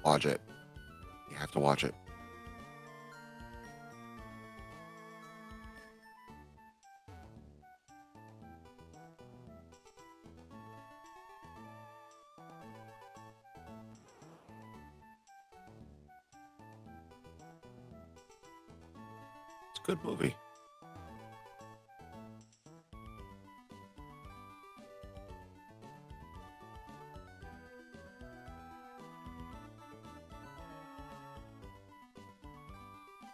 Watch it. You have to watch it. It's a good movie.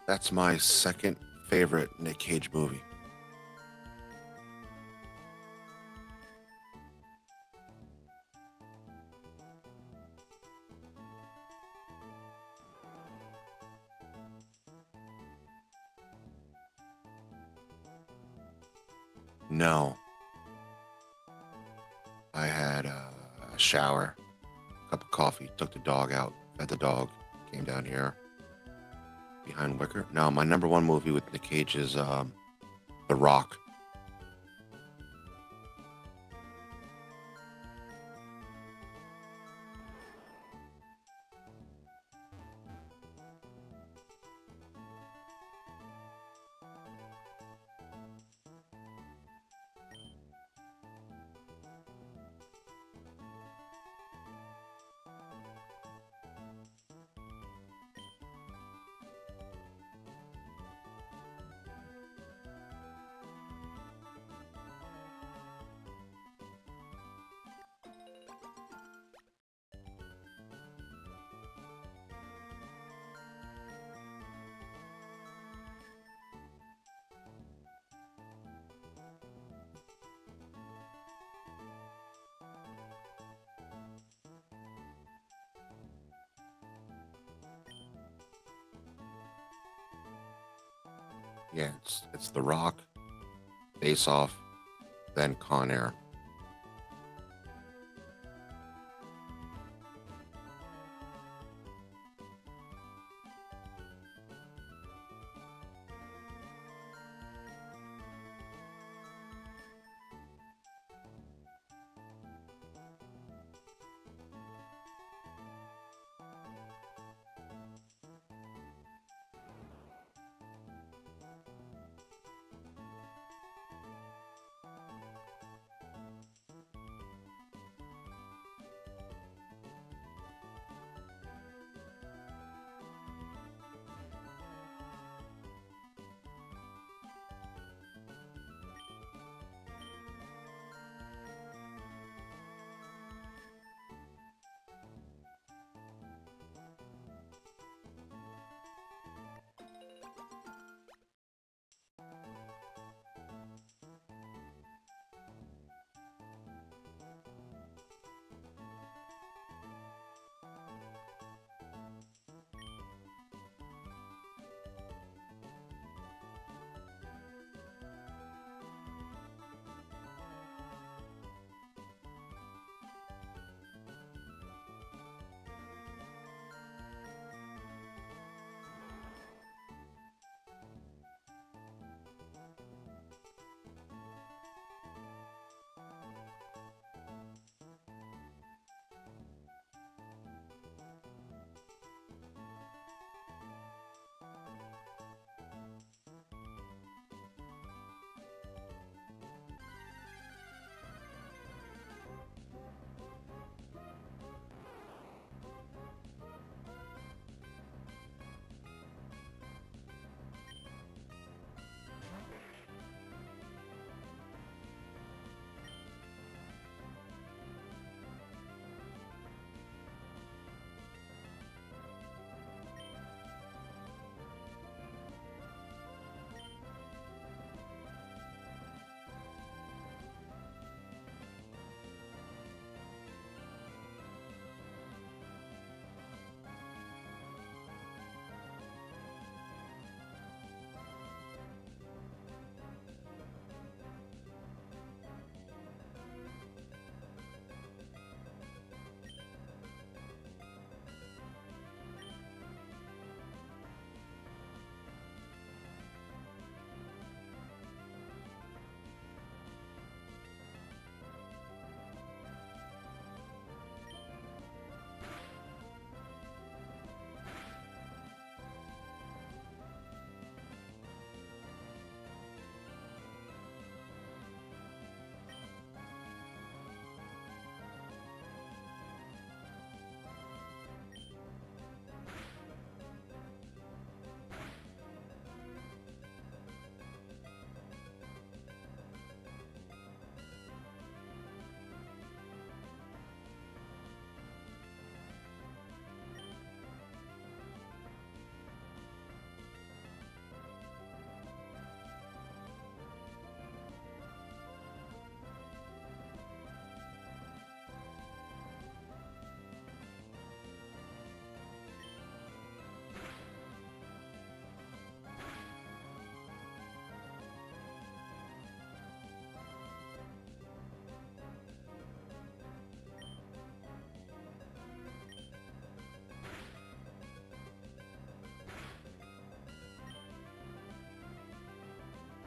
That's my second favorite Nick Cage movie. No, I had a shower, cup of coffee, took the dog out, fed the dog, came down here behind Wicker. No, my number one movie with Nick Cage is The Rock. Yeah, it's The Rock, Face Off, then Con Air.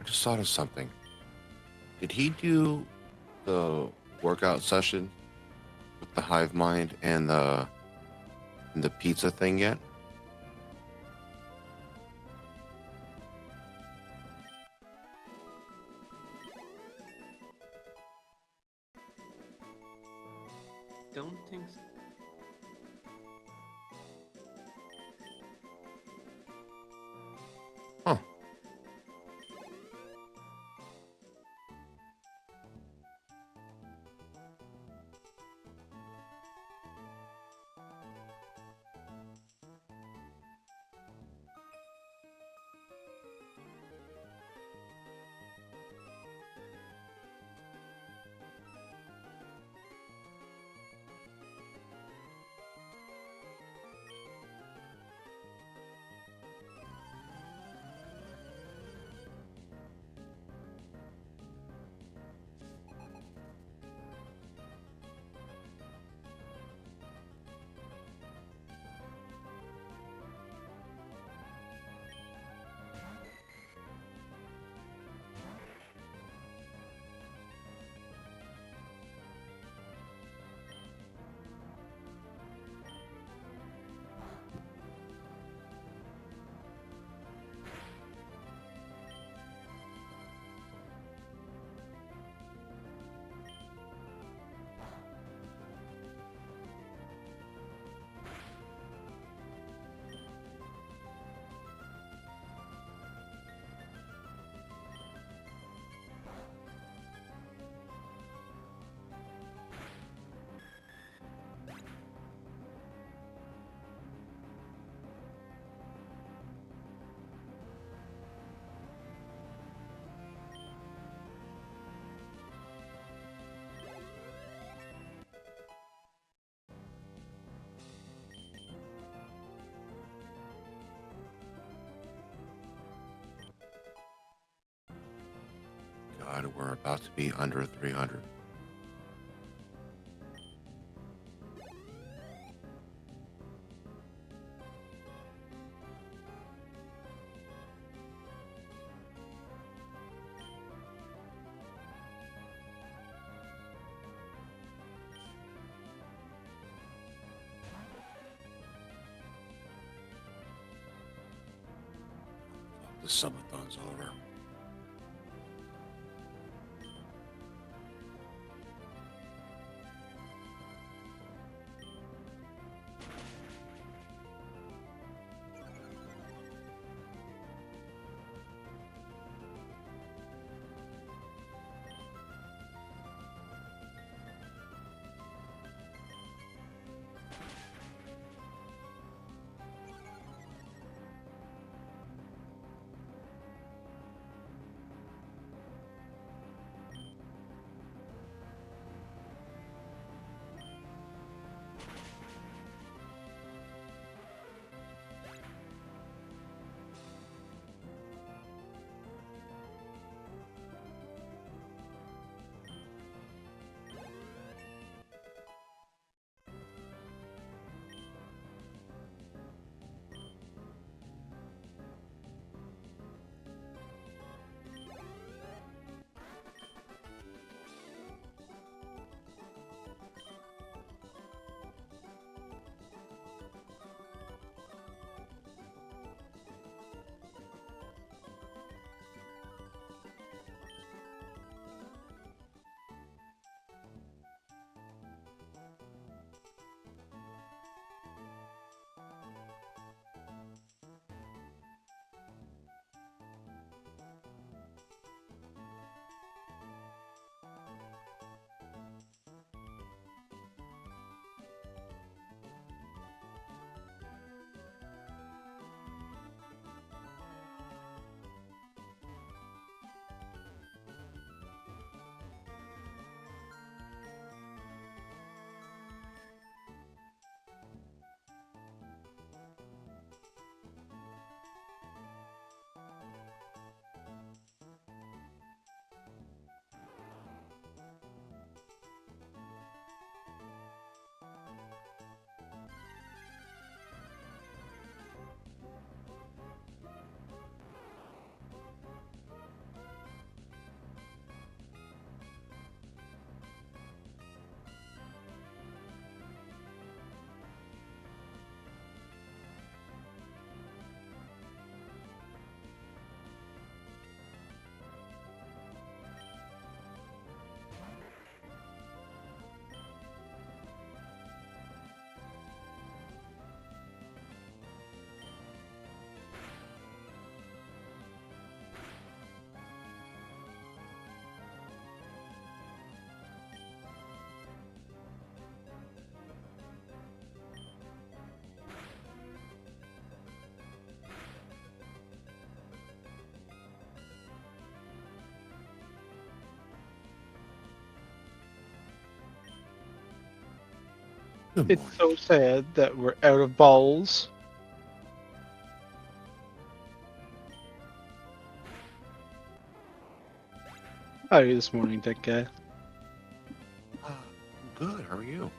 just thought of something. Did he do the workout session with the hive mind and the pizza thing yet? Don't think so. Huh. God, we're about to be under 300. The subathon's over. Good It's morning. so sad that we're out of bowls. How are you this morning, tech guy? Good. How are you?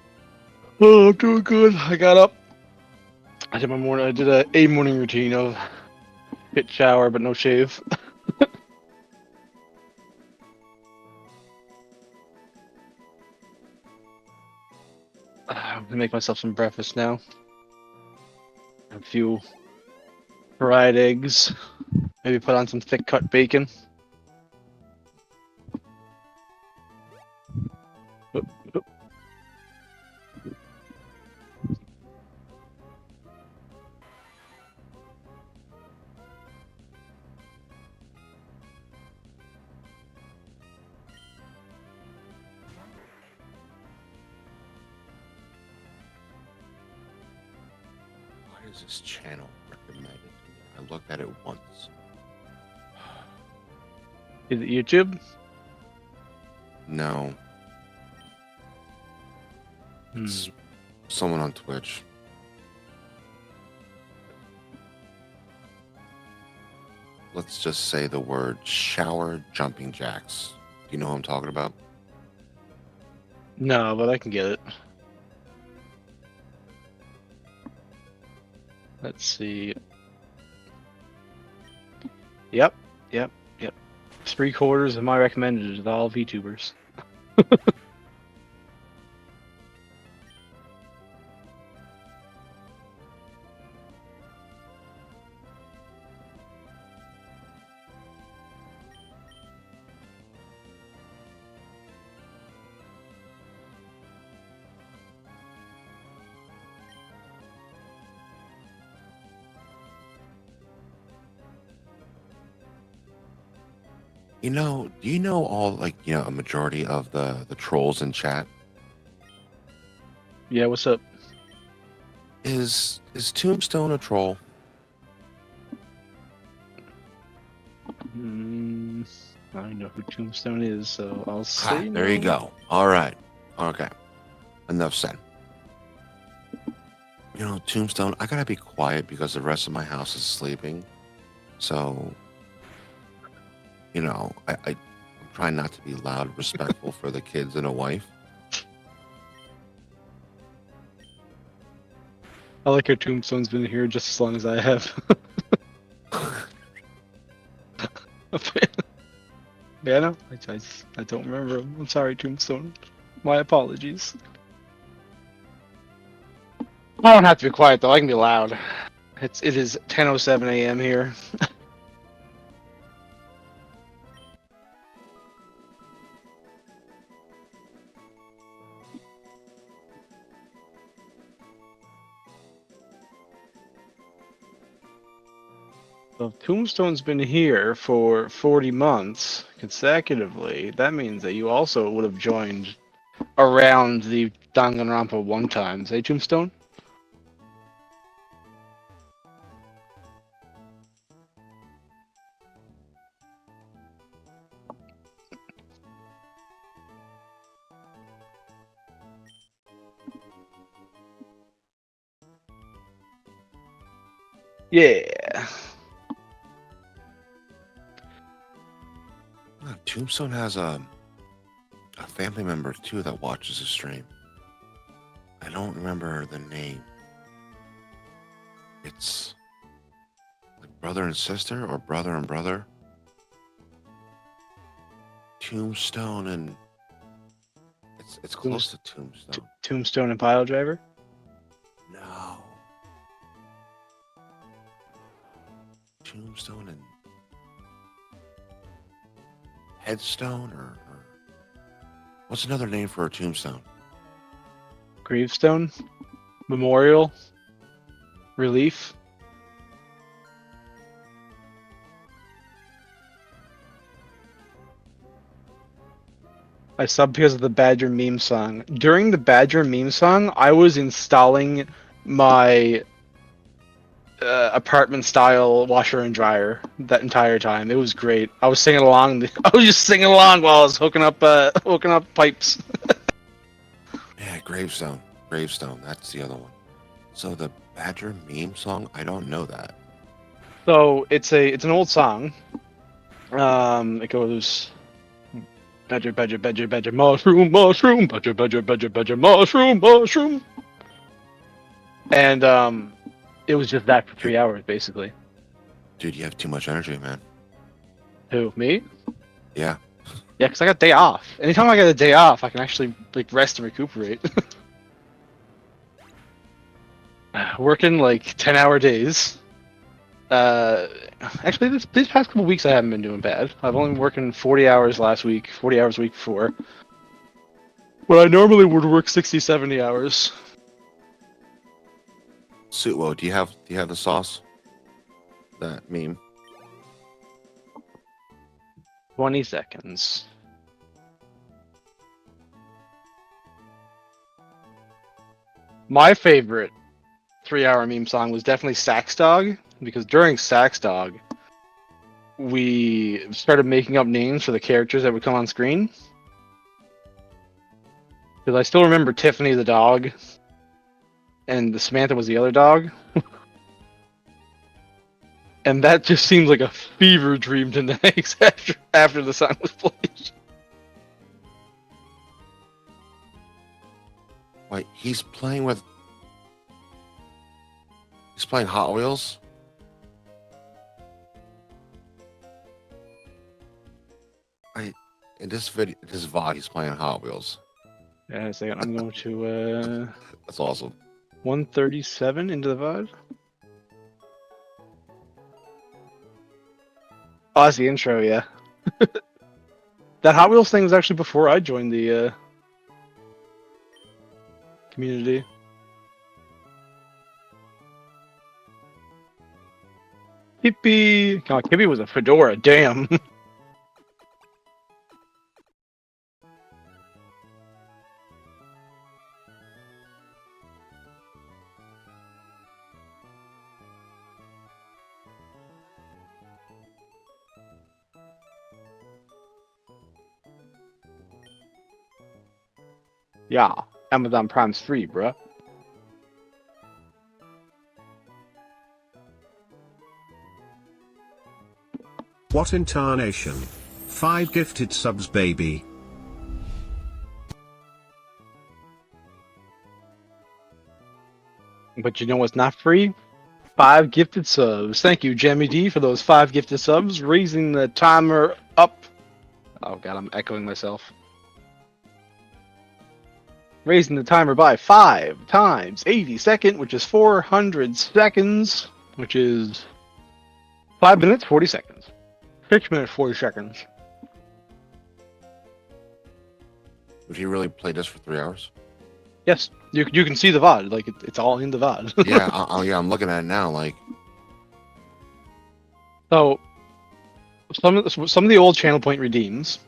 Oh, I'm doing good. I got up. I did my morning. I did a morning routine of hit shower but no shave. I'm gonna make myself some breakfast now. A few fried eggs. Maybe put on some thick cut bacon. Oh, oh. Why is this channel recommended to me? I looked at it once. Is it YouTube? No, it's someone on Twitch. Let's just say the word shower jumping jacks. Do you know who I'm talking about? No, but I can get it. Let's see. Yep. 3/4 of my recommended is all VTubers. Do you know all a majority of the trolls in chat? Yeah, what's up? Is Tombstone a troll? I know who Tombstone is, so I'll Ha, say there you no. go. All right. Okay. Enough said. Tombstone, I gotta be quiet because the rest of my house is sleeping. So, I'm trying not to be loud, respectful for the kids and a wife. I like how Tombstone's been here just as long as I have. Yeah, no, I don't remember him. I'm sorry, Tombstone. My apologies. I don't have to be quiet though. I can be loud. It is 10:07 a.m. here. So if Tombstone's been here for 40 months consecutively, that means that you also would have joined around the Danganronpa 1 times, eh, Tombstone? Yeah. Tombstone has a family member too that watches the stream. I don't remember the name. It's like brother and sister or brother and brother. Tombstone and it's close to Tombstone. Tombstone and Pile Driver? No. Tombstone and Headstone or what's another name for a tombstone? Gravestone? Memorial? Relief? I subbed because of the Badger meme song. During the Badger meme song, I was installing my apartment style washer and dryer that entire time. It was great. I was singing along. I was just singing along while I was hooking up pipes. Yeah, Gravestone. Gravestone. That's the other one. So the Badger meme song. I don't know that. So it's an old song. It goes badger, badger, badger, badger, mushroom, mushroom, badger, badger, badger, badger, mushroom, mushroom. And it was just that for 3 hours basically. Dude, you have too much energy, man. Who, me? Yeah. Yeah, because I got a day off. Anytime I get a day off, I can actually like rest and recuperate. Working like 10-hour days. Actually, these past couple weeks I haven't been doing bad. I've only been working 40 hours last week, 40 hours a week before. When I normally would work 60, 70 hours. Suitwo, do you have the sauce? That meme. 20 seconds. My favorite 3-hour meme song was definitely Sax Dog, because during Sax Dog, we started making up names for the characters that would come on screen. Because I still remember Tiffany the dog, and the Samantha was the other dog. And that just seems like a fever dream to Nagzz after the song was played. Wait, he's playing Hot Wheels? In this VOD, he's playing Hot Wheels. Yeah, so I'm going to That's awesome. 137 into the VOD. Oh, that's the intro, yeah. That Hot Wheels thing was actually before I joined the community. Hippie! God, Hippie was a fedora, damn. Yeah, Amazon Prime's free, bruh. What incarnation? 5 gifted subs, baby. But you know what's not free? 5 gifted subs. Thank you, Jamie D, for those 5 gifted subs, raising the timer up. Oh god, I'm echoing myself. Raising the timer by 5 times 80 seconds, which is 400 seconds, which is 5 minutes, 40 seconds. 6 minutes, 40 seconds. Would he really play this for 3 hours? Yes, you can see the VOD, like it's all in the VOD. Yeah, yeah, I'm looking at it now. Like, so some of the old channel point redeems.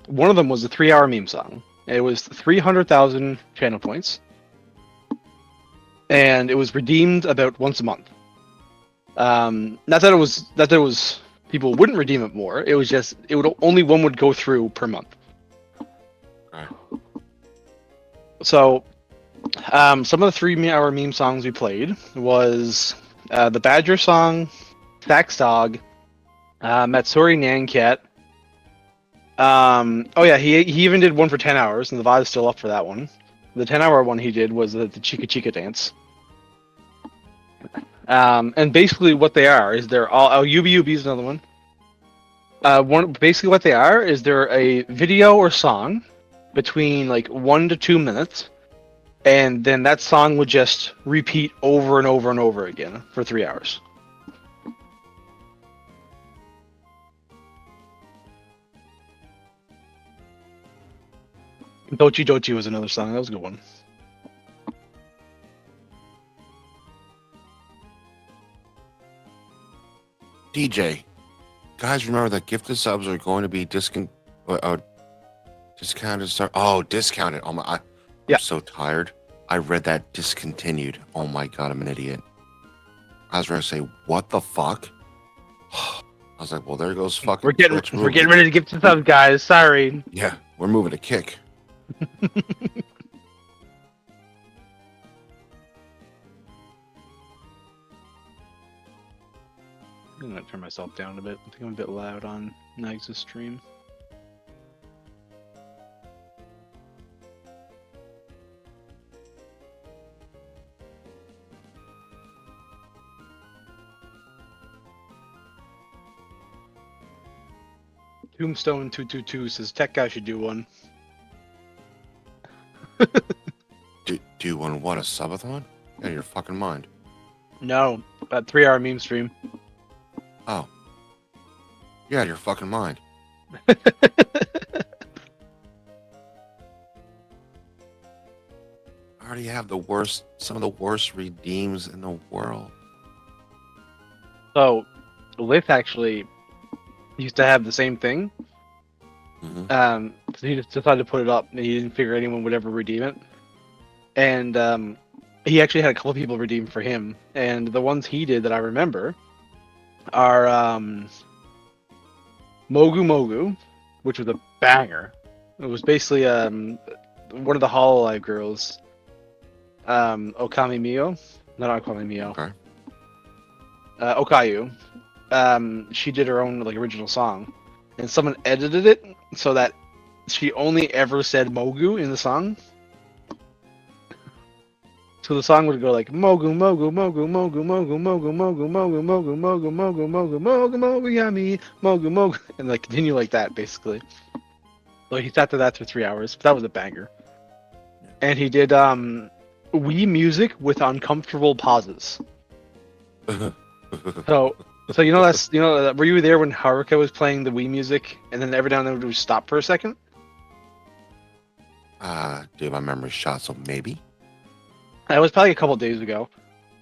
One of them was a 3-hour meme song. It was 300,000 channel points, and it was redeemed about once a month. Not that it was people wouldn't redeem it more. It was just only one would go through per month. right. So, some of the 3-hour meme songs we played was the Badger song, Sax Dog, Matsuri Nancat. Oh yeah, he even did one for 10 hours, and the VOD is still up for that one. The 10-hour one he did was the Chica Chica dance. And basically what they are is they're all UB is another one. Basically what they are is they're a video or song between like 1 to 2 minutes, and then that song would just repeat over and over and over again for 3 hours. Dochi Dochi was another song. That was a good one. DJ, guys, remember that gifted subs are going to be discounted. Discounted. Oh my! Yeah. I'm so tired. I read that discontinued. Oh my god, I'm an idiot. I was going to say, what the fuck? I was like, well, there goes fucking. We're getting ready to give to subs, guys. Sorry. Yeah, we're moving to Kick. I'm gonna turn myself down a bit. I think I'm a bit loud on Nagzz stream. Tombstone 222 says tech guy should do one. Do you want what, a subathon? Yeah, your fucking mind. No, that 3-hour meme stream. Oh. Yeah, your fucking mind. I already have some of the worst redeems in the world. So, Lith actually used to have the same thing. So he just decided to put it up, and he didn't figure anyone would ever redeem it. And he actually had a couple people redeem for him, and the ones he did that I remember are Mogu Mogu, which was a banger. It was basically one of the Hololive girls, Okami Mio, not Okami Mio, Okay. Okayu. She did her own like original song, and someone edited it so that she only ever said Mogu in the song. So the song would go like Mogu Mogu Mogu Mogu Mogu Mogu Mogu Mogu Mogu Mogu Mogu Mogu Mogu Mogu Yummy Mogu Mogu, and like continue like that basically. So he sat to that for 3 hours. But that was a banger. And he did Wii music with uncomfortable pauses. So you know were you there when Haruka was playing the Wii music and then every now and then it would stop for a second? Dude, my memory's shot, so maybe. It was probably a couple days ago,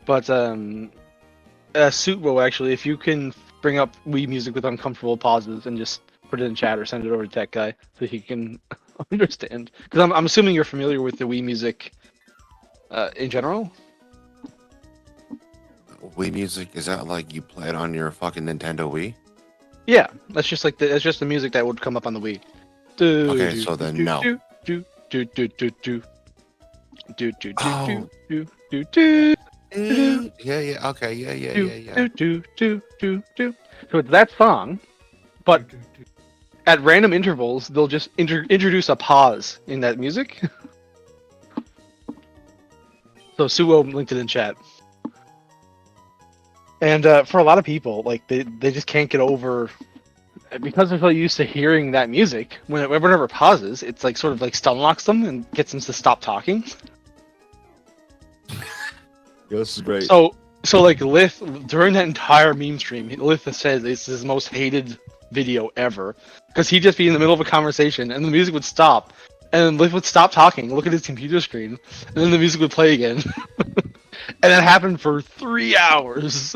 but Suitwo actually, if you can bring up Wii music with uncomfortable pauses and just put it in chat or send it over to Tech Guy so he can understand, because I'm assuming you're familiar with the Wii music in general. Wii music, is that like you play it on your fucking Nintendo Wii? Yeah, that's just like that's just the music that would come up on the Wii. Okay, so then no. Yeah, okay, yeah. So it's that song, but at random intervals, they'll just introduce a pause in that music. So Suo linked it in chat. And for a lot of people, like they just can't get over, because they're so used to hearing that music. Whenever it pauses, it's like sort of like stun locks them and gets them to stop talking. Yeah, this is great. So like Lith, during that entire meme stream, Lith says it's his most hated video ever, because he'd just be in the middle of a conversation and the music would stop, and then Lith would stop talking, look at his computer screen, and then the music would play again. And that happened for 3 hours.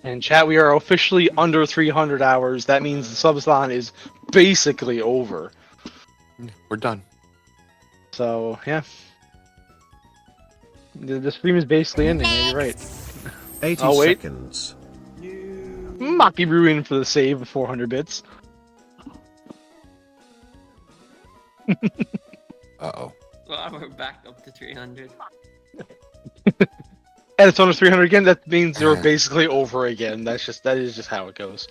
And chat, we are officially under 300 hours. That means the subathon is basically over. We're done. So, yeah. The stream is basically ending, yeah, you're right. 80 Oh, wait. seconds. Maki Ruin for the save of 400 bits. Uh-oh. Well, we're back up to 300. And it's under 300 again, that means they're basically over again. That is just how it goes.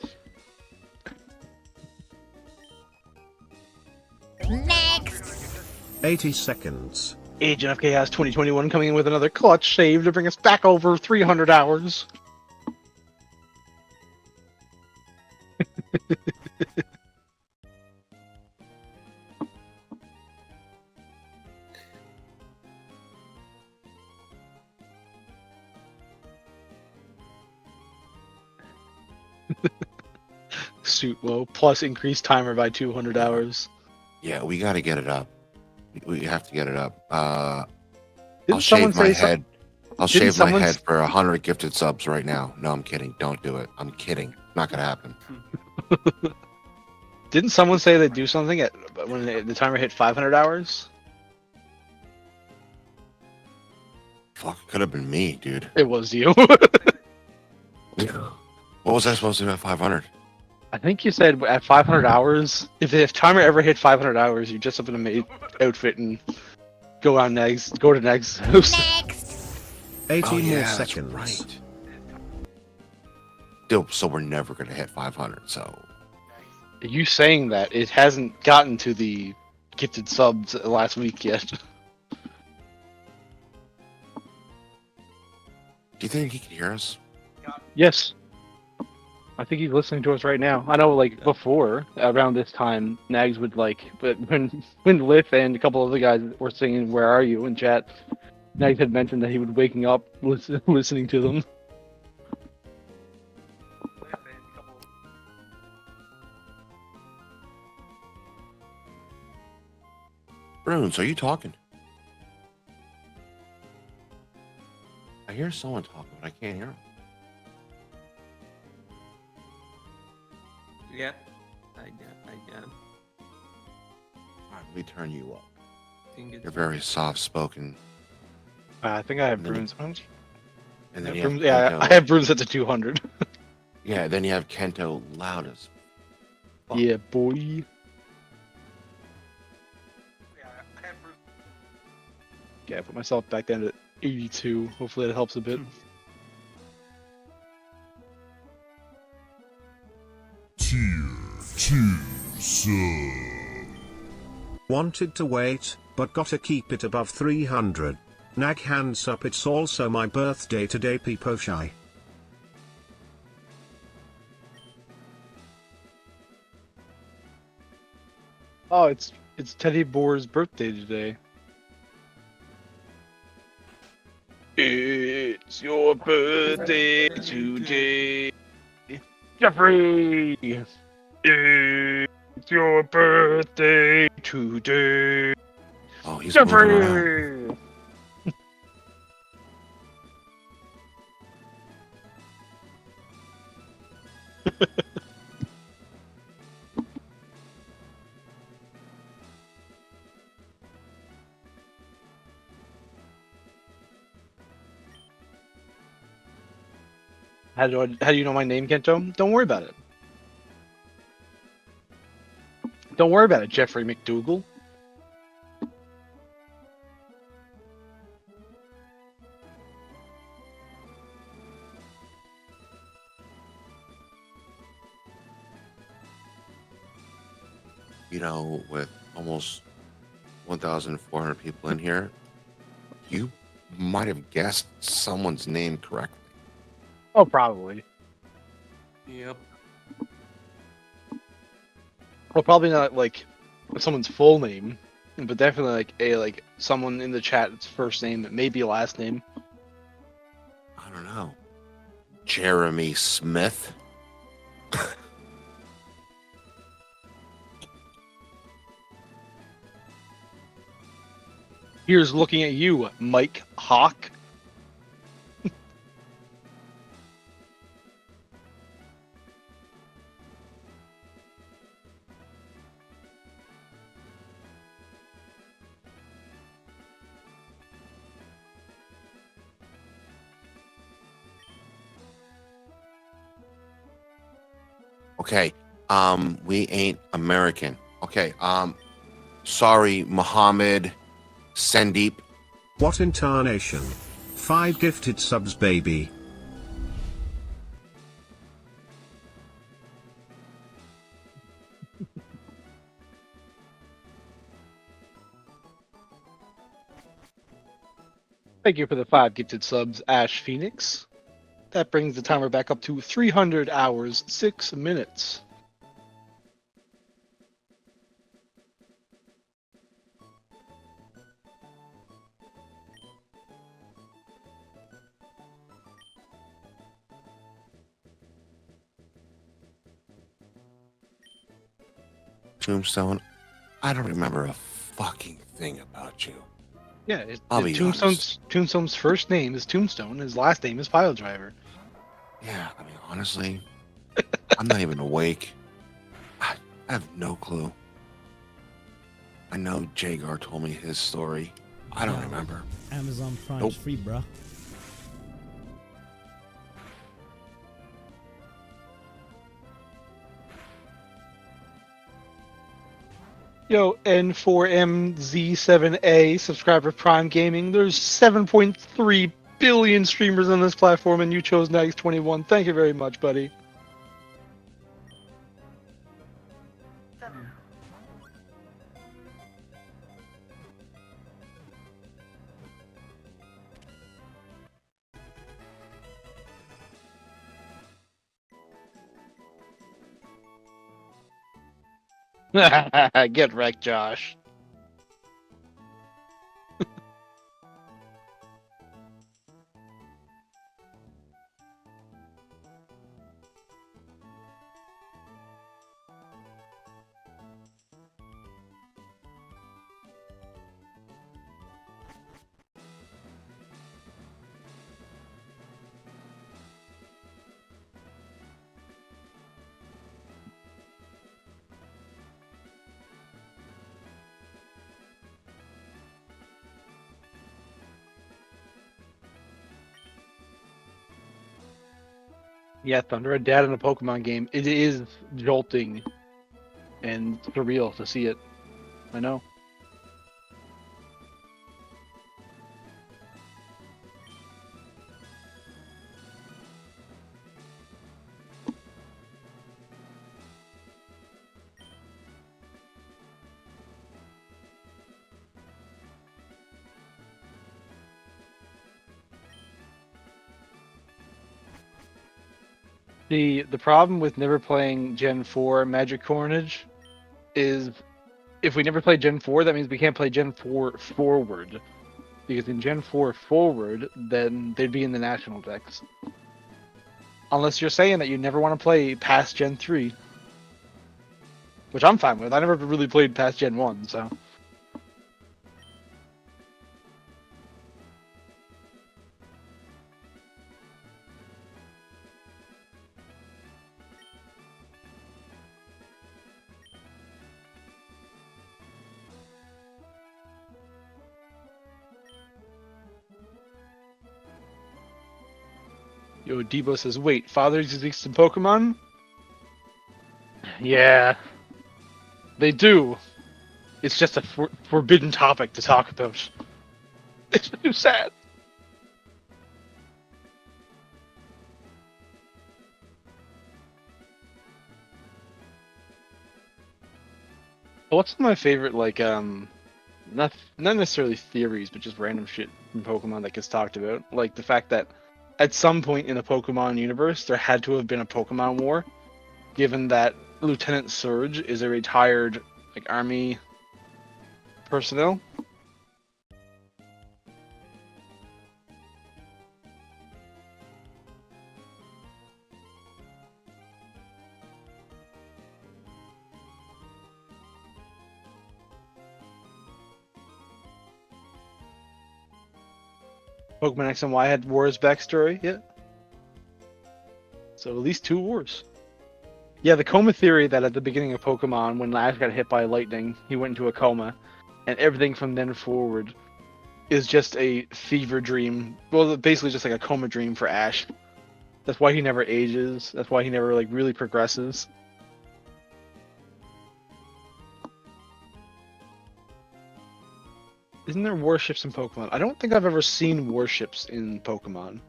Next. 80 seconds. Agent FK has 2021 coming in with another clutch save to bring us back over 300 hours. Suitwo plus increased timer by 200 hours. Yeah, we gotta get it up. We have to get it up. I'll Didn't shave someone my say head. I'll didn't shave my someone head for 100 gifted subs right now. No, I'm kidding. Don't do it. I'm kidding. Not gonna happen. Didn't someone say they'd do something when the timer hit 500 hours? Fuck, it could have been me, dude. It was you. What was I supposed to do at 500? I think you said at 500 hours, if timer ever hit 500 hours, you just up in a maid outfit and go to Nagzz house. Next. 80 Oh, more yeah, that's seconds. right. Still, so we're never going to hit 500, so... You saying that, it hasn't gotten to the gifted subs last week yet. Do you think he can hear us? Yes. I think he's listening to us right now. I know, like, before, around this time, Nagzz would, like, but when Liff and a couple other guys were singing Where Are You in chat, Nagzz had mentioned that he would waking up listening to them. Bruins, are you talking? I hear someone talking, but I can't hear him. Yep. I got him. All right, let me turn you up. Think it's You're very soft-spoken. I think I have And then- Bruins. And then Yeah, you have yeah, Kento. I have Bruins at the 200. Yeah, then you have Kento loud as fuck. Yeah, boy. Okay, I put myself back down to 82. Hopefully that helps a bit. Wanted to wait, but gotta keep it above 300. Nag hands up, it's also my birthday today, Peepo Shy. Oh, it's Teddy Boar's birthday today. It's your birthday today, Jeffrey. It's your birthday today, Oh, he's moving around. Jeffrey. How do you know my name, Kento? Don't worry about it. Don't worry about it, Jeffrey McDougal. You know, with almost 1,400 people in here, you might have guessed someone's name correctly. Oh, probably. Yep. Well, probably not like someone's full name, but definitely like someone in the chat's first name, maybe last name. I don't know. Jeremy Smith? Here's looking at you, Mike Hawk. Okay, we ain't American. Okay, sorry, Mohammed Sandeep. What incarnation? 5 gifted subs, baby. Thank you for the 5 gifted subs, Ash Phoenix. That brings the timer back up to 300 hours, 6 minutes. Tombstone. I don't remember a fucking thing about you. Yeah, I'll be Tombstone's first name is Tombstone. His last name is Piledriver. Yeah, I mean, honestly, I'm not even awake. I have no clue. I know Jagar told me his story. I don't remember. Amazon Prime Nope. free, bruh. Yo, N4MZ7A, subscriber Prime Gaming. There's 7.3 billion streamers on this platform, and you chose Nagzz21. Thank you very much, buddy. Get wrecked, Josh. Yeah, Thunder, a dad in a Pokemon game. It is jolting and surreal to see it. I know. The problem with never playing Gen 4 Magic Carnage is if we never play Gen 4, that means we can't play Gen 4 forward. Because in Gen 4 forward, then they'd be in the national decks. Unless you're saying that you never want to play past Gen 3. Which I'm fine with. I never really played past Gen 1, so... Yo, Debo says, wait, fathers exist in Pokemon? Yeah. They do. It's just a forbidden topic to talk about. It's too sad. What's my favorite, like, not necessarily theories, but just random shit from Pokemon that gets talked about? Like, the fact that at some point in the Pokemon universe, there had to have been a Pokemon War, given that Lieutenant Surge is a retired, like, army personnel. Pokemon X and Y had wars backstory, yeah. So at least 2 wars. Yeah, the coma theory that at the beginning of Pokemon, when Ash got hit by lightning, he went into a coma, and everything from then forward is just a fever dream. Well, basically just like a coma dream for Ash. That's why he never ages. That's why he never like really progresses. Isn't there warships in Pokemon? I don't think I've ever seen warships in Pokemon.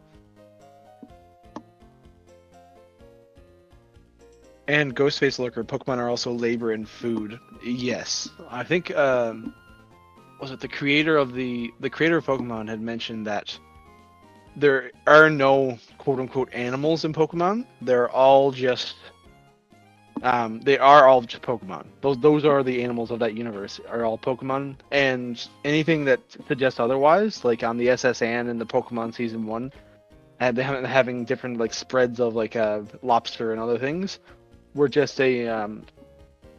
And Ghostface Lurker, Pokemon are also labor and food. Yes. I think, was it the creator of Pokemon had mentioned that there are no quote-unquote animals in Pokemon. They're all just... they are all just Pokemon. Those are the animals of that universe, are all Pokemon. And anything that suggests otherwise, like on the SS Anne in the Pokemon Season 1, and having different like spreads of like lobster and other things, were just an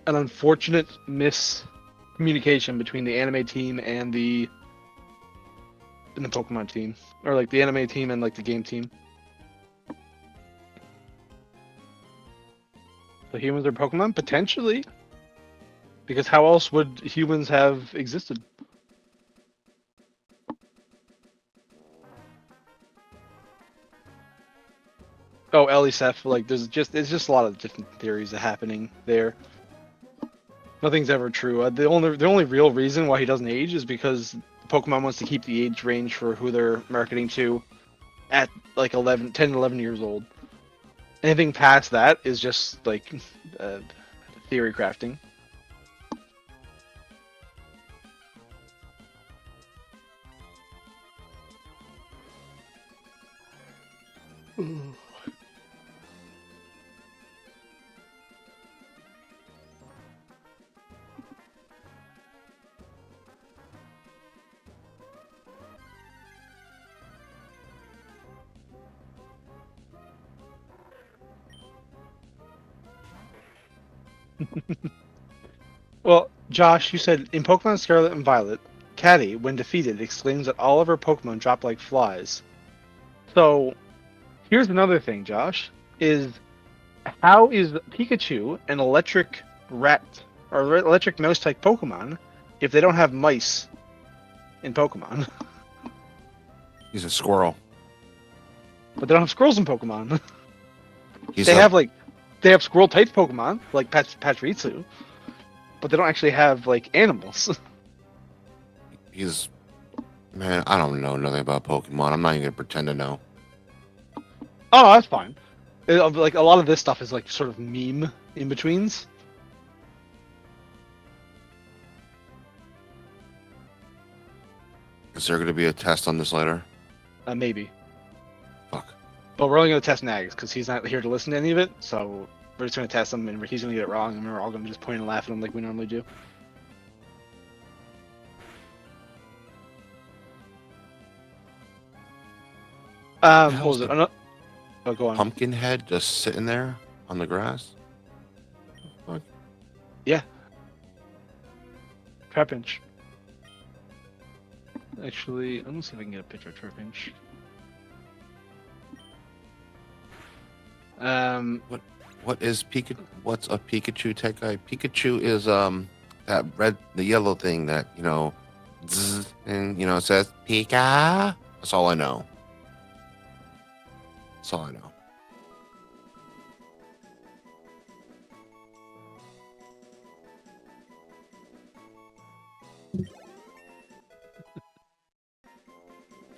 unfortunate miscommunication between the anime team and the Pokemon team. Or like the anime team and like the game team. So humans are Pokemon? Potentially. Because how else would humans have existed? Oh, Elisef, like there's just a lot of different theories happening there. Nothing's ever true. The only real reason why he doesn't age is because Pokemon wants to keep the age range for who they're marketing to at like 10, 11 years old. Anything past that is just like theory crafting. Well, Josh, you said in Pokemon Scarlet and Violet, Caddy, when defeated, exclaims that all of her Pokemon drop like flies. So, here's another thing, Josh, is how is Pikachu an electric rat or electric mouse type Pokemon if they don't have mice in Pokemon? He's a squirrel. But they don't have squirrels in Pokemon. He's They a, have squirrel type Pokemon, like Pachirisu, but they don't actually have like animals. He's, man, I don't know nothing about Pokemon. I'm not even gonna pretend to know. Oh, that's fine. Like a lot of this stuff is like sort of meme in betweens. Is there gonna be a test on this later? Maybe. Fuck. But we're only going to test Nagzz because he's not here to listen to any of it. So we're just going to test him, and he's going to get it wrong, and we're all going to just point and laugh at him like we normally do. What was it? Oh, go on. Pumpkinhead just sitting there on the grass? Fuck. Trapinch. Actually, I'm going to see if I can get a picture of Trapinch. What is Pikachu? What's a Pikachu tech guy? Pikachu is the yellow thing that zzz, and it says Pika. That's all I know. That's all I know.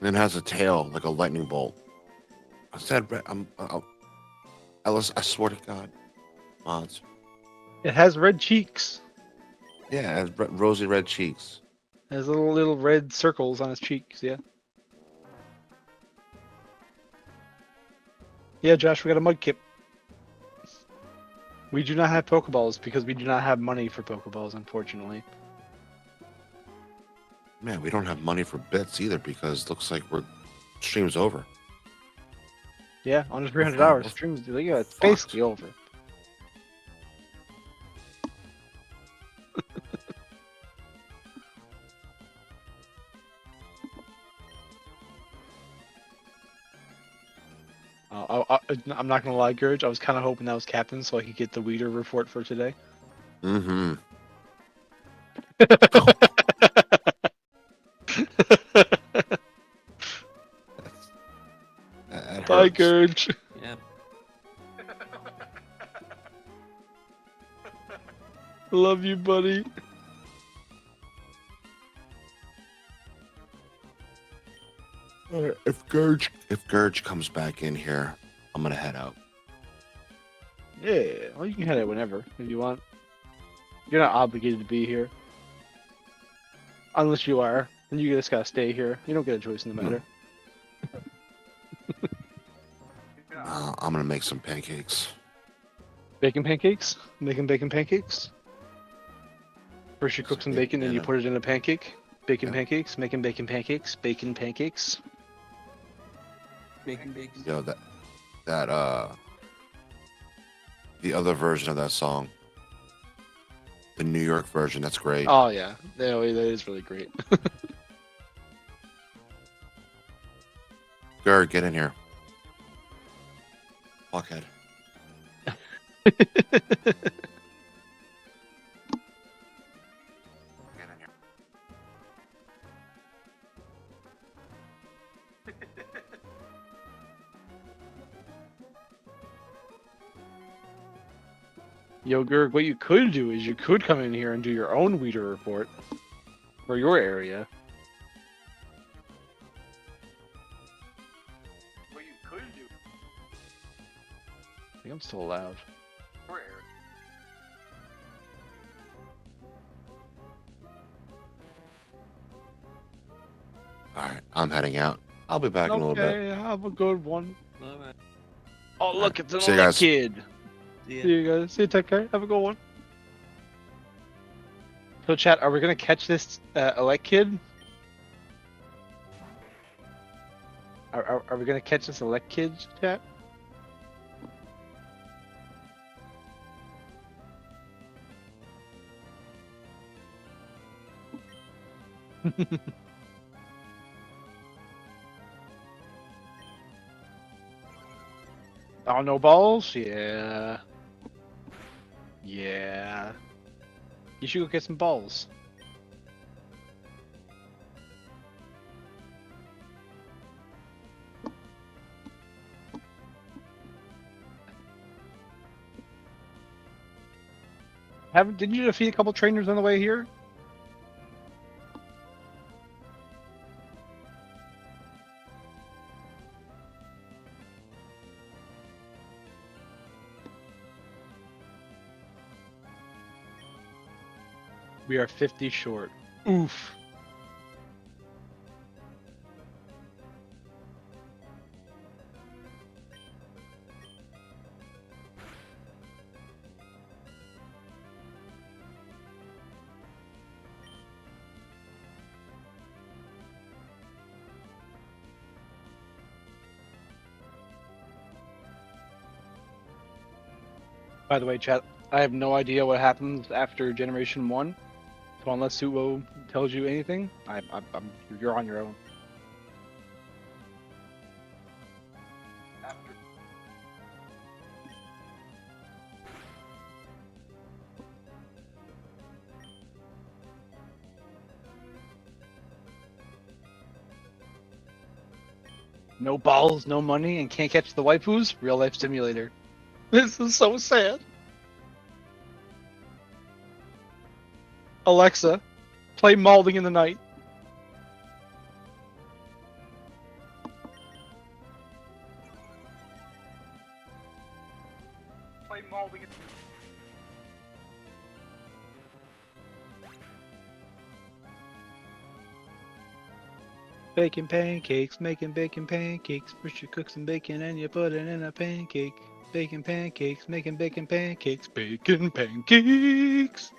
And it has a tail like a lightning bolt. I said, Ellis, I swear to God, mods. It has red cheeks. Yeah, it has rosy red cheeks. It has little red circles on its cheeks, yeah. Yeah, Josh, we got a Mudkip. We do not have Pokeballs because we do not have money for Pokeballs, unfortunately. Man, we don't have money for bits either because it looks like stream's over. Yeah, under 300 hours. Streams, yeah, it's basically over. I'm not gonna lie, Gurge. I was kind of hoping that was Captain so I could get the Weeder report for today. Mm-hmm. Bye, Gurge. Yep. Love you, buddy. If Gurge comes back in here, I'm gonna head out. Yeah, well, you can head out whenever if you want. You're not obligated to be here. Unless you are, then you just gotta stay here. You don't get a choice in the matter. I'm gonna make some pancakes. Bacon pancakes? Making bacon pancakes? First you cook some bacon, then you put it in a pancake. Bacon pancakes, making bacon pancakes, bacon pancakes. Bacon, bacon. Yo, the other version of that song, the New York version, that's great. Oh yeah, that is really great. Gurg, get in here. Fuckhead. Get in here. Yo, Gurg, what you could do is you could come in here and do your own Weeder report for your area. I'm still loud. All right, I'm heading out. I'll be back in a little bit. Okay, have a good one. Alright. Oh, All look, right. it's an See you elect guys. kid. See ya. See you guys. See you, take care. Have a good one. So, chat, are we gonna catch this elect kid? Are we gonna catch this elect kid, chat? Oh, no balls? Yeah. Yeah. You should go get some balls. Didn't you defeat a couple trainers on the way here? We are 50 short. Oof. By the way, chat, I have no idea what happens after Generation 1. So unless Suwo tells you anything, you're on your own. No balls, no money, and can't catch the waifus? Real life simulator. This is so sad. Alexa, play Malding in the Night. Play Malding in Baking pancakes, making bacon pancakes. First you cook some bacon and you put it in a pancake. Baking pancakes, making bacon pancakes. Bacon pancakes.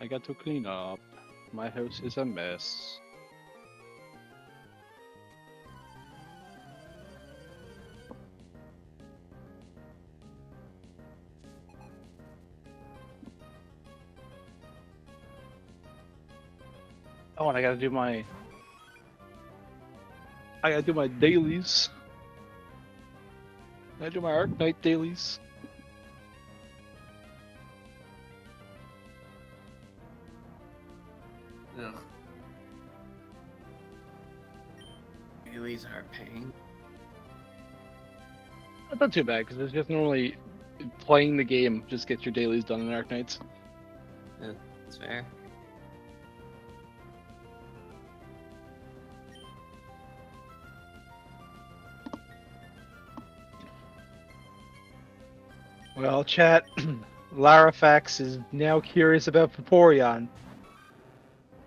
I got to clean up. My house is a mess. Oh, and I gotta do my dailies. I do my Arknight dailies. Ugh. Dailies are a pain. That's not too bad because it's just normally playing the game just gets your dailies done in Arknights. That's fair. Well, chat, Larafax is now curious about Vaporeon.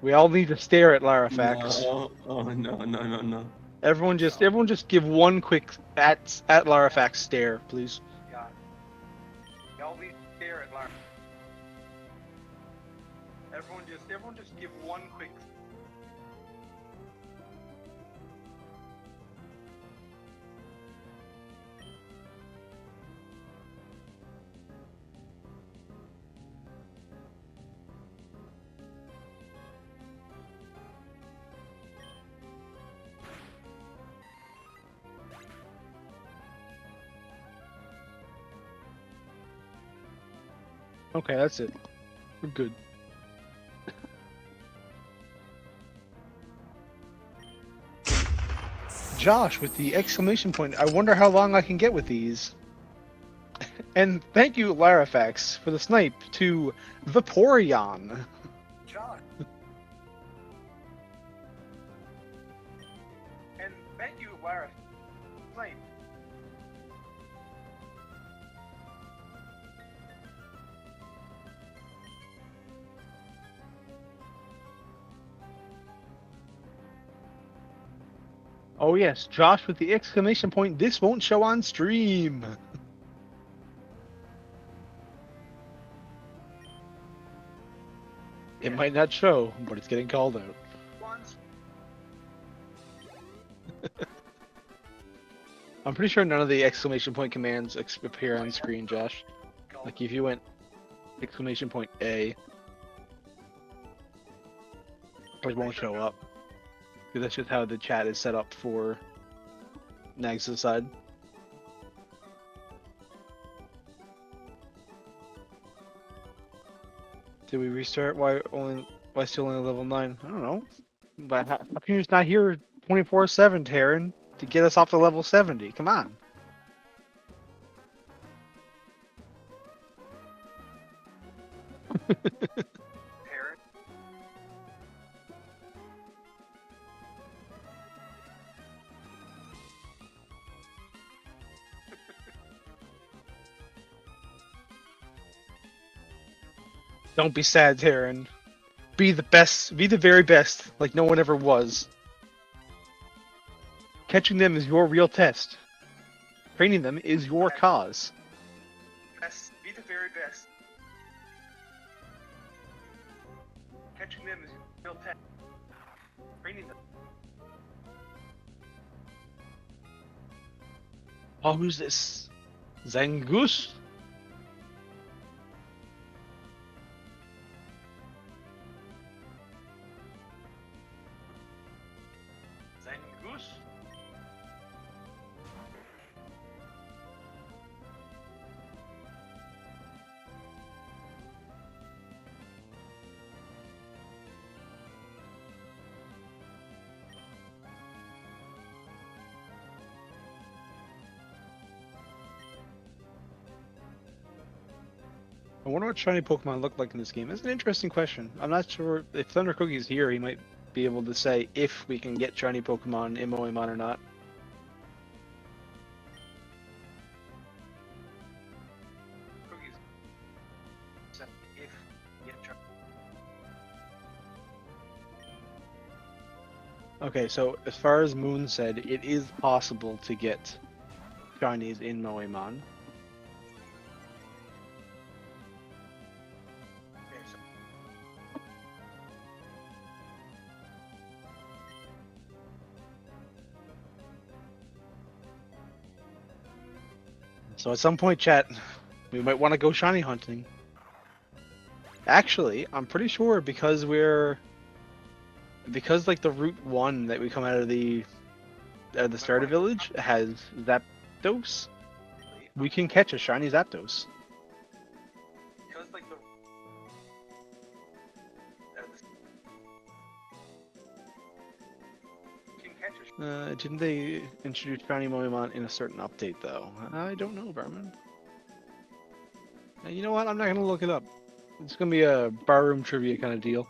We all need to stare at Larafax. No. Oh no. Everyone just give one quick at Larafax stare, please. Yeah. Y'all need to stare at Larafax. Everyone just give one quick. Okay, that's it. We're good. Josh with the exclamation point. I wonder how long I can get with these. And thank you, Larafax, for the snipe to Vaporeon. Josh. And thank you, Larafax. Snipe. Oh yes, Josh with the exclamation point. This won't show on stream. It might not show, but it's getting called out. I'm pretty sure none of the exclamation point commands appear on screen, Josh. Like if you went exclamation point A, it won't show up. Because that's just how the chat is set up for Nagzz' side. Did we restart? Why still only level 9? I don't know. But how come you're just not here 24/7, Taryn, to get us off to level 70? Come on. Don't be sad, Taryn. Be the best. Be the very best, like no one ever was. Catching them is your real test. Training them is your cause. Best. Be the very best. Catching them is your real test. Training them. Oh, who's this? Zangoose? Zangoose? I wonder what shiny Pokemon look like in this game. That's an interesting question. I'm not sure if Thunder Cookie's here, he might be able to say if we can get shiny Pokemon in Moemon or not. Okay, so as far as Moon said, it is possible to get shinies in Moemon. So at some point, chat, we might want to go shiny hunting. Actually, I'm pretty sure because like the Route 1 that we come out of the starter village has Zapdos, we can catch a shiny Zapdos. Because like didn't they introduce shiny Moemon in a certain update though? I don't know, Barman. You know what? I'm not gonna look it up. It's gonna be a barroom trivia kind of deal.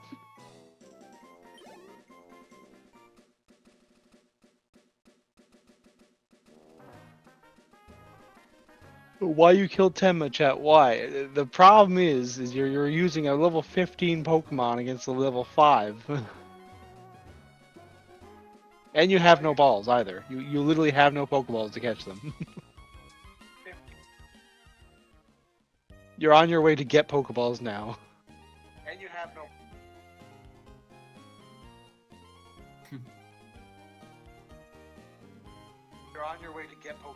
Why you killed Tenma, chat? Why? The problem is you're using a level 15 Pokemon against a level 5. And you have no balls either. You literally have no Pokeballs to catch them. You're on your way to get Pokeballs now. And you have no... You're on your way to get Pokeballs.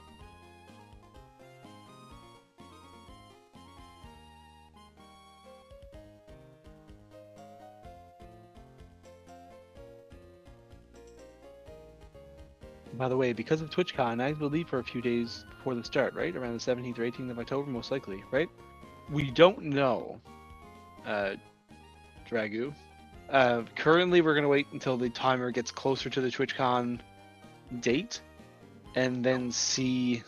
By the way, because of TwitchCon, I will leave for a few days before the start, right? Around the 17th or 18th of October, most likely, right? We don't know, Dragu. Currently, we're going to wait until the timer gets closer to the TwitchCon date and then see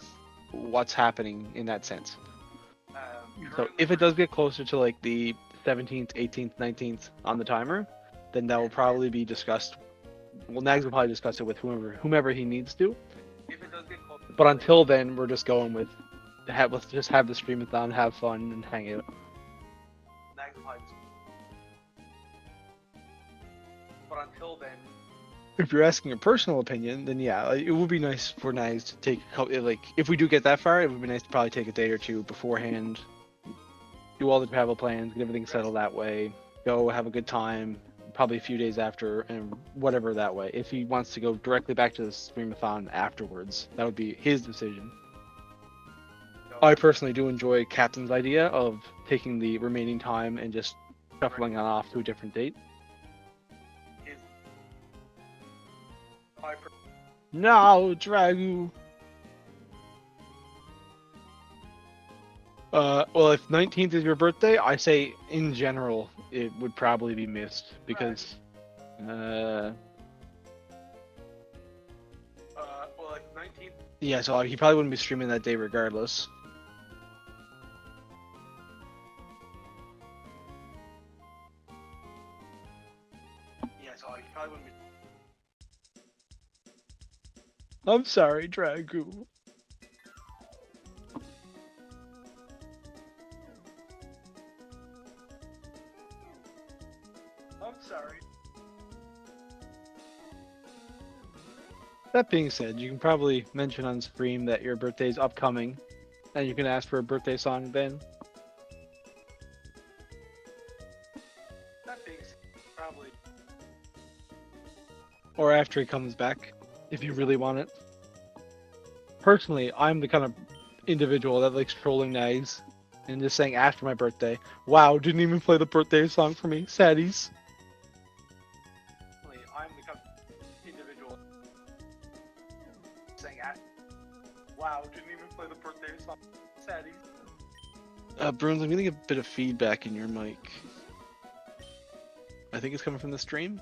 what's happening in that sense. So if it does get closer to like the 17th, 18th, 19th on the timer, then that will probably be discussed. Well, Nagzz will probably discuss it with whomever he needs to. But until then, we're just going with let's just have the streamathon, have fun, and hang out. But until then, if you're asking a personal opinion, then yeah, it would be nice for Nagzz to take like if we do get that far, it would be nice to probably take a day or two beforehand, do all the travel plans, get everything settled that way, go have a good time, probably a few days after, and whatever that way. If he wants to go directly back to the streamathon afterwards, that would be his decision. I personally do enjoy Captain's idea of taking the remaining time and just shuffling it off to a different date. No, Dragu. Well, if 19th is your birthday, I say in general it would probably be missed because, well, if 19th. Yeah, so he probably wouldn't be streaming that day regardless. Yeah, so he probably wouldn't be. I'm sorry, Dragu. I'm sorry. That being said, you can probably mention on stream that your birthday's upcoming, and you can ask for a birthday song then. That being said, probably. Or after he comes back, if you really want it. Personally, I'm the kind of individual that likes trolling Nagzz and just saying after my birthday, wow, didn't even play the birthday song for me, saddies. I'm the kind of individual saying after, wow, didn't even play the birthday song, saddies. Bruins, I'm getting a bit of feedback in your mic. I think it's coming from the stream.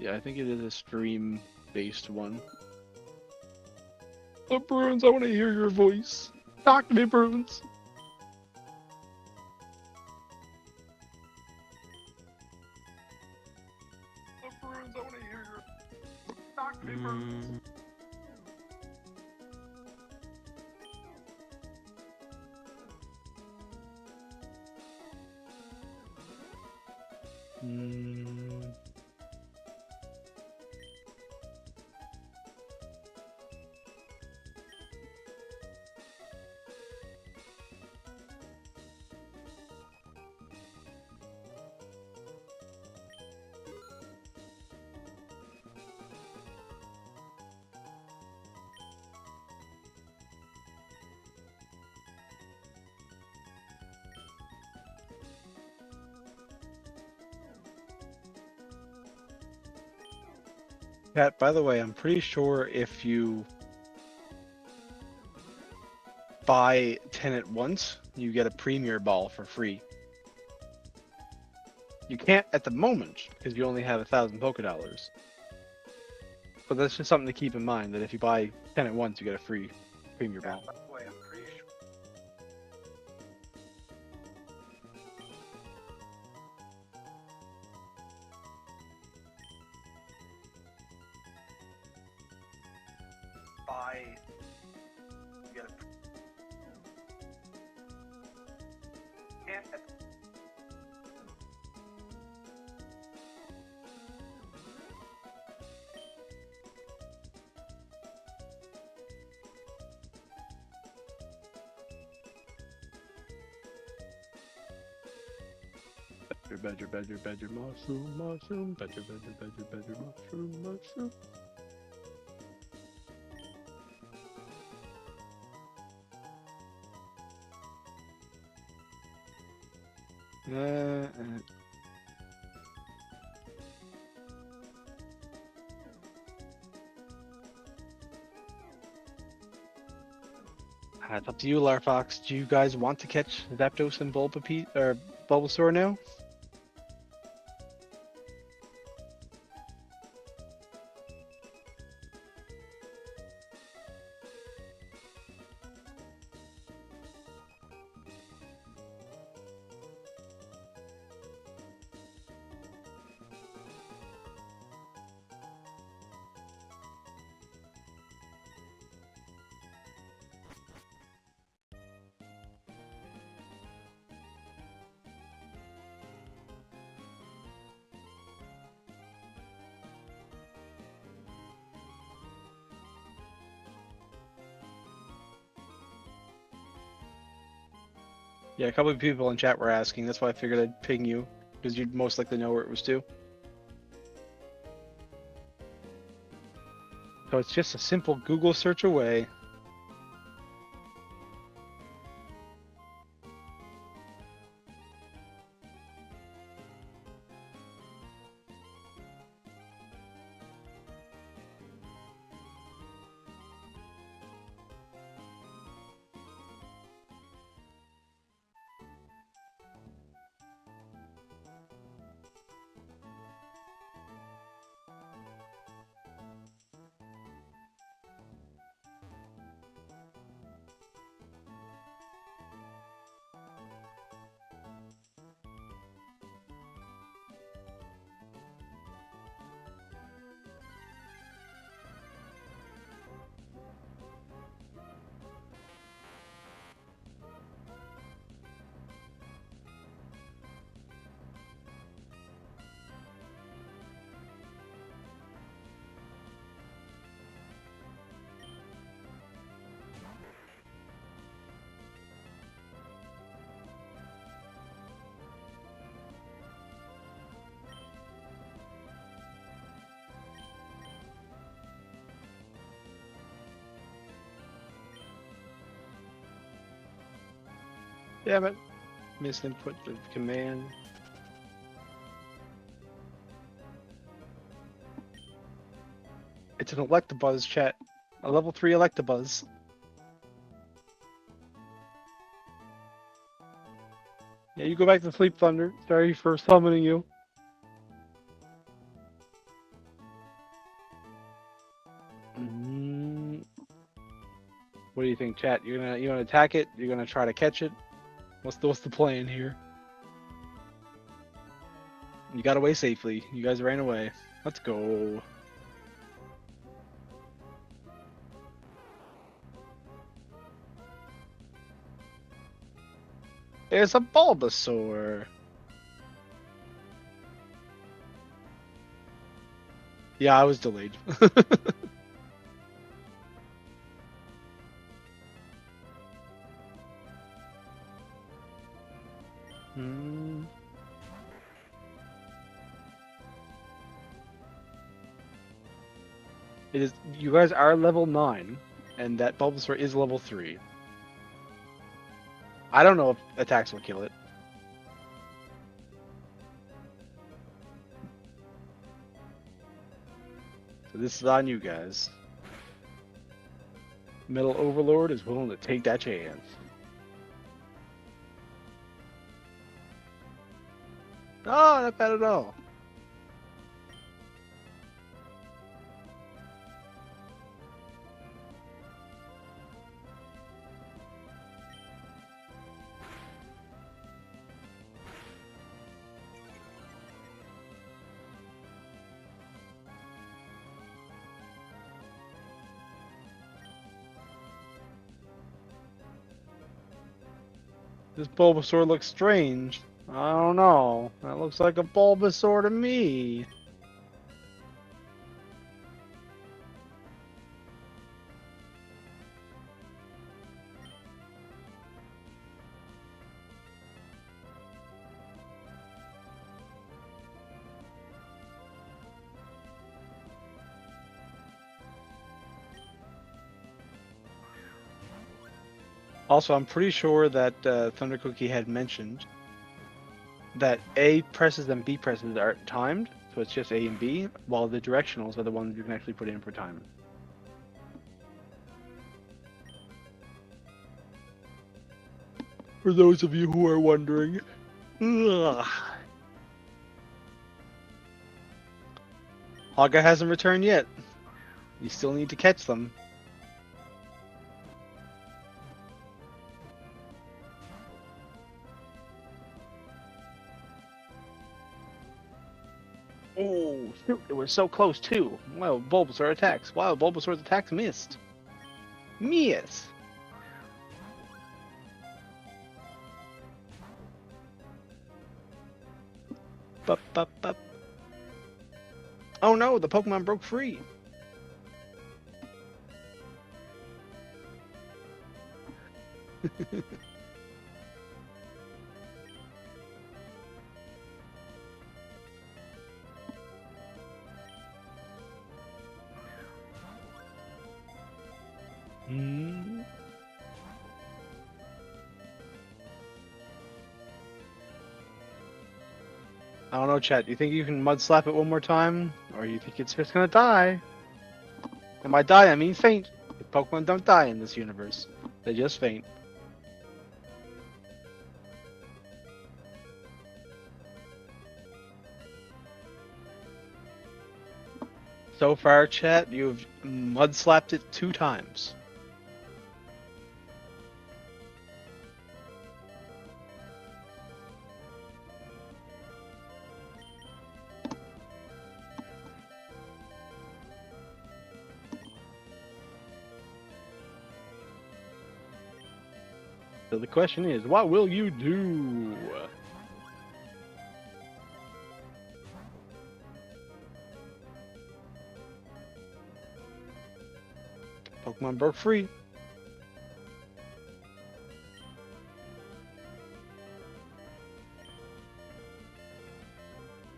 Yeah, I think it is a stream-based one. Oh, Bruins, I want to hear your voice. Talk to me, Bruins. Oh, Bruins, I want to hear your... Talk to me, Bruins. Pat, by the way, I'm pretty sure if you buy 10 at once, you get a premier ball for free. You can't at the moment because you only have 1,000 Poké Dollars. But that's just something to keep in mind, that if you buy 10 at once, you get a free premier ball. By the way, I'm pretty sure. You get a Badger, mushroom, badger, mushroom. It's up to you, Larfox. Do you guys want to catch Zapdos and Bulbasaur now? Yeah, a couple of people in chat were asking. That's why I figured I'd ping you, because you'd most likely know where it was to. So it's just a simple Google search away. Damn it. Misinput the command. It's an Electabuzz, chat. A level 3 Electabuzz. Yeah, you go back to sleep, Thunder. Sorry for summoning you. What do you think, chat? You gonna attack it? You're gonna try to catch it? What's the plan here? You got away safely. You guys ran away. Let's go. There's a Bulbasaur. Yeah, I was delayed. It is. You guys are level 9, and that Bulbasaur is level 3. I don't know if attacks will kill it. So this is on you guys. Metal Overlord is willing to take that chance. Oh, not bad at all. This Bulbasaur looks strange. I don't know. That looks like a Bulbasaur to me. Also, I'm pretty sure that Thunder Cookie had mentioned that A presses and B presses are timed, so it's just A and B, while the directionals are the ones you can actually put in for time. For those of you who are wondering. Ugh. Haga hasn't returned yet. You still need to catch them. Oh, shoot, it was so close too. Wow, Bulbasaur attacks. Wow, Bulbasaur's attacks missed. Miss. Bup, bup, bup. Oh no, the Pokemon broke free. Hmm. I don't know, chat. You think you can mud slap it one more time? Or you think it's just gonna die? And by die, I mean faint. Pokemon don't die in this universe. They just faint. So far, chat, you've mud slapped it 2 times. So the question is, what will you do? Pokemon broke free.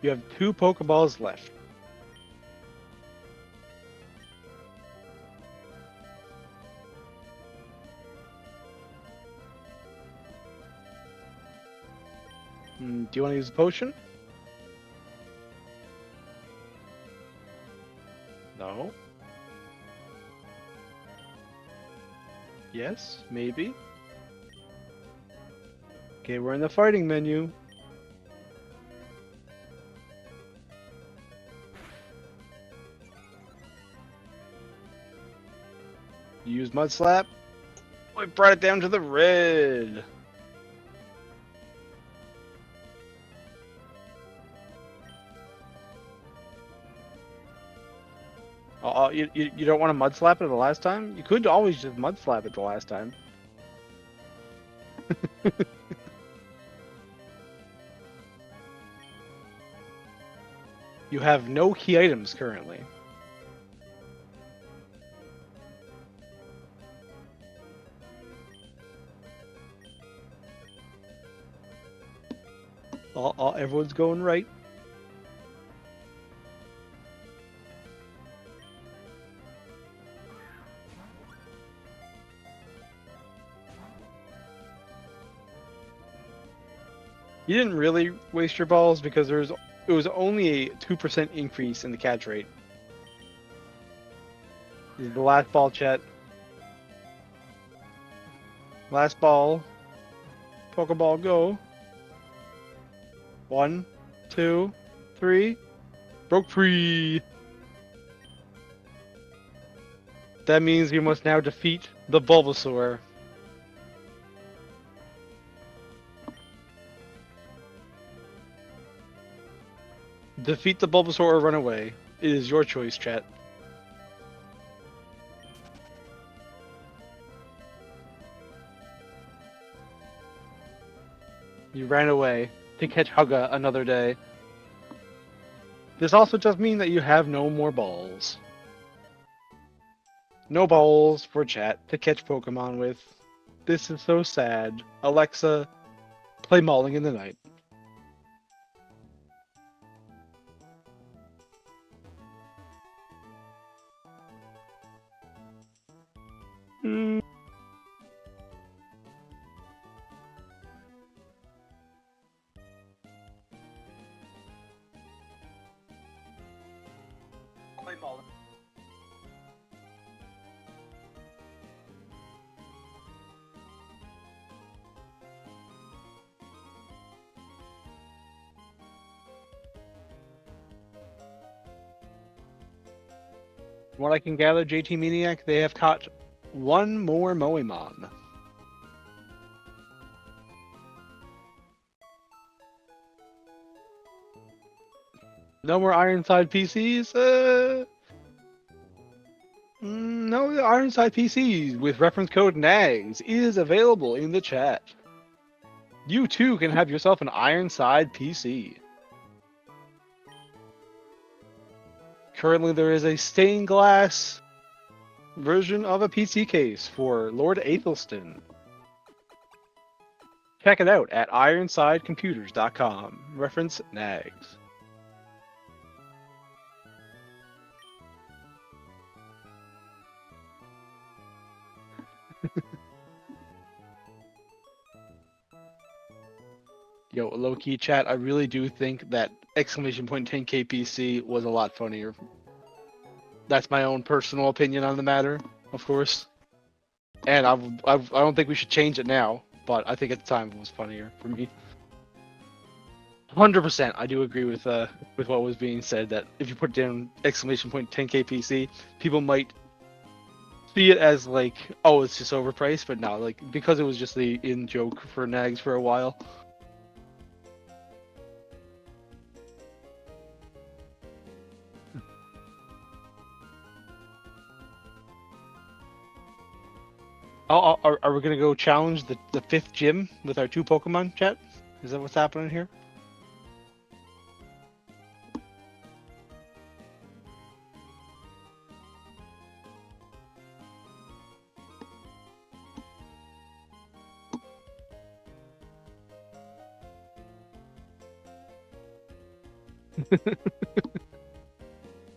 You have 2 Pokeballs left. Do you want to use a potion? No. Yes, maybe. Okay, we're in the fighting menu. You use Mud Slap. I brought it down to the red. You don't want to Mud Slap it the last time? You could always just Mud Slap it the last time. You have no key items currently. Everyone's going right. You didn't really waste your balls because it was only a 2% increase in the catch rate. This is the last ball, chat. Last ball. Pokeball, go. 1, 2, 3. Broke free. That means you must now defeat the Bulbasaur. Defeat the Bulbasaur or run away. It is your choice, chat. You ran away to catch Hugga another day. This also does mean that you have no more balls. No balls for chat to catch Pokemon with. This is so sad. Alexa, play Mauling in the Night. Play Mauling. what I can gather, JT Maniac, they have caught one more Moemon. No more Ironside PCs? No, the Ironside PCs with reference code Nagzz is available in the chat. You too can have yourself an Ironside PC. Currently, there is a stained glass version of a PC case for Lord Athelstan. Check it out at ironsidecomputers.com. Reference Nagzz. Yo, low-key chat, I really do think that exclamation point 10k PC was a lot funnier. That's my own personal opinion on the matter, of course. And I don't think we should change it now, but I think at the time it was funnier for me. 100%, I do agree with what was being said, that if you put down exclamation point 10k PC, people might see it as like, oh, it's just overpriced, but no, like, because it was just the in joke for Nagzz for a while. Oh, are we gonna go challenge the 5th gym with our 2 Pokemon, chat? Is that what's happening here?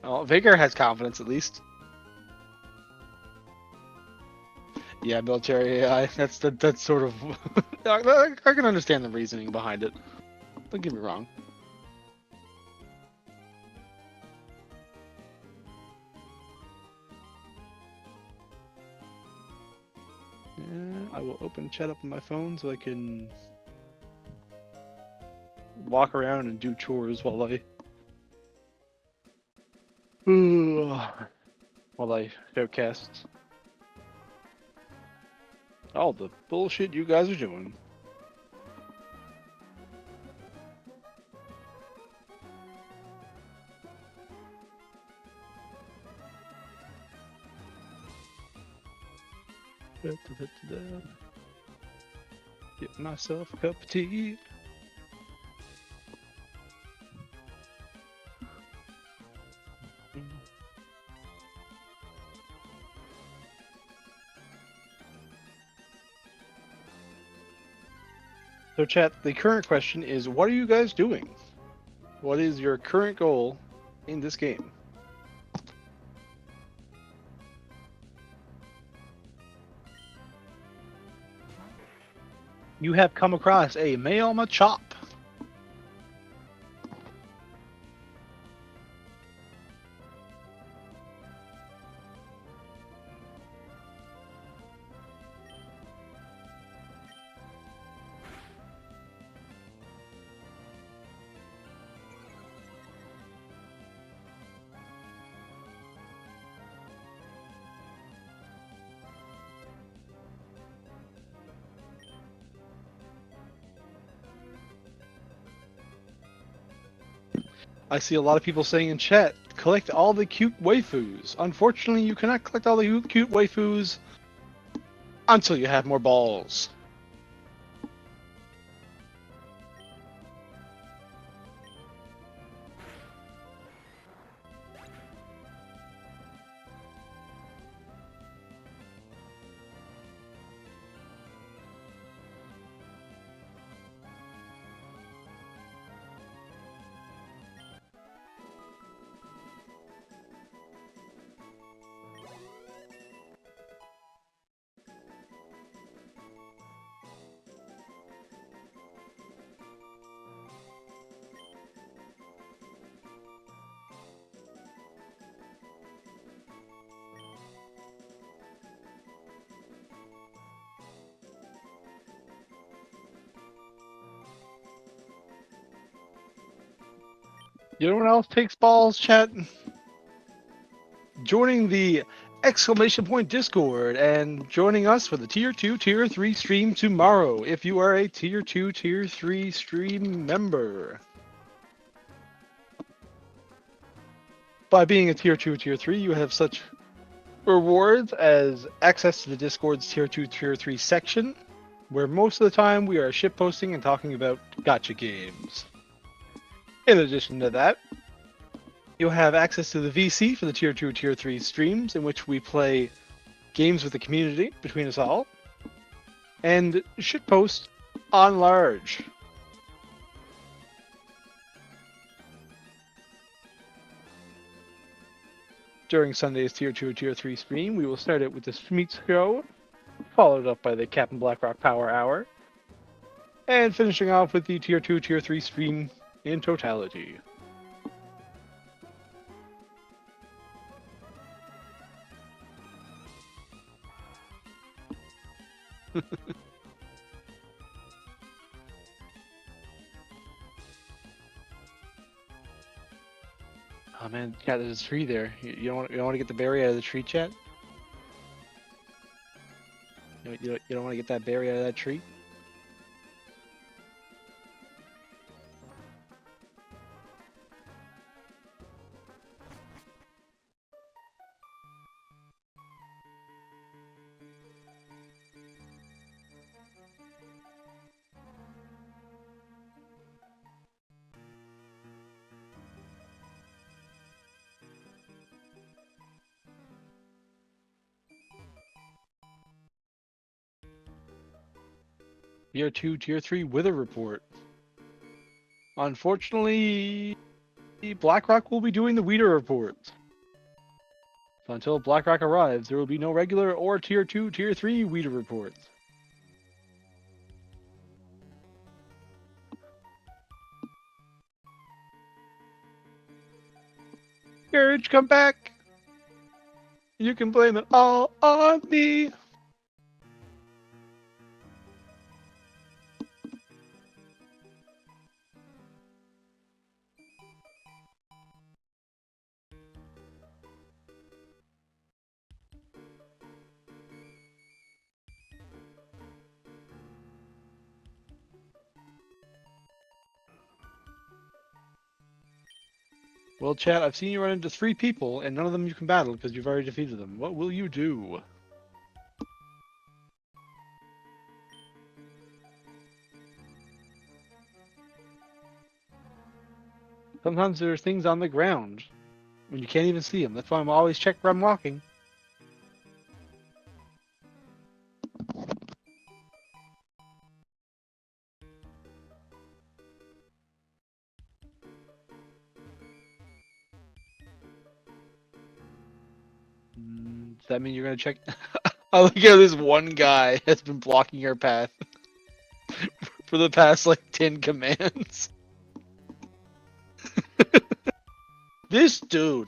Oh, Vigor has confidence at least. Yeah, military AI. That's sort of. I can understand the reasoning behind it. Don't get me wrong. Yeah, I will open chat up on my phone so I can walk around and do chores while I showcast all the bullshit you guys are doing. Get myself a cup of tea. So chat, the current question is, what are you guys doing? What is your current goal in this game? You have come across a male Machop. I see a lot of people saying in chat, collect all the cute waifus. Unfortunately, you cannot collect all the cute waifus until you have more balls. You know what else takes balls, chat? joining the exclamation point Discord and joining us for the Tier 2, Tier 3 stream tomorrow if you are a Tier 2, Tier 3 stream member. By being a Tier 2, Tier 3, you have such rewards as access to the Discord's Tier 2, Tier 3 section, where most of the time we are shitposting and talking about gacha games. In addition to that, you'll have access to the VC for the Tier 2, Tier 3 streams, in which we play games with the community between us all, and shitpost on large. During Sunday's Tier 2, Tier 3 stream, we will start it with the Smeets Show, followed up by the Captain Blackrock Power Hour, and finishing off with the Tier 2, Tier 3 stream in totality. Oh man, yeah, there's a tree there. You don't want to get the berry out of the tree, chat? You don't want to get that berry out of that tree? Tier 2, Tier 3 Wither Report. Unfortunately, BlackRock will be doing the Wither Report. So until BlackRock arrives, there will be no regular or Tier 2, Tier 3 Wither Reports. Courage, come back! You can blame it all on me! Well, chat, I've seen you run into 3 people, and none of them you can battle because you've already defeated them. What will you do? Sometimes there are things on the ground when you can't even see them. That's why I'm always check where I'm walking. Does that mean you're gonna check? I look at this one guy has been blocking your path for the past like 10 commands. This guy.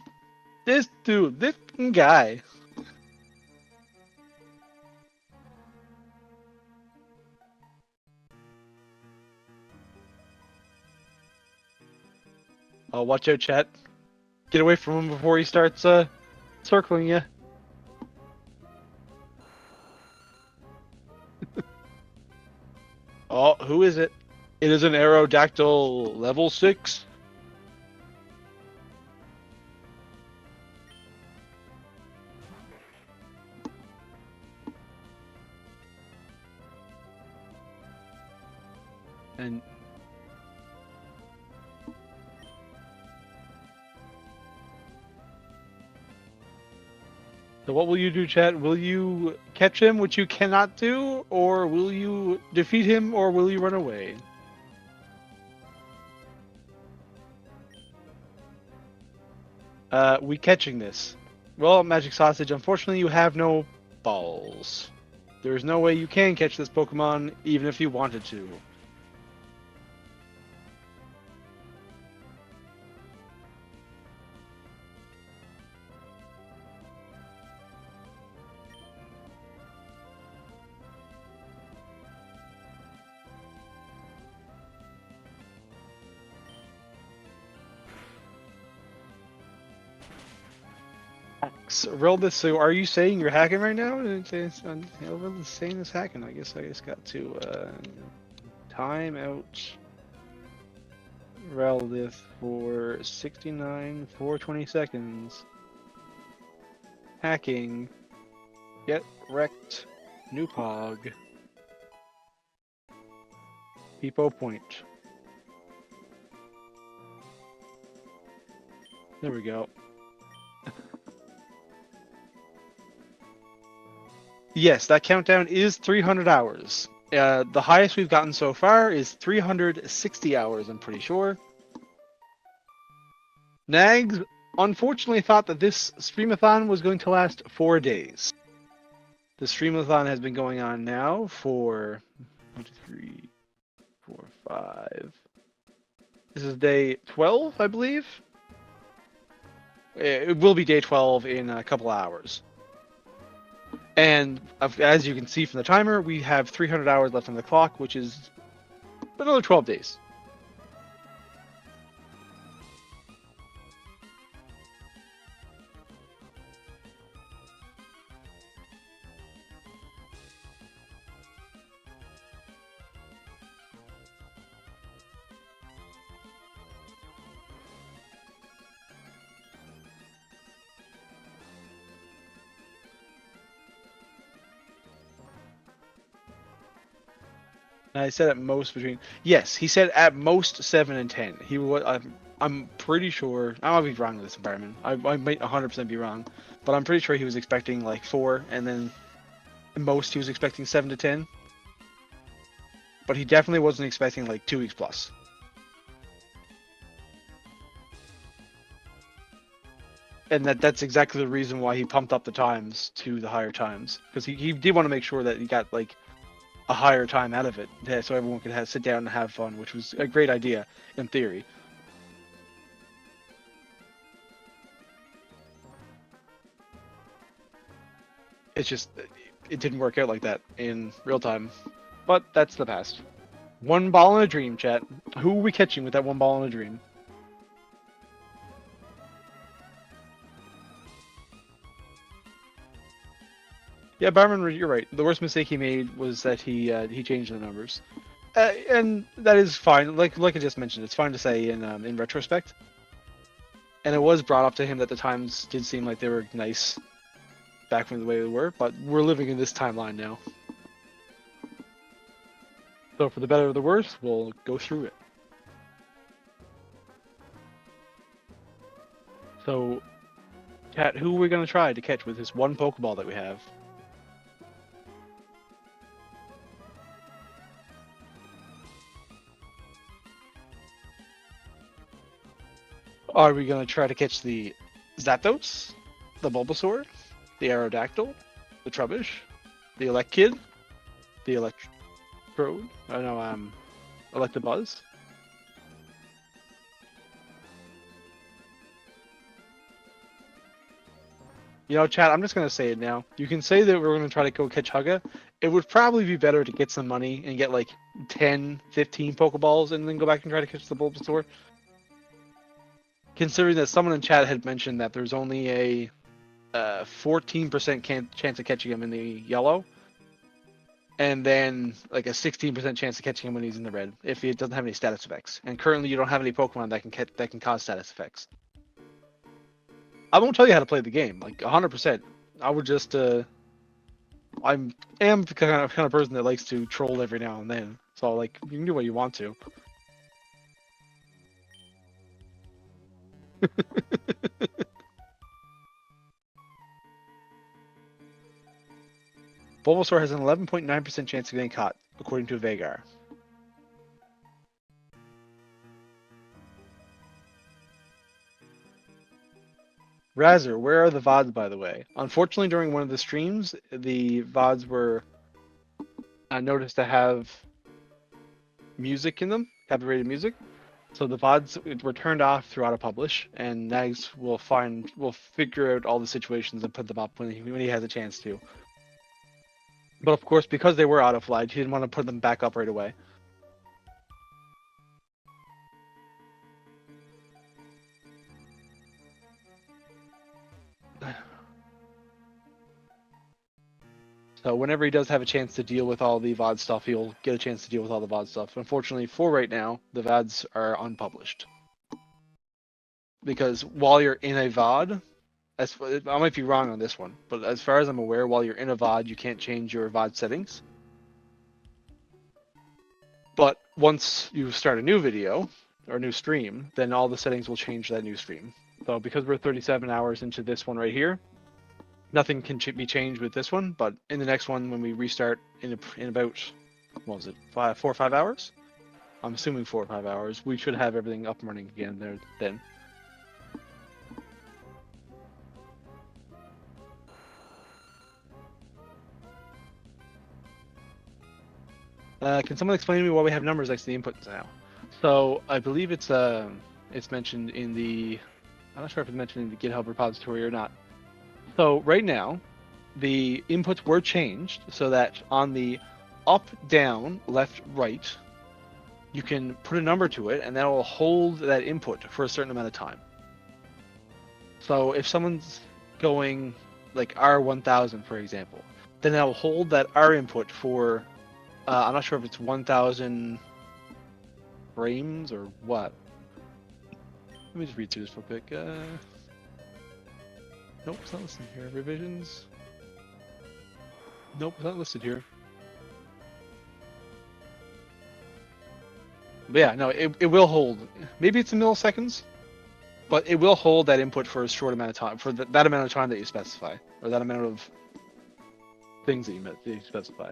Oh, watch out, chat. Get away from him before he starts circling you. Oh, who is it? It is an Aerodactyl level 6. And so what will you do, chat? Will you catch him, which you cannot do, or will you defeat him, or will you run away? We catching this. Well, Magic Sausage, unfortunately you have no balls. There is no way you can catch this Pokemon, even if you wanted to. Relda, so are you saying you're hacking right now? Relda's saying it's hacking. I guess I just got to time out Relda for 420 seconds. Hacking. Get wrecked. New pog. Peepo point. There we go. Yes, that countdown is 300 hours. The highest we've gotten so far is 360 hours, I'm pretty sure. Nagzz unfortunately thought that this Streamathon was going to last 4 days. The Streamathon has been going on now for 1, 2, 3, 4, 5. This is day 12, I believe. It will be day 12 in a couple hours. And as you can see from the timer, we have 300 hours left on the clock, which is another 12 days. And I said at most between. Yes, he said at most 7 and 10. He was. I'm pretty sure. I might be wrong in this environment. I might 100% be wrong, but I'm pretty sure he was expecting like 4, and then at most he was expecting 7 to 10. But he definitely wasn't expecting like 2 weeks plus. And that's exactly the reason why he pumped up the times to the higher times, because he did want to make sure that he got like a higher time out of it, so everyone could sit down and have fun, which was a great idea in theory. It's just it didn't work out like that in real time, but that's the past. 1 ball in a dream, chat. Who are we catching with that 1 ball in a dream? Yeah, Barman, you're right. The worst mistake he made was that he changed the numbers, and that is fine. Like I just mentioned, it's fine to say in retrospect. And it was brought up to him that the times did seem like they were nice back from the way they were, but we're living in this timeline now. So for the better or the worse, we'll go through it. So, Cat, who are we going to try to catch with this 1 Pokeball that we have? Are we going to try to catch the Zapdos, the Bulbasaur, the Aerodactyl, the Trubbish, the Elekid, the Electrode, Electabuzz? You know, chat, I'm just going to say it now. You can say that we're going to try to go catch Hugga. It would probably be better to get some money and get like 10, 15 Pokeballs and then go back and try to catch the Bulbasaur. Considering that someone in chat had mentioned that there's only a 14% chance of catching him in the yellow, and then like a 16% chance of catching him when he's in the red if he doesn't have any status effects. And currently, you don't have any Pokemon that can cause status effects. I won't tell you how to play the game, like 100%. I would just I am the kind of person that likes to troll every now and then. So like you can do what you want to. Bulbasaur has an 11.9% chance of getting caught, according to Vagar. Razzer, where are the VODs, by the way? Unfortunately, during one of the streams, the VODs were noticed to have music in them, copyrighted music. So the VODs were turned off through auto-publish, and Nagzz will figure out all the situations and put them up when he has a chance to. But of course, because they were auto-flagged, he didn't want to put them back up right away. So whenever he does have a chance to deal with all the VOD stuff, he'll get a chance to deal with all the VOD stuff. Unfortunately, for right now, the VODs are unpublished. Because while you're in a VOD, I might be wrong on this one, but as far as I'm aware, while you're in a VOD, you can't change your VOD settings. But once you start a new video or a new stream, then all the settings will change that new stream. So because we're 37 hours into this one right here, nothing can be changed with this one. But in the next one, when we restart in about, what was it, 4 or 5 hours? I'm assuming 4 or 5 hours. We should have everything up and running again there then. Can someone explain to me why we have numbers next to the inputs now? So I believe it's mentioned in the, I'm not sure if it's mentioned in the GitHub repository or not. So right now, the inputs were changed so that on the up, down, left, right, you can put a number to it, and that will hold that input for a certain amount of time. So if someone's going like R1000, for example, then that will hold that R input for, I'm not sure if it's 1000 frames or what. Let me just read through this real quick. Nope, it's not listed here. Revisions. Nope, it's not listed here. But yeah, no, it will hold. Maybe it's in milliseconds, but it will hold that input for a short amount of time, for that amount of time that you specify, or that amount of things that you specify.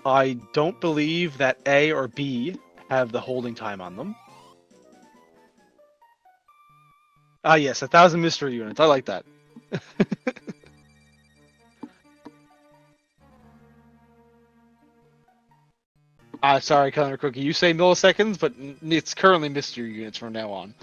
I don't believe that A or B have the holding time on them. Ah, yes, 1,000 mystery units. I like that. Sorry, Calendar Cookie. You say milliseconds, but it's currently mystery units from now on.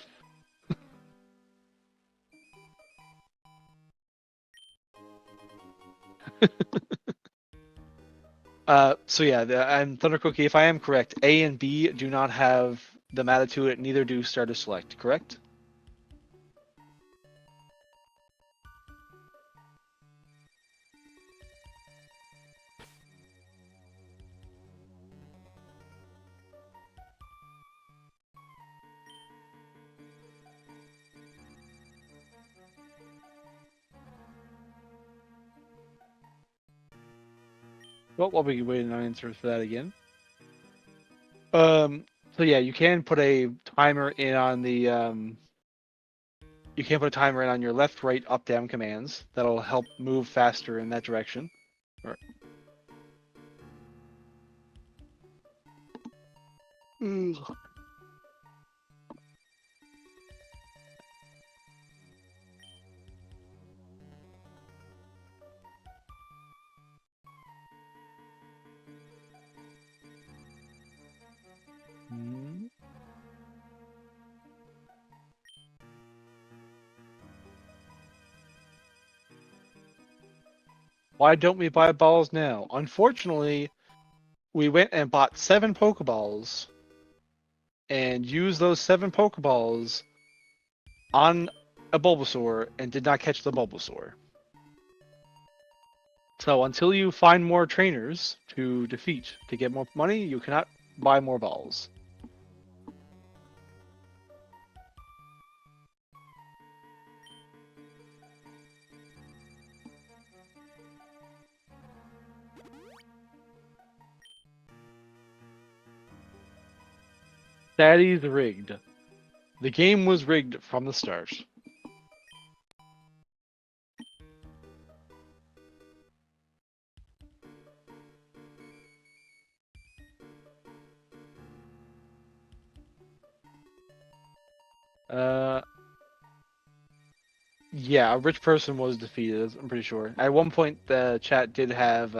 So yeah, and Thunder Cookie, if I am correct, A and B do not have the meta to it, neither do Start to Select, correct? Well, I'll be waiting on answers for that again. So yeah, you can put a timer in on the, you can put a timer in on your left, right, up, down commands. That'll help move faster in that direction. Or... Why don't we buy balls now? Unfortunately, we went and bought 7 Pokeballs and used those 7 Pokeballs on a Bulbasaur and did not catch the Bulbasaur. So until you find more trainers to defeat to get more money, you cannot buy more balls. That is rigged. The game was rigged from the start. Yeah, a rich person was defeated, I'm pretty sure. At one point, the chat did have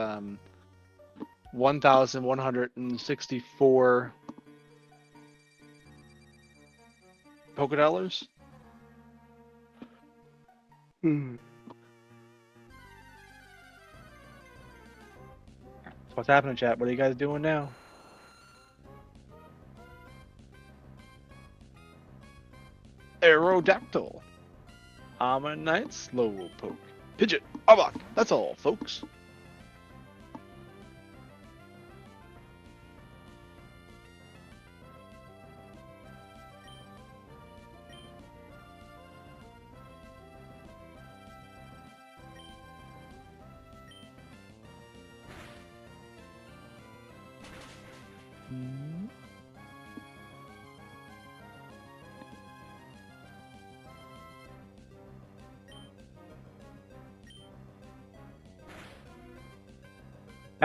1,164 Pokedollars. What's happening, chat? What are you guys doing now? Aerodactyl. Ammonite, Slowpoke, Pidgeot, Arbok. That's all, folks.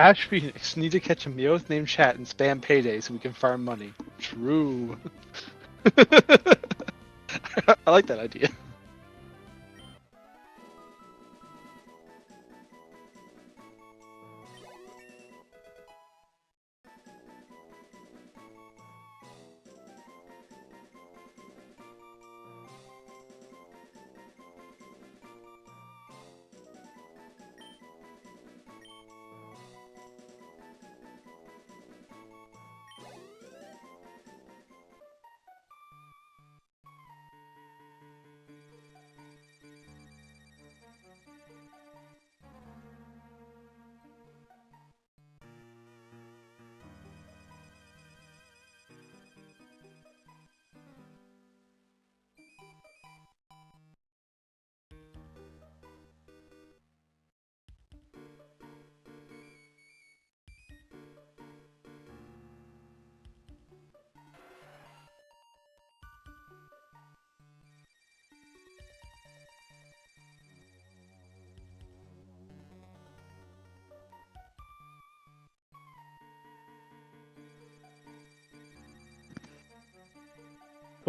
Ash Phoenix, need to catch a Meowth named Chat and spam payday so we can farm money. True. I like that idea.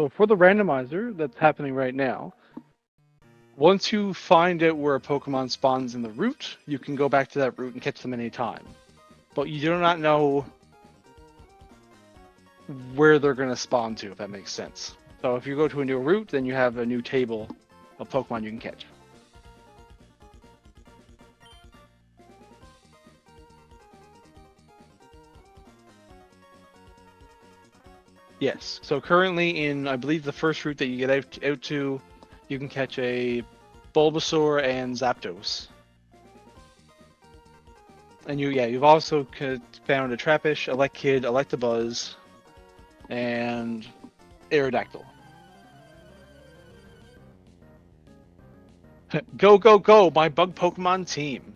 So for the randomizer that's happening right now, once you find out where a Pokemon spawns in the route, you can go back to that route and catch them any time. But you do not know where they're going to spawn to, if that makes sense. So if you go to a new route, then you have a new table of Pokemon you can catch. Yes. So currently in, I believe, the first route that you get out to, you can catch a Bulbasaur and Zapdos. And you've also found a Trappish, Elekid, Electabuzz, and Aerodactyl. Go, go, go, my bug Pokemon team.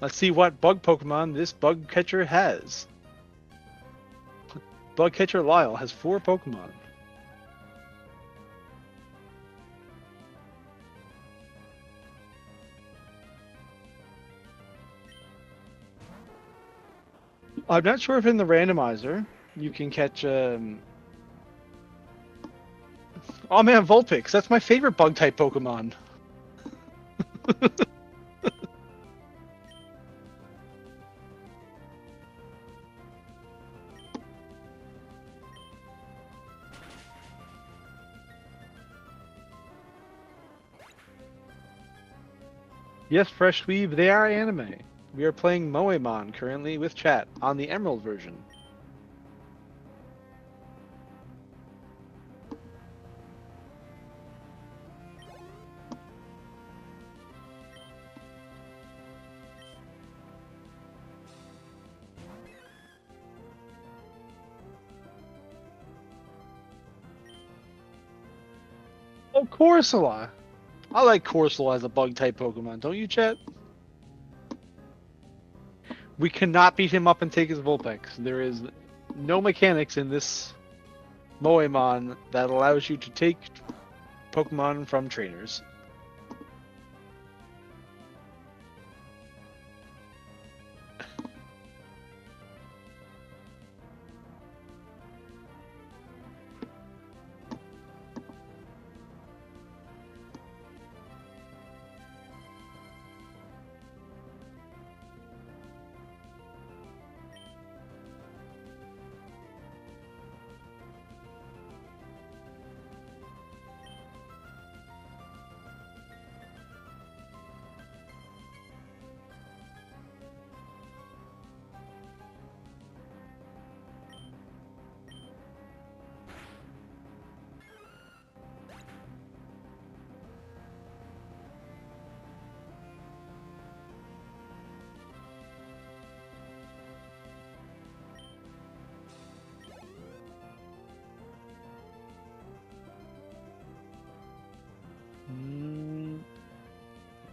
Let's see what bug Pokemon this bug catcher has. Bug catcher Lyle has 4 Pokemon. I'm not sure if in the randomizer you can catch oh man, Vulpix, that's my favorite bug type Pokemon. Yes, Fresh Weeb, they are anime. We are playing Moemon currently with chat on the Emerald version. Oh, Corsola! I like Corsola as a bug type Pokemon, don't you, chat? We cannot beat him up and take his Vulpix. There is no mechanics in this Moemon that allows you to take Pokemon from trainers.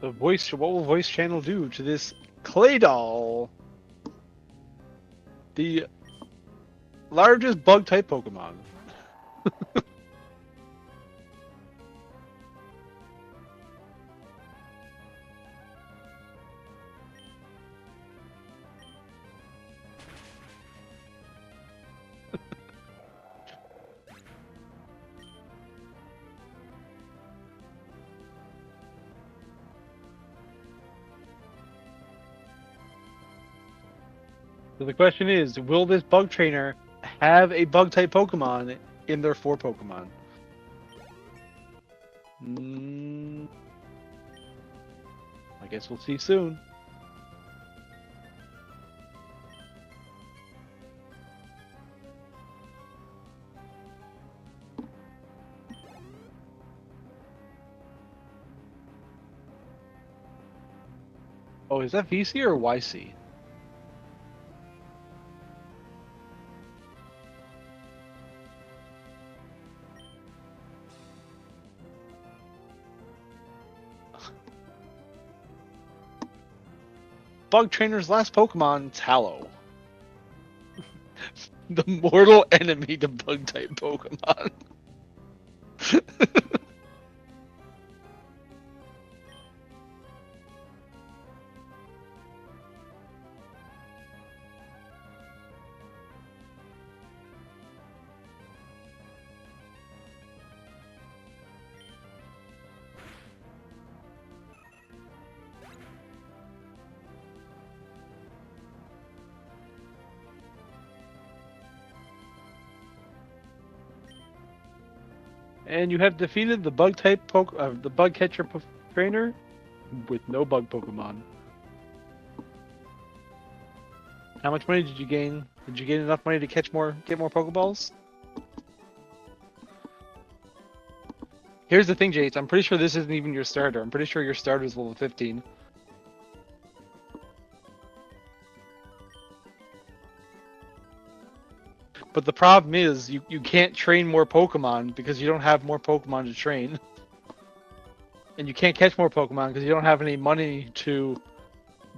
The voice. What will voice channel do to this clay doll? The largest bug type Pokemon. So the question is, will this bug trainer have a bug type Pokemon in their 4 Pokemon? I guess we'll see soon. Oh, is that VC or YC? Bug Trainer's last Pokemon, Tallow. The mortal enemy to bug type Pokemon. And you have defeated the bug type the bug catcher trainer with no bug Pokemon. How much money did you gain? Did you gain enough money to get more Pokeballs? Here's the thing, Jace. I'm pretty sure this isn't even your starter. I'm pretty sure your starter is level 15. But the problem is, you can't train more Pokemon because you don't have more Pokemon to train. And you can't catch more Pokemon because you don't have any money to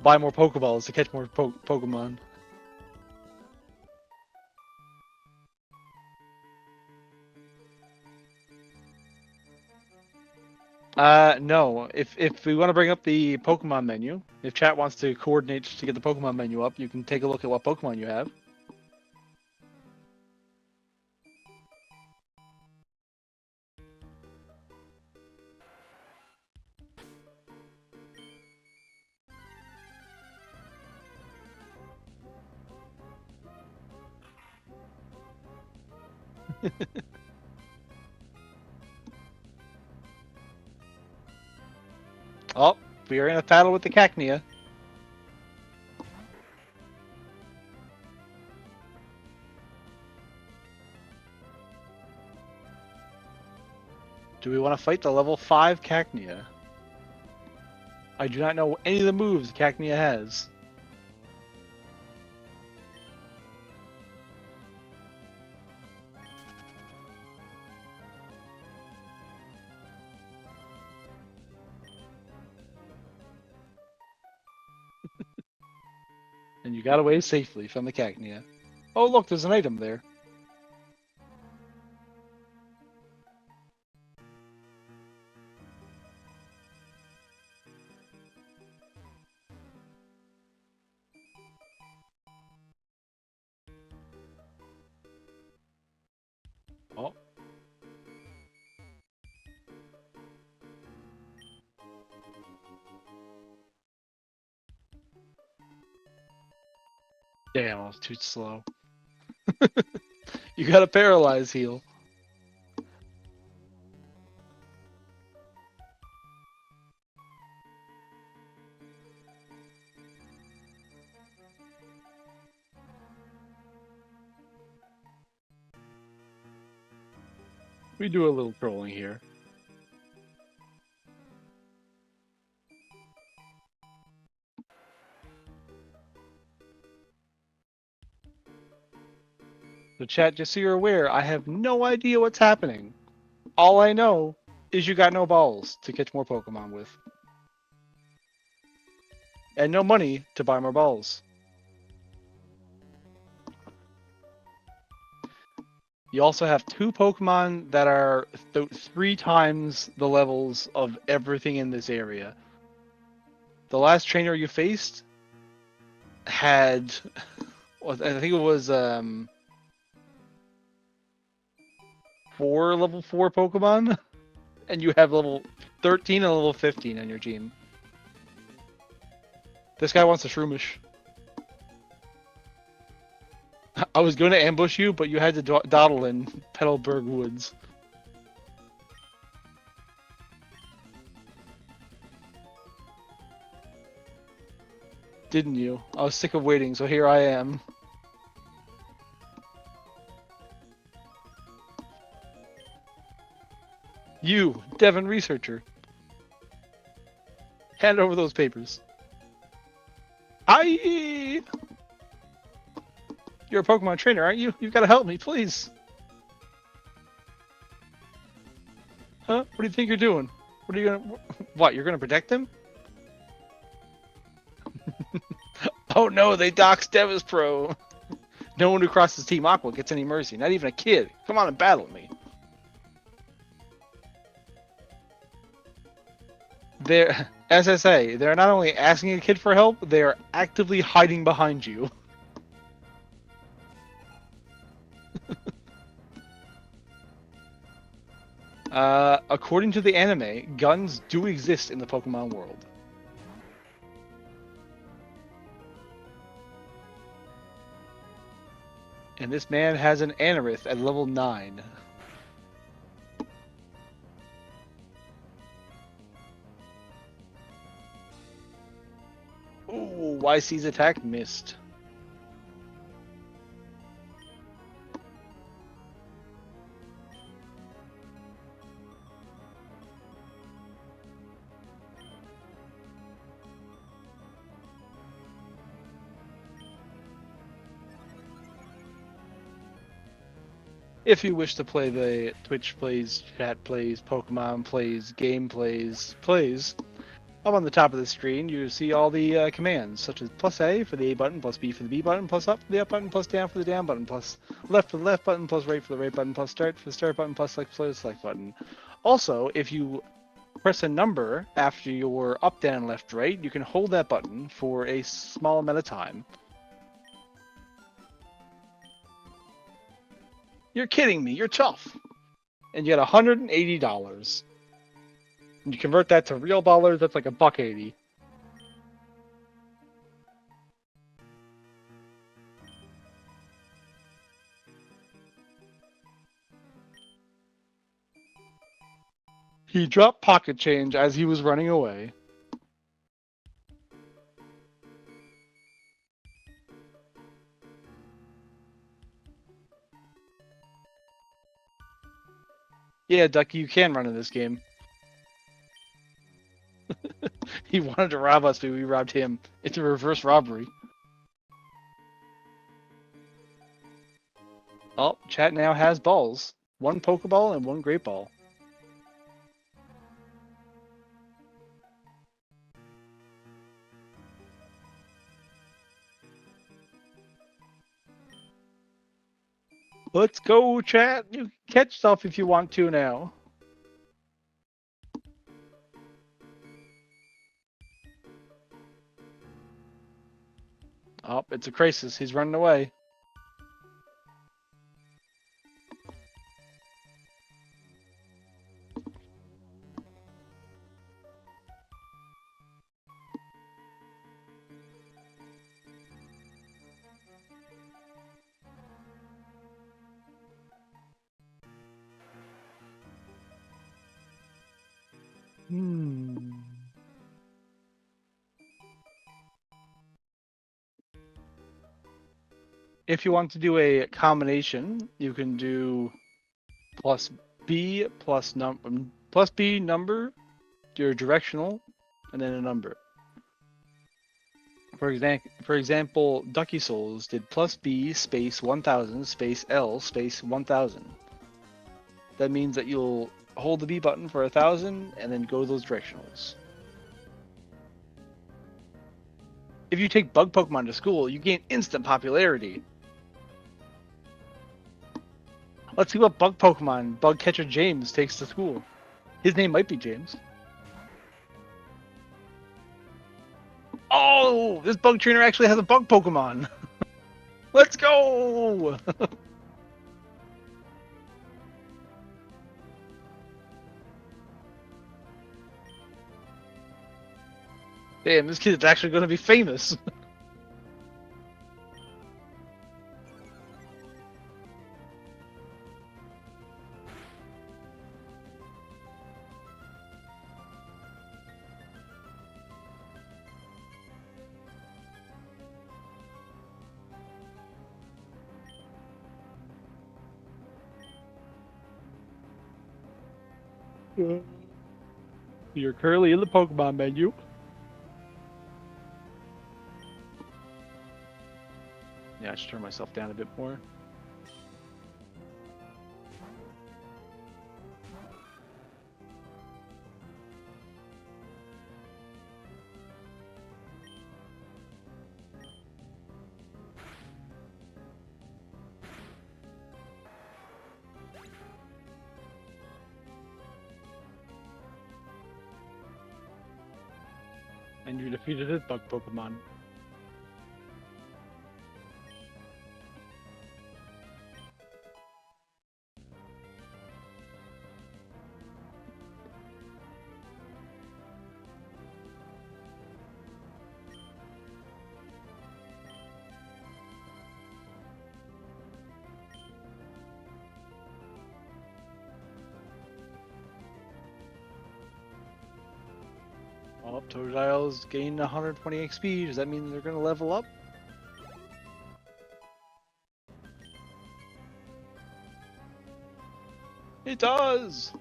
buy more Pokeballs to catch more Pokemon. No. If we want to bring up the Pokemon menu, if chat wants to coordinate to get the Pokemon menu up, you can take a look at what Pokemon you have. Oh, we are in a battle with the Cacnea. Do we want to fight the level 5 Cacnea? I do not know any of the moves Cacnea has. And you got away safely from the Cacnea. Oh look, there's an item there. Oh. Damn, I was too slow. You got a paralyze heal. We do a little trolling here. So chat, just so you're aware, I have no idea what's happening. All I know is you got no balls to catch more Pokemon with. and no money to buy more balls. You also have 2 Pokemon that are 3 times the levels of everything in this area. The last trainer you faced had, I think it was 4 level 4 Pokemon, and you have level 13 and level 15 on your team. This guy wants a Shroomish. I was going to ambush you, but you had to dawdle in Petalburg Woods. Didn't you? I was sick of waiting, so here I am. You, Devon Researcher. Hand over those papers. Hi! You're a Pokemon trainer, aren't you? You've got to help me, please. Huh? What do you think you're doing? What are you gonna... What, you're gonna protect him? Oh no, they doxed Deva's Pro. No one who crosses Team Aqua gets any mercy, not even a kid. Come on and battle me. They're, as I say, they're not only asking a kid for help, they are actively hiding behind you. According to the anime, guns do exist in the Pokemon world. And this man has an Anorith at level 9. Ooh, YC's attack missed. If you wish to play the Twitch plays, chat plays, Pokemon plays, game plays, up on the top of the screen you see all the commands, such as plus A for the A button, plus B for the B button, plus up for the up button, plus down for the down button, plus left for the left button, plus right for the right button, plus start for the start button, plus select for the select button. Also, if you press a number after your up, down, left, right, you can hold that button for a small amount of time. You're kidding me, you're tough. And you get $180. And you convert that to real dollars, that's like $1.80. He dropped pocket change as he was running away. Yeah, Ducky, you can run in this game. He wanted to rob us, but we robbed him. It's a reverse robbery. Oh, chat now has balls. 1 Pokeball and 1 Great Ball. Let's go, chat. You can catch stuff if you want to now. Oh, it's a crisis. He's running away. If you want to do a combination, you can do plus B plus B number, your directional, and then a number. For example, Ducky Souls did plus B space 1000 space L space 1000. That means that you'll hold the B button for 1000 and then go to those directionals. if you take bug Pokemon to school, you gain instant popularity. Let's see what bug Pokemon bug catcher James takes to school. His name might be James. Oh, this bug trainer actually has a bug Pokemon. Let's go! Damn, this kid's actually going to be famous. You're currently in the Pokemon menu. Yeah, I should turn myself down a bit more. And you defeated his bug Pokemon. Oh, Totodile's gained 120 XP. Does that mean they're going to level up? It does!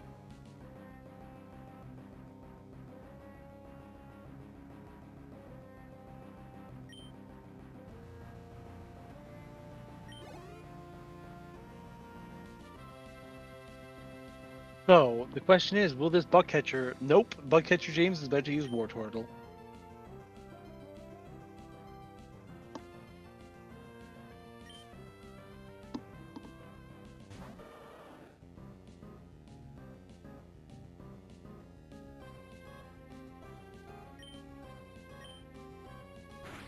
So, the question is, will this bug catcher... Nope, bug catcher James is about to use Wartortle.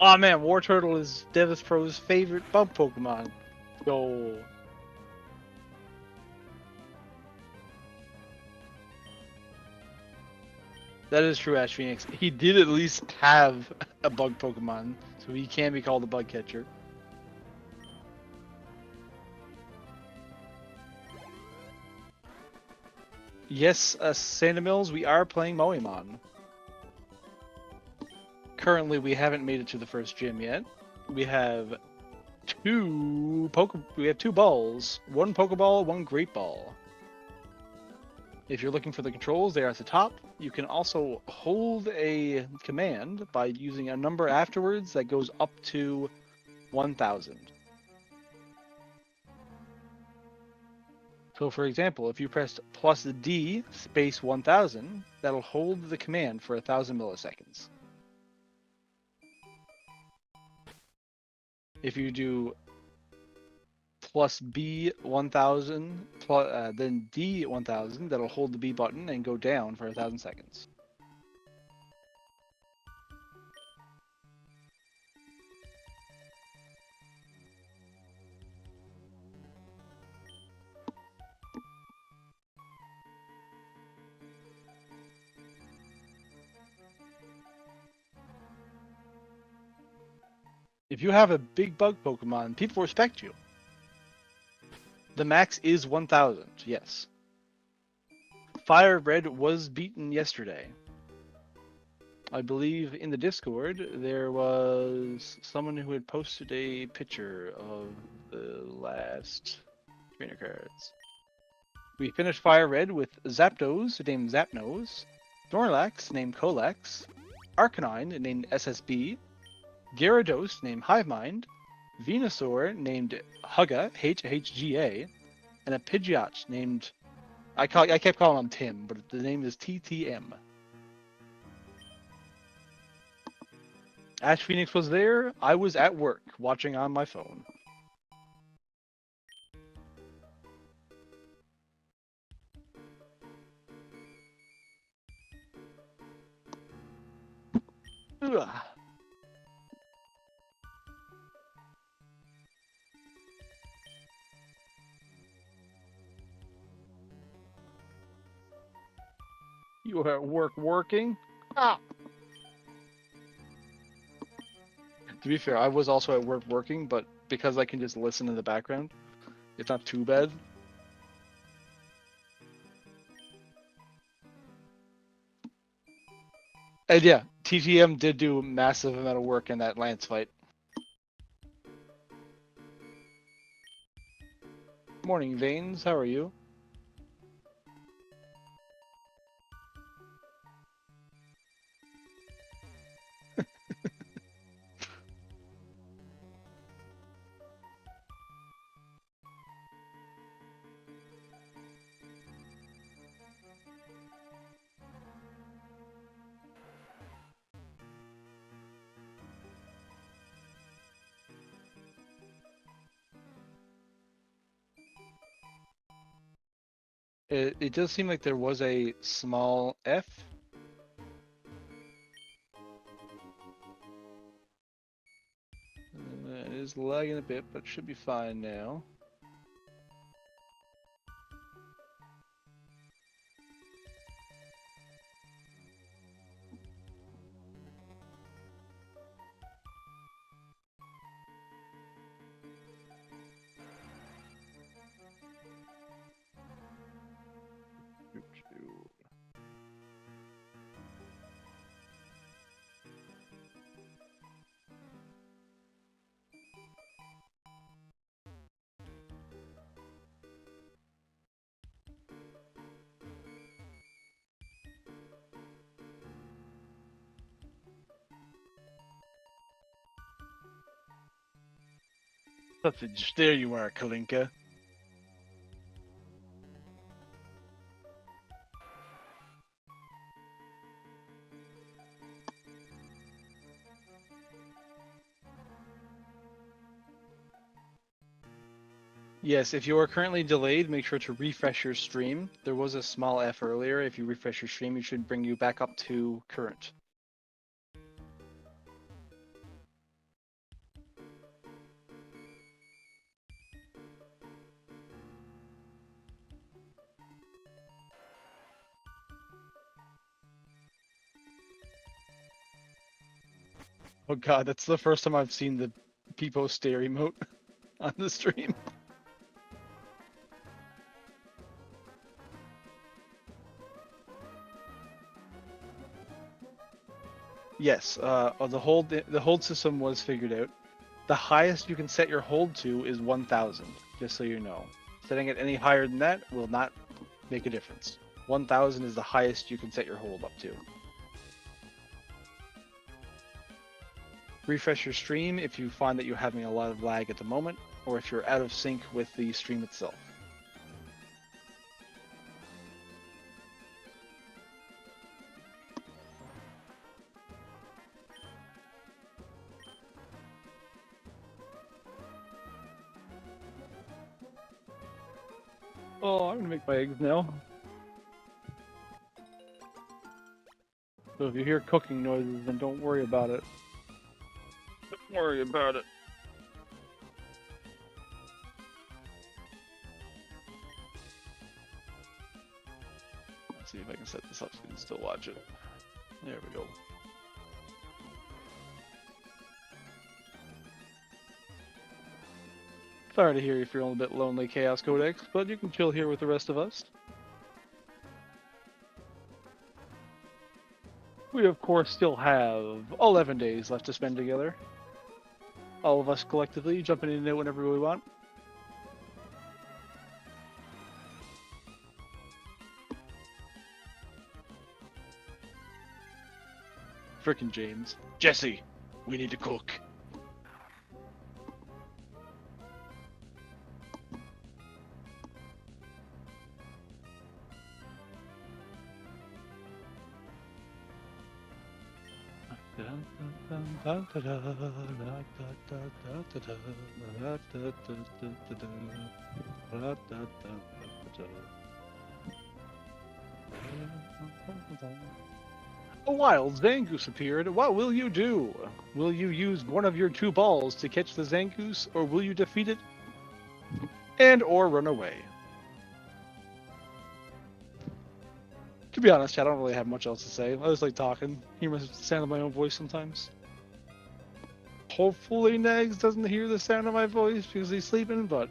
Aw man, Wartortle is Devis Pro's favorite bug Pokemon. Go. That is true, Ash Phoenix. He did at least have a bug Pokemon, so he can be called a bug catcher. Yes, Santa Mills, we are playing Moemon. Currently, we haven't made it to the first gym yet. We have two balls, one Pokeball, one Great Ball. If you're looking for the controls, they are at the top. You can also hold a command by using a number afterwards that goes up to 1,000. So for example, if you pressed plus D space 1,000, that'll hold the command for 1,000 milliseconds. If you do plus B 1000, then D 1000, that'll hold the B button and go down for 1,000 seconds. If you have a big bug Pokemon, people respect you. The max is 1,000, yes. Fire Red was beaten yesterday. I believe in the Discord there was someone who had posted a picture of the last trainer cards. We finished Fire Red with Zapdos named Zapnose, Snorlax named Colex, Arcanine named SSB, Gyarados named Hivemind, Venusaur named Hugga, HHGA, and a Pidgeot named... I kept calling him Tim, but the name is TTM. Ash Phoenix was there. I was at work watching on my phone. Ugh. You were at work working? Ah! To be fair, I was also at work working, but because I can just listen in the background, it's not too bad. And yeah, TTM did do a massive amount of work in that Lance fight. Morning, Veins. How are you? It does seem like there was a small F. It is lagging a bit, but should be fine now. There you are, Kalinka. Yes, if you are currently delayed, make sure to refresh your stream. There was a small F earlier. If you refresh your stream, it should bring you back up to current. Oh god, that's the first time I've seen the Peepo stare emote on the stream. Yes, the hold system was figured out. The highest you can set your hold to is 1,000, just so you know. Setting it any higher than that will not make a difference. 1,000 is the highest you can set your hold up to. Refresh your stream if you find that you're having a lot of lag at the moment, or if you're out of sync with the stream itself. Oh, I'm gonna make my eggs now. So if you hear cooking noises, then don't worry about it. Don't worry about it. Let's see if I can set this up so you can still watch it. There we go. Sorry to hear you're feeling a bit lonely, Chaos Codex, but you can chill here with the rest of us. We, of course, still have 11 days left to spend together. All of us collectively, jumping in and out whenever we want. Frickin' James. Jesse, we need to cook. A wild Zangoose appeared. What will you do? Will you use one of your two balls to catch the Zangoose, or will you defeat it and or run away? To be honest, I don't really have much else to say. I just like talking. Hear the sound of my own voice sometimes. Hopefully Nagzz doesn't hear the sound of my voice because he's sleeping, but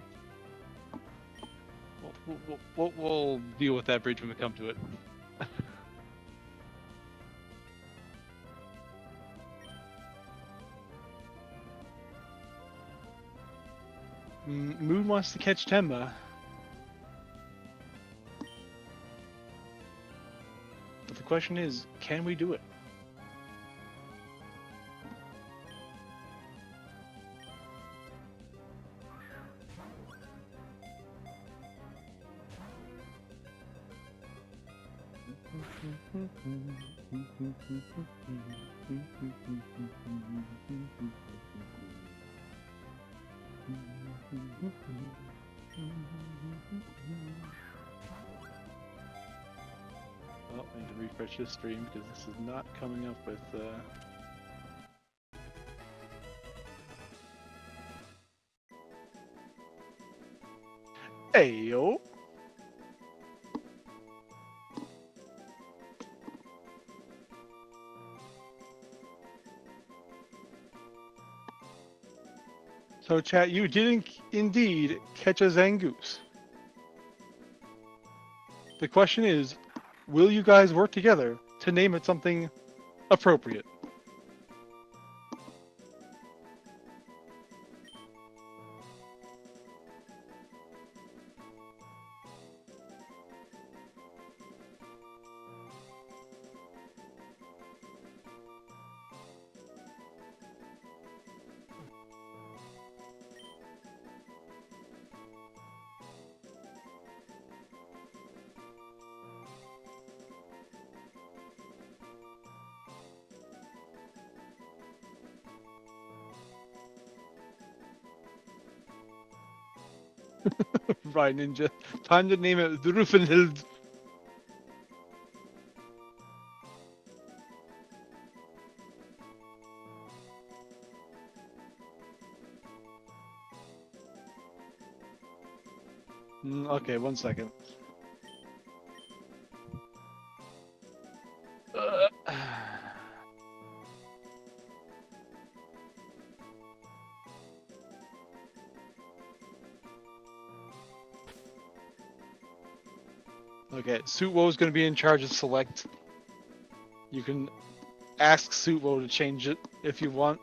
we'll deal with that bridge when we come to it. Moon wants to catch Temba. But the question is, can we do it? Well, I need to refresh this stream because this is not coming up with Ayo. So chat, you didn't indeed catch a Zangoose. The question is, will you guys work together to name it something appropriate? Right, Ninja. Time to name it Druffenhild. Okay, 1 second. Okay, Suitwo is going to be in charge of select. You can ask Suitwo to change it if you want.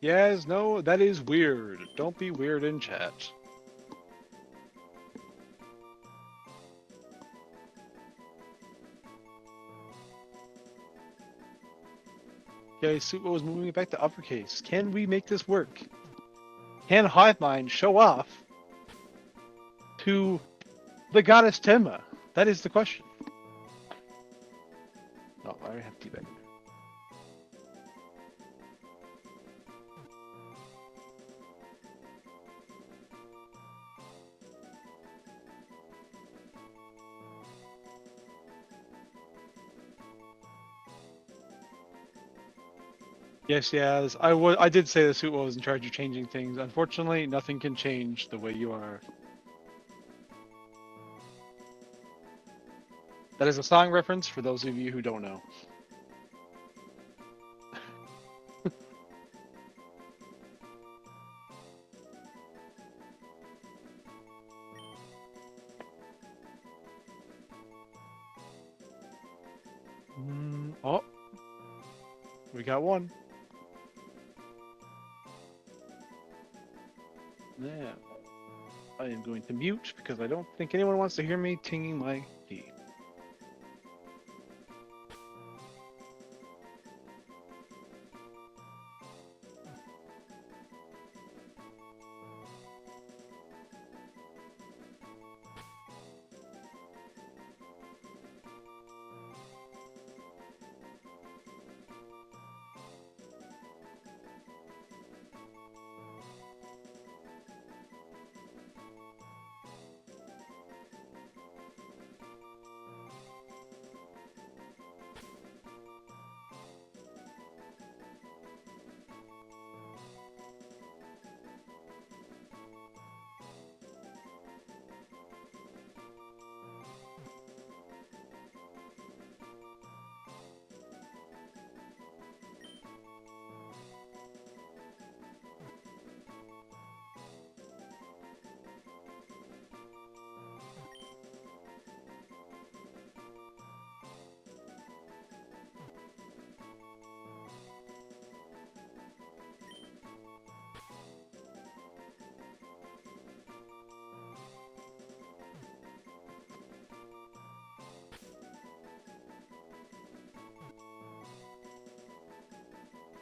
Yes, no, that is weird. Don't be weird in chat. Okay, Suitwo is moving it back to uppercase. Can we make this work? Can Hivemind show off to the goddess Tenma? That is the question. Oh, I already have teabag in there. Yes, I did say the Suitwo was in charge of changing things. Unfortunately, nothing can change the way you are. That is a song reference for those of you who don't know. Oh, we got one. I am going to mute because I don't think anyone wants to hear me tinging my teeth.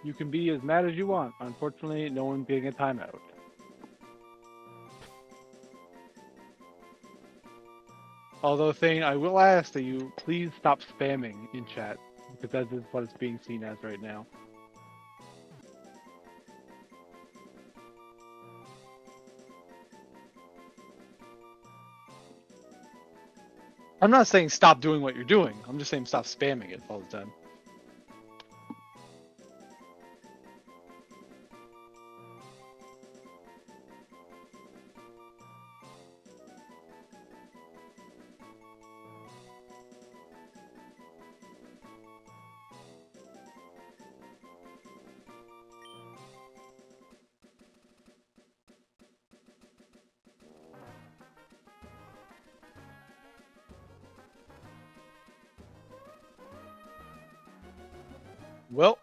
You can be as mad as you want. Unfortunately, no one's getting a timeout. Although, Thane, I will ask that you please stop spamming in chat, because that is what it's being seen as right now. I'm not saying stop doing what you're doing. I'm just saying stop spamming it all the time. Well,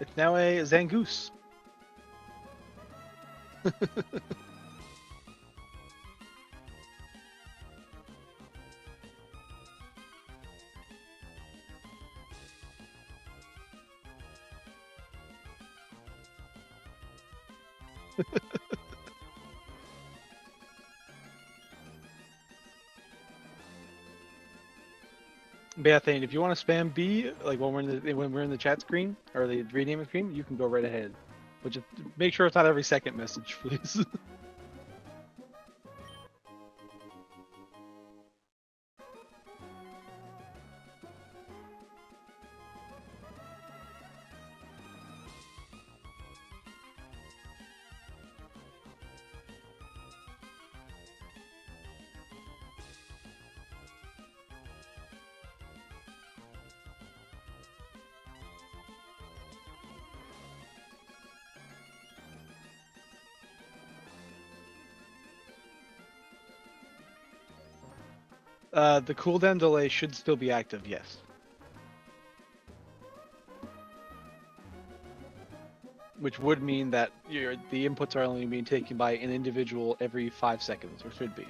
it's now a Zangoose. But yeah, Thane, if you want to spam B, like when we're in the chat screen or the renaming screen, you can go right ahead. But just make sure it's not every second message, please. The cooldown delay should still be active, yes. Which would mean that the inputs are only being taken by an individual every 5 seconds, or should be.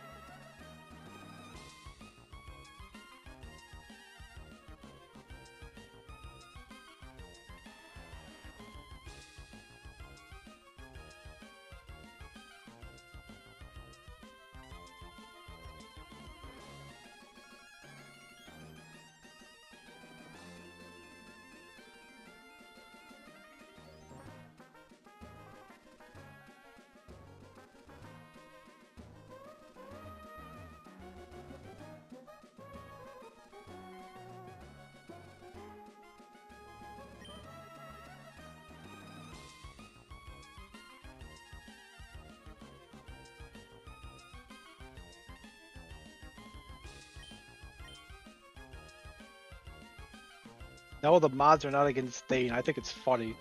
No, the mods are not against Thane. I think it's funny.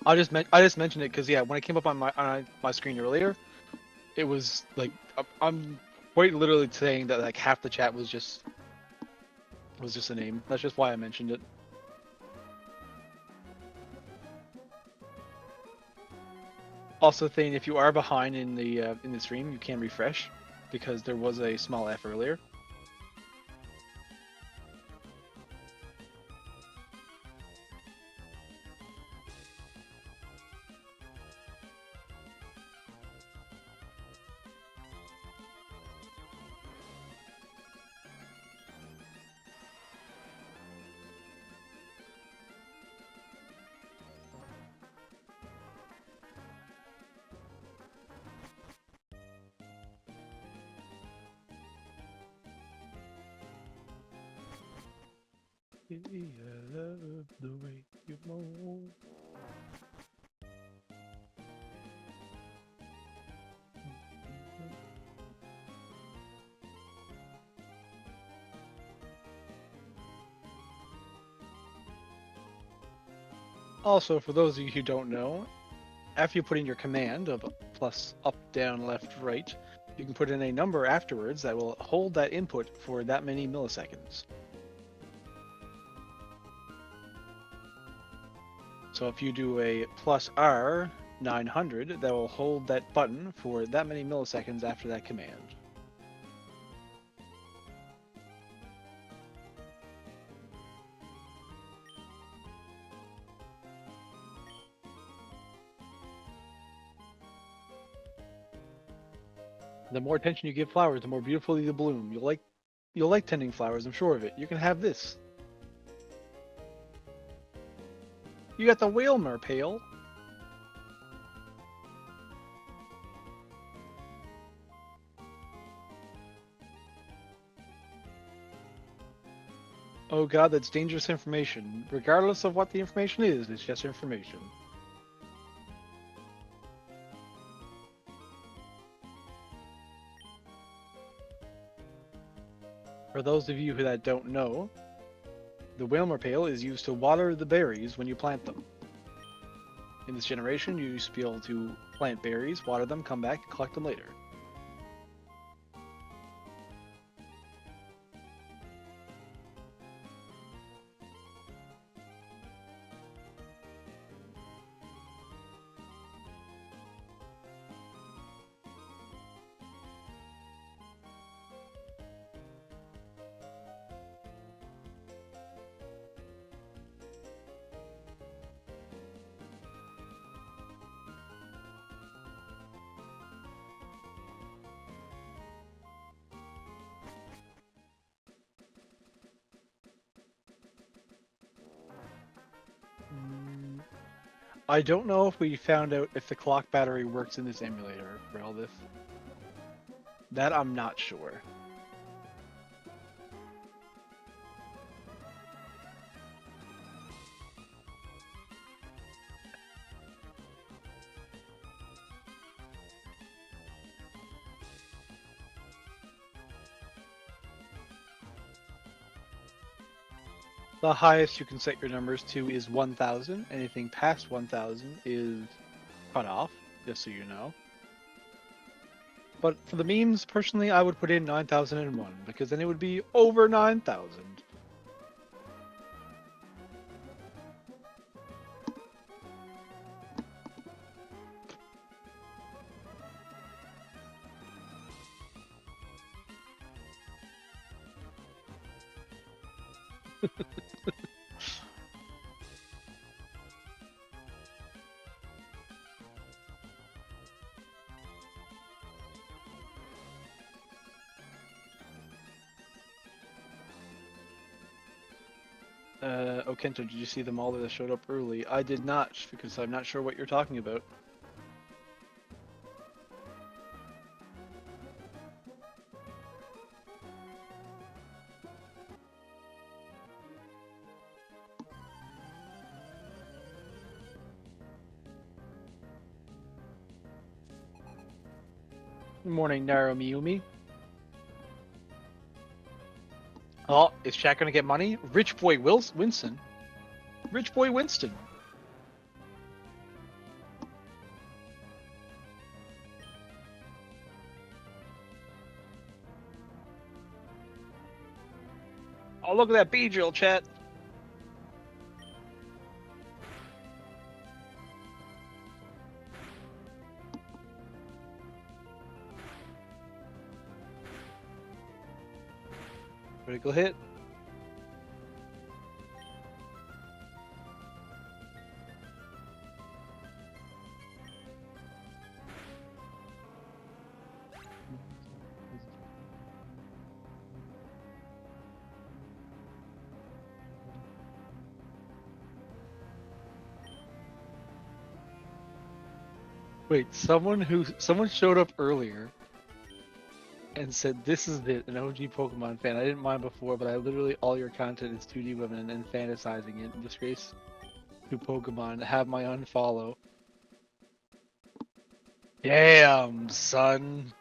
I just mentioned it because yeah, when it came up on my screen earlier, it was like I'm quite literally saying that like half the chat was just a name. That's just why I mentioned it. Also, Thane, if you are behind in the stream, you can refresh because there was a small F earlier. I love the way you move. Also, for those of you who don't know, after you put in your command of plus up, down, left, right, you can put in a number afterwards that will hold that input for that many milliseconds. So if you do a plus R 900, that will hold that button for that many milliseconds after that command. The more attention you give flowers, the more beautifully they bloom. You'll like tending flowers, I'm sure of it. You can have this. You got the Whalmer pail. Oh god, that's dangerous information. Regardless of what the information is, it's just information. For those of you that don't know, the Whalmer pail is used to water the berries when you plant them. In this generation, you used to be able to plant berries, water them, come back, and collect them later. I don't know if we found out if the clock battery works in this emulator, Reldiff. That I'm not sure. The highest you can set your numbers to is 1,000. Anything past 1,000 is cut off, just so you know. But for the memes, personally, I would put in 9,001, because then it would be over 9,000. Okento, did you see them all that showed up early? I did not, because I'm not sure what you're talking about. Good morning, Narumiyumi. Oh, is Shaq gonna get money? Rich boy Winston. Rich boy Winston. Oh, look at that B drill, chat. Critical hit. Wait, someone showed up earlier and said this is it, an OG Pokemon fan. I didn't mind before, but I literally all your content is 2D women and fantasizing it. Disgrace to Pokemon. Have my unfollow. Damn, son.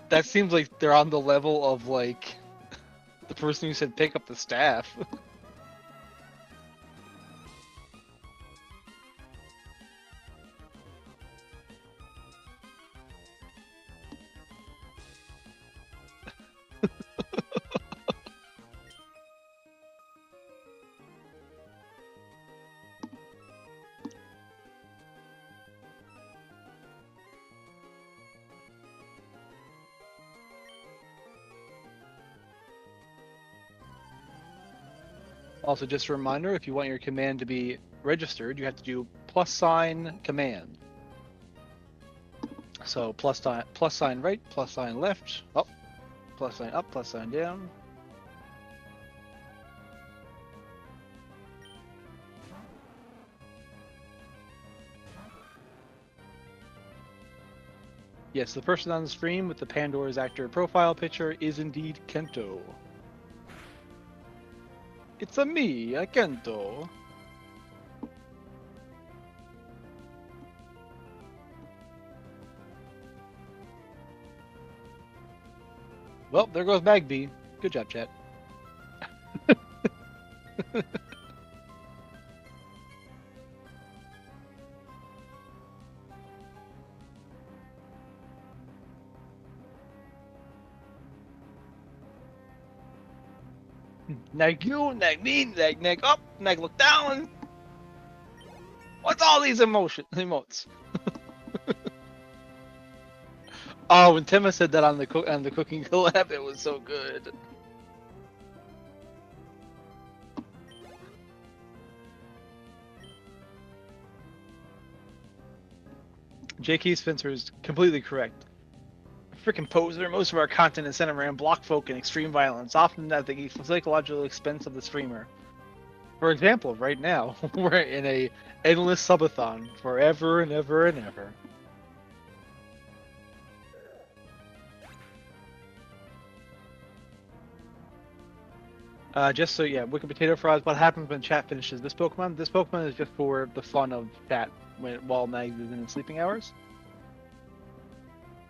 That seems like they're on the level of like the person who said pick up the staff. Also, just a reminder, if you want your command to be registered, you have to do +sign command. So +sign right, +sign left, up, +sign up, +sign down. Yes, the person on the stream with the Pandora's actor profile picture is indeed Kento. It's a me, a Kento. Well, there goes Magby. Good job, chat. Nag you, nag me, nag up, nag look down. What's all these emotes? Oh, when Timma said that on the cooking collab, it was so good. J.K. Spencer is completely correct. Freaking poser. Most of our content is centered around block folk and extreme violence, often at the psychological expense of the streamer. For example, right now, we're in a endless subathon forever and ever and ever. Just so, yeah, Wicked Potato Fries, what happens when chat finishes this Pokemon? This Pokemon is just for the fun of chat while Nagzz is in sleeping hours.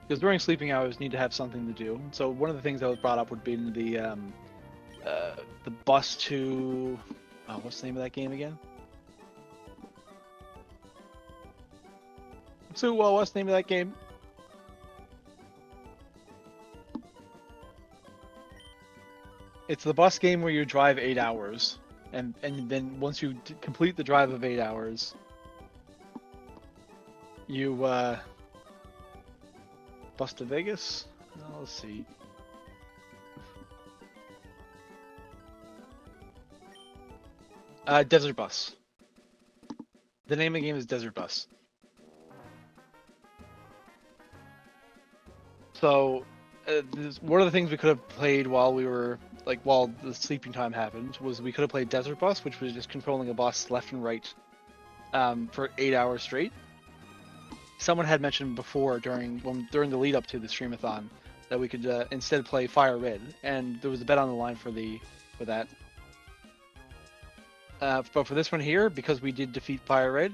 Because during sleeping hours, you need to have something to do. So one of the things that was brought up would be the bus to... Oh, what's the name of that game again? So, what's the name of that game? It's the bus game where you drive 8 hours. And then once you complete the drive of 8 hours, you, bus to Vegas? Oh, let's see. Desert Bus. The name of the game is Desert Bus. So, one of the things we could have played while we were, while the sleeping time happened, was we could have played Desert Bus, which was just controlling a bus left and right for 8 hours straight. Someone had mentioned before during the lead up to the Streamathon that we could instead play Fire Red, and there was a bet on the line for that. But for this one here, because we did defeat Fire Red,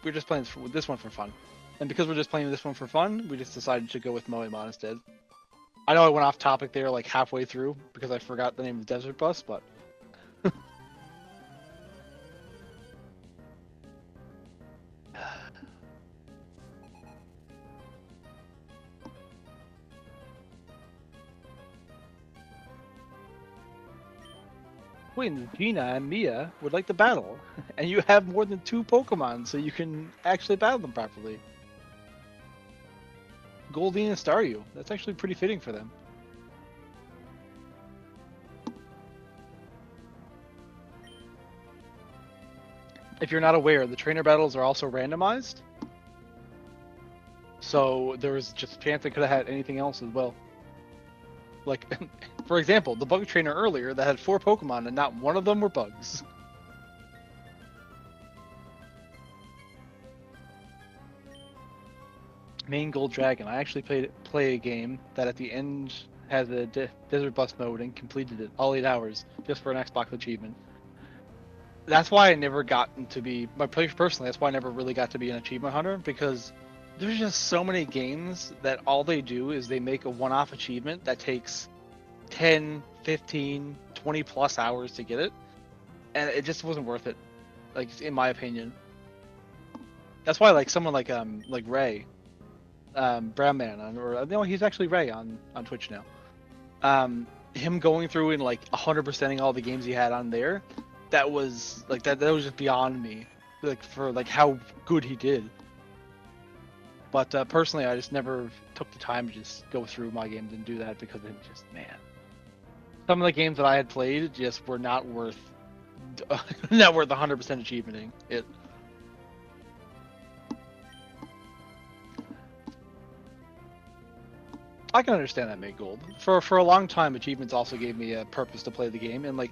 we're just playing this one for fun. And because we're just playing this one for fun, we just decided to go with Moemon instead. I know I went off topic there like halfway through because I forgot the name of the Desert Bus, but... When Gina and Mia would like to battle, and you have more than 2 Pokemon, so you can actually battle them properly. Goldine and Staryu. That's actually pretty fitting for them. If you're not aware, the trainer battles are also randomized. So there was just a chance they could have had anything else as well. Like, for example, the bug trainer earlier that had 4 Pokemon and not one of them were bugs. Main Gold Dragon. I actually play a game that at the end has a desert bus mode and completed it all 8 hours just for an Xbox achievement. That's why I never gotten to be, personally, that's why I never really got to be an achievement hunter, because there's just so many games that all they do is they make a one-off achievement that takes 10, 15, 20 plus hours to get it, and it just wasn't worth it, like, in my opinion. That's why, like, someone like Ray, Brown Man, or no, he's actually Ray on Twitch now. Him going through and like 100%ing all the games he had on there, that was like that was just beyond me, like for like how good he did. But personally, I just never took the time to just go through my games and do that, because it just, man, some of the games that I had played just were not worth 100% achievementing it. I can understand that, Make Gold. For a long time, achievements also gave me a purpose to play the game, and like,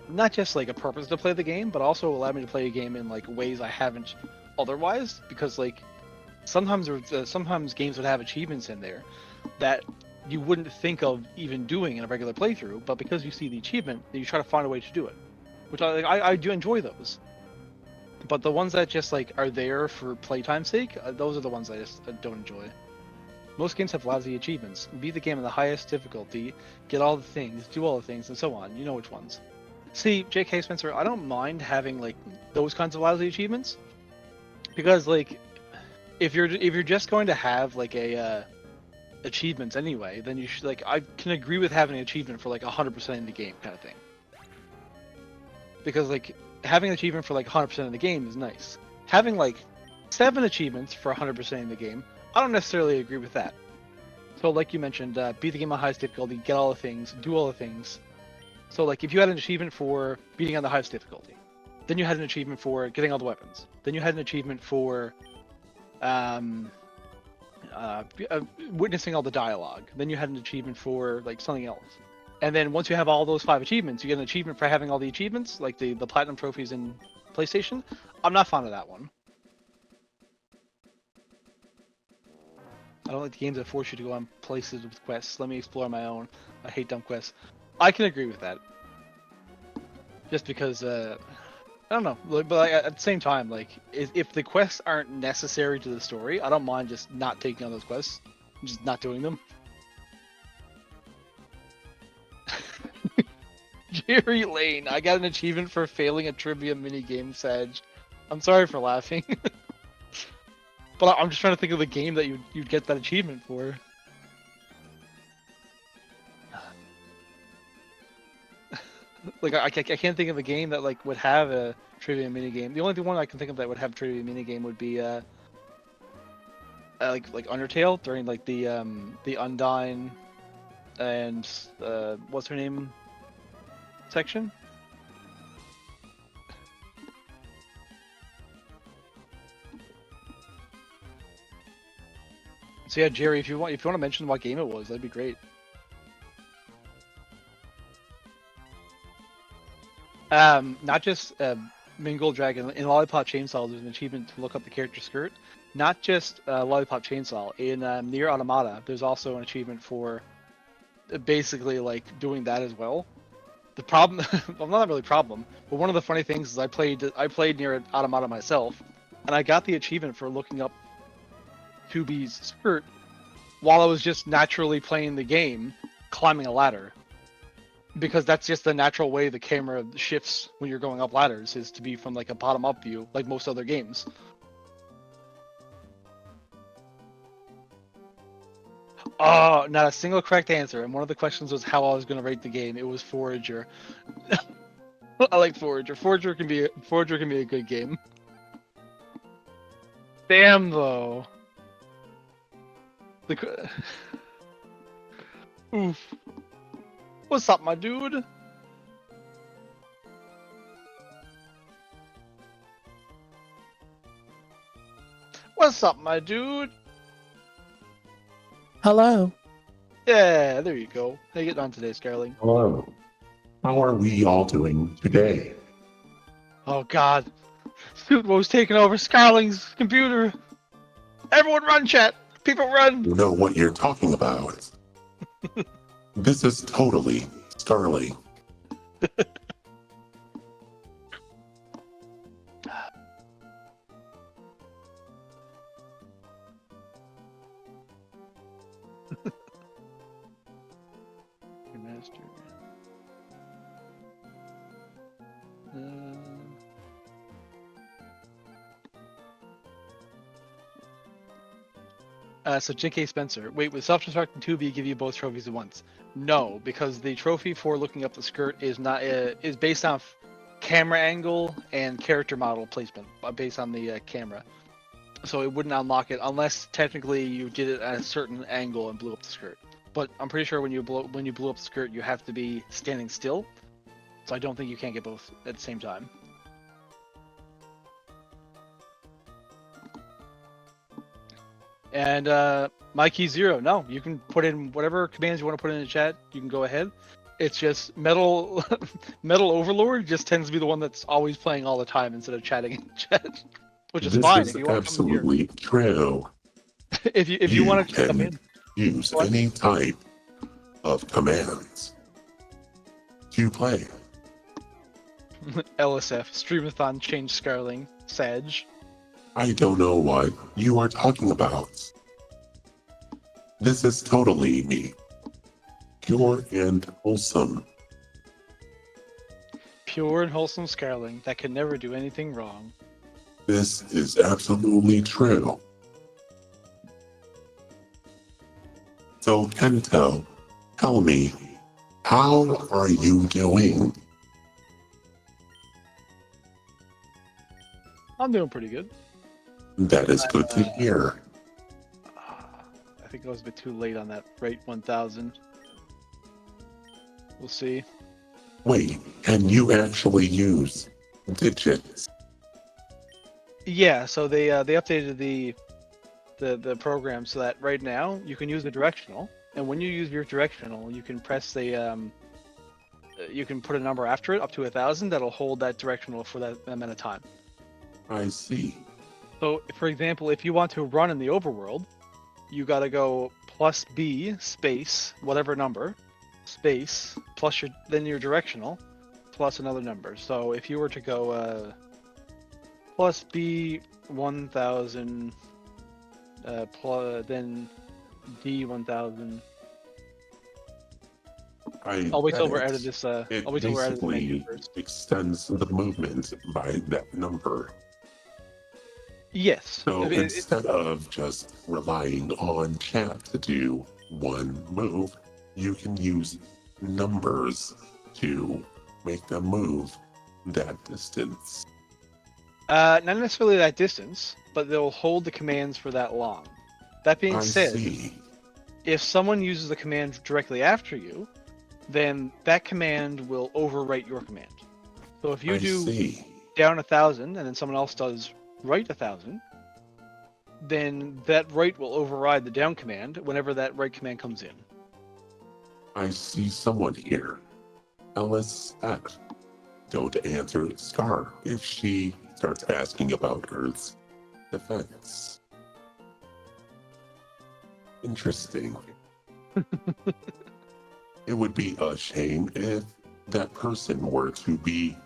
not just like a purpose to play the game, but also allowed me to play a game in like ways I haven't otherwise. Because like, sometimes games would have achievements in there that you wouldn't think of even doing in a regular playthrough, but because you see the achievement, you try to find a way to do it, which I do enjoy those. But the ones that just like are there for playtime's sake, those are the ones I just don't enjoy. Most games have lousy achievements. Beat the game in the highest difficulty, get all the things, do all the things, and so on. You know which ones. See, J.K. Spencer, I don't mind having like those kinds of lousy achievements, because like, if you're just going to have like a achievements anyway, then you should, like, I can agree with having an achievement for like 100% in the game kind of thing. Because like, having an achievement for like 100% in the game is nice. Having like 7 achievements for 100% in the game, I don't necessarily agree with that. So like you mentioned, beat the game on highest difficulty, get all the things, do all the things. So like, if you had an achievement for beating on the highest difficulty, then you had an achievement for getting all the weapons, then you had an achievement for witnessing all the dialogue, then you had an achievement for like something else. And then once you have all those 5 achievements, you get an achievement for having all the achievements, like the platinum trophies in PlayStation. I'm not fond of that one. I don't like the games that force you to go on places with quests. Let me explore my own. I hate dumb quests. I can agree with that. Just because, I don't know. But like, at the same time, like, if the quests aren't necessary to the story, I don't mind just not taking on those quests. Just not doing them. Jerry Lane, I got an achievement for failing a trivia minigame, Sag. I'm sorry for laughing. But I'm just trying to think of the game that you'd get that achievement for. Like, I can't think of a game that like would have a trivia minigame. The only one I can think of that would have a trivia minigame would be like Undertale during like the Undyne and what's her name section. So yeah, Jerry, if you want to mention what game it was, that'd be great. Not just Mingle Dragon. In Lollipop Chainsaw, there's an achievement to look up the character skirt. Not just Lollipop Chainsaw. In Nier Automata, there's also an achievement for basically like doing that as well. The problem, well, not really problem, but one of the funny things is I played Nier Automata myself, and I got the achievement for looking up 2B's skirt while I was just naturally playing the game, climbing a ladder. Because that's just the natural way the camera shifts when you're going up ladders, is to be from like a bottom-up view, like most other games. Oh, not a single correct answer, and one of the questions was how I was going to rate the game. It was Forager. I like Forager. Forager can be a good game. Damn though. Oof. What's up, my dude? What's up, my dude? Hello. Yeah, there you go. How you getting on today, Scarling? Hello. How are we all doing today? Oh God, Suitwo's taking over Scarling's computer. Everyone run, chat. People run. You know what you're talking about. This is totally Starling. Master. So J.K. Spencer. Wait, with self-destructing 2B give you both trophies at once? No, because the trophy for looking up the skirt is not is based off camera angle and character model placement, based on the camera. So it wouldn't unlock it unless technically you did it at a certain angle and blew up the skirt. But I'm pretty sure when you blew up the skirt, you have to be standing still. So I don't think you can get both at the same time. And Mikey Zero, no, you can put in whatever commands you want to put in the chat. You can go ahead. It's just Metal Overlord just tends to be the one that's always playing all the time instead of chatting in chat, which is This fine is if you want to come here. absolutely true. if you want to come can in. use What? any type of commands to play. LSF, Streamathon, Change Scarling, Sag. I don't know what you are talking about. This is totally me. Pure and wholesome. Pure and wholesome Scarling that can never do anything wrong. This is absolutely true. So, Kento, tell me, how are you doing? I'm doing pretty good. That is good to hear. I think I was a bit too late on that rate 1000. We'll see. Wait, can you actually use digits? Yeah, so they updated the program so that right now you can use the directional, and when you use your directional, you can press the you can put a number after it up to 1000 that'll hold that directional for that amount of time. I see. So, for example, if you want to run in the overworld, you gotta go plus B space whatever number space plus your directional plus another number. So if you were to go plus B 1000 plus then D 1000. I'll wait till we're out of this. It I'll wait till we're out of the menu basically first. extends the movement by that number. Yes. So instead of just relying on chat to do one move, you can use numbers to make them move that distance. Not necessarily that distance, but they'll hold the commands for that long. That being I said, see. if someone uses the command directly after you, then that command will overwrite your command. So if you I do see. down 1000 and then someone else does right 1000, then that right will override the down command whenever that right command comes in. I see someone here. LSF. Don't answer Scar if she starts asking about Earth's defense. Interesting. It would be a shame if that person were to be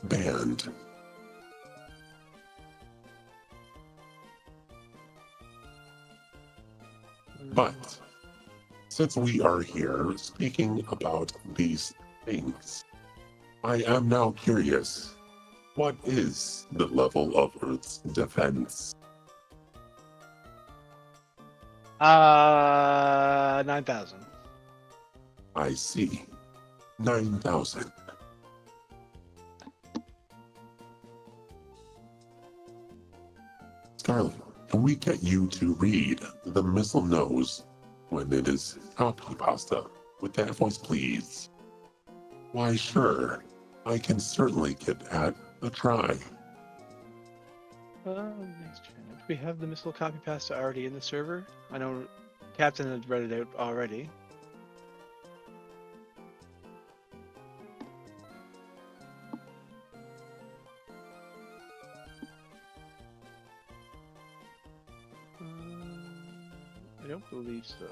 banned. But since we are here speaking about these things, I am now curious, what is the level of Earth's defense? 9000. I see. 9,000. Scarlet, can we get you to read the missile knows when it is copy pasta? With that voice, please. Why, sure. I can certainly get at a try. Next challenge. We have the missile copy pasta already in the server. I know Captain had read it out already. I don't believe so.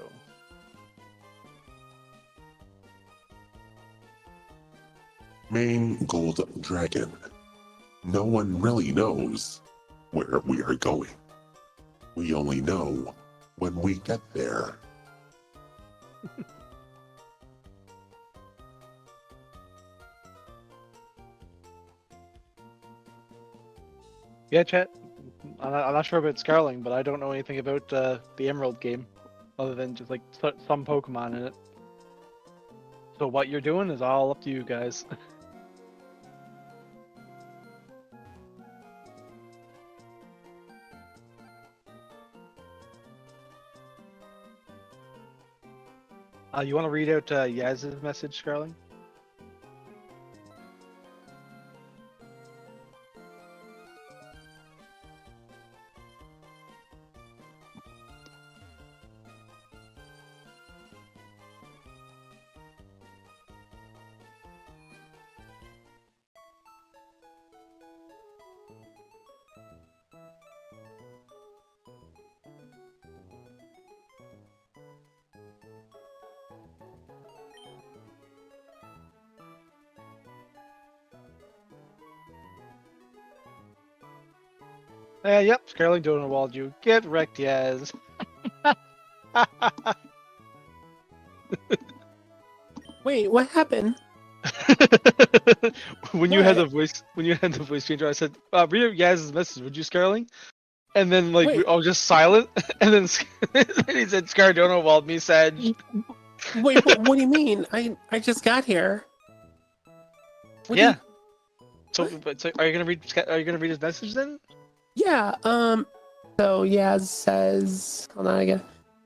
Main Gold Dragon. No one really knows where we are going. We only know when we get there. Yeah, chat. I'm not sure about Scarling, but I don't know anything about the Emerald game, other than just like some Pokemon in it. So what you're doing is all up to you guys. You want to read out Yaz's message, Scarling? Yep, Scarling don't walled you. Get wrecked, Yaz. Wait, what happened? when you had the voice changer, I said, read out Yaz's message, would you, Scarling? And then like we Wait. all just silent, and then and he said, "Scar, don't walled me, Sag." Wait, what do you mean? I just got here. What do Yeah. you- So are you gonna read? Are you gonna read his message then? Yeah. So Yaz says, hold on again.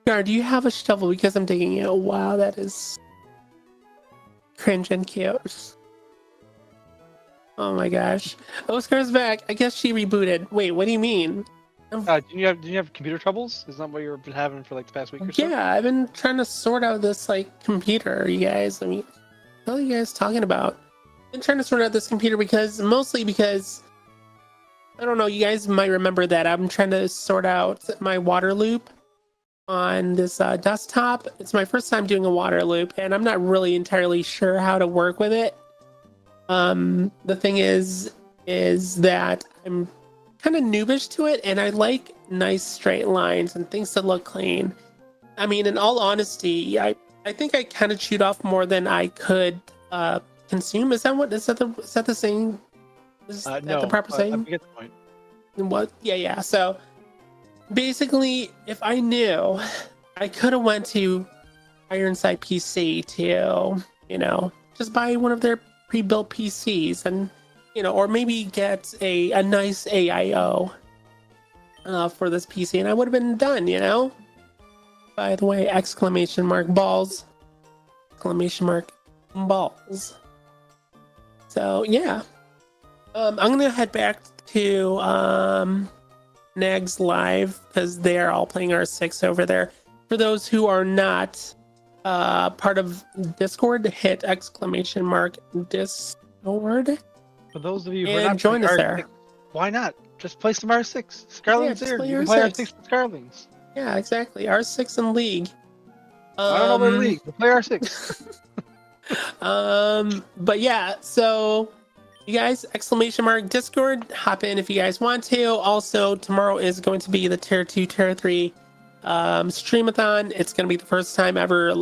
Gar, do you have a shovel? Because I'm digging it. Wow, that is cringe and cute. Oh my gosh. Oh, Scar's back. I guess she rebooted. Wait, what do you mean? Did you have computer troubles? Isn't that what you've been having for like the past week or so? Yeah, I've been trying to sort out this like computer, you guys. I mean, what are you guys talking about? I've been trying to sort out this computer mostly because I don't know, you guys might remember that I'm trying to sort out my water loop on this desktop. It's my first time doing a water loop, and I'm not really entirely sure how to work with it. The thing is that I'm kind of noobish to it, and I like nice straight lines and things that look clean. I mean, in all honesty, I think I kind of chewed off more than I could consume. Is that the saying? Is that No, the proper saying? I get the point. What? Yeah. So basically, if I knew, I could have went to Ironside PC to, just buy one of their pre-built PCs and, or maybe get a nice AIO for this PC, and I would have been done, By the way, exclamation mark balls. Exclamation mark balls. So yeah. I'm gonna head back to Nagzz live because they are all playing R6 over there. For those who are not part of Discord, hit exclamation mark Discord For those of you who are and not join us playing there. R6, why not? Just play some R6. Scarling's just there. play You can play R6. R6 with Scarlings. Yeah, exactly. R6 and League. I don't know about League, but play R6. But yeah, so you guys, exclamation mark Discord, hop in if you guys want to. Also, tomorrow is going to be the Tier 2, Tier 3 Streamathon. It's going to be the first time ever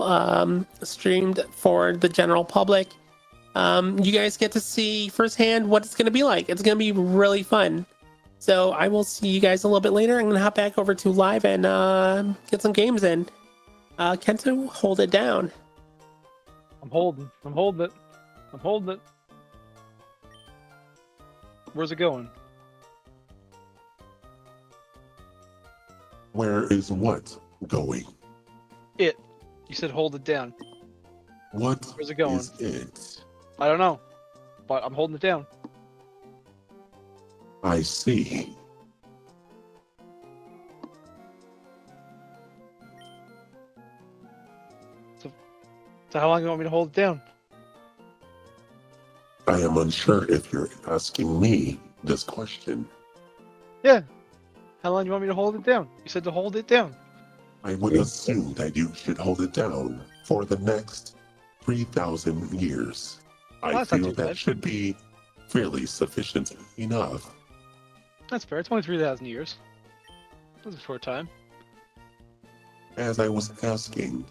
streamed for the general public. You guys get to see firsthand what it's going to be like. It's going to be really fun. So I will see you guys a little bit later. I'm going to hop back over to live and get some games in. Kento, hold it down. I'm holding it. Where's it going? Where is what going? It. You said hold it down. What Where's it going? is it? I don't know, but I'm holding it down. I see. So how long do you want me to hold it down? I am unsure if you're asking me this question. Yeah. How long do you want me to hold it down? You said to hold it down. I would assume that you should hold it down for the next 3,000 years. I That's not feel too that bad. should be fairly sufficient enough. That's fair. It's only 3,000 years. That's a short time. As I was asking,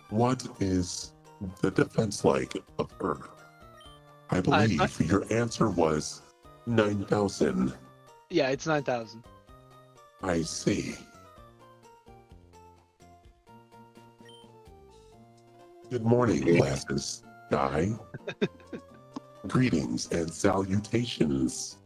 what is the defense like of Earth? I believe your answer was 9,000. Yeah, it's 9,000. I see. Good morning, glasses guy. Greetings and salutations.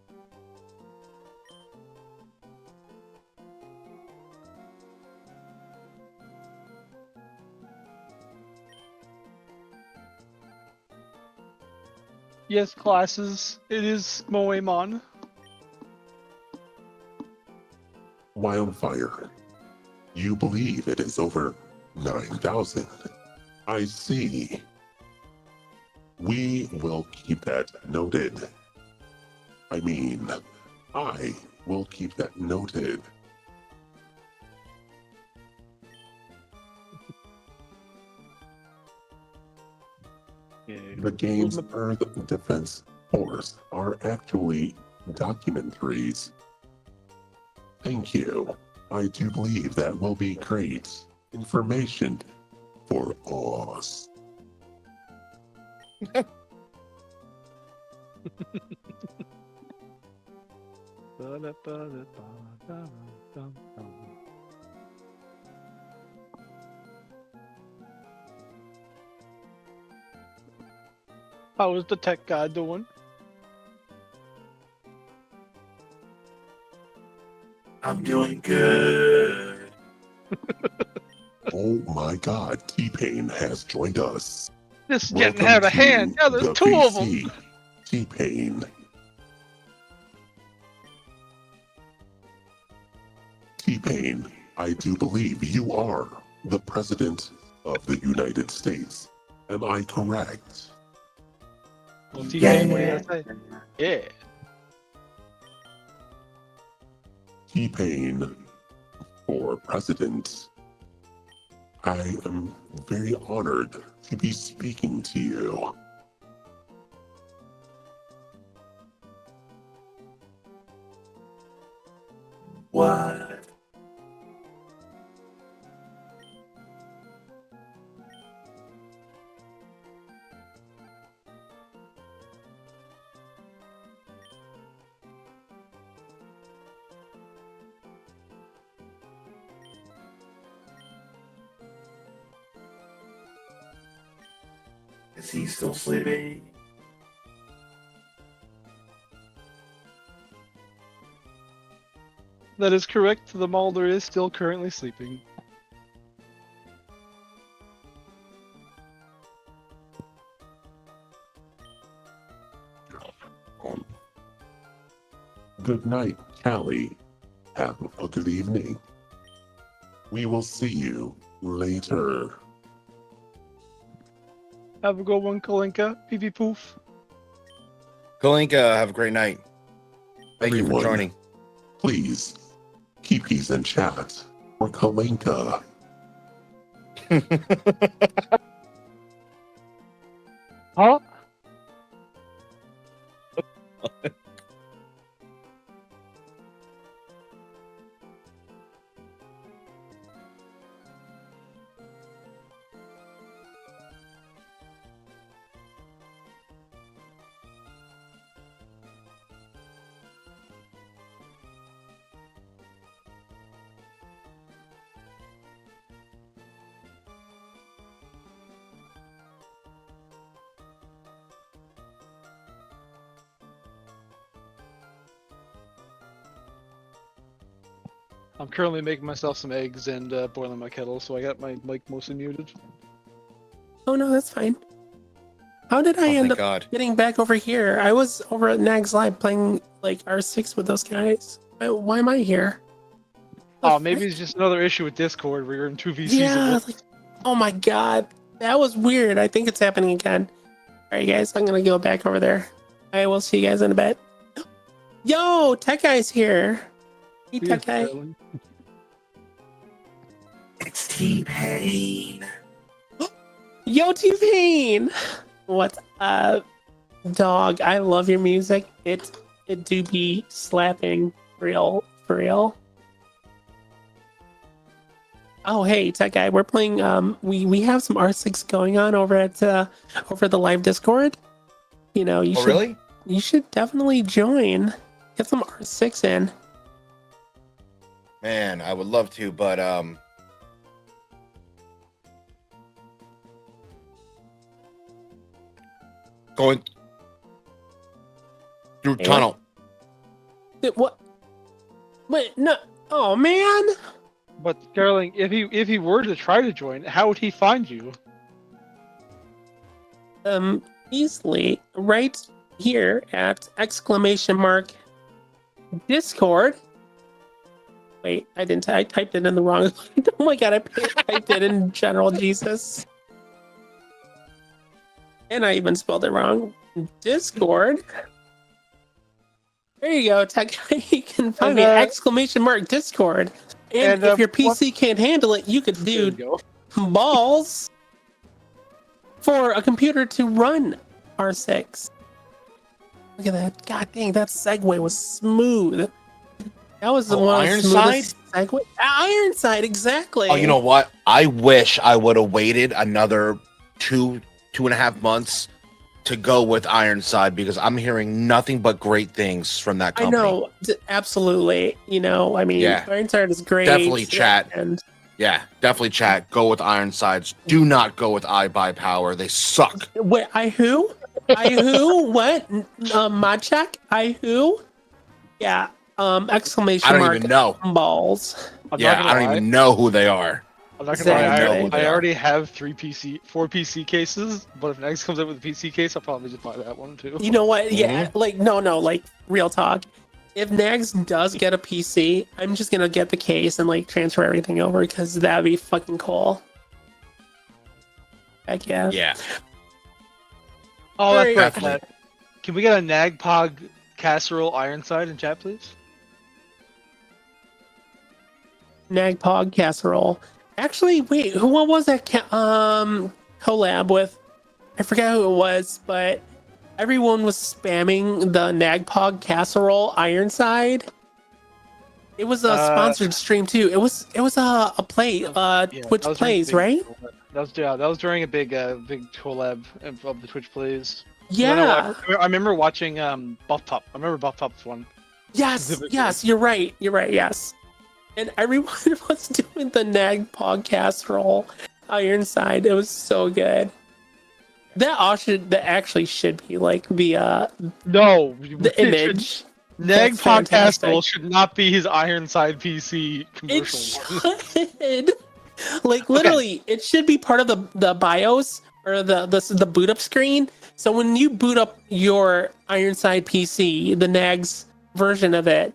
Yes, classes. It is Moemon. Wildfire. You believe it is over 9,000. I see. We will keep that noted. I mean, I will keep that noted. The game's Earth Defense Force are actually documentaries. Thank you. I do believe that will be great information for us. How is the tech guy doing? I'm doing good. Oh my god, T-Pain has joined us. This is Welcome getting out of to hand. Yeah, there's the two of them. VC. T-Pain. T-Pain, I do believe you are the President of the United States. Am I correct? Well, T-Pain, what do you gotta say? Yeah. T-Pain for President. I am very honored to be speaking to you. What? Is he still sleeping? That is correct. The Mulder is still currently sleeping. Good night, Callie. Have a good evening. We will see you later. Have a good one, Kalinka. Pee pee poof. Kalinka, have a great night. Thank you Everyone, for joining. Please, keep peace in chat for Kalinka. Huh? I'm currently making myself some eggs and boiling my kettle, so I got my mic mostly muted. Oh no, that's fine. How did I Oh, end thank up God. getting back over here? I was over at Nagzz Live playing like R6 with those guys. Why am I here? Oh, maybe it's just another issue with Discord where you're in 2 VCs. Yeah, like, oh my god, that was weird. I think it's happening again. All right, guys, I'm gonna go back over there. I will see you guys in a bit. Yo, Tech Guy's here. Hey, Tech Guy. It's T-Pain. Yo, T-Pain. What's up, dog? I love your music. It do be slapping for real. Oh, hey, Tech Guy. We're playing. We have some R6 going on over at over the live Discord. You know, you should Really? you should definitely join. Get some R6 in. Man, I would love to, but going through Hey, tunnel. What? Wait, no. Oh man. But Sterling, if he were to try to join, how would he find you? Easily right here at ! Discord. Wait, I didn't. I typed it in the wrong. Oh my god, I typed it in general Jesus. And I even spelled it wrong. Discord. There you go, Tech Guy. You can find me at ! Discord. And if your PC can't handle it, you could There you do go. balls for a computer to run R6. Look at that. God dang, that segue was smooth. That was the one of the smoothest segue. Ironside, exactly. Oh, you know what? I wish I would have waited another 2.5 months to go with Ironside because I'm hearing nothing but great things from that I company. know, absolutely. You know, I mean, Yeah. Ironside is great. Definitely chat. And Yeah, definitely chat. Go with Ironsides. Do not go with iBuyPower. They suck. wait, I who? I who? What? Modcheck? I who? Yeah. Exclamation I don't mark. even know. Balls. I'm Yeah, not I gonna don't lie. even know who they are. I'm not gonna lie. Exactly. I already have 4 PC cases, but if Next comes out with a PC case, I'll probably just buy that one too. You know what? Yeah, like no, like real talk. If Nagzz does get a PC, I'm just gonna get the case and like transfer everything over because that'd be fucking cool. Heck yeah. Yeah. Oh, that's Very- perfect. Can we get a Nagpog casserole Ironside in chat, please? Nagpog casserole. Actually, wait, what was that collab with? I forgot who it was, but everyone was spamming the Nagpog casserole Ironside. It was a sponsored stream too. It was a play Yeah, Twitch that was during plays, big right? collab. That was during a big collab of the Twitch plays. Yeah. I remember watching Buff Pop. I remember Buff Pop's one. Yes, specifically. yes, you're right. You're right, yes. And everyone was doing the Nagpog casserole Ironside. It was so good. That actually should be like the No, image. That's Nagpog fantastic. casserole should not be his Ironside PC It commercial. one. should. Like literally, it should be part of the BIOS or the boot up screen. So when you boot up your Ironside PC, the Nagzz version of it,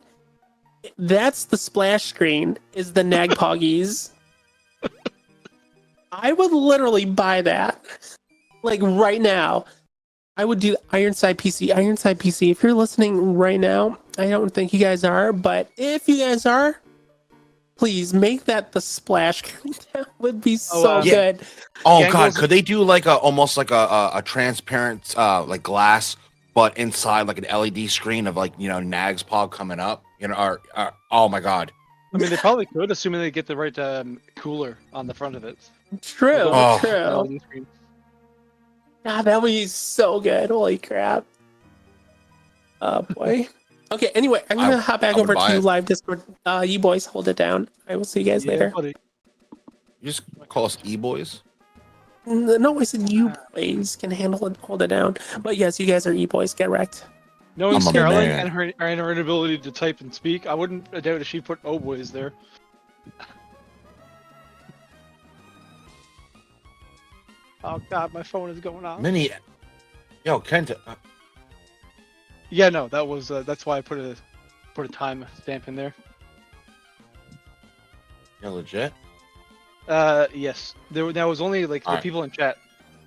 that's the splash screen. Is the Nagpoggies? I would literally buy that, like right now. I would do Ironside PC. Ironside PC. If you're listening right now, I don't think you guys are, but if you guys are, please make that the splash screen. That would be so yeah. good. Oh Gang god, goes- could they do like almost like a transparent like glass, but inside like an LED screen of like Nagzz Pog coming up? Or oh my god. I mean, they probably could, assuming they get the right cooler on the front of it. True, Oh. true. LED screen. God, that would be so good. Holy crap. Oh boy. Okay, anyway, I'm gonna hop back I would over buy to it. live Discord. You boys hold it down. I will see you guys later. buddy. You just call us e-boys? No, I said you boys can hold it down. But yes, you guys are e-boys. Get wrecked. Knowing I'm a Starling man. and her inability to type and speak, I wouldn't doubt if she put "oh boys" there. Oh god, my phone is going off. Mini. Yo, Kenta. Yeah, no, that was that's why I put a time stamp in there. You're legit. Yes, there was only like the Alright. people in chat.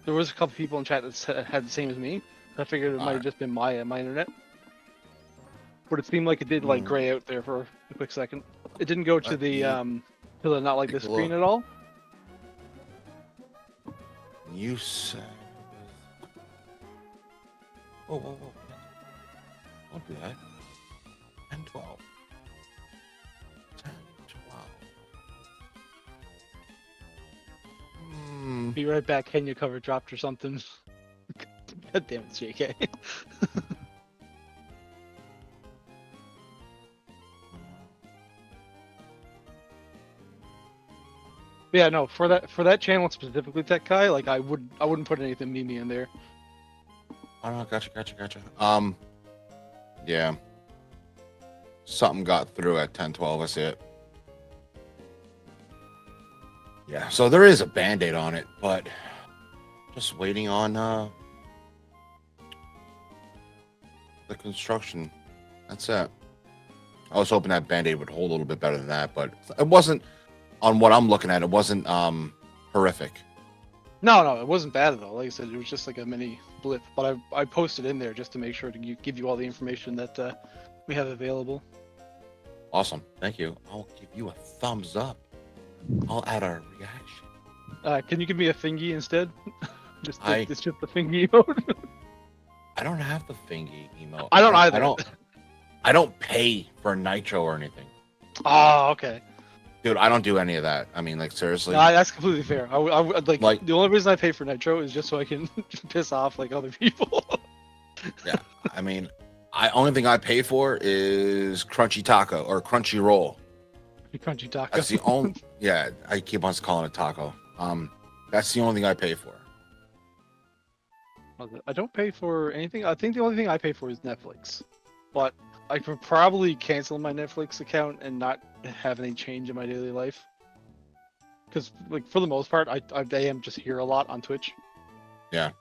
There was a couple people in chat that had the same as me. I figured it might have Alright. just been my internet. But it seemed like it did like Hmm. gray out there for a quick second. It didn't go to Let the me not like take the a screen look. at all. You said. Whoa, whoa, whoa. Don't do that. 10, 12. 10, 12. Hmm. Be right back. Kenya cover dropped or something. God damn it, JK. Yeah, no, for that channel specifically, Tech Kai, like I wouldn't put anything Mimi in there. Oh no, gotcha. Yeah. Something got through at 10, 12. I see it. Yeah, so there is a band-aid on it, but just waiting on the construction. That's it. I was hoping that band-aid would hold a little bit better than that, but it wasn't. On what I'm looking at, it wasn't horrific. No, it wasn't bad though. Like I said, it was just like a mini blip. But I posted in there just to make sure to give you all the information that we have available. Awesome, thank you. I'll give you a thumbs up. I'll add a reaction. Can you give me a thingy instead? I- It's just the thingy emote. I don't have the thingy emote. I don't either. I don't pay for Nitro or anything, Oh, okay. dude. I don't do any of that. I mean, like seriously. No, that's completely fair. I would Like- the only reason I pay for Nitro is just so I can piss off like other people. I mean, only thing I pay for is Crunchy Taco or Crunchy Roll. Crunchy taco. That's the only. Yeah, I keep on calling it taco. That's the only thing I pay for. I don't pay for anything. I think the only thing I pay for is Netflix, but I could probably cancel my Netflix account and not have any change in my daily life. Because, like, for the most part, I am just here a lot on Twitch. Yeah.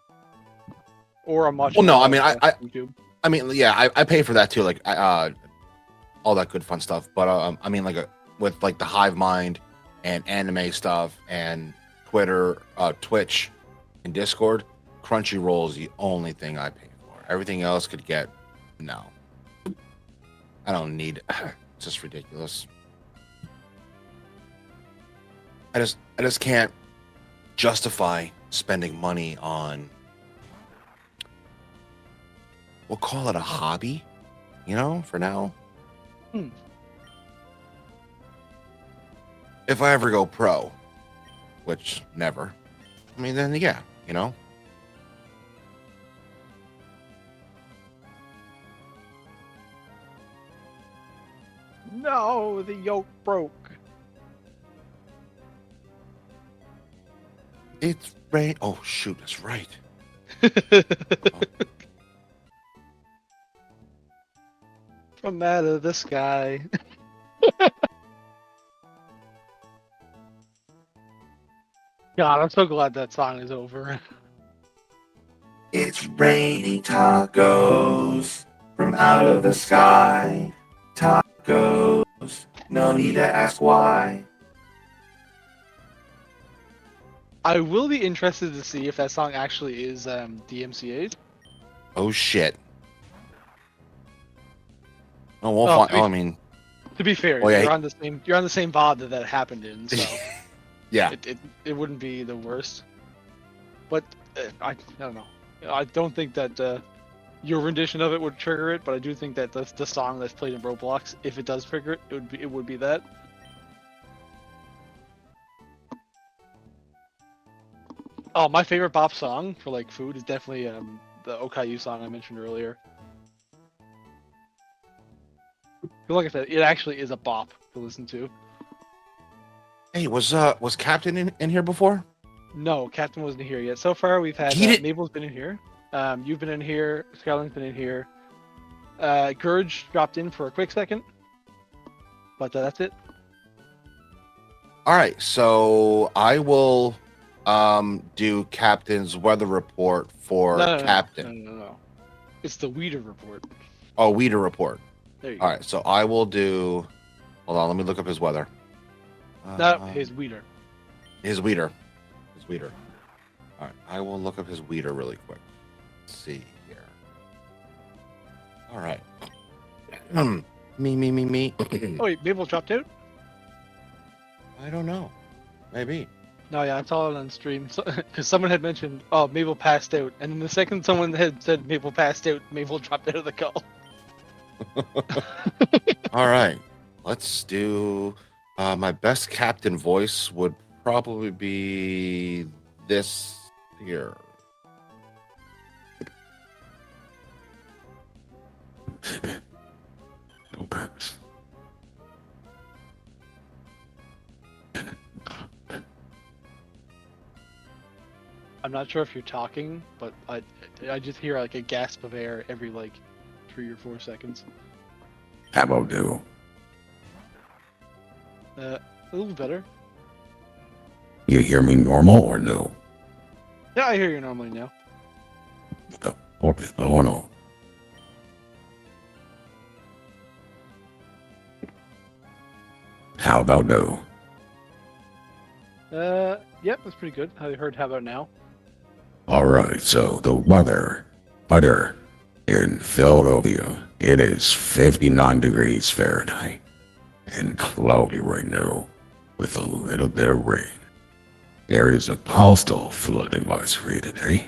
Or I'm watching. Well, no, I mean, YouTube. I mean, yeah, I pay for that too, like all that good fun stuff. But I mean, like with like the Hive Mind and anime stuff and Twitter, Twitch, and Discord, Crunchyroll is the only thing I pay for. Everything else could get no. I don't need it. It's just ridiculous. I just can't justify spending money on. We'll call it a hobby, you know, for now. If I ever go pro, which never, I mean, then yeah, you know. No, the yoke broke. It's rain. Oh shoot, that's right. From out of the sky. God, I'm so glad that song is over. It's raining tacos from out of the sky. Tacos, no need to ask why. I will be interested to see if that song actually is DMCA'd. Oh shit. Oh, we'll Oh, find. Oh, I mean, To be fair, Oh, yeah, you're on the same VOD that happened in, so yeah. it wouldn't be the worst. But I don't know. I don't think that your rendition of it would trigger it, but I do think that the song that's played in Roblox, if it does trigger it, it would be that. Oh, my favorite Bop song for like food is definitely the Okayu song I mentioned earlier. Like I said, it actually is a bop to listen to. Hey, was Captain in here before? No, Captain wasn't here yet. So far, we've had He did- Mabel's been in here. You've been in here. Skyline's been in here. Gurge dropped in for a quick second, but that's it. All right, so I will do Captain's weather report for Captain. No. It's the Weeder report. Oh, Weeder report. There you All go. right, so I will do. Hold on, let me look up his weather. No, his Weeder. His Weeder. His Weeder. All right, I will look up his Weeder really quick. Let's see here. All right. Me. Oh wait, Mabel dropped out? I don't know. Maybe. No, yeah, I saw it on stream. Because someone had mentioned, oh, Mabel passed out. And then the second someone had said Mabel passed out, Mabel dropped out of the call. All right. Let's do. My best captain voice would probably be this here. I'm not sure if you're talking, but I just hear like a gasp of air every like 3 or 4 seconds. How about do? A little better. You hear me normal or no? Yeah, I hear you normally now. Oh no. How about no? Yep, that's pretty good. I heard how about now? Alright, so the weather in Philadelphia, it is 59 degrees Fahrenheit and cloudy right now with a little bit of rain. There is a coastal flood advisory today.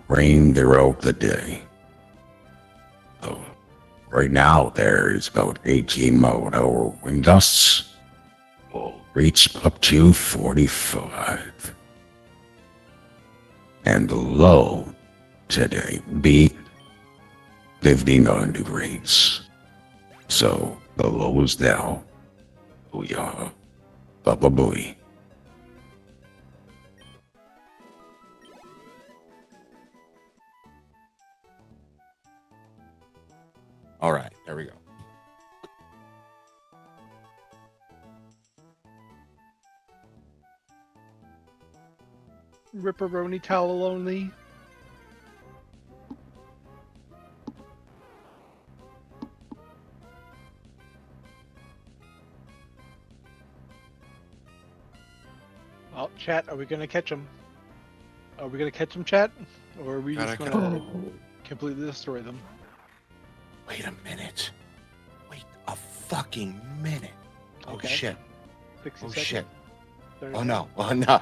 Rain throughout the day. So right now there is about 18-mile-an-hour wind gusts. Will reach up to 45. And the low today be 59 degrees. So the low is now. Booyah. Baba booey. All right, there we go. Ripperoni towel only. Well, chat, are we gonna catch him? Are we gonna catch him, chat? Or are we just Gotta gonna completely destroy them? Wait a minute. Wait a fucking minute. Oh Okay. shit. 60 Oh seconds? shit. 30 Oh seconds? no. Oh no.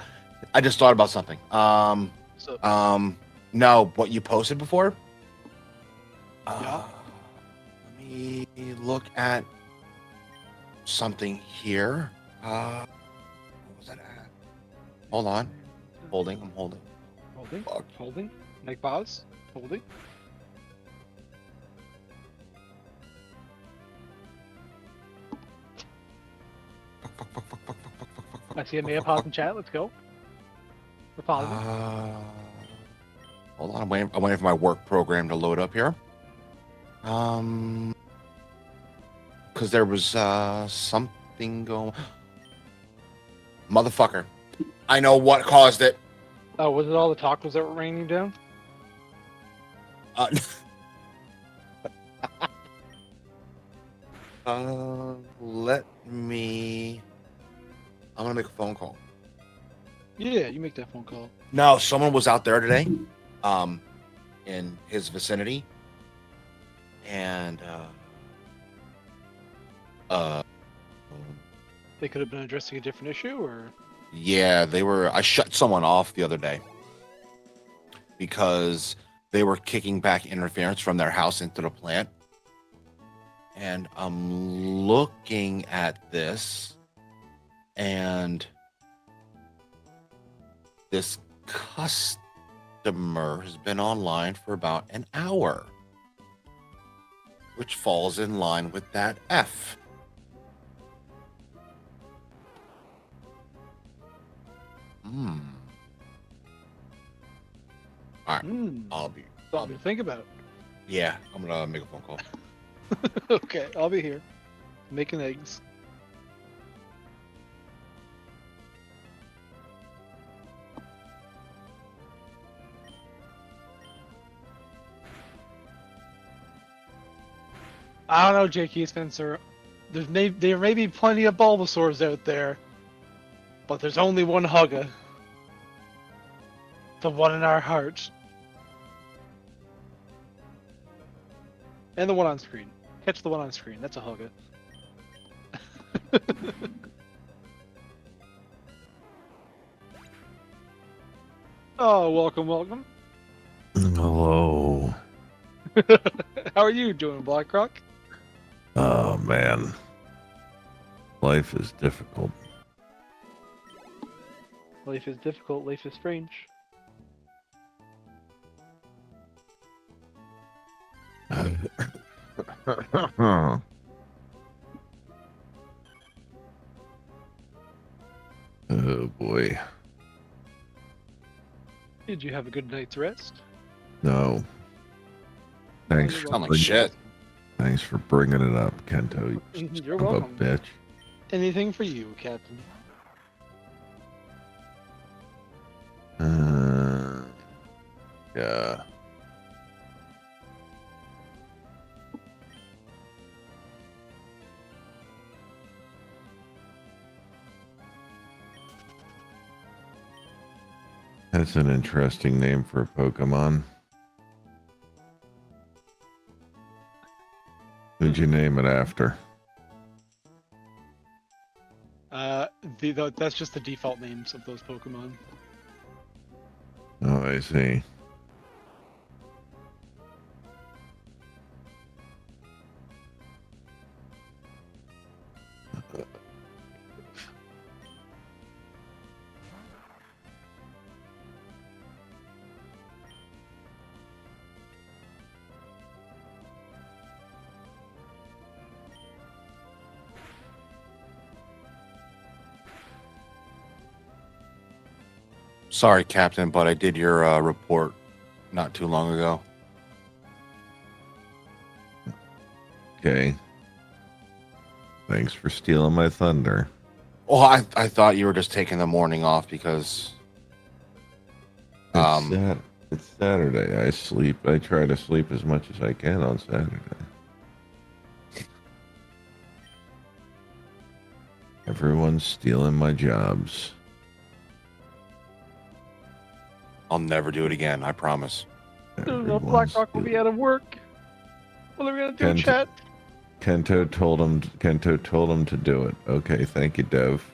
I just thought about something. So, No, what you posted before? Yeah. Let me look at something here. What was that at? Hold on. Holding. I'm holding. holding, Fuck. holding, make pause, holding. I see a Maya pause in chat. Let's go. We're pausing. Hold on. I'm waiting for my work program to load up here. Because there was something going. Motherfucker. I know what caused it. Oh, was it all the tacos that were raining down? Uh, let me. I'm gonna make a phone call. Yeah, you make that phone call. No, someone was out there today, in his vicinity, and They could have been addressing a different issue, or yeah, they were. I shut someone off the other day because they were kicking back interference from their house into the plant, and I'm looking at this, and this customer has been online for about an hour, which falls in line with that F. All right, I'll be. something to think about. Yeah, I'm gonna make a phone call. Okay, I'll be here. Making eggs. I don't know, J.K. Spencer. There may be plenty of Bulbasaurs out there, but there's only one Hugga. The one in our hearts. And the one on screen. Catch the one on screen. That's a Hugga. Oh, welcome. Hello. How are you doing, Blackrock? Oh man. Life is difficult. Life is difficult, life is strange. Oh boy. Did you have a good night's rest? No. Thanks You're for Sound like welcome. shit. Thanks for bringing it up, Kento. You You're son of a welcome. bitch. Anything for you, Captain. Yeah. That's an interesting name for a Pokemon. Who'd you name it after? That's just the default names of those Pokemon. Oh, I see. Sorry, Captain, but I did your report not too long ago. Okay. Thanks for stealing my thunder. Well, I thought you were just taking the morning off because It's Saturday. I try to sleep as much as I can on Saturday. Everyone's stealing my jobs. I'll never do it again. I promise. Everyone's Blackrock will be stealing- out of work. What are we gonna do, Kent- chat? Kento told him to do it. Okay, thank you, Dev.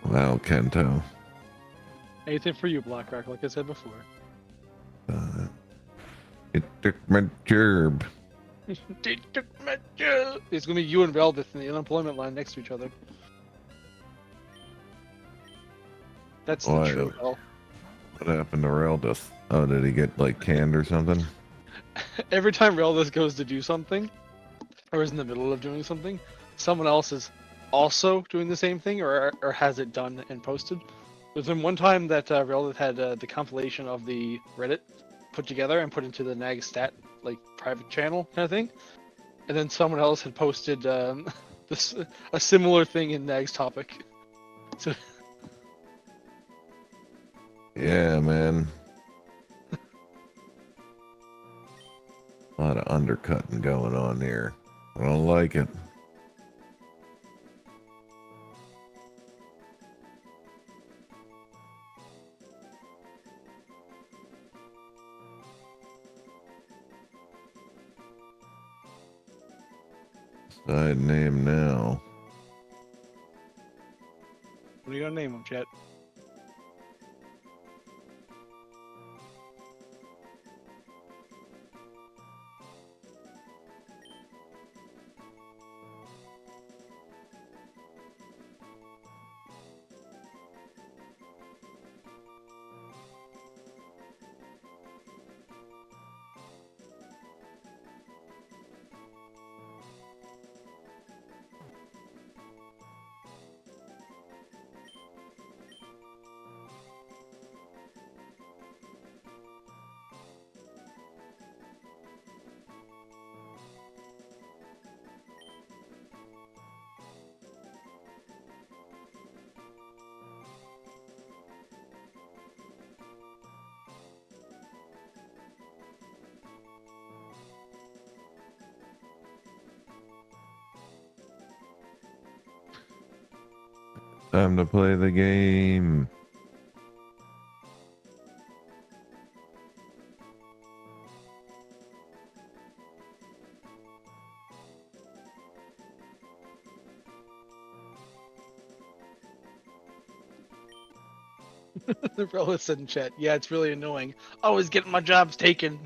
Wow, Kento. Anything for you, Blackrock, like I said before. It took my job. It's gonna be you and Reldith in the unemployment line next to each other. That's the Why? truth. Al. What happened to Reldith? Oh, did he get like canned or something? Every time Reldith goes to do something, or is in the middle of doing something, someone else is also doing the same thing, or has it done and posted. There's been one time that Reldith had the compilation of the Reddit put together and put into the Nagzz stat like private channel kind of thing, and then someone else had posted a similar thing in Nagzz topic. So Yeah, man. A lot of undercutting going on here. I don't like it. Side name now. what are you gonna name him, chat? Time to play the game. The Rella said in chat, yeah, it's really annoying. Always getting my jobs taken.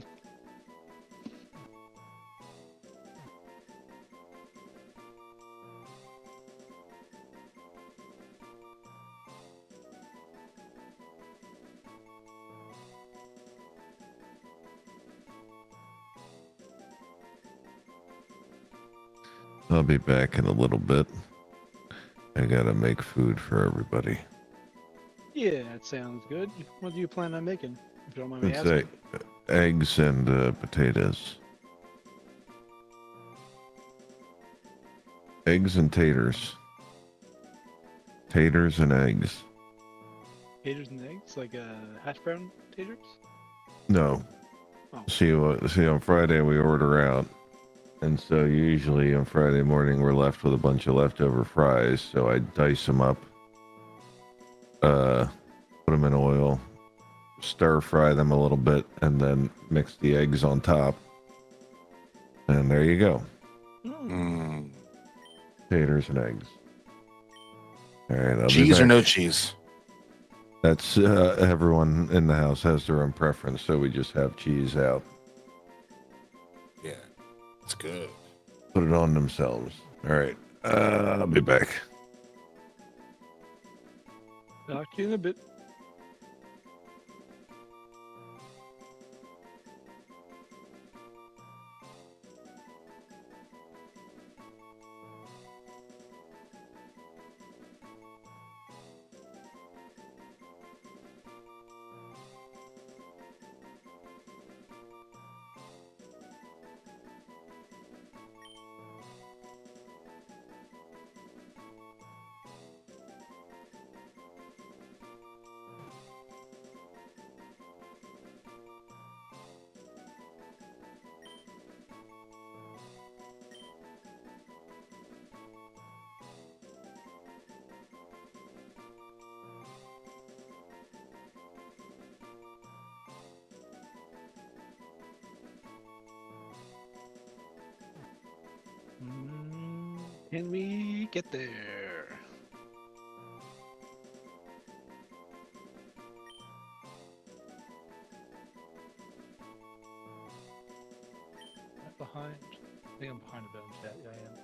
I'll be back in a little bit. I gotta make food for everybody. Yeah, that sounds good. What do you plan on making? If you don't mind me It's asking. eggs and potatoes. Eggs and taters. Taters and eggs. Taters and eggs, like hash brown taters. No. Oh. See, on Friday we order out. And so usually on Friday morning we're left with a bunch of leftover fries. So I dice them up, put them in oil, stir fry them a little bit, and then mix the eggs on top. And there you go. Mm. Taters and eggs. All right, I'll be Cheese or back. no cheese? That's everyone in the house has their own preference, so we just have cheese out. Yeah, it's good. Put it on themselves. All right, I'll be back. Talk to you in a bit. Can we get there? Right behind. I think I'm behind a bit in chat. Yeah, I am.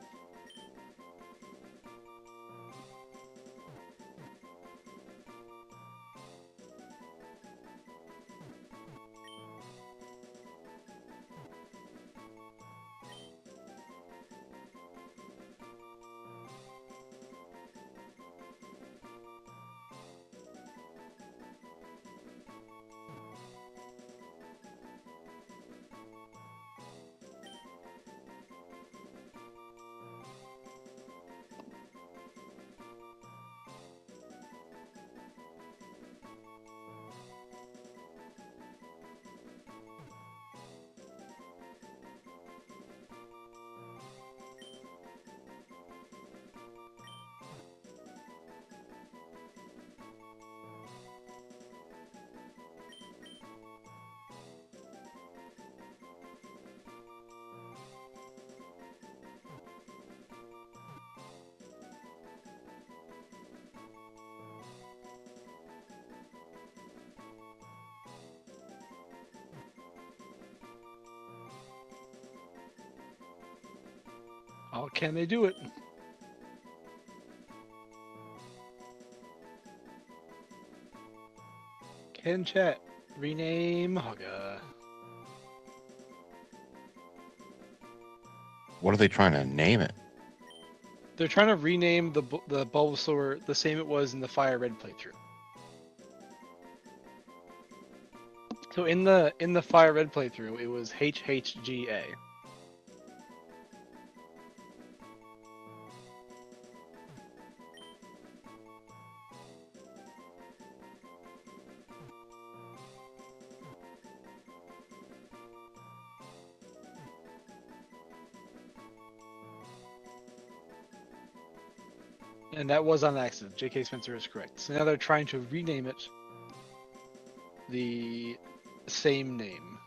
How can they do it? Can chat rename Haga? What are they trying to name it? They're trying to rename the Bulbasaur the same it was in the Fire Red playthrough. So in the Fire Red playthrough, it was HHGA. And that was on accident. J.K. Spencer is correct. So now they're trying to rename it the same name.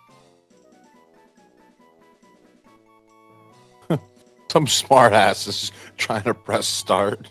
Some smart ass is trying to press start.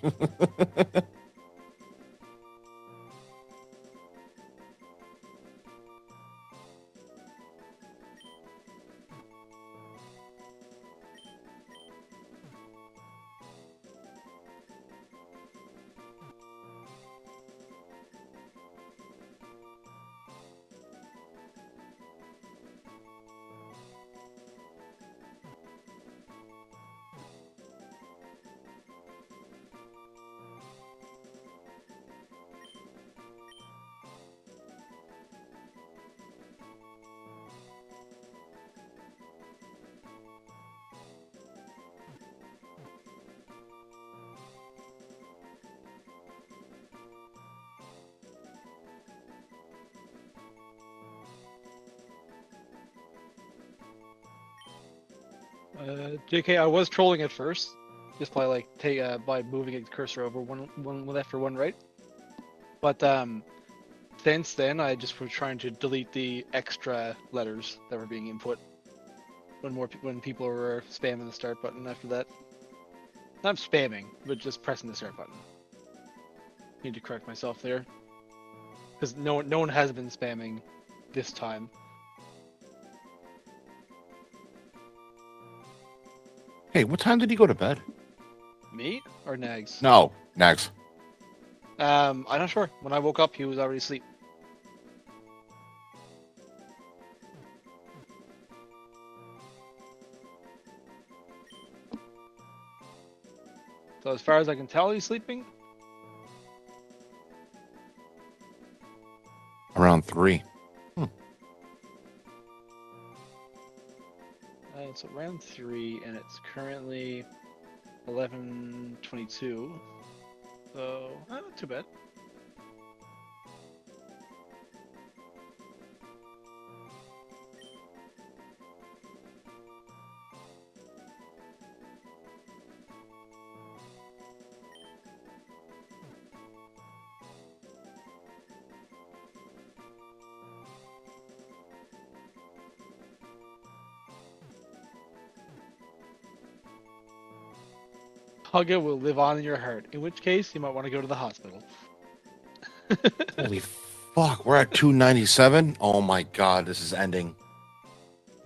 JK, I was trolling at first, just by like by moving the cursor over one left or one right. But since then, I just was trying to delete the extra letters that were being input when people were spamming the start button after that. Not spamming, but just pressing the start button. Need to correct myself there, because no one has been spamming this time. Hey, what time did he go to bed? Me or Nagzz? No, Nagzz. I'm not sure. When I woke up, he was already asleep. So as far as I can tell, he's sleeping. Around 3. It's around 3, and it's currently 11:22. So not too bad. Hugga will live on in your heart, in which case you might want to go to the hospital. Holy fuck, we're at 297? Oh my god, this is ending.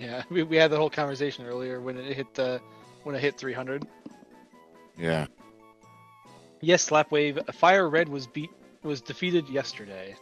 Yeah, we had the whole conversation earlier when it hit 300. Yeah. Yes, Slapwave. Fire Red was defeated yesterday.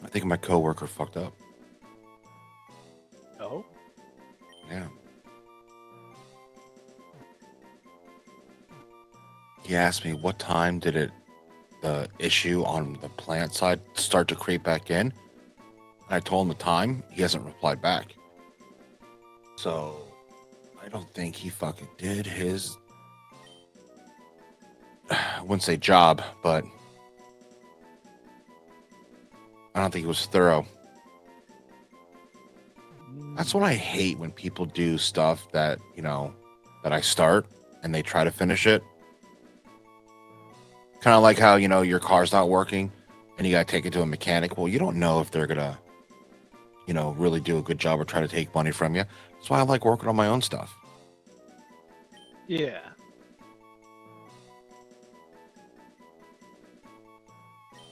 I think my coworker fucked up. Oh? Yeah. He asked me what time did it the issue on the plant side start to creep back in. I told him the time. He hasn't replied back. So I don't think he fucking did his, I wouldn't say job, but I don't think he was thorough. That's what I hate, when people do stuff that, you know, that I start and they try to finish it. Kind of like how, you know, your car's not working and you got to take it to a mechanic. Well, you don't know if they're going to, you know, really do a good job or try to take money from you. That's why I like working on my own stuff. Yeah.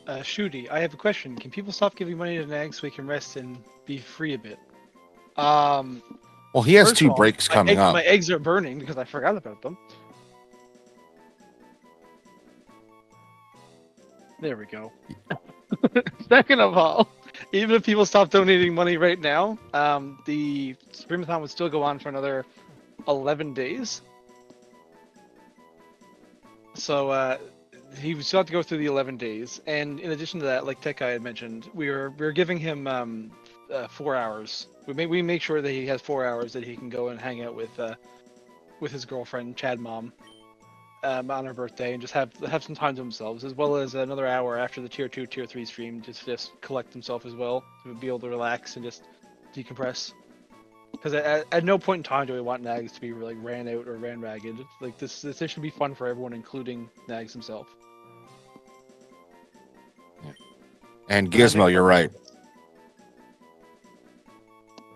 Shooty, I have a question. Can people stop giving money to Nagzz so we can rest and be free a bit? Well, he has First two of all, breaks coming up. My eggs are burning because I forgot about them. There we go. Second of all, even if people stop donating money right now, the Streamathon would still go on for another 11 days. So he would still have to go through the 11 days. And in addition to that, like Tech Guy had mentioned, we're giving him 4 hours. We make sure that he has 4 hours that he can go and hang out with his girlfriend Chad Mom on her birthday and just have some time to themselves, as well as another hour after the tier 2, tier 3 stream, just collect himself as well to be able to relax and just decompress. Because at no point in time do we want Nagzz to be like ran out or ran ragged. Like this should be fun for everyone, including Nagzz himself. Yeah. And Gizmo, you're right.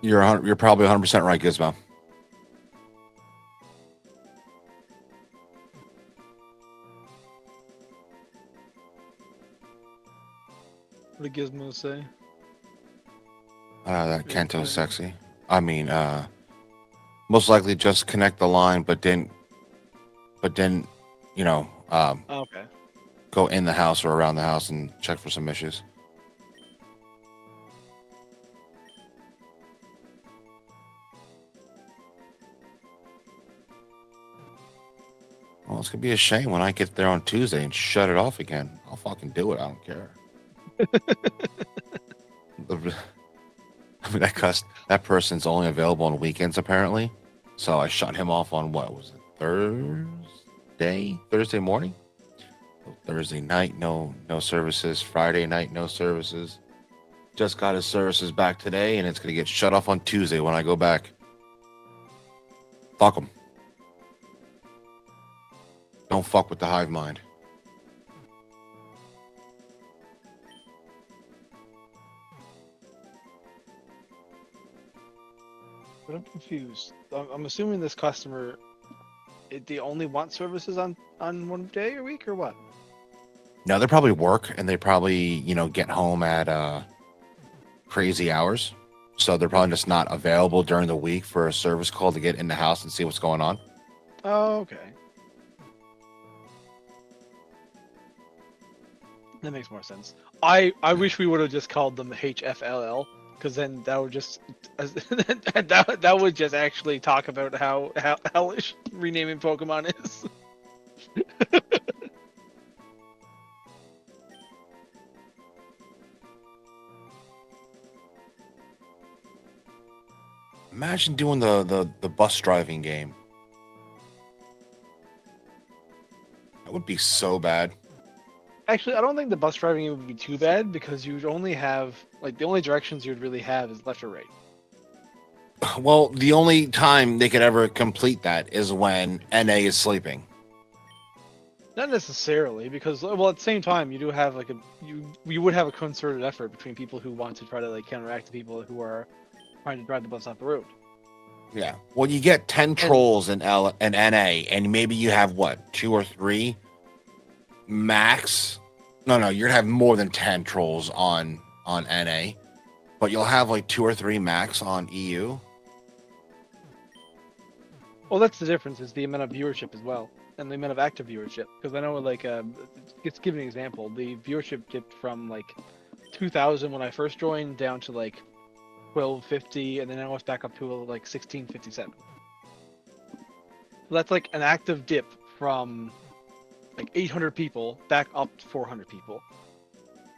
You're probably 100% right, Gizmo. What did Gizmo say? That Kento's sexy. I mean, most likely just connect the line, but then, you know, Okay. go in the house or around the house and check for some issues. Well, it's gonna be a shame when I get there on Tuesday and shut it off again. I'll fucking do it. I don't care. I mean, that person's only available on weekends apparently, so I shut him off on what was it, Thursday morning, Thursday night, no services. Friday night, no services. Just got his services back today, and it's gonna get shut off on Tuesday when I go back. Fuck him. Don't fuck with the hive mind. But I'm confused. I'm assuming this customer, they only want services on one day or week or what? No, they probably work, and they probably, you know, get home at crazy hours. So they're probably just not available during the week for a service call to get in the house and see what's going on. Oh, okay. That makes more sense. I wish we would have just called them HFLL, because then that would just that would just actually talk about how hellish renaming Pokemon is. Imagine doing the bus driving game. That would be so bad. Actually, I don't think the bus driving would be too bad, because you'd only have, like, the only directions you'd really have is left or right. Well, the only time they could ever complete that is when NA is sleeping. Not necessarily, because, well, at the same time, you do have like you would have a concerted effort between people who want to try to like counteract the people who are trying to drive the bus off the road. Yeah. Well, you get 10 trolls in NA, and maybe you have what, 2 or 3 max. No, you're gonna have more than 10 trolls on NA, but you'll have like 2 or 3 max on EU. Well, that's the difference, is the amount of viewership as well, and the amount of active viewership. Because I know, like, let's give an example. The viewership dipped from like 2,000 when I first joined down to like 1250, and then now it's back up to like 1657. So that's like an active dip from like 800 people back up to 400 people.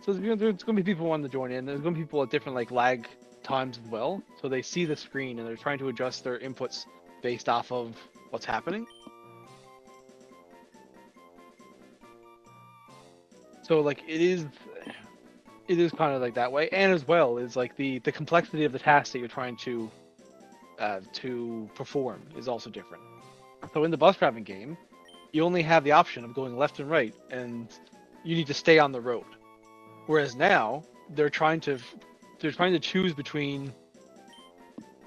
So there's going to be people wanting to join in. There's going to be people at different like lag times as well. So they see the screen and they're trying to adjust their inputs based off of what's happening. So like it is kind of like that way, and as well is like the complexity of the task that you're trying to perform is also different. So in the bus driving game, you only have the option of going left and right, and you need to stay on the road. Whereas now they're trying to choose between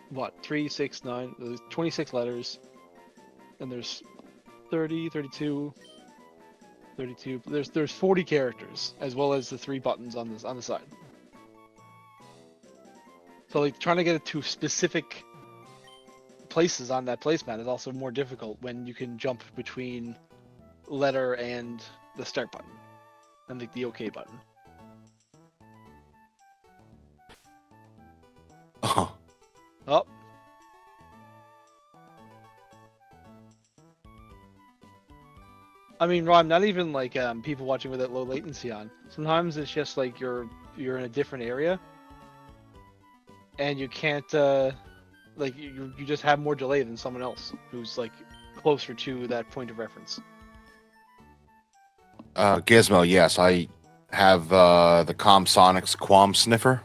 what 3, 6, 9, there's 26 letters, and there's 30, 32. There's 40 characters as well as the 3 buttons on the side. So like trying to get it to specific places on that placemat is also more difficult when you can jump between letter and the start button and the OK button. Oh, Oh. I mean, Ron, not even like people watching with that low latency on. Sometimes it's just like you're in a different area, and you can't like you just have more delay than someone else who's like closer to that point of reference. Gizmo, yes, I have the ComSonic's Qualm Sniffer.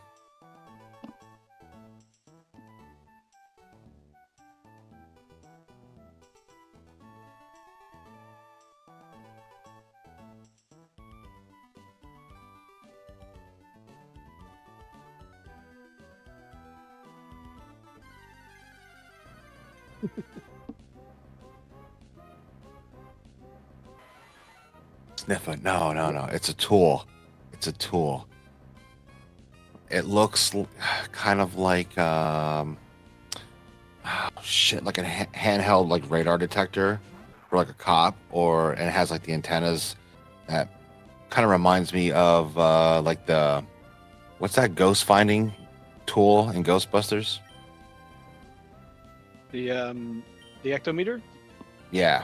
Sniffer, no, it's a tool. It's a tool. It looks kind of like shit, like a handheld like radar detector for like a cop, and it has like the antennas that kind of reminds me of like what's that ghost finding tool in Ghostbusters? The ectometer? Yeah.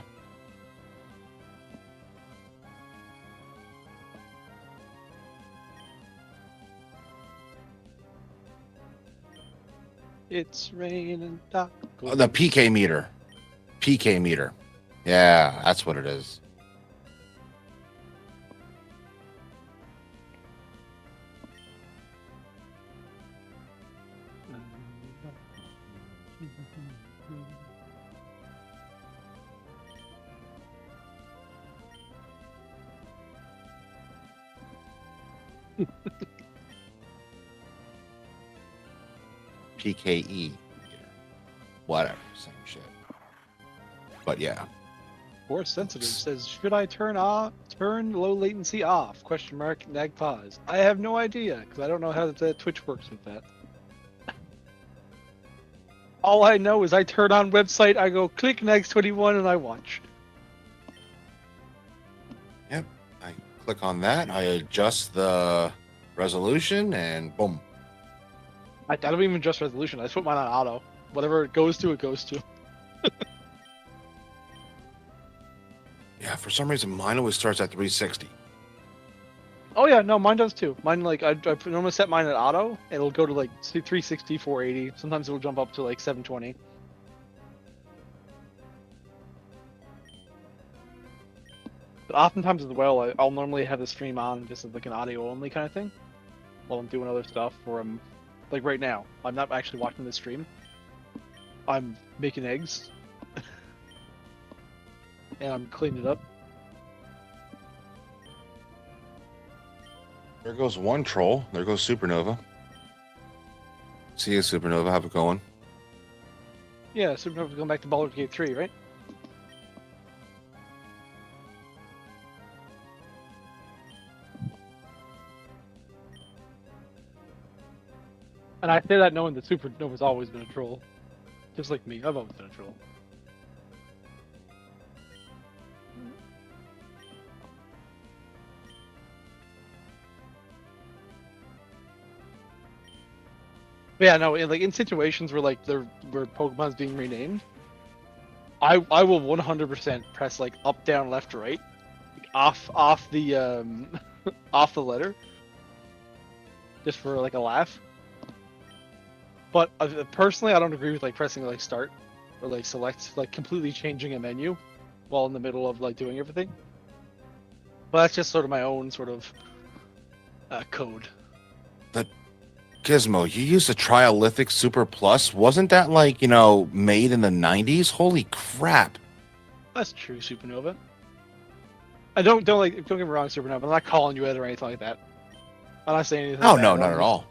It's raining tacos. Oh, the PK meter. PK meter. Yeah, that's what it is. PKE. Whatever, same shit. But yeah. Force sensitive says, should I turn low latency off? Question mark, nag pause. I have no idea, because I don't know how the Twitch works with that. All I know is I turn on website, I go click Nagzz21 and I watch. Yep. I click on that, I adjust the resolution, and boom. I don't even adjust resolution, I just put mine on auto. Whatever it goes to, it goes to. Yeah, for some reason mine always starts at 360. Oh yeah, no, mine does too. Mine like I normally set mine at auto. It'll go to like 360, 480. Sometimes it'll jump up to like 720. But oftentimes as well, I'll normally have the stream on just as like an audio only kind of thing, while I'm doing other stuff. Or I'm like right now, I'm not actually watching the stream. I'm making eggs, and I'm cleaning it up. There goes one troll. There goes Supernova. See you, Supernova. How's it going? Yeah, Supernova's going back to Baldur's Gate 3, right? And I say that knowing that Supernova's always been a troll. Just like me, I've always been a troll. But yeah, no, in situations where where Pokemon's being renamed, I will 100% press like up, down, left, right, off the off the letter, just for like a laugh. But personally, I don't agree with like pressing like start or like select, like completely changing a menu while in the middle of like doing everything. But that's just sort of my own sort of code. Gizmo, you used a Triolithic Super Plus. Wasn't that like, you know, made in the 90s? Holy crap. That's true, Supernova. I don't get me wrong, Supernova. I'm not calling you out or anything like that. I'm not saying anything. Oh, bad. no, I'm not at just- all.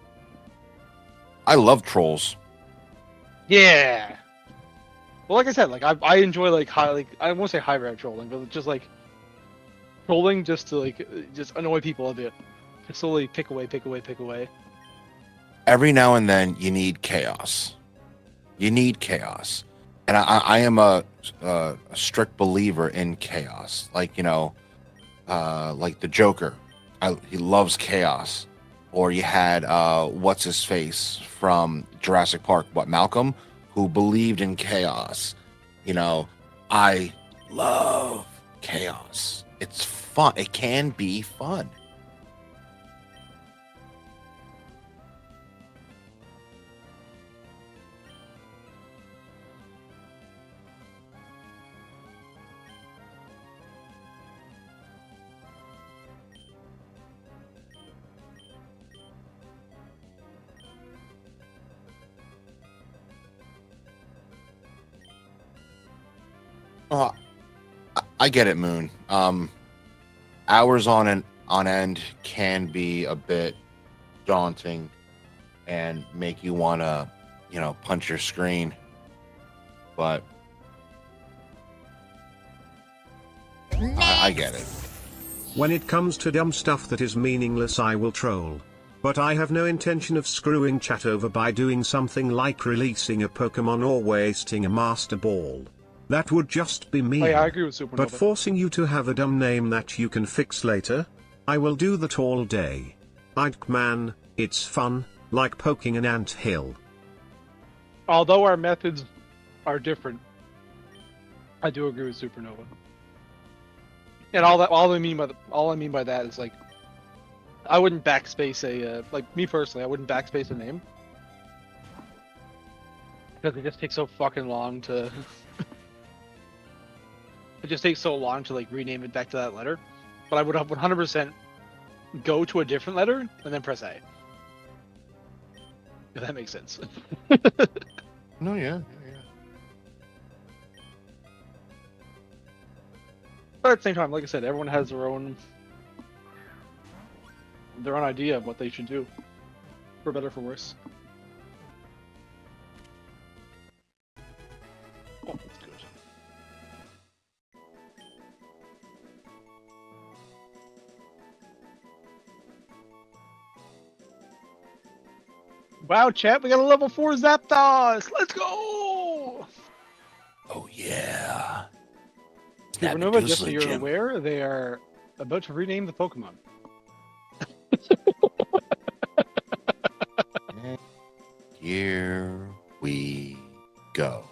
I love trolls. Yeah. Well, like I said, like I enjoy like high, like I won't say highbrow trolling, but just like trolling just to like just annoy people a bit. Just slowly pick away, pick away, pick away. Every now and then, you need chaos. You need chaos. And I am a strict believer in chaos. Like, you know, like the Joker. He loves chaos. Or you had, what's his face from Jurassic Park? What, Malcolm? Who believed in chaos. You know, I love chaos. It's fun. It can be fun. Oh, I get it, Moon. Hours on end can be a bit daunting and make you want to, you know, punch your screen. But I get it. When it comes to dumb stuff that is meaningless, I will troll. But I have no intention of screwing chat over by doing something like releasing a Pokemon or wasting a Master Ball. That would just be mean. Oh, yeah, I agree with Supernova. But forcing you to have a dumb name that you can fix later? I will do that all day. Man, it's fun, like poking an ant hill. Although our methods are different, I do agree with Supernova. And all I mean by that is like, I wouldn't backspace like me personally, I wouldn't backspace a name because it just takes so fucking long to. It just takes so long to like rename it back to that letter. But I would 100% go to a different letter and then press A. If that makes sense. No, yeah. But at the same time, like I said, everyone has their own idea of what they should do, for better or for worse. Oh, that's good. Wow, chat, we got a level 4 Zapdos! Let's go! Oh, yeah. Supernova, just so Snapadoozly, you're Jim. aware, they are about to rename the Pokemon. Here we go.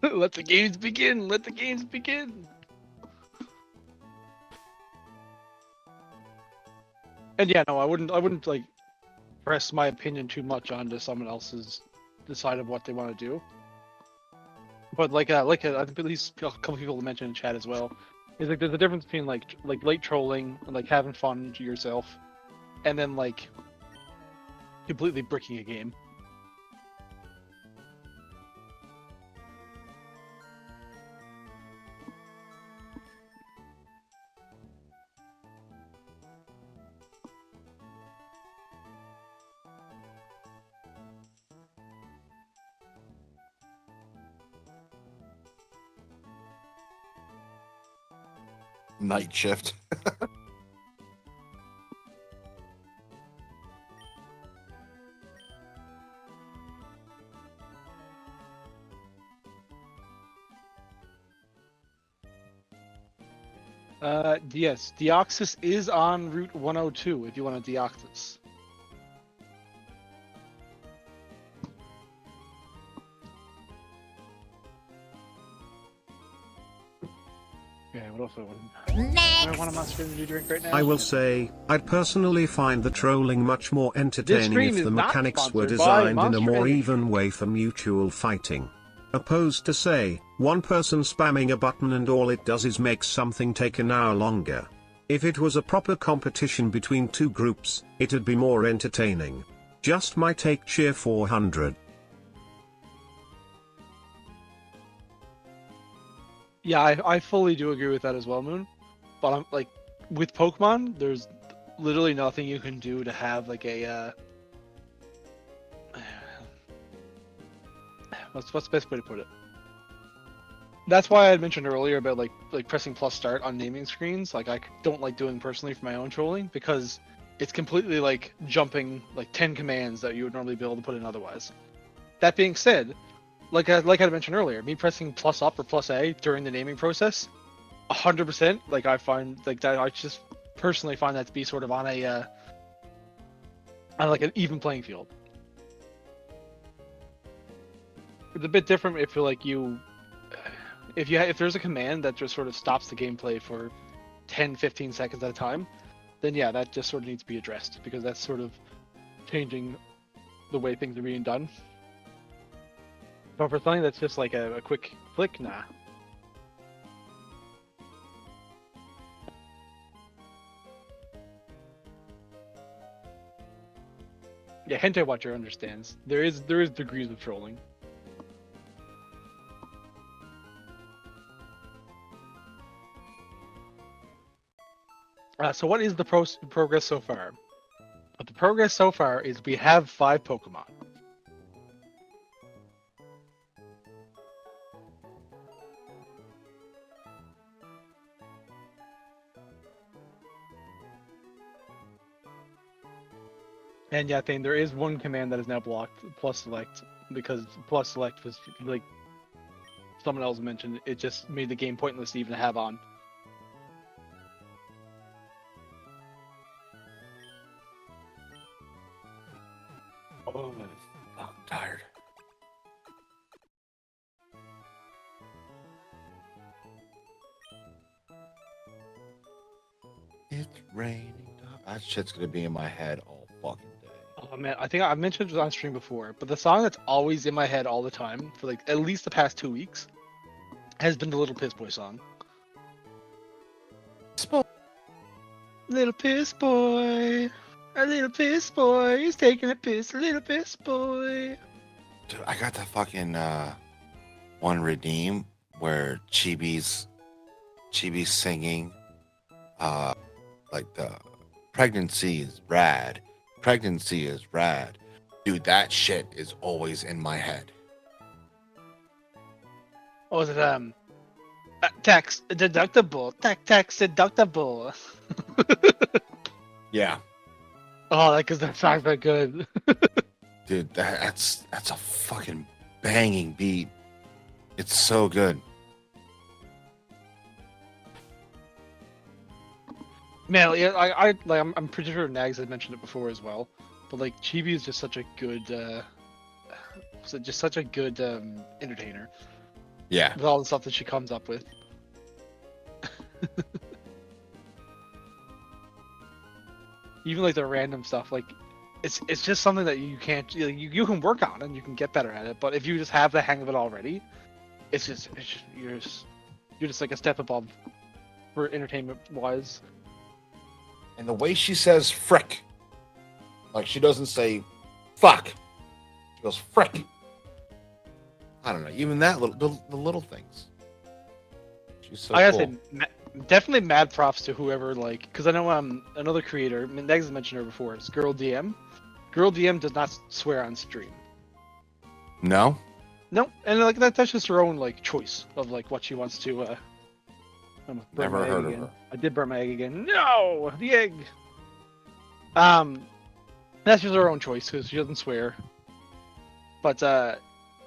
Let the games begin! Let the games begin! And yeah, no, I wouldn't like press my opinion too much onto someone else's decide of what they want to do. But I think at least a couple people mentioned in chat as well, is like there's a difference between like late trolling and like having fun to yourself, and then like completely bricking a game. Night shift. Yes, Deoxys is on Route 102 if you want a Deoxys. Yeah, what else do I want? I want a Monster Energy drink right now. I will say, I'd personally find the trolling much more entertaining stream if is the not mechanics were sponsored by designed in a Monster more Energy. even way for mutual fighting. Opposed to say, one person spamming a button and all it does is make something take an hour longer. If it was a proper competition between two groups, it'd be more entertaining. Just my take. Cheer 400. Yeah, I fully do agree with that as well, Moon. But I'm like, with Pokemon, there's literally nothing you can do to have like a what's the best way to put it? That's why I had mentioned earlier about like pressing plus start on naming screens. Like I don't like doing personally for my own trolling because it's completely like jumping like 10 commands that you would normally be able to put in otherwise. That being said, like I mentioned earlier, me pressing plus up or plus A during the naming process, 100%. Like I find like that I just personally find that to be sort of on a on like an even playing field. It's a bit different if you're like if there's a command that just sort of stops the gameplay for 10-15 seconds at a time, then yeah, that just sort of needs to be addressed because that's sort of changing the way things are being done. But for something that's just like a quick flick, nah. Yeah, Hentai Watcher understands. There is degrees of trolling. So what is the progress so far? The progress so far is we have 5 Pokemon. And yeah, Thane, there is one command that is now blocked, plus select, because plus select was like someone else mentioned, it just made the game pointless to even have on. Oh, I'm tired. It's raining. That shit's gonna be in my head all fucking day. Oh man, I think I've mentioned it on stream before, but the song that's always in my head all the time for like at least the past 2 weeks has been the Little Piss Boy song. Little Piss Boy, a little piss boy, he's taking a piss, a little piss boy. Dude, I got the fucking one redeem where Chibi's singing like the pregnancy is rad. Pregnancy is rad. Dude, that shit is always in my head. What was it? Tax deductible. Tax deductible. Yeah. Oh, that because that song's that good. Dude, that's a fucking banging beat. It's so good. Man, yeah, I'm pretty sure Nagzz had mentioned it before as well. But like, Chibi is just such a good, entertainer Yeah. with all the stuff that she comes up with. Even like the random stuff, like it's just something that you can't you can work on and you can get better at it. But if you just have the hang of it already, you're just like a step above for entertainment wise. And the way she says frick, like she doesn't say fuck, she goes frick. I don't know, even that the little things. She's so I gotta cool. say, definitely mad props to whoever like, because I know another creator, Nagzz mentioned her before. It's Girl DM. Girl DM does not swear on stream. No? No, and like that's just her own like choice of like what she wants to I almost burnt Never my egg heard of again. her. I did burn my egg again. No, the egg. That's just her own choice because she doesn't swear. But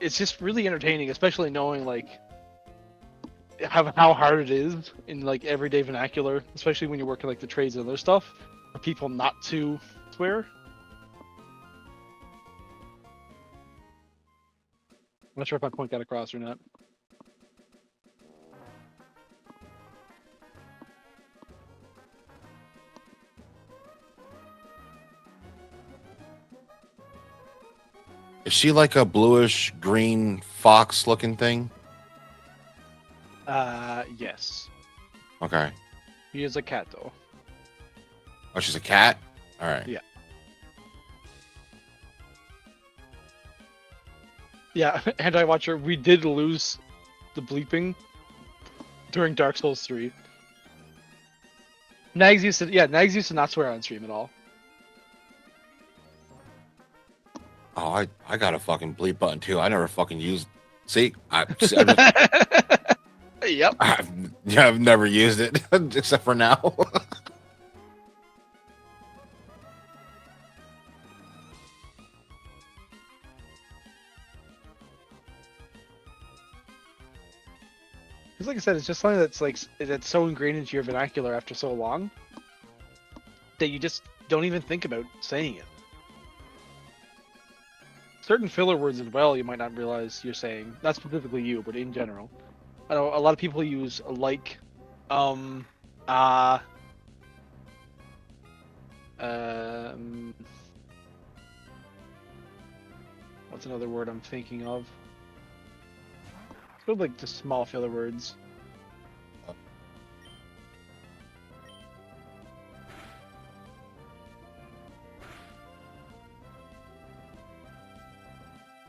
it's just really entertaining, especially knowing like how hard it is in like everyday vernacular, especially when you're working like the trades and other stuff, for people not to swear. I'm not sure if my point got across or not. Is she like a bluish green fox looking thing? Yes. Okay. He is a cat though. Oh, she's a cat? All right. Yeah. Yeah, and I watch her. We did lose the bleeping during Dark Souls 3. Nagzz used to not swear on stream at all. Oh, I got a fucking bleep button too. I never fucking used. See, Yep. I've never used it except for now. Because like I said, it's just something that's so ingrained into your vernacular after so long that you just don't even think about saying it. Certain filler words as well you might not realize you're saying. Not specifically you, but in general. I know a lot of people use like, what's another word I'm thinking of? Sort of like just small filler words.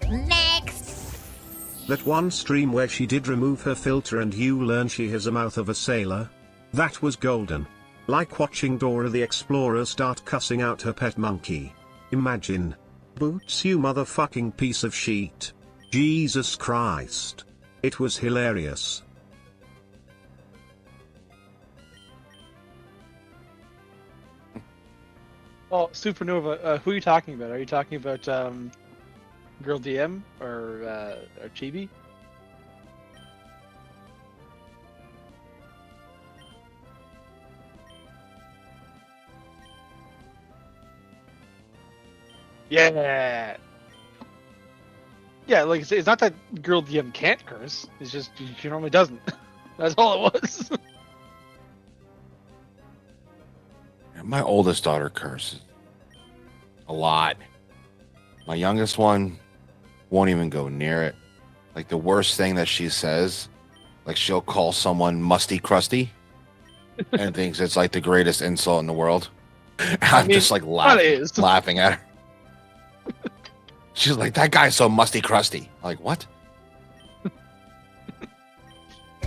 Next. That one stream where she did remove her filter and you learn she has a mouth of a sailor? That was golden. Like watching Dora the Explorer start cussing out her pet monkey. Imagine. Boots, you motherfucking piece of shit. Jesus Christ. It was hilarious. Oh, Supernova, who are you talking about? Are you talking about Girl DM or Chibi? Yeah. Yeah, like I say, it's not that Girl DM can't curse. It's just she normally doesn't. That's all it was. My oldest daughter curses a lot. My youngest one won't even go near it. Like the worst thing that she says, like she'll call someone musty crusty and thinks it's like the greatest insult in the world. I'm just like laughing at her. She's like, that guy's so musty crusty. I'm like, what?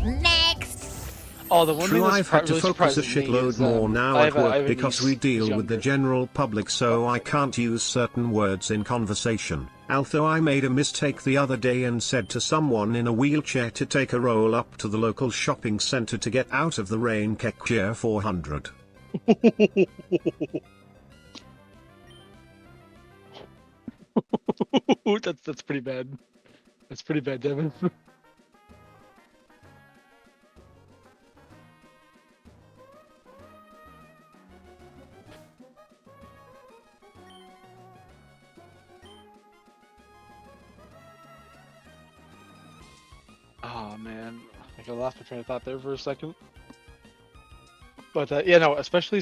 Next. Oh, the one True, thing I've had to focus a shitload more now at work because we deal with the general public, so I can't use certain words in conversation. Although I made a mistake the other day and said to someone in a wheelchair to take a roll up to the local shopping center to get out of the rain. Kekjer 400. That's pretty bad. That's pretty bad, Devin. Oh man, I got lost my train of thought there for a second. But yeah, no, especially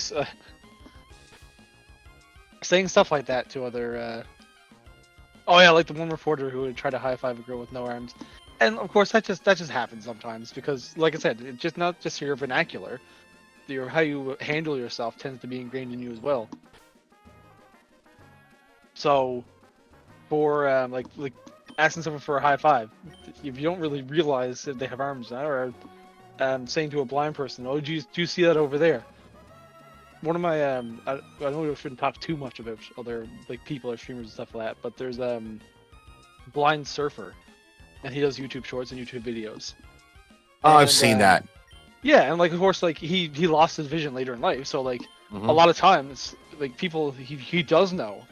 saying stuff like that to other. Oh yeah, like the one reporter who would try to high five a girl with no arms, and of course that just happens sometimes because, like I said, it's just not just your vernacular, your how you handle yourself tends to be ingrained in you as well. So, for like asking someone for a high five, if you don't really realize if they have arms now, or saying to a blind person, "Oh, do you see that over there?" One of my I know we shouldn't talk too much about other like people or streamers and stuff like that, but there's Blind Surfer, and he does YouTube shorts and YouTube videos. Oh, I've seen that. Yeah, and like of course, like he lost his vision later in life, so like Mhm. a lot of times, like people he does know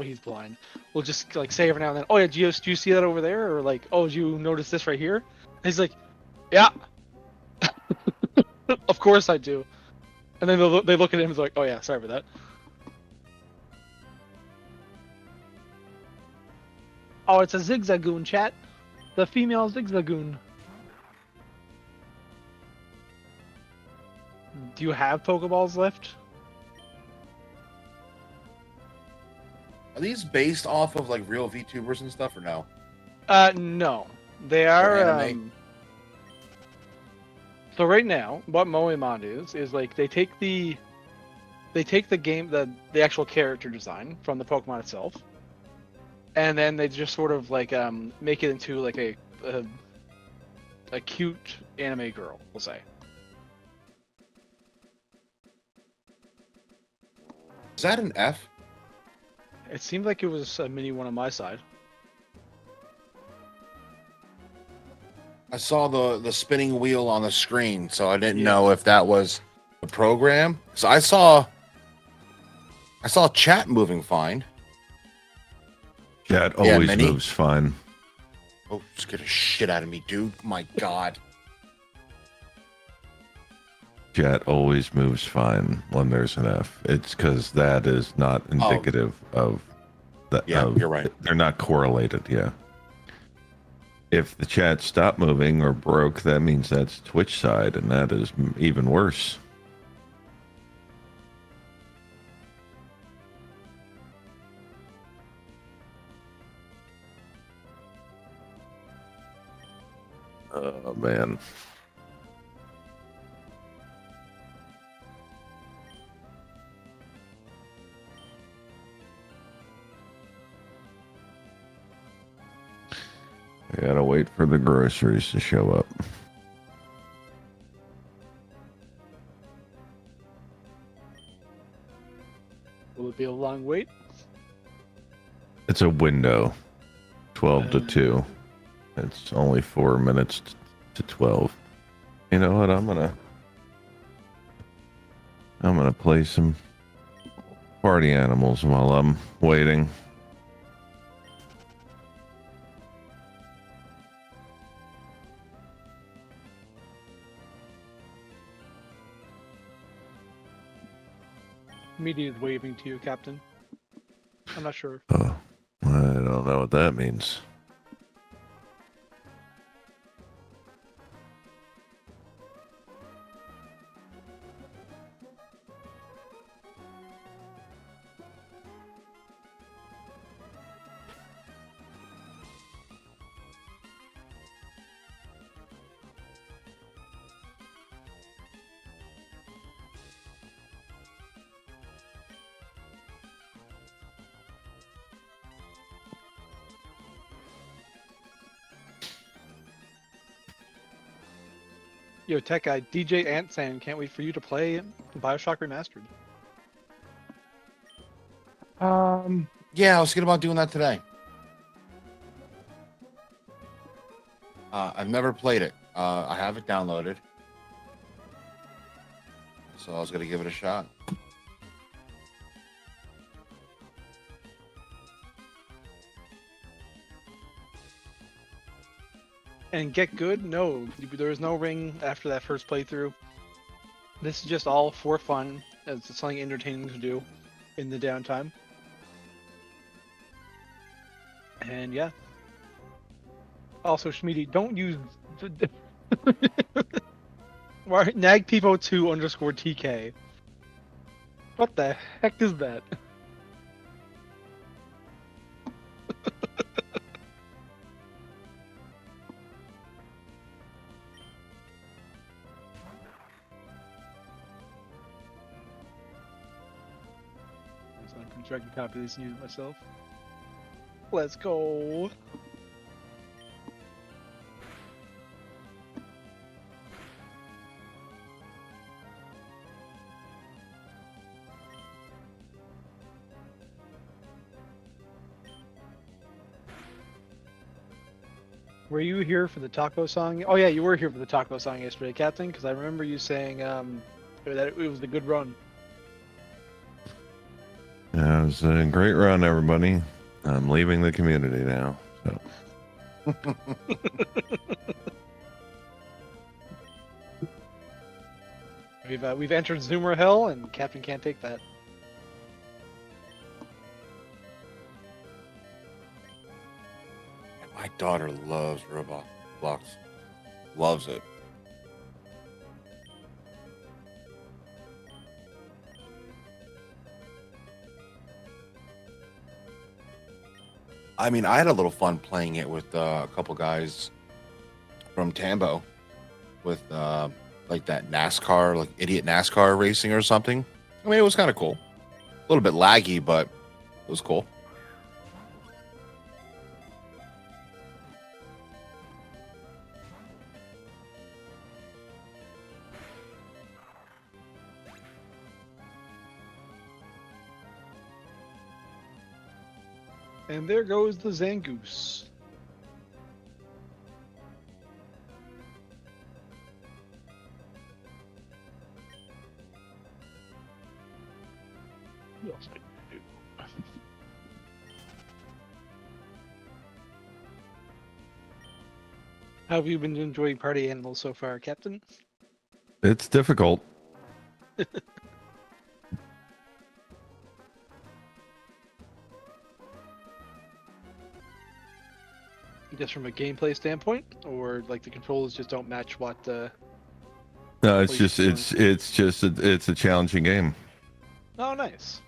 he's blind will just like say every now and then, oh yeah, do you see that over there, or like, oh, do you notice this right here? And he's like, yeah, of course I do. And then they look at him and like, oh yeah, sorry for that. Oh, it's a zigzagoon, chat. The female zigzagoon. Do you have Pokeballs left? Are these based off of like real VTubers and stuff or no? No. They are anime? So right now, what Moemon is like they take the game, the actual character design from the Pokemon itself, and then they just sort of like make it into like a cute anime girl, we'll say. Is that an F? It seemed like it was a mini one on my side. I saw the spinning wheel on the screen, so I didn't Yeah. know if that was the program. So I saw chat moving fine. Chat Yeah, always mini. moves fine. Oh, scared the shit out of me, dude. My God. Chat always moves fine when there's an F. It's because that is not indicative of the. Yeah, of- you're right. They're not correlated. Yeah. If the chat stopped moving or broke, that means that's Twitch side, and that is even worse. Oh man. I gotta wait for the groceries to show up. Will it be a long wait? It's a window, 12 to 2. It's only 4 minutes to 12. You know what? I'm gonna play some party animals while I'm waiting. Media is waving to you, Captain. I'm not sure. Oh, I don't know what that means. Yo, tech guy, DJ Antsan, can't wait for you to play Bioshock Remastered. Yeah, I was thinking about doing that today. I've never played it. I have it downloaded, so I was gonna give it a shot. And get good? No, there was no ring after that first playthrough. This is just all for fun. It's something entertaining to do in the downtime. And yeah. Also, Schmeedy, don't use Nagpeepo2_TK. What the heck is that? So I can drag and copy this and use it myself. Let's go. Were you here for the taco song? Oh yeah, you were here for the taco song yesterday, Captain. Because I remember you saying that it was a good run. Yeah, it was a great run, everybody. I'm leaving the community now. So We've entered Zoomer Hell, and Captain can't take that. My daughter loves Roblox. Loves it. I mean, I had a little fun playing it with a couple guys from Tambo with like that NASCAR, like idiot NASCAR racing or something. I mean, it was kind of cool. A little bit laggy, but it was cool. And there goes the Zangoose. What else can I do? How have you been enjoying Party Animals so far, Captain? it's difficult. Just from a gameplay standpoint, or like the controls just don't match what? No, it's just it's a challenging game. Oh, nice.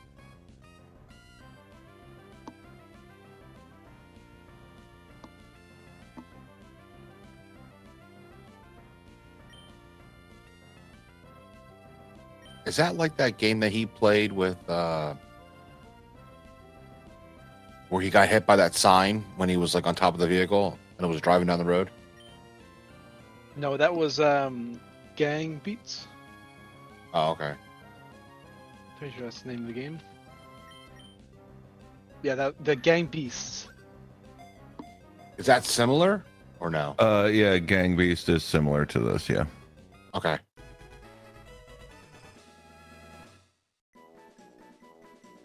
Is that like that game that he played with where he got hit by that sign when he was like on top of the vehicle and it was driving down the road? No, that was Gang Beats. Oh, okay. Pretty sure that's the name of the game. Yeah, the Gang Beasts. Is that similar or no? Yeah, Gang Beast is similar to this. Yeah. Okay.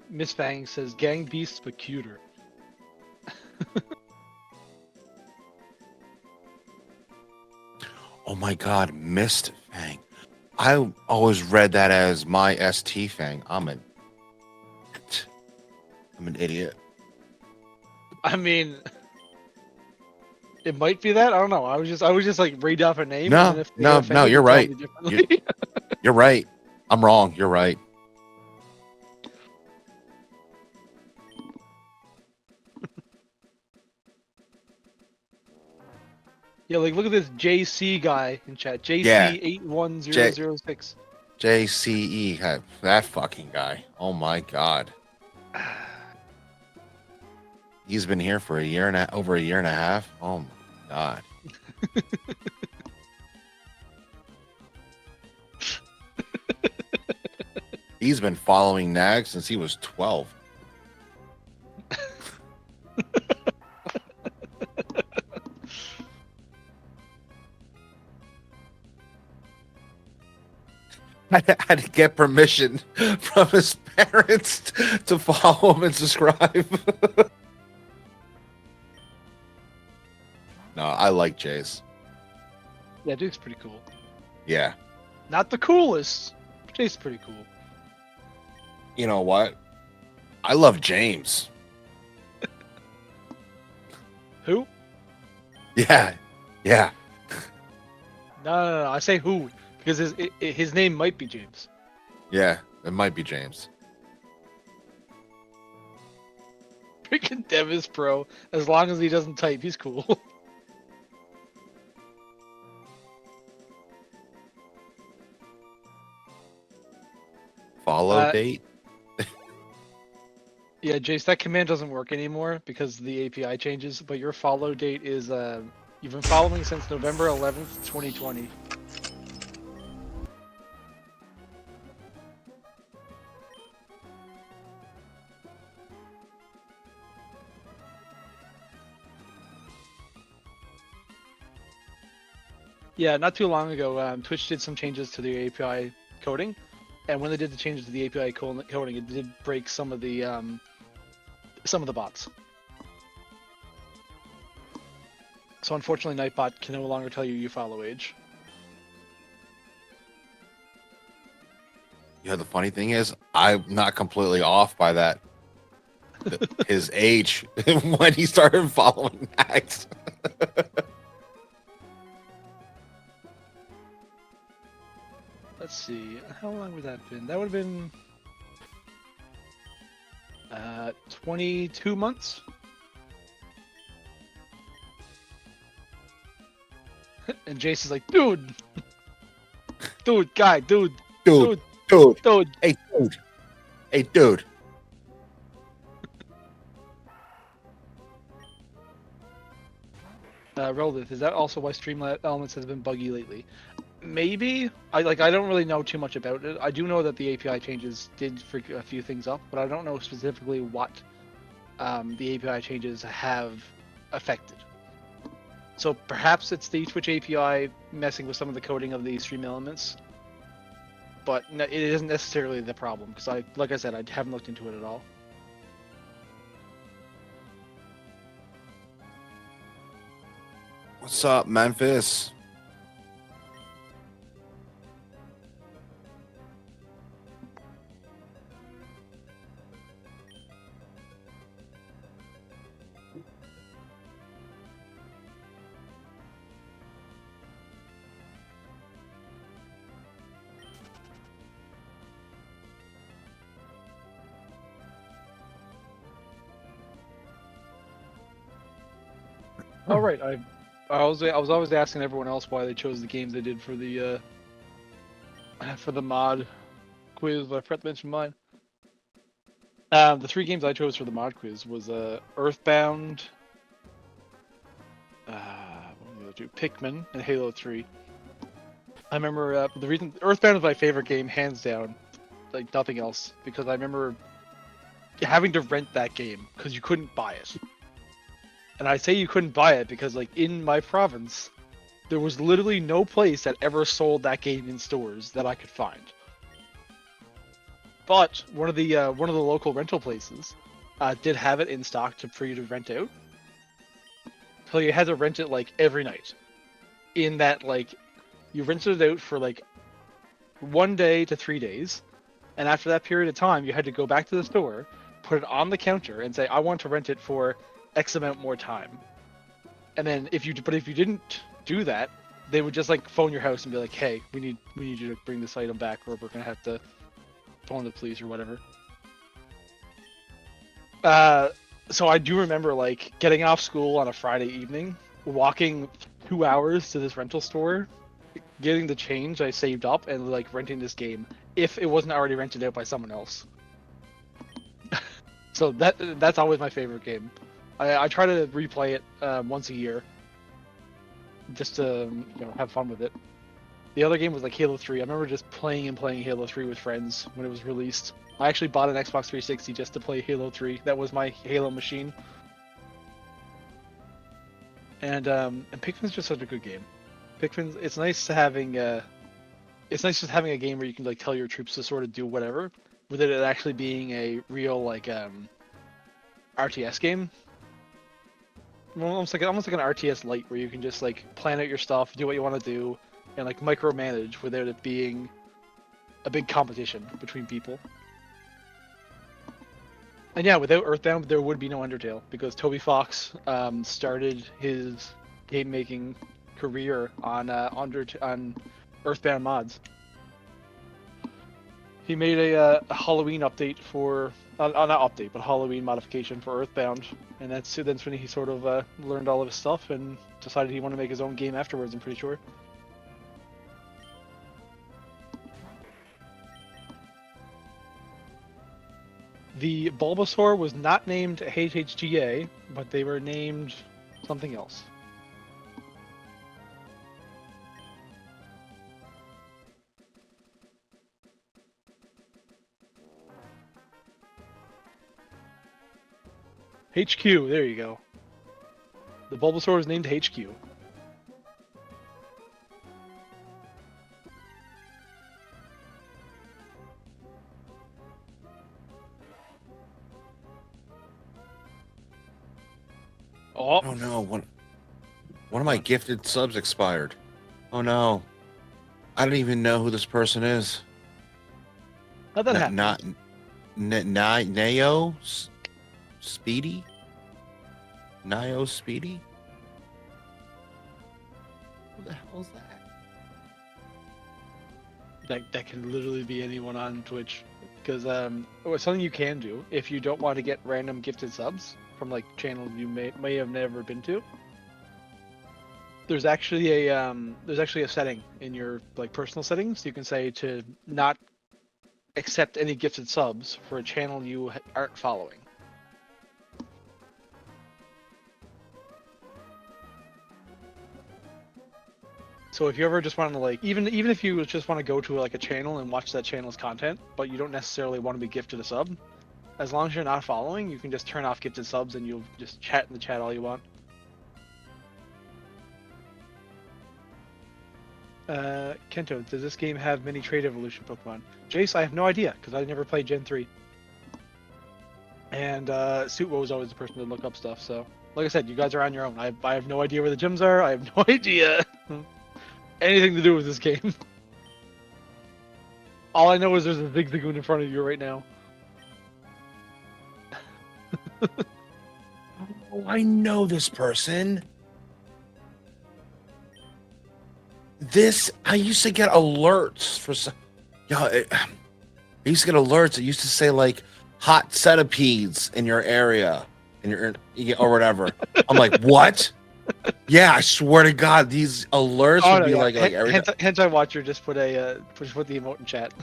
Miss Fang says Gang Beasts but cuter. Oh my God, Mist Fang. I always read that as my ST Fang. I'm an idiot. I mean, it might be that. I don't know. I was just like read off a name. No, and then if they no, get offended, you're they tell right. me differently. You're right. I'm wrong. You're right. Yeah, like look at this JC guy in chat. Yeah. JC81006. JCE, that fucking guy. Oh my God. He's been here for over a year and a half. Oh my God. He's been following Nagzz since he was 12. I had to get permission from his parents to follow him and subscribe. No, I like Jace. Yeah, Duke's pretty cool. Yeah. Not the coolest, but Jace's pretty cool. You know what? I love James. Who? Yeah. Yeah. No. I say who because his name might be James. Yeah. It might be James. Freaking Devis Pro. As long as he doesn't type, he's cool. Follow date? Yeah, Jace, that command doesn't work anymore because the API changes, but your follow date is, you've been following since November 11th, 2020. Yeah, not too long ago, Twitch did some changes to the API coding, and when they did the changes to the API coding, it did break some of the bots. So unfortunately, Nightbot can no longer tell you you follow age. Yeah, the funny thing is, I'm not completely off by that. His age when he started following Nagzz. Let's see, how long would that have been? That would have been 22 months. And Jason's like, dude, guy, dude, Dude, hey, dude. Relith, is that also why Stream Elements has been buggy lately? Maybe. I don't really know too much about it. I do know that the API changes did freak a few things up, but I don't know specifically what the API changes have affected. So perhaps it's the Twitch API messing with some of the coding of the Stream Elements, but it isn't necessarily the problem because like I said, I haven't looked into it at all. What's up, Memphis? All right, I was always asking everyone else why they chose the games they did for the mod quiz, but I forgot to mention mine. The 3 games I chose for the mod quiz was Earthbound, what were the other 2? Pikmin and Halo 3. I remember the reason Earthbound was my favorite game, hands down, like nothing else, because I remember having to rent that game because you couldn't buy it. And I say you couldn't buy it because, like, in my province, there was literally no place that ever sold that game in stores that I could find. But one of the local rental places did have it in stock for you to rent out. So you had to rent it like every night. In that, like, you rented it out for like 1 day to 3 days, and after that period of time, you had to go back to the store, put it on the counter, and say, "I want to rent it for X amount more time." And then if you didn't do that, they would just like phone your house and be like, "Hey, we need you to bring this item back, or we're gonna have to phone the police or whatever." So I do remember like getting off school on a Friday evening, walking 2 hours to this rental store, getting the change I saved up, and like renting this game if it wasn't already rented out by someone else. So that's always my favorite game. I try to replay it once a year, just to have fun with it. The other game was like Halo 3. I remember just playing Halo 3 with friends when it was released. I actually bought an Xbox 360 just to play Halo 3. That was my Halo machine. And Pikmin's just such a good game. Pikmin, it's nice just having a game where you can like tell your troops to sort of do whatever, with it actually being a real like RTS game. Almost like an RTS Lite, where you can just like plan out your stuff, do what you want to do, and like micromanage without it being a big competition between people. And yeah, without Earthbound, there would be no Undertale, because Toby Fox started his game making career on Earthbound mods. He made a Halloween update for not update, but Halloween modification for Earthbound, and that's when he sort of learned all of his stuff and decided he wanted to make his own game afterwards. I'm pretty sure. The Bulbasaur was not named HHGA, but they were named something else. HQ, there you go. The Bulbasaur was named HQ. Oh, Oh no, one of my gifted subs expired. Oh no. I don't even know who this person is. how'd that happen? Not Nao Speedy? Nio Speedy? Who the hell is that? That can literally be anyone on Twitch. Because something you can do if you don't want to get random gifted subs from like channels you may have never been to. There's actually a setting in your like personal settings. You can say to not accept any gifted subs for a channel you aren't following. So if you ever just want to like, even if you just want to go to like a channel and watch that channel's content, but you don't necessarily want to be gifted a sub, as long as you're not following, you can just turn off gifted subs and you'll just chat in the chat all you want. Kento, does this game have many trade evolution Pokemon? Jace, I have no idea because I never played Gen 3. And Suitwo was always the person to look up stuff. So, like I said, you guys are on your own. I have no idea where the gyms are. I have no idea anything to do with this game. All I know is there's a Zigzagoon in front of you right now. Oh, I know this person. I used to get alerts for some. I used to get alerts. It used to say like hot centipedes in your area, or whatever. I'm like, what? Yeah, I swear to God, these alerts would be like every time. Hentai Watcher just put the emote in chat.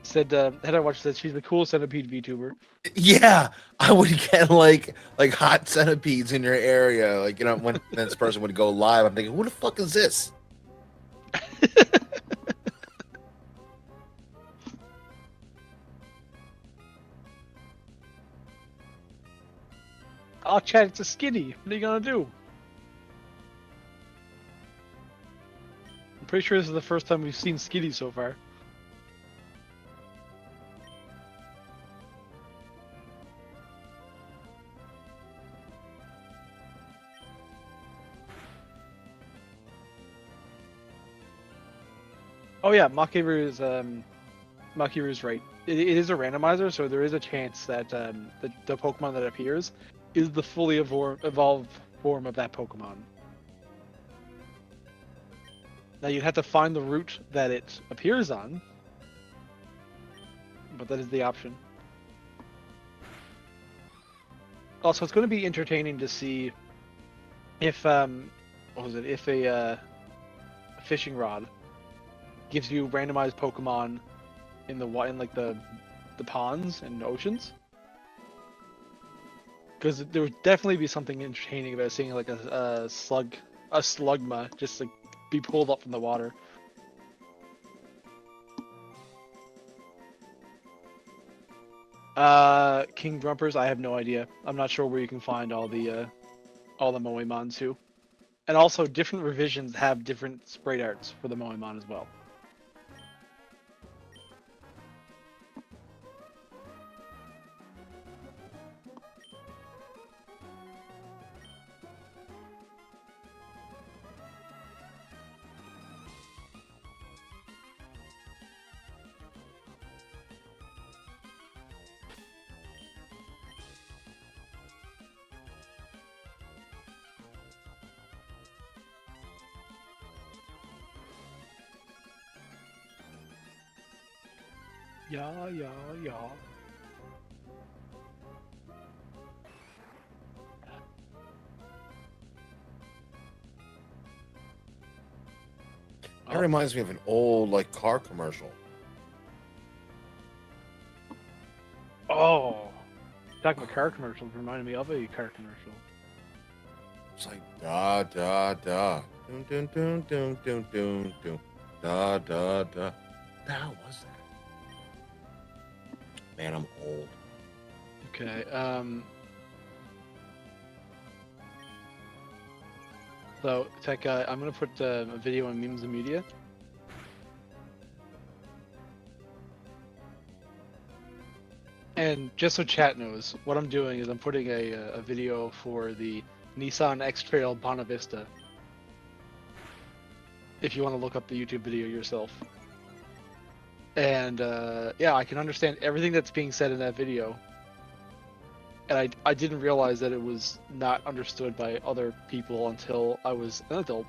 Said Hentai Watcher said she's the coolest centipede VTuber. Yeah, I would get like hot centipedes in your area. Like, when this person would go live, I'm thinking, who the fuck is this? Oh, chat, it's a skinny. What are you gonna do? I'm pretty sure this is the first time we've seen Skitty so far. Oh yeah, Makiru's right. It is a randomizer, so there is a chance that the Pokemon that appears is the fully evolved form of that Pokemon. Now you'd have to find the route that it appears on, but that is the option. Also, it's going to be entertaining to see if if a fishing rod gives you randomized Pokemon in the ponds and oceans. Because there would definitely be something entertaining about seeing like a slugma just like be pulled up from the water. King Grumpers, I have no idea. I'm not sure where you can find all the Moemon too. And also different revisions have different sprite arts for the Moemon as well. Yeah. That reminds me of an old car commercial. Oh, talking about car commercials reminded me of a car commercial. It's like da da da, dun dun dun dun dun dun dun, da da da. The hell was that? Man, I'm old. Okay. So, Tech Guy, I'm gonna put a video on Memes and Media. And just so chat knows, what I'm doing is I'm putting a video for the Nissan X-Trail Bonavista. Vista. If you want to look up the YouTube video yourself. And yeah, I can understand everything that's being said in that video. And I didn't realize that it was not understood by other people until I was an adult.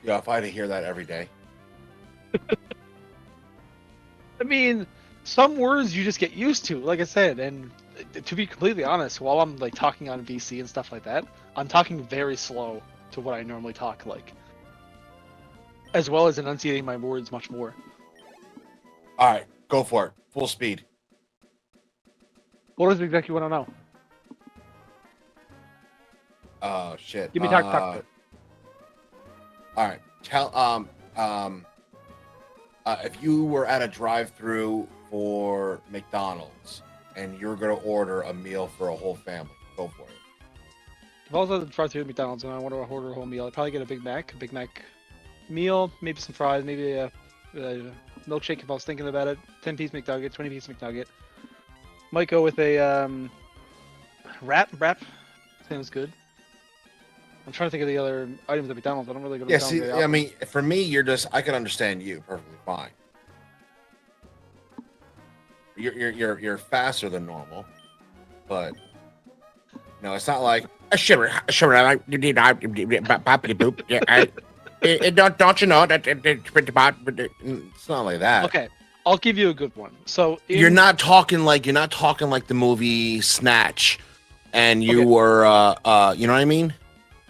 Yeah, if I had to hear that every day. I mean, some words you just get used to, like I said, and to be completely honest, while I'm like talking on VC and stuff like that, I'm talking very slow to what I normally talk like. As well as enunciating my words much more. All right, go for it. Full speed. What does it exactly want to know? Oh shit. Give me talk. All right. Tell if you were at a drive-through for McDonald's and you're gonna order a meal for a whole family, go for it. If I was at the drive-thru at McDonald's and I want to order a whole meal, I'd probably get a Big Mac meal, maybe some fries, maybe a milkshake if I was thinking about it. 10-piece McNugget, 20-piece McNugget. Might go with a wrap. Sounds good. I'm trying to think of the other items at McDonald's. I don't really go to Yeah, McDonald's see, very I often. mean, for me, I can understand you perfectly fine. You're faster than normal, but no, it's not like don't you know that it's not like that. Okay, I'll give you a good one. So You're not talking like the movie Snatch, and you were you know what I mean?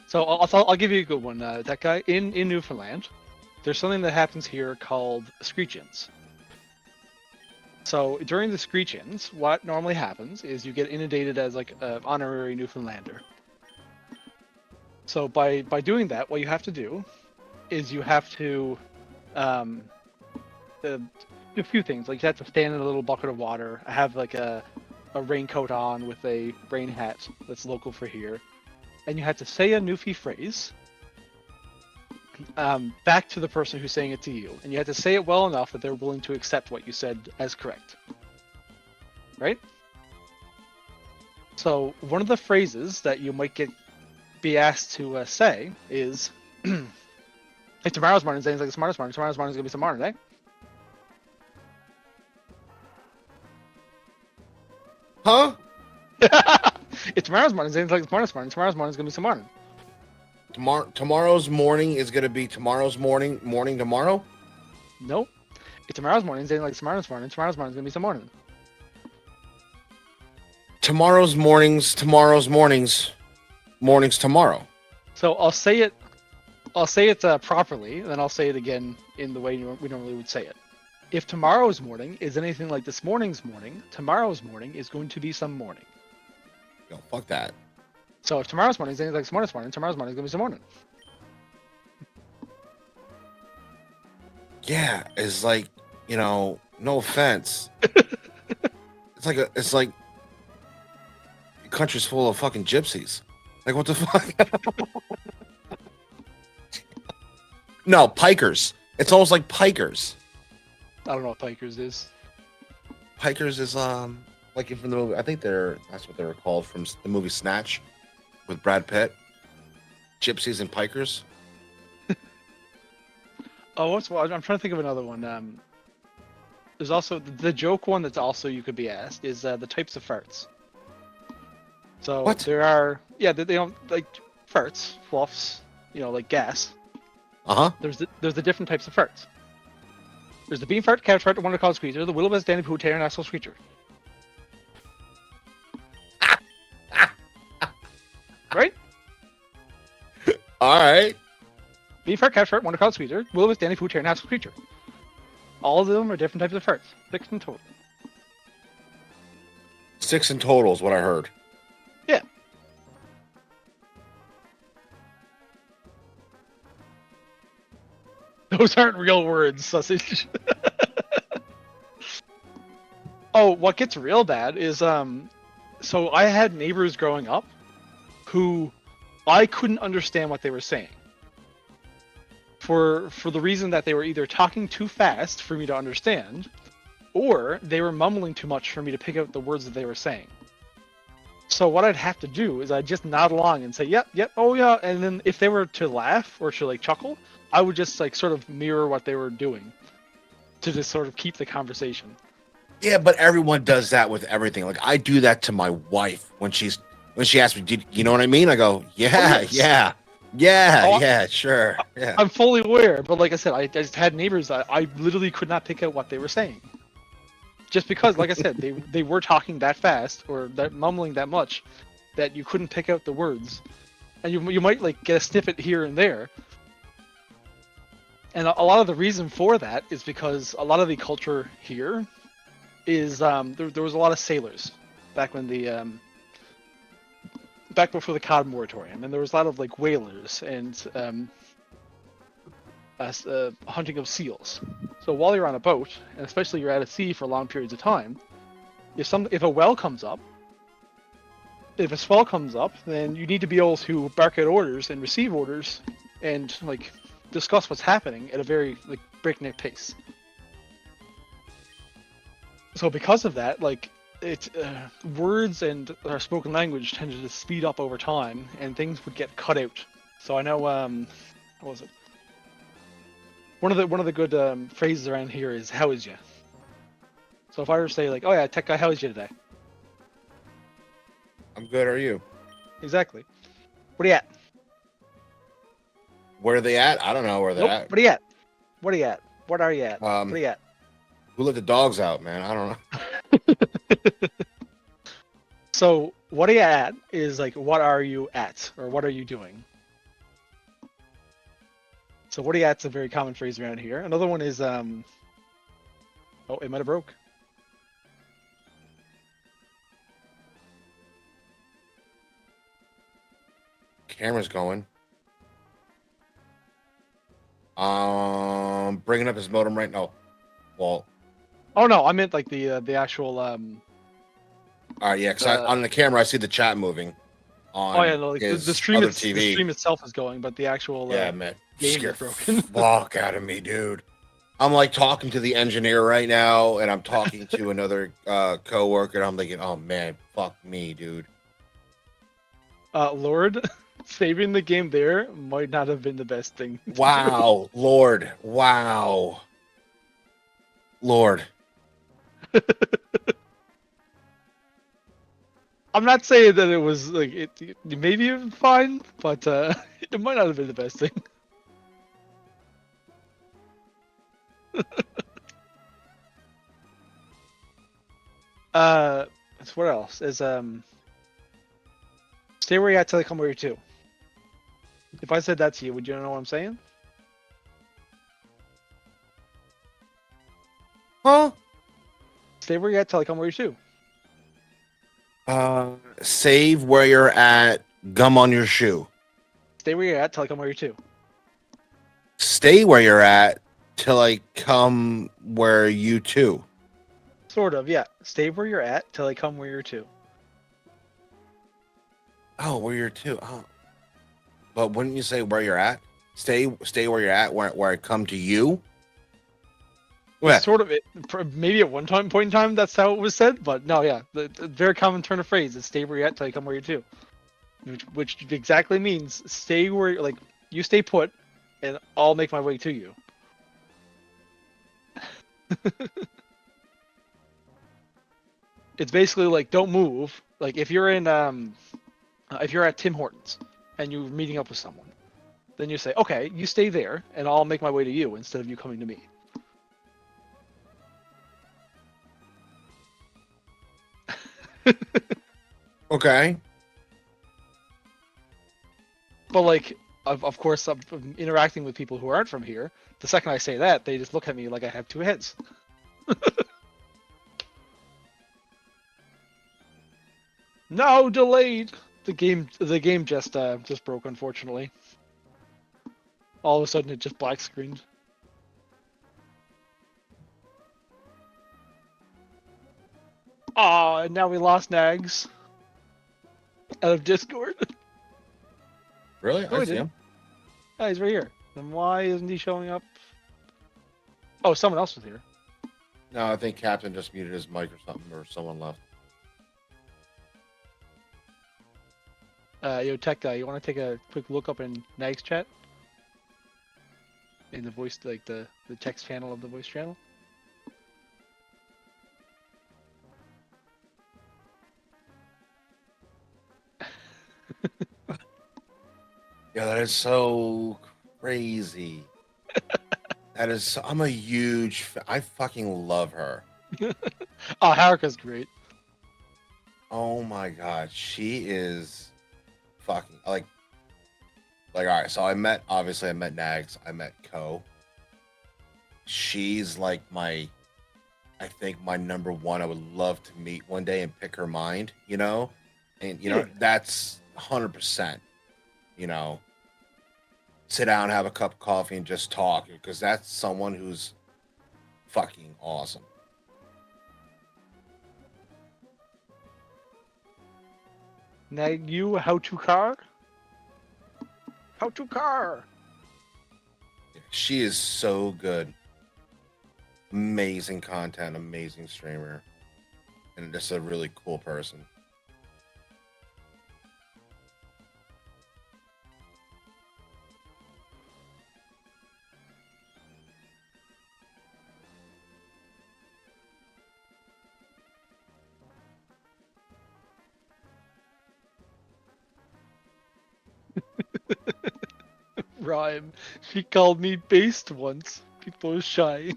So I'll give you a good one. That guy in Newfoundland, there's something that happens here called screech-ins. So during the screech-ins, what normally happens is you get inundated as like an honorary Newfoundlander. So by doing that, what you have to do is you have to do a few things. Like you have to stand in a little bucket of water, have like a raincoat on with a rain hat that's local for here. And you have to say a Newfie phrase back to the person who's saying it to you. And you have to say it well enough that they're willing to accept what you said as correct. Right? So one of the phrases that you might be asked to say is, if tomorrow's morning's like the smartest morning, tomorrow's morning's going to be some morning, eh? Huh? If tomorrow's morning's like the smartest morning, tomorrow's morning's going to be some morning. Tomorrow's morning is going to be tomorrow's morning tomorrow? Nope. If tomorrow's morning's like the smartest morning, tomorrow's morning's going to be some morning. Tomorrow's mornings tomorrow. So I'll say it properly, and then I'll say it again in the way we normally would say it. If tomorrow's morning is anything like this morning's morning, tomorrow's morning is going to be some morning. Yo, fuck that. So if tomorrow's morning is anything like this morning's morning, tomorrow's morning is going to be some morning. Yeah, it's like, you know, no offense. it's like the country's full of fucking gypsies. Like, what the fuck? No, pikers. It's almost like pikers. I don't know what pikers is. Pikers is like from the movie. I think that's what they were called from the movie Snatch with Brad Pitt. Gypsies and pikers. Oh, I'm trying to think of another one. There's also the joke one that's also you could be asked is the types of farts. So what? There are they don't like farts, fluffs, you know, like gas. There's the different types of farts. There's the bean fart, cat fart, the wonder called squeezer, the Willowbest Danny Poo, Terran Axel Screecher. Right? Alright. Bean fart, cat fart, wonder called squeezer, Willowbest Danny Poo, Terran Axel Screecher. All of them are different types of farts. 6 in total. 6 in total is what I heard. Yeah. Those aren't real words, sausage. Oh, what gets real bad is so I had neighbors growing up who I couldn't understand what they were saying. For the reason that they were either talking too fast for me to understand, or they were mumbling too much for me to pick out the words that they were saying. So what I'd have to do is I'd just nod along and say, yep, yep, oh yeah, and then if they were to laugh or to like chuckle, I would just like sort of mirror what they were doing to just sort of keep the conversation. Yeah, but everyone does that with everything. Like I do that to my wife when she asks me, "Did you know what I mean?" I go, "Yeah, yes. yeah, sure, yeah." I'm fully aware, but like I said, I just had neighbors that I literally could not pick out what they were saying. Just because, like I said, they were talking that fast or that mumbling that much that you couldn't pick out the words, and you might like get a snippet here and there. And a lot of the reason for that is because a lot of the culture here is there was a lot of sailors back when the back before the cod moratorium, and there was a lot of like whalers and hunting of seals. So while you're on a boat, and especially you're at sea for long periods of time, if a whale comes up, if a swell comes up, then you need to be able to bark out orders and receive orders, and like discuss what's happening at a very like breakneck pace. So because of that, like words and our spoken language tended to speed up over time, and things would get cut out. So I know what was it? One of the good phrases around here is "How is ya?" So if I were to say like, "Oh yeah, tech guy, how is you today?" I'm good. Are you? Exactly. What are you at? Where are they at? I don't know where they're Nope. at. What are you at? What are you at? What are you at? What are you at? Who let the dogs out, man? I don't know. So what are you at is like, what are you at, or what are you doing? So what are you at's a very common phrase around here. Another one is oh, it might have broke. Camera's going. Bringing up his modem right now. Well, Oh no, I meant like the actual all right, yeah, because on the camera I see the chat moving. On oh yeah, no, like the his stream other the TV. stream itself is going, but the actual Yeah, man, game scared is broken. fuck out of me, dude. I'm like talking to the engineer right now, and I'm talking to another coworker. And I'm thinking, oh man, fuck me, dude. Lord, saving the game there might not have been the best thing. to do. Wow, Lord, wow, Lord. I'm not saying that it was like it maybe fine, but it might not have been the best thing. So what else is stay where you're at till I come where you're to. If I said that to you, would you know what I'm saying? Huh? Stay where you're at till I come where you're to. Save where you're at. Gum on your shoe. Stay where you're at till I come where you're to. Stay where you're at till I come where you to. Sort of, yeah. Stay where you're at till I come where you're to. Oh, where you're to. Oh. But wouldn't you say where you're at? Stay where you're at. Where I come to you. What? Sort of it. Maybe at one point in time, that's how it was said. But no, yeah, the very common turn of phrase is "stay where you're at till I come where you're to," which exactly means stay where like you stay put, and I'll make my way to you. It's basically like don't move. Like if you're in if you're at Tim Hortons and you're meeting up with someone, then you say, okay, you stay there and I'll make my way to you instead of you coming to me. Okay. But like of course I'm interacting with people who aren't from here. The second I say that, they just look at me like I have two heads. No, delayed. The game just broke, unfortunately. All of a sudden it just black screened. Oh, and now we lost Nagzz out of Discord. Really? No, I he see didn't. him. Oh, he's right here. Then why isn't he showing up? Oh, someone else was here. No, I think Captain just muted his mic or something, or someone left. Yo, tech guy, you want to take a quick look up in Nagzz chat? In the voice, like the text panel of the voice channel? Yeah, that is so crazy. That is. I'm a huge. I fucking love her. Oh, Haruka's great. Oh my god, she is fucking like. All right, so I met Nagzz, I met Ko. She's like I think my number one. I would love to meet one day and pick her mind, and that's 100%. Sit down, have a cup of coffee, and just talk, because that's someone who's fucking awesome. Nag, you how to car? How to car? She is so good. Amazing content, amazing streamer, and just a really cool person. Rhyme. She called me based once. People are shy.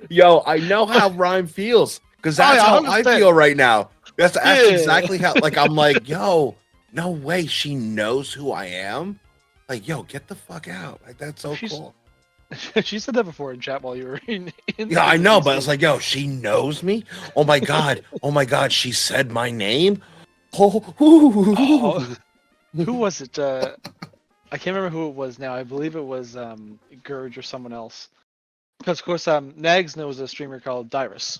Yo, I know how Rhyme feels, because that's Oh, yeah, how I 100%. feel right now. That's Yeah. exactly how. Like, I'm like, yo, no way, she knows who I am. Like, yo, get the fuck out. Like, that's so She's- cool. She said that before in chat while you were in Yeah, I know, but it's like, yo, she knows me. Oh my god, she said my name. Oh, who was it? I can't remember who it was now. I believe it was Gurge or someone else. Because of course, Nagzz knows a streamer called Dyrus.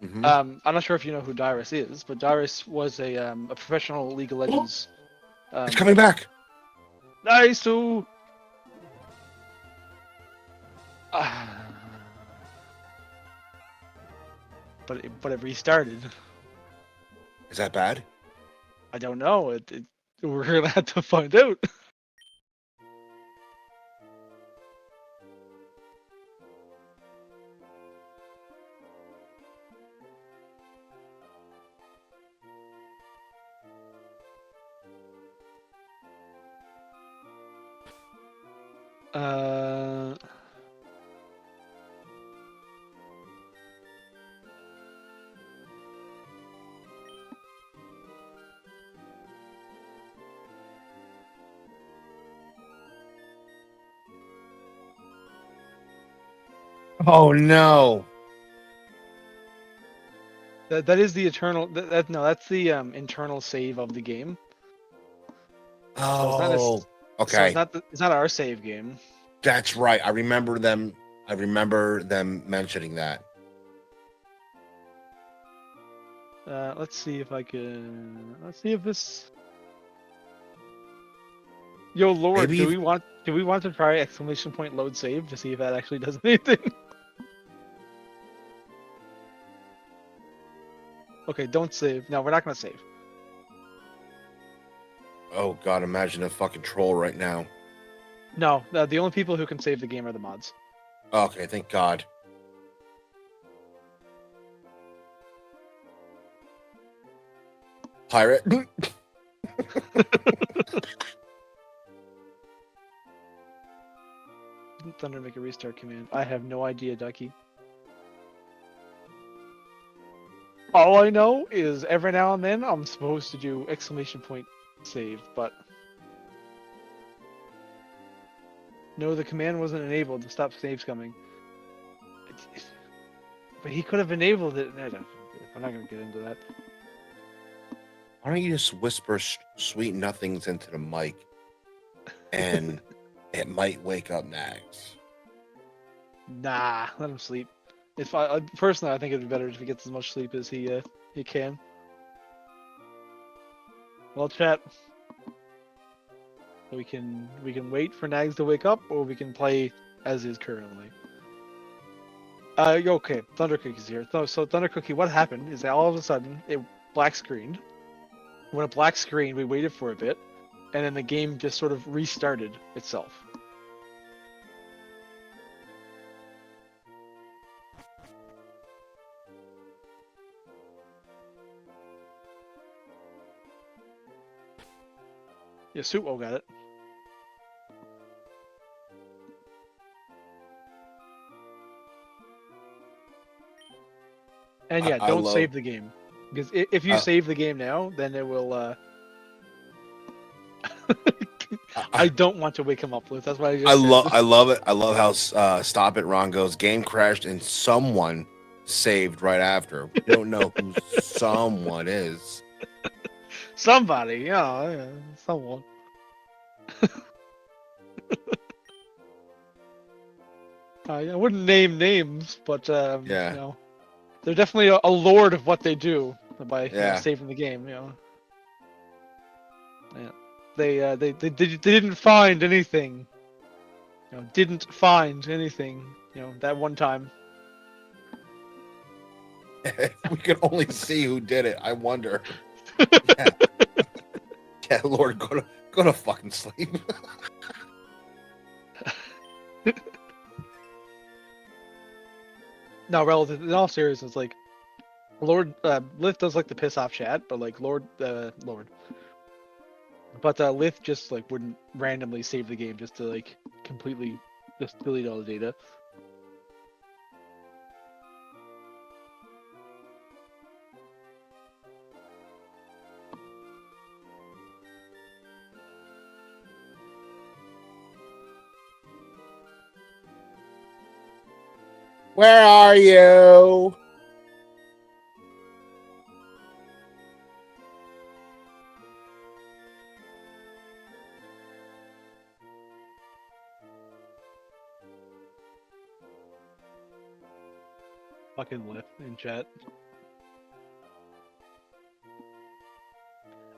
Mhm. I'm not sure if you know who Dyrus is, but Dyrus was a professional League of Legends. It's coming back. Nice to. But it restarted. Is that bad? I don't know. We're gonna have to find out. Uh. Oh no. That is the eternal. No, that's the internal save of the game. So it's not a, Oh, So okay. it's not our save game. That's right. I remember them mentioning that. Let's see if I can. Let's see if this. Yo, Lord, Maybe do if- we want to try exclamation point load save to see if that actually does anything? Okay, don't save. No, we're not gonna save. Oh god, imagine a fucking troll right now. No, the only people who can save the game are the mods. Okay, thank God. Pirate. Thunder make a restart command. I have no idea, Ducky. All I know is every now and then I'm supposed to do exclamation point save, but no, the command wasn't enabled to stop saves coming. But he could have enabled it. No, we're not gonna get into that. Why don't you just whisper sweet nothings into the mic, and it might wake up Nagzz. Nah, let him sleep. If personally, I think it'd be better if he gets as much sleep as he can. Well, chat. We can wait for Nagzz to wake up, or we can play as is currently. Okay, Thunder Cookie's here. So Thunder Cookie, what happened is that all of a sudden it black screened. When it black screened, we waited for a bit, and then the game just sort of restarted itself. Yeah, Suitwo got it. And yeah, I don't love- save the game. Because if you save the game now, then it will, I don't want to wake him up with. That's why I just said. I love it. I love how Stop It Ron goes. Game crashed and someone saved right after. We don't know who someone is. Somebody, yeah, someone. I wouldn't name names, but Yeah. you know, they're definitely a lord of what they do by Yeah. saving the game. You know, yeah. They didn't find anything. You know, didn't find anything. You know, that one time. We can only see who did it. I wonder. Yeah, yeah, Lord, go to fucking sleep. No, relative. In all seriousness, like Lord Lith does like to piss off chat, but like Lord. But Lith just like wouldn't randomly save the game just to like completely just delete all the data. Where are you? Fucking Lith in chat.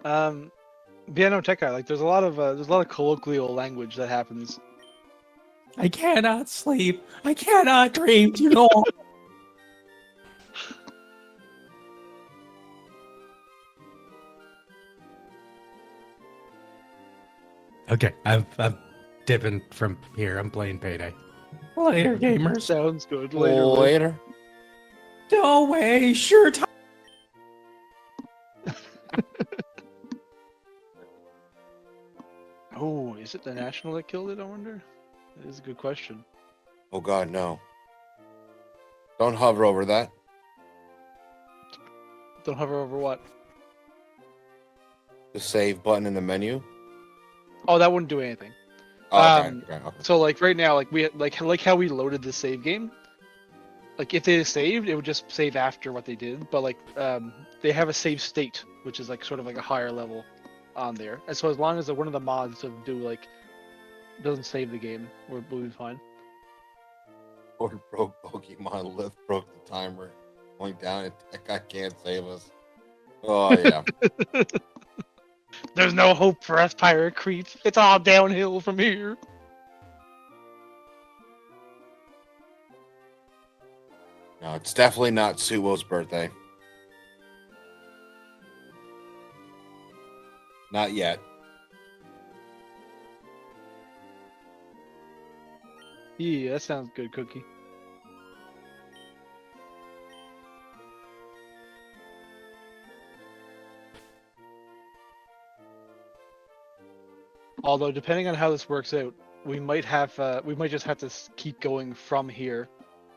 Piano Tech Guy, like there's a lot of colloquial language that happens. I cannot sleep. I cannot dream too long. Okay, I'm dipping from here. I'm playing Payday. Later, gamers. Sounds good. Later. Later. No way. Sure. Oh, is it the National that killed it? I wonder. That is a good question. Oh God, no. Don't hover over that. Don't hover over what? The save button in the menu. Oh, that wouldn't do anything. Oh, okay. So like right now, like we like how we loaded the save game. Like if they saved, it would just save after what they did. But like they have a save state, which is like sort of like a higher level on there. And so as long as one of the mods doesn't save the game, we'll be fine. Lord broke Pokemon. Lith broke the timer. Going down. That guy can't save us. Oh yeah. There's no hope for us pirate creeps. It's all downhill from here. No, it's definitely not Suwo's birthday. Not yet. Yeah, that sounds good, Cookie. Although, depending on how this works out, we might just have to keep going from here.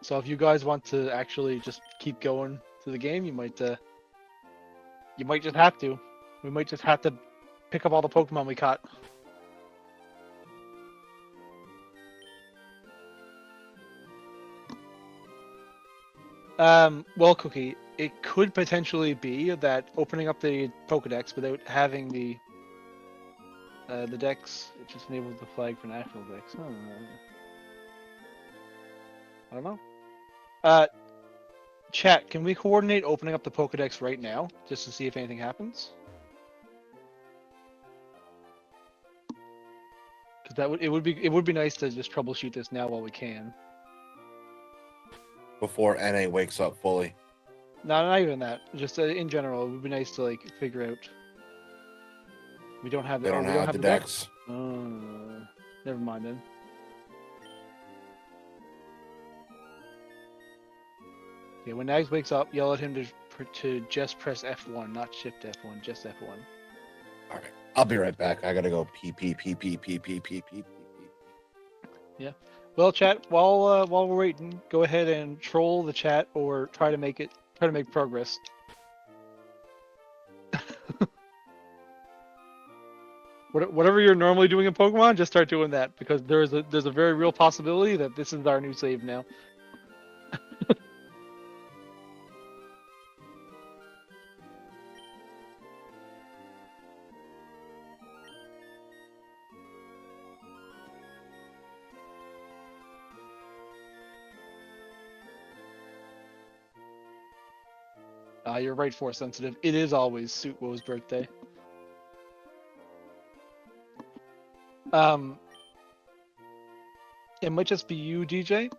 So if you guys want to actually just keep going to the game, you might just have to. We might just have to pick up all the Pokemon we caught. Well, Cookie, it could potentially be that opening up the Pokedex without having the Dex, it just enables the flag for national Dex. I don't know. Chat, can we coordinate opening up the Pokedex right now, just to see if anything happens? Because it would be nice to just troubleshoot this now while we can. Before NA wakes up fully. No, not even that. Just in general, it would be nice to like figure out. We don't have They don't we don't have the dex. decks. Never mind then. Okay, when Nagzz wakes up, yell at him to just press F1, not shift F1, just F1. All right, I'll be right back. I gotta go pee. Yeah. Well, chat. While we're waiting, go ahead and troll the chat or try to make progress. Whatever you're normally doing in Pokemon, just start doing that because there's a very real possibility that this is our new save now. You're right, Force Sensitive. It is always Suitwo's birthday. It might just be you, DJ.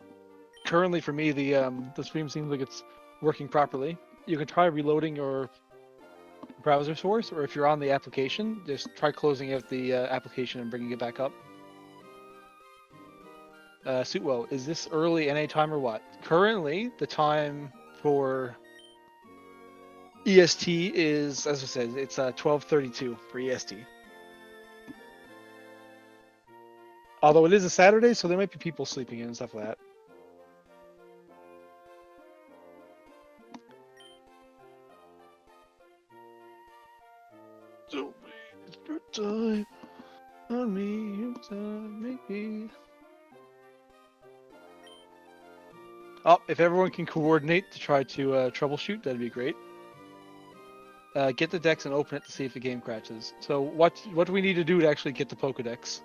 Currently, for me, the stream seems like it's working properly. You can try reloading your browser source, or if you're on the application, just try closing out the application and bringing it back up. Suitwo, is this early NA time or what? Currently, the time for EST is, as I said, it's 12:32 for EST. Although it is a Saturday, so there might be people sleeping in and stuff like that. So it's your time on me, your time, make me. Oh, if everyone can coordinate to try to troubleshoot, that'd be great. Get the Dex and open it to see if the game crashes. So what do we need to do to actually get the Pokedex?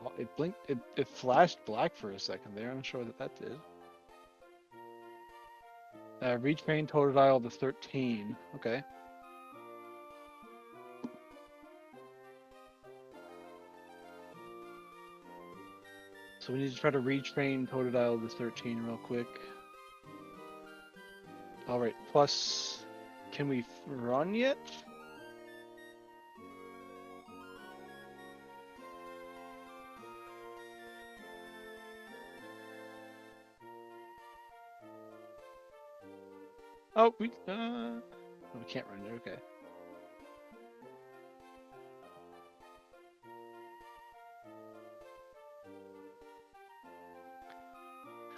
Oh, it blinked. It flashed black for a second there. I'm not sure what that did. Retrain Totodile to 13. Okay. So we need to try to retrain Totodile to 13 real quick. Alright, plus, can we run yet? Oh, we can't run there, okay.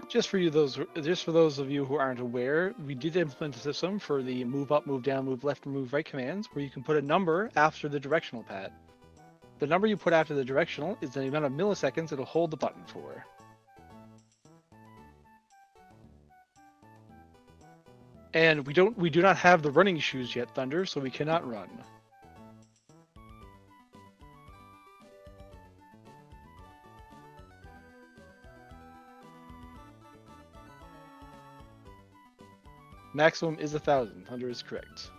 Just for those of you who aren't aware, we did implement a system for the move up, move down, move left, and move right commands, where you can put a number after the directional pad. The number you put after the directional is the amount of milliseconds it'll hold the button for. And we do not have the running shoes yet, Thunder, so we cannot run. Maximum is 1,000. Thunder is correct.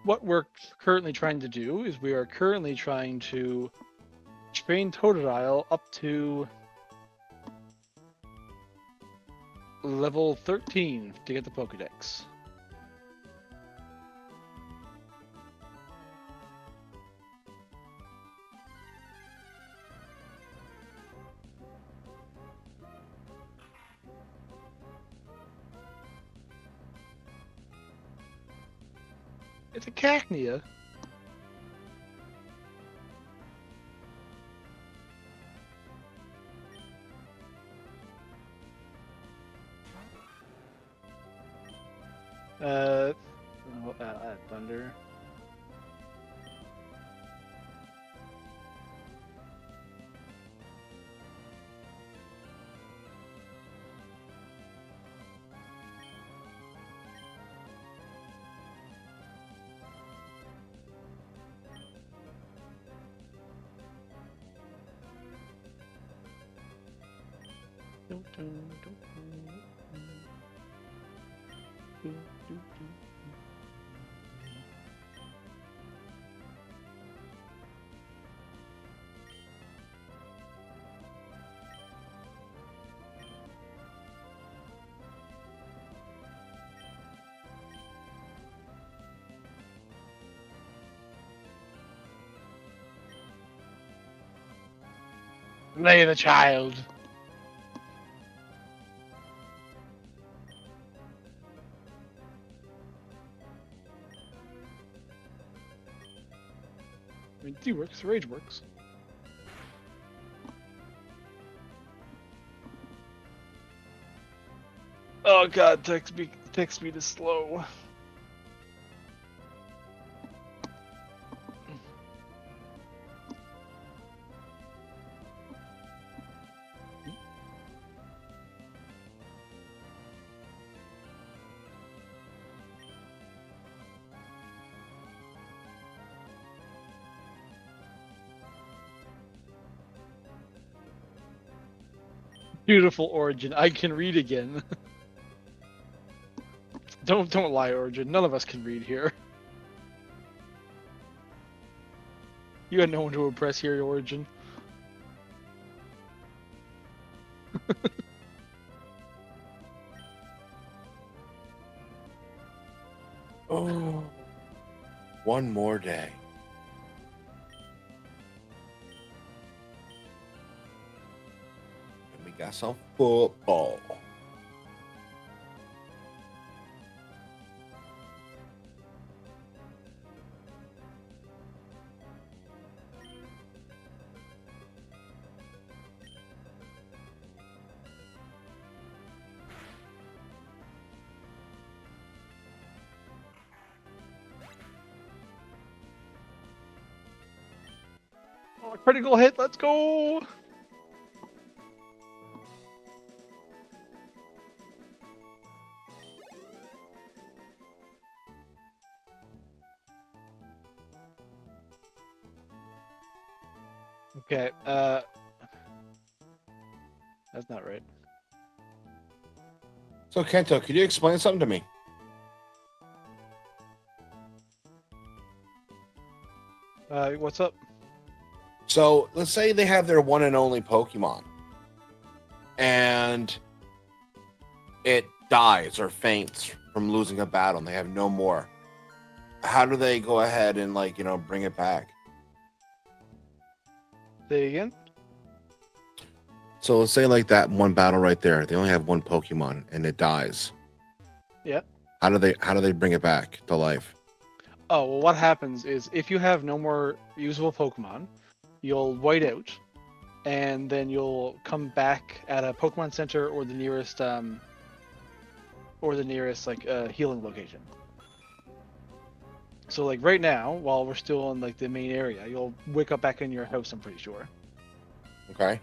What we're currently trying to do is we are currently trying to train Totodile up to level 13 to get the Pokedex. It's a Cacnea. Thunder. Lay the child. I mean, D works, rage works. Oh god, text speed is slow. Beautiful Origin, I can read again. Don't lie, Origin. None of us can read here. You had no one to impress here, Origin. Oh, one more day. And we got some football. Oh, critical hit, let's go! Okay, that's not right. So, Kento, could you explain something to me? What's up? So, let's say they have their one and only Pokemon, and it dies or faints from losing a battle, and they have no more. How do they go ahead and, like, bring it back? Say again? So let's say like that one battle right there, they only have one Pokemon and it dies. Yeah. How do they bring it back to life? Oh, well, what happens is if you have no more usable Pokemon, you'll white out, and then you'll come back at a Pokemon Center or the nearest healing location. So like right now, while we're still in like the main area, you'll wake up back in your house. I'm pretty sure. Okay.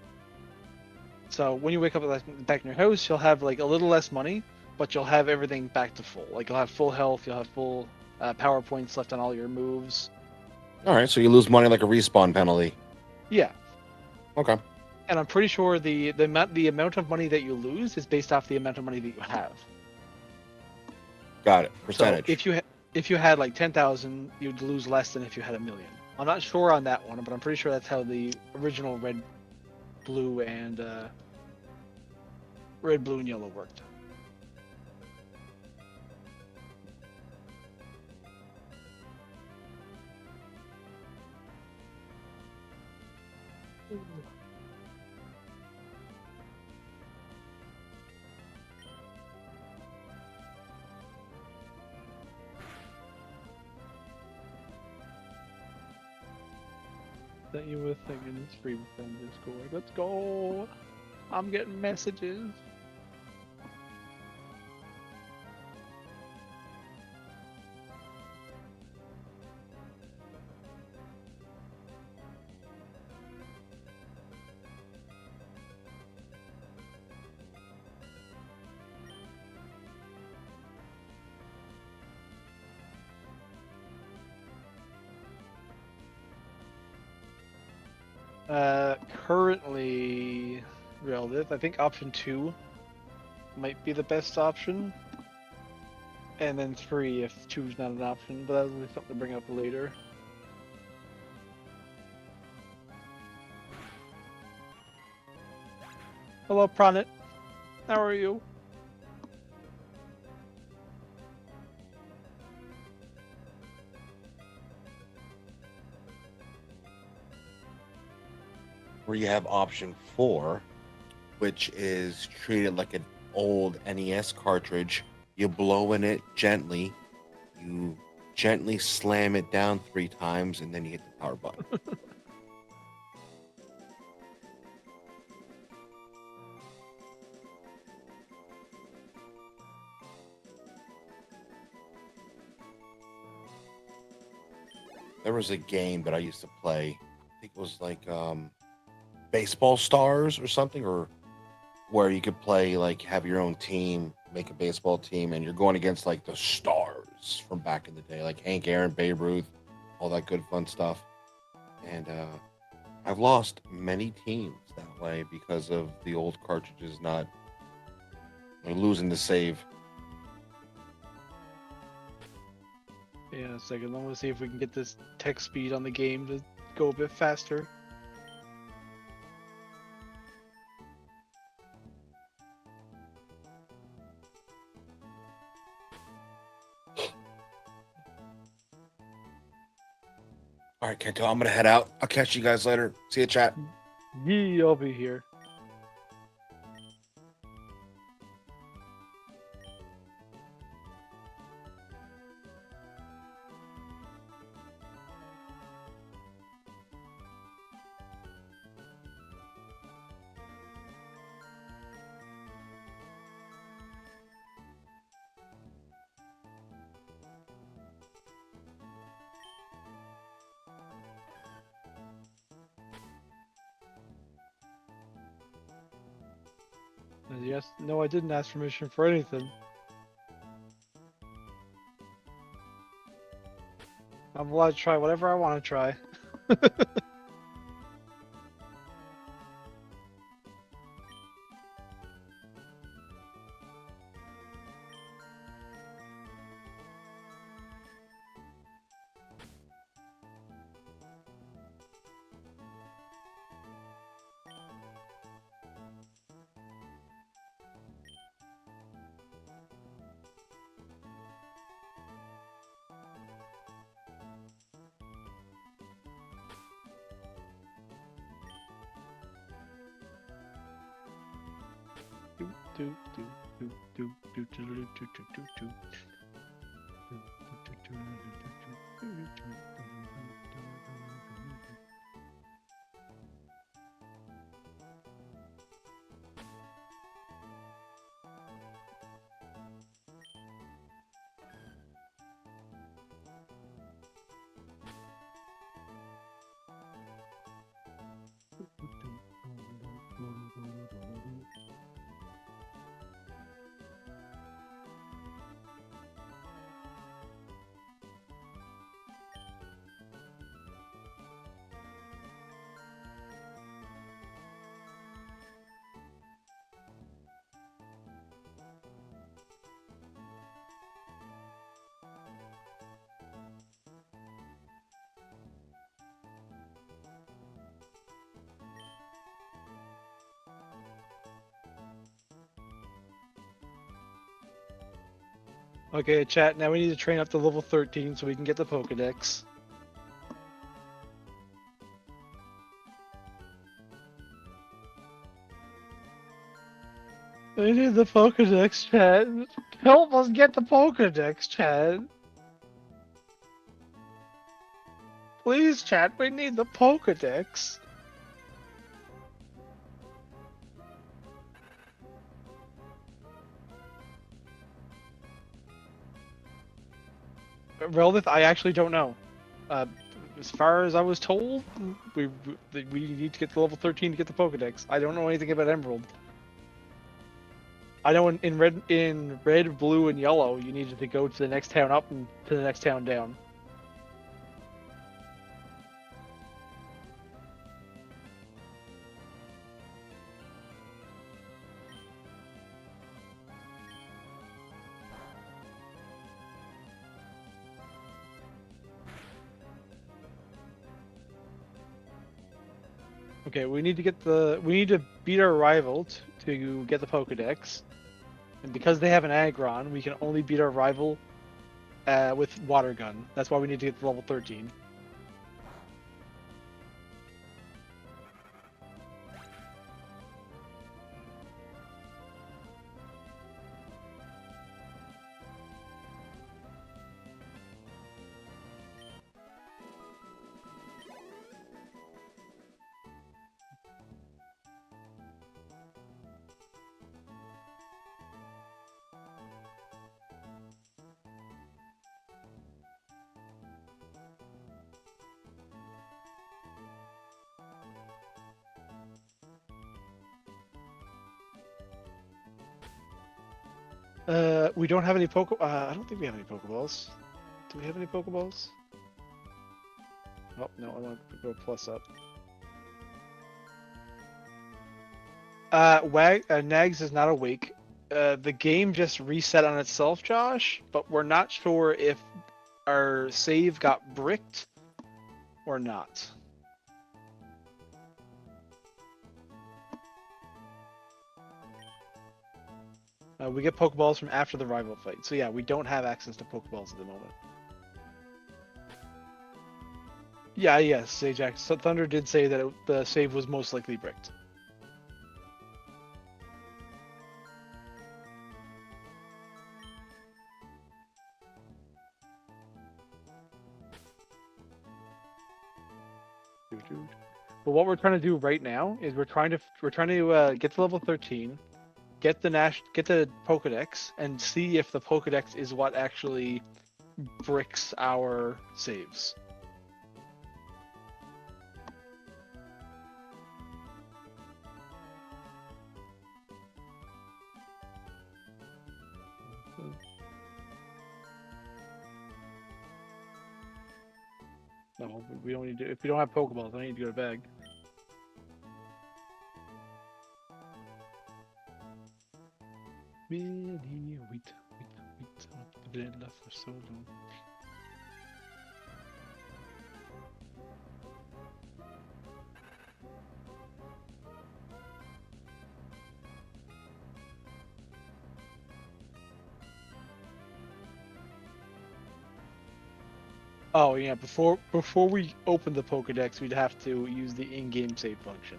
So when you wake up back in your house, you'll have like a little less money, but you'll have everything back to full. Like you'll have full health, you'll have full power points left on all your moves. All right, so you lose money like a respawn penalty. Yeah. Okay. And I'm pretty sure the amount of money that you lose is based off the amount of money that you have. Got it. Percentage. So if you had like 10,000, you'd lose less than if you had 1,000,000. I'm not sure on that one, but I'm pretty sure that's how the original red, blue, and yellow worked. Sent you a thing in the Streamathon Discord. Let's go! I'm getting messages. Currently, relative. I think option 2 might be the best option. And then 3 if 2 is not an option, but that'll be something to bring up later. Hello, Pranit. How are you? Where you have option 4, which is treated like an old NES cartridge. You blow in it gently, you gently slam it down 3 times, and then you hit the power button. There was a game that I used to play. I think it was like Baseball Stars or something, or where you could play, like, have your own team, make a baseball team, and you're going against like the stars from back in the day, like Hank Aaron, Babe Ruth, all that good fun stuff. And I've lost many teams that way because of the old cartridges not losing the save. Yeah, a second. I want to see if we can get this text speed on the game to go a bit faster. All right, Kento, I'm gonna head out. I'll catch you guys later. See you, chat. Yeah, I'll be here. Yes, no, I didn't ask permission for anything. I'm allowed to try whatever I want to try. Okay, chat, now we need to train up to level 13 so we can get the Pokedex. We need the Pokedex, chat. Help us get the Pokedex, chat. Please, chat, we need the Pokedex. Relith, I actually don't know. As far as I was told, we need to get to level 13 to get the Pokedex. I don't know anything about Emerald. I know in red, blue, and yellow, you needed to go to the next town up and to the next town down. Okay, we need to beat our rival to get the Pokedex, and because they have an Aggron, we can only beat our rival with Water Gun. That's why we need to get to level 13. We don't have any I don't think we have any Pokeballs. Do we have any Pokeballs? Oh, no, I want to go plus up. Nagzz is not awake. The game just reset on itself, Josh, but we're not sure if our save got bricked or not. We get Pokeballs from after the rival fight. So yeah, we don't have access to Pokeballs at the moment. Yeah, yes, Ajax. So Thunder did say that the save was most likely bricked. But what we're trying to do right now is we're trying to get to level 13, get the Pokedex, and see if the Pokedex is what actually bricks our saves. No, we don't need to. If we don't have Pokeballs, I need to go to bag. Wait. I've been left for so long. Oh yeah, before we open the Pokedex, we'd have to use the in-game save function.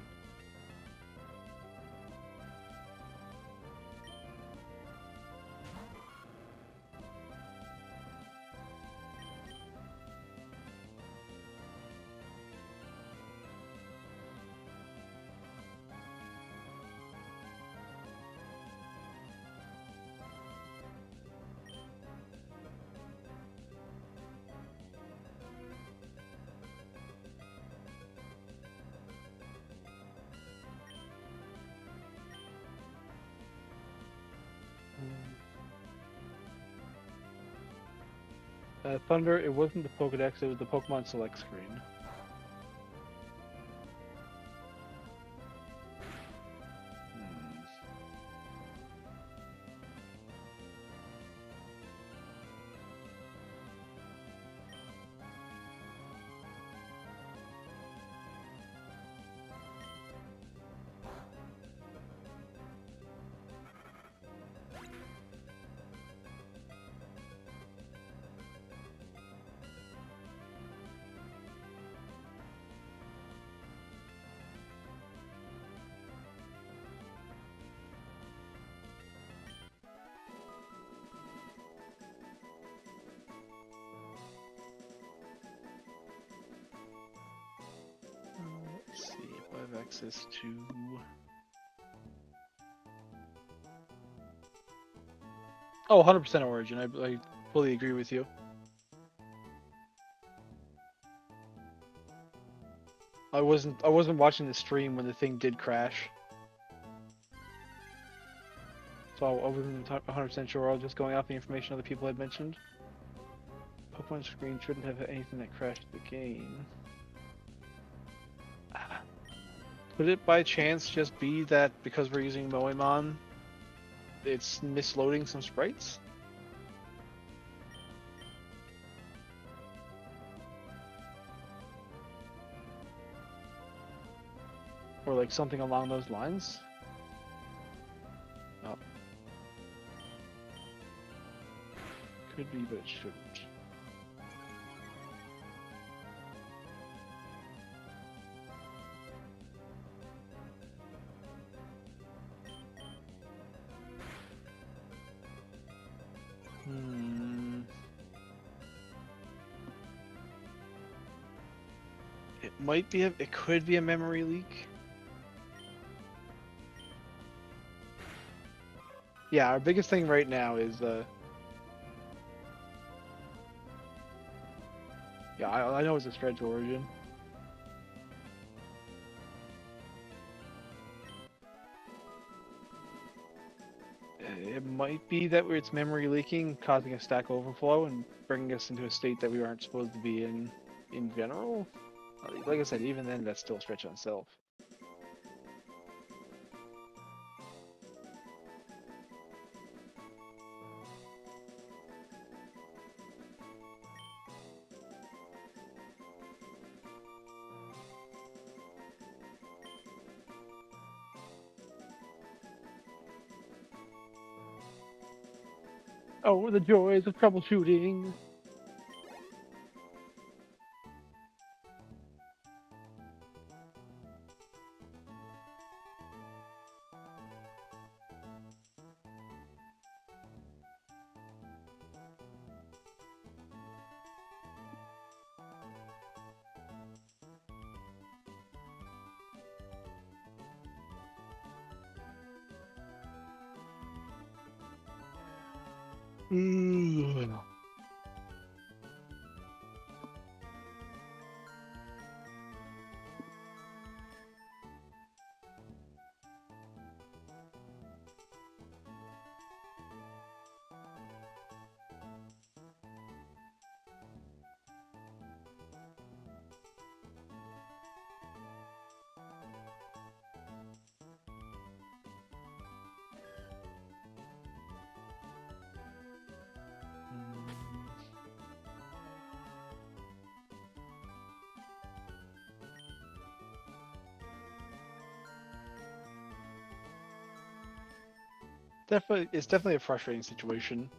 Thunder, it wasn't the Pokedex, it was the Pokemon Select screen. Let's see if I have access to... Oh, 100% Origin. I fully agree with you. I wasn't watching the stream when the thing did crash. So I wasn't 100% sure. I was just going off the information other people had mentioned. Pokemon screen shouldn't have anything that crashed the game. Could it by chance just be that because we're using Moemon, it's misloading some sprites? or like something along those lines. Oh. Could be, but it shouldn't. It might be it could be a memory leak. Yeah, our biggest thing right now is yeah, I know it's a stretch origin. It might be that it's memory leaking, causing a stack overflow and bringing us into a state that we aren't supposed to be in general. Like I said, even then, that's still a stretch on itself. Oh, the joys of troubleshooting. It's definitely a frustrating situation.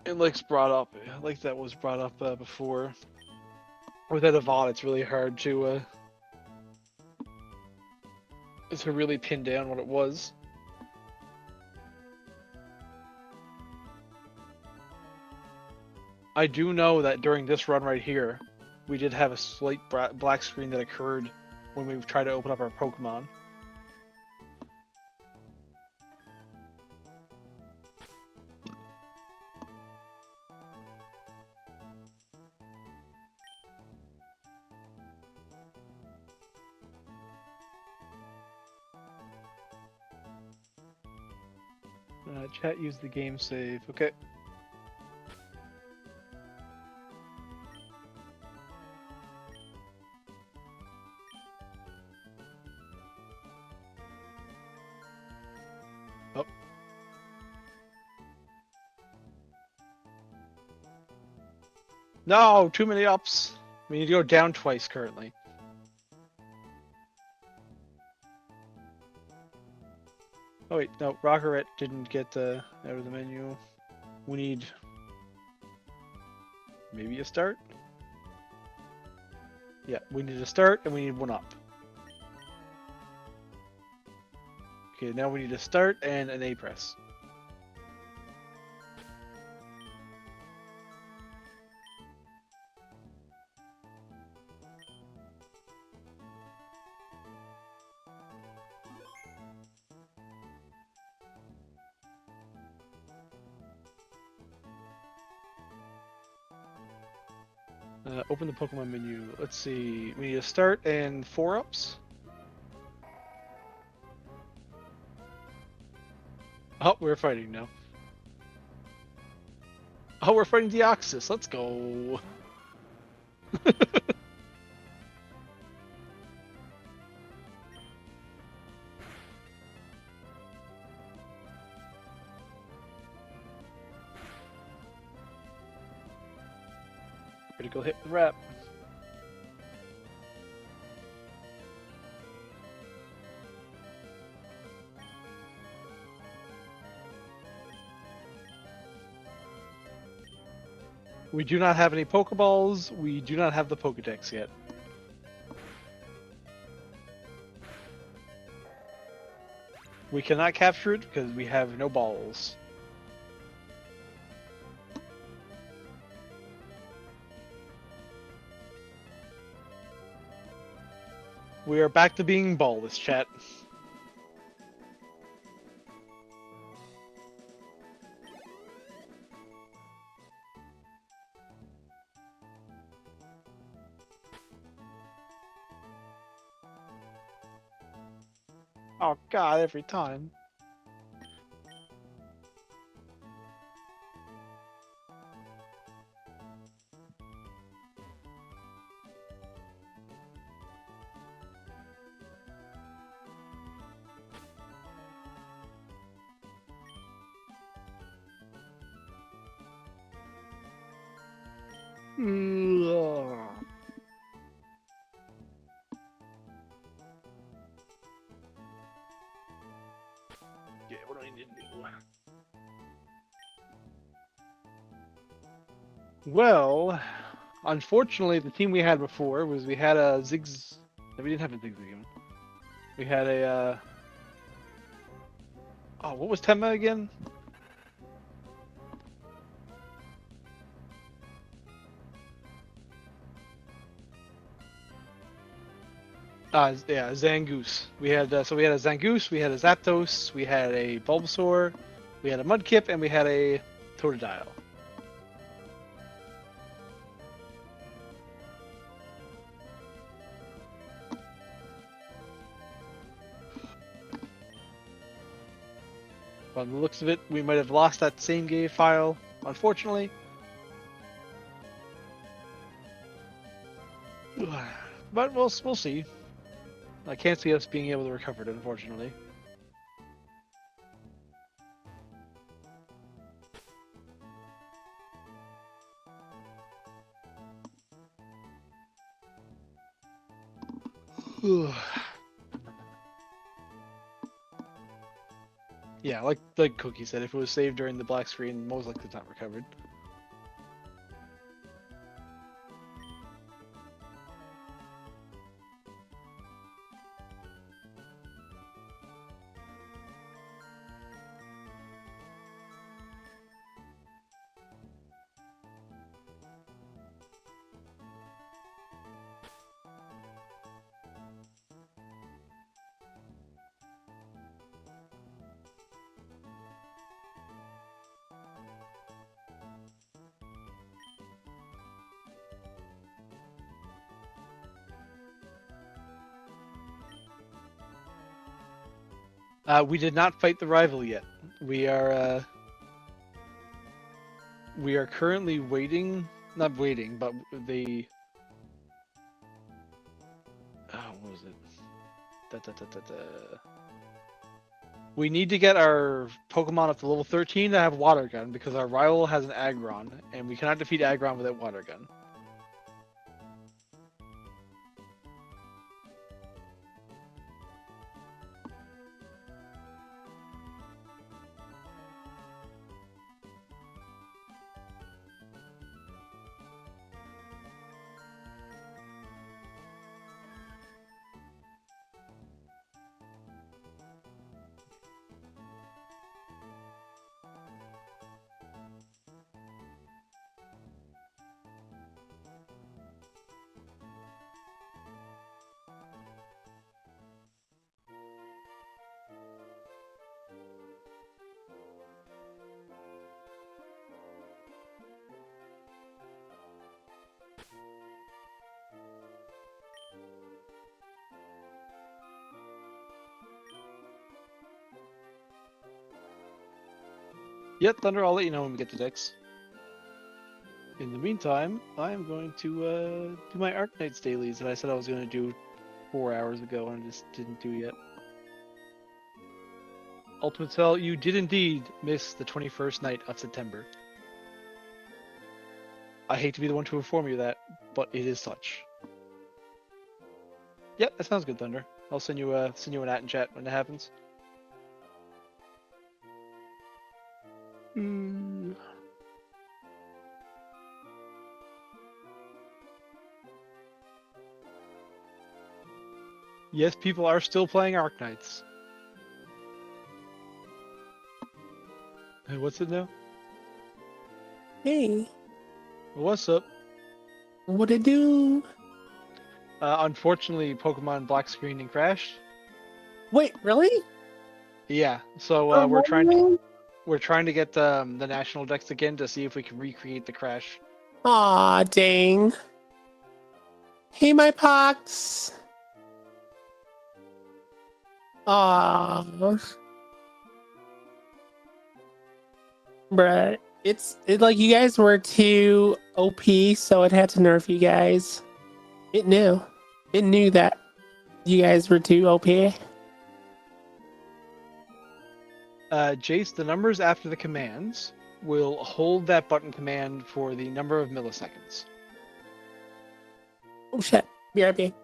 And like that was brought up before. Without a VOD, it's really hard to really pin down what it was. I do know that during this run right here, we did have a slight black screen that occurred when we tried to open up our Pokemon. Chat used the game save. Okay. Oh. No, too many ups. We need to go down twice currently. Oh wait, no, Rockeret didn't get out of the menu. We need maybe a start? Yeah, we need a start and we need one up. Okay, now we need a start and an A press. Open the Pokemon menu. Let's see. We need a start and 4 ups. Oh, we're fighting now. Oh, we're fighting Deoxys. Let's go. Critical hit with rep. We do not have any Pokeballs. We do not have the Pokedex yet. We cannot capture it because we have no balls. We are back to being ballless, chat. Oh god, every time. Ugh. Yeah, what do I need to do? Well, unfortunately, the team we had before was we had a Ziggs. No, we didn't have a Zigzagoon. We had a. Oh, what was Temma again? Yeah, Zangoose. We had so we had a Zangoose, we had a Zapdos, we had a Bulbasaur, we had a Mudkip, and we had a Totodile. By the looks of it, we might have lost that same game file, unfortunately. But we'll see. I can't see us being able to recover it, unfortunately. Yeah, like Cookie said, if it was saved during the black screen, most likely it's not recovered. We did not fight the rival yet. We are currently waiting. Not waiting, but the. Oh, what was it? We need to get our Pokemon up to level 13 to have Water Gun because our rival has an Aggron, and we cannot defeat Aggron without Water Gun. Yep, Thunder, I'll let you know when we get to Dex. In the meantime, I am going to do my Arknights dailies that I said I was going to do 4 hours ago and I just didn't do yet. Ultimate Cell, you did indeed miss the 21st night of September. I hate to be the one to inform you that, but it is such. Yep, that sounds good, Thunder. I'll send you an at in chat when it happens. Yes, people are still playing Arknights. Hey, what's it now? Hey, What's up? what it do? Unfortunately, Pokemon black screened and crashed. Wait, really? Yeah, so Oh, we're trying really? to get the national decks again to see if we can recreate the crash. Aw, dang. Hey, my pox. Aw. Bruh, it's like you guys were too OP, so it had to nerf you guys. It knew. It knew that you guys were too OP. Jace, the numbers after the commands will hold that button command for the number of milliseconds. Oh shit. BRB.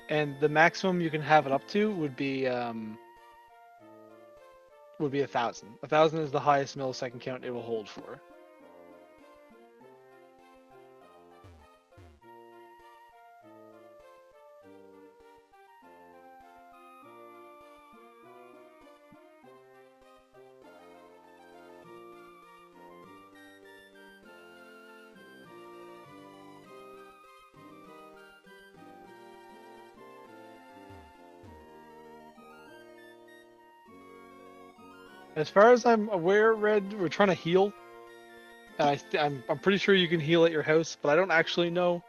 And the maximum you can have it up to would be 1,000. 1,000 is the highest millisecond count it will hold for. As far as I'm aware, Red, we're trying to heal. I'm pretty sure you can heal at your house, but I don't actually know.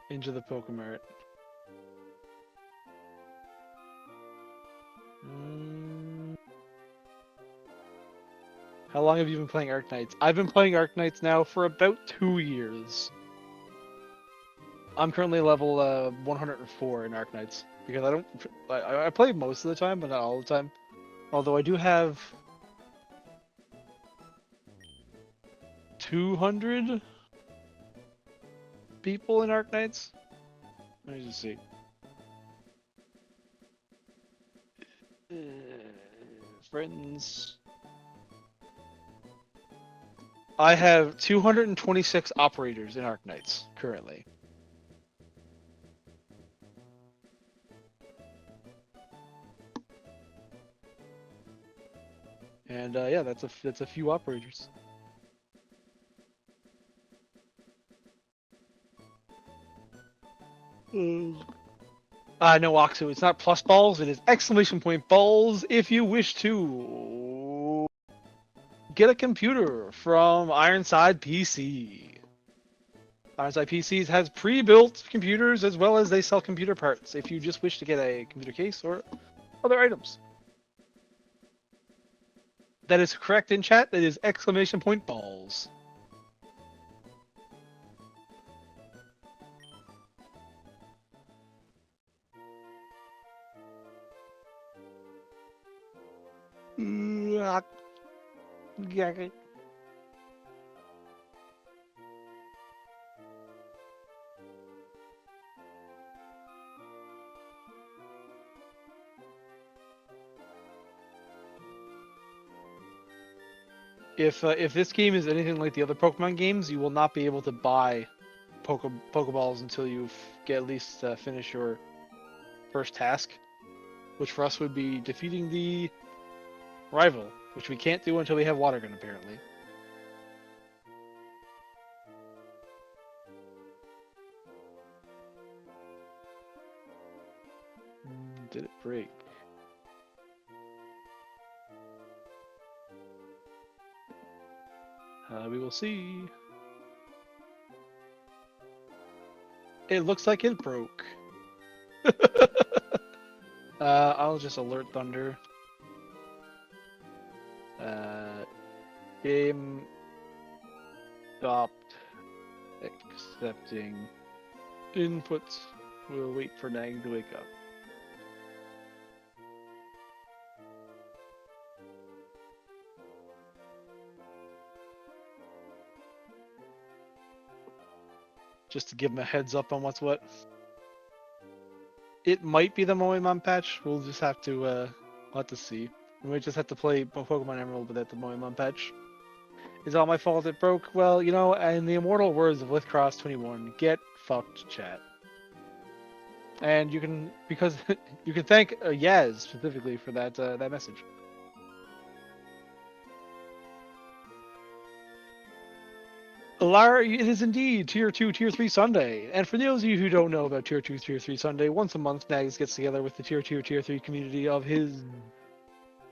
Into the Pokemart. How long have you been playing Arknights? I've been playing Arknights now for about 2 years. I'm currently level 104 in Arknights because I play most of the time, but not all the time. Although I do have 200 people in Arknights. Let me just see. Friends. I have 226 operators in Arknights currently. And yeah, that's a few operators. No, Oxu, it's not plus balls, it is exclamation point balls if you wish to get a computer from Ironside PC. Ironside PCs has pre-built computers as well as they sell computer parts if you just wish to get a computer case or other items. That is correct in chat, that is exclamation point balls. If this game is anything like the other Pokemon games, you will not be able to buy Pokeballs until you get at least finish your first task, which for us would be defeating the rival, which we can't do until we have Water Gun apparently. did it break? We will see. It looks like it broke. I'll just alert Thunder. Game stopped accepting inputs. We'll wait for Nagzz to wake up. Just to give him a heads up on what's what. It might be the Moemon patch. We'll just have to we'll have to see. We might just have to play Pokemon Emerald without the Moemon patch. It's all my fault it broke. Well, you know, in the immortal words of Lithcross21, get fucked, chat. And you can, because you can thank Yaz specifically for that that message. Lara, it is indeed Tier 2, Tier 3 Sunday. And for those of you who don't know about Tier 2, Tier 3 Sunday, once a month, Nagzz gets together with the Tier 2, Tier 3 community of his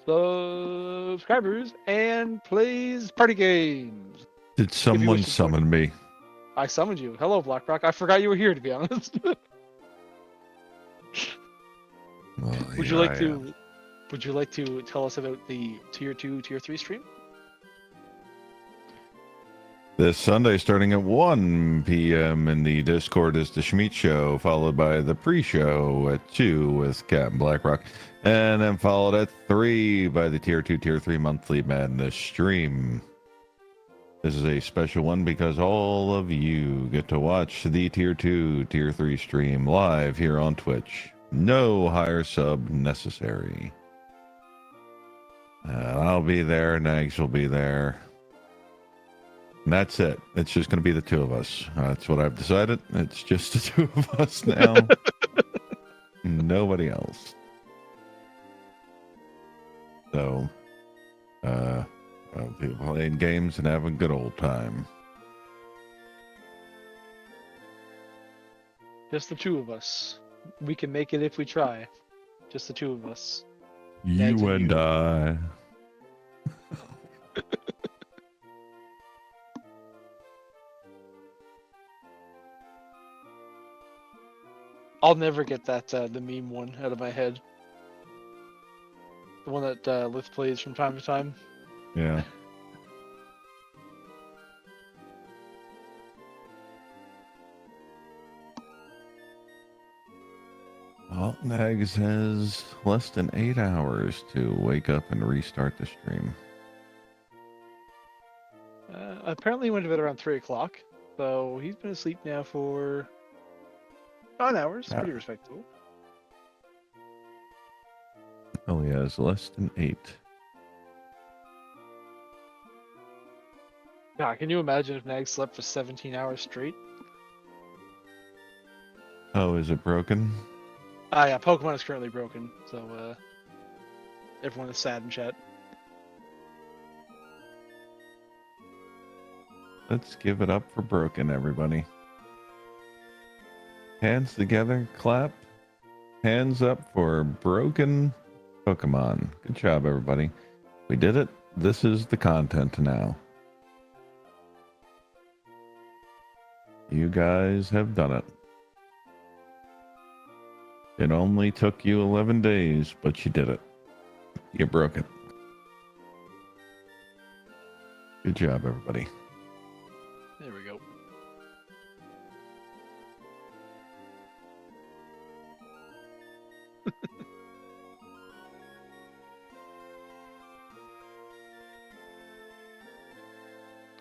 subscribers and plays party games. Did someone wish to summon me? I summoned you. Hello, Blackrock. I forgot you were here, to be honest. Would you like to? Would you like to tell us about the Tier 2, Tier 3 stream? This Sunday, starting at 1 p.m. in the Discord, is the Schmeat Show, followed by the pre-show at 2 with Captain Blackrock, and then followed at 3 by the Tier 2, Tier 3 monthly Madness stream. This is a special one because all of you get to watch the Tier 2, Tier 3 stream live here on Twitch. No higher sub necessary. I'll be there, Nagzz will be there. And that's it. It's just going to be the two of us. That's what I've decided. It's just the two of us now. Nobody else. So, I'll be playing games and having a good old time. Just the two of us. We can make it if we try. Just the two of us. You and I. I'll never get that the meme one out of my head. The one that Lith plays from time to time. Yeah. Well, Nagzz has less than 8 hours to wake up and restart the stream. Apparently he went to bed around 3 o'clock, so he's been asleep now for 9 hours. Yeah. Pretty respectable. Oh, he has less than 8. God, can you imagine if Nagzz slept for 17 hours straight? Oh, is it broken? Ah, yeah, Pokemon is currently broken, so everyone is sad in chat. Let's give it up for broken, everybody. Hands together, clap. Hands up for broken Pokemon. Good job, everybody. We did it. This is the content now. You guys have done it. It only took you 11 days, but you did it. You broke it. Good job, everybody. There we go.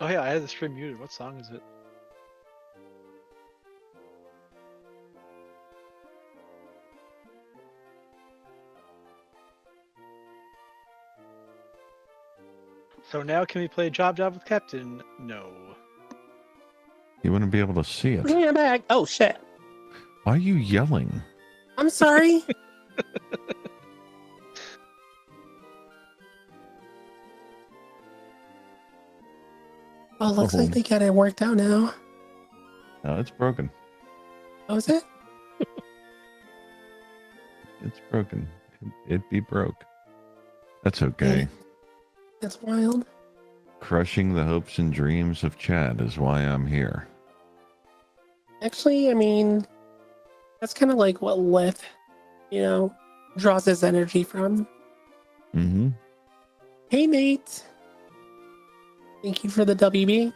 Oh yeah, I had the stream muted. What song is it? So now can we play Job with Captain? No. You wouldn't be able to see it. Yeah, back. Oh shit. Why are you yelling? I'm sorry. Oh, looks like they got it worked out now. No, it's broken. Oh, is it? It's broken. It be broke. That's okay. That's wild. Crushing the hopes and dreams of Chad is why I'm here. Actually, I mean, that's kind of like what Lith, draws his energy from. Mm-hmm. Hey, Nate. Thank you for the WB.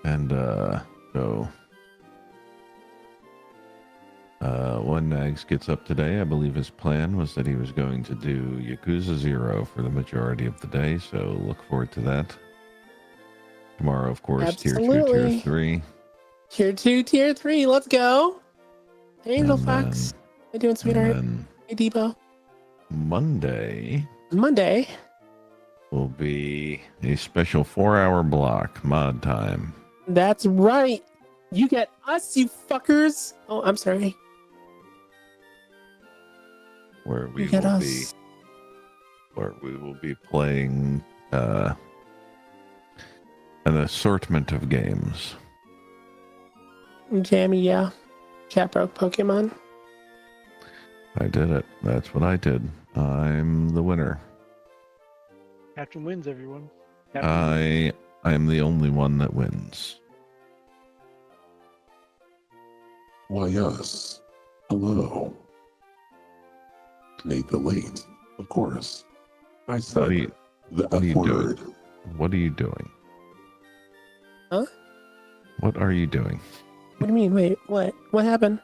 And so when Nagzz gets up today, I believe his plan was that he was going to do Yakuza 0 for the majority of the day, so look forward to that. Tomorrow, of course, Tier 2, Tier Absolutely. 3. Tier 2, Tier 3, let's go. Hey, Angel And Fox. How you doing, And sweetheart? then Hey, Debo. Monday Monday. will be a special 4-hour block, mod time. That's right. You get us, you fuckers. Oh, I'm sorry. Where we You get will us. be playing an assortment of games. Jammy, yeah. Chat broke Pokemon. I did it. That's what I did. I'm the winner. Captain wins, everyone. Captain I am the only one that wins. Why, yes. Hello. Nate the Late, of course. I said What are you, the what are F you doing? word. What are you doing? Huh? What are you doing? What do you mean? Wait, what? What happened?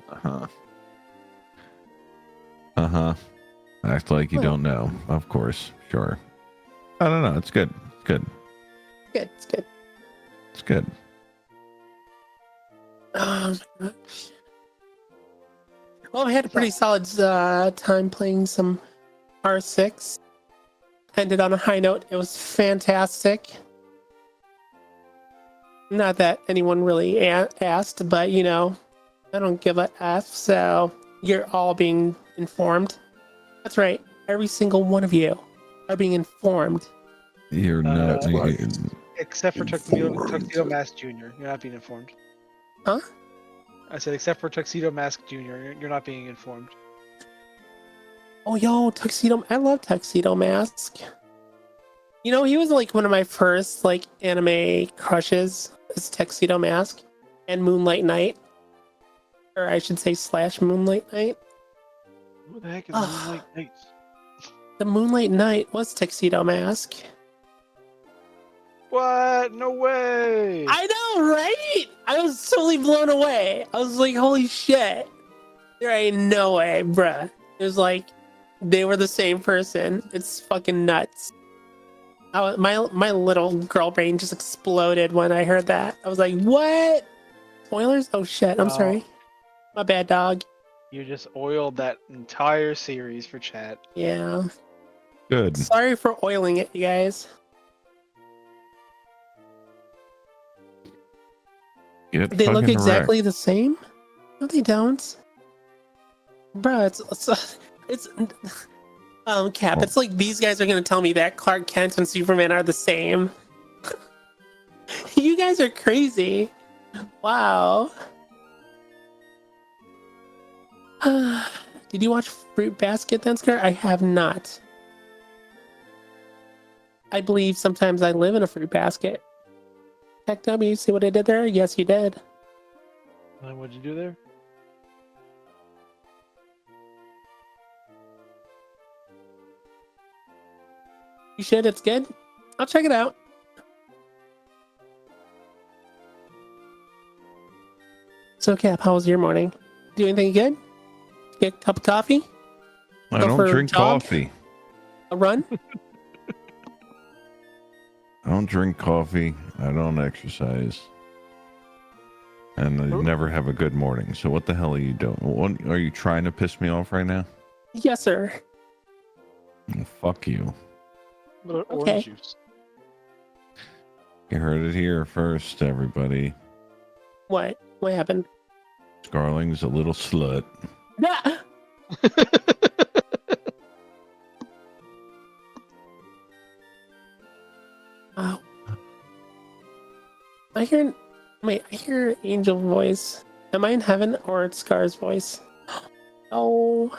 Uh-huh. Uh-huh. Act like you What? don't know. Of course. Sure. I don't know. It's good. It's good. Good, it's good. It's good. Oh my gosh. Well, I had a pretty solid time playing some R6. Ended on a high note. It was fantastic. Not that anyone really asked, but I don't give a F, so you're all being informed. That's right. Every single one of you are being informed. You're not. That's right. Except for Tuxedo Informed. Mask Jr. You're not being informed. Huh? I said, except for Tuxedo Mask Jr., you're not being informed. Oh, yo, Tuxedo. I love Tuxedo Mask. He was like one of my first anime crushes. Is Tuxedo Mask and Moonlight Knight, or I should say / Moonlight Knight. Who the heck is Ah. Moonlight Knights? The Moonlight Knight was Tuxedo Mask. What? No way! I know, right? I was totally blown away. I was like, holy shit. There ain't no way, bruh. It was like they were the same person. It's fucking nuts. My little girl brain just exploded when I heard that. I was like, what? Spoilers? Oh shit, I'm Oh. sorry. My bad, dog. You just oiled that entire series for chat. Yeah. Good. Sorry for oiling it, you guys. Get They look fucking exactly wrecked. the same? No, they don't. Bro, it's Cap, it's like these guys are gonna tell me that Clark Kent and Superman are the same. You guys are crazy. Wow. Did you watch Fruit Basket then, Scar? I have not. I believe sometimes I live in a fruit basket. Heck W, see what I did there? Yes, you did. What'd you do there? You should, it's good. I'll check it out. So Cap, how was your morning? Do anything good? Get a cup of coffee? I Go for don't a drink jog? coffee. A run? I don't drink coffee. I don't exercise. And I never have a good morning. So what the hell are you doing? What, are you trying to piss me off right now? Yes, sir. Oh, fuck you. A little Okay. orange juice. You heard it here first, everybody. What? What happened? Scarling's a little slut. Ah! Wow. I hear Angel voice. Am I in heaven or it's Scar's voice? Oh.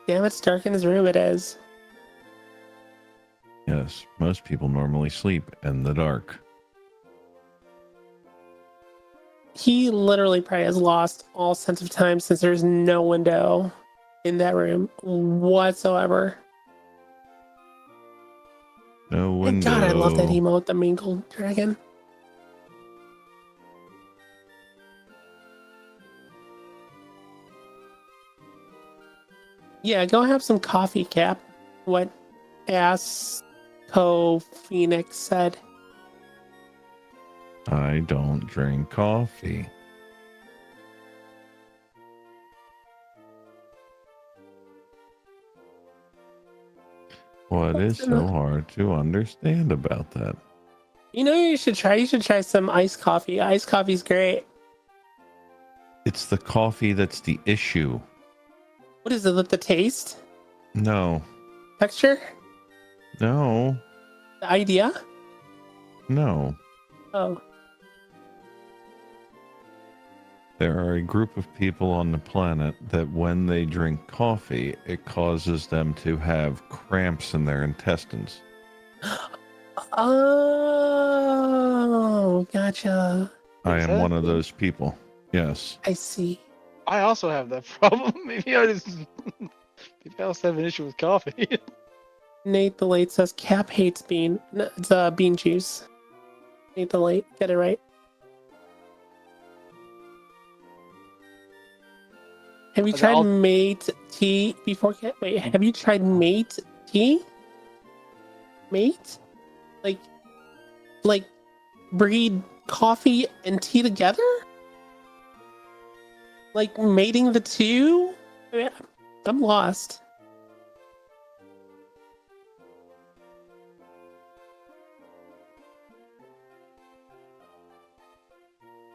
Damn, it's dark in his room. It is. Yes, most people normally sleep in the dark. He literally probably has lost all sense of time since there's no window in that room whatsoever. No And window. God, I love that emote, the mingled dragon. Yeah, go have some coffee, Cap. What Phoenix said. I don't drink coffee. What is so hard to understand about that? You know, you should try some iced coffee. Iced coffee's great. It's the coffee that's the issue. What is it? The taste? No. Texture? No. The idea? No. Oh. There are a group of people on the planet that when they drink coffee, it causes them to have cramps in their intestines. Oh, gotcha. I am one of those people. Yes. I see. I also have that problem. Maybe I also have an issue with coffee. Nate the Late says Cap hates bean. No, it's bean juice. Nate the Late, get it right. Have you tried mate tea before? Wait, have you tried mate tea? Mate? Like breed coffee and tea together? Like mating the two? I'm lost.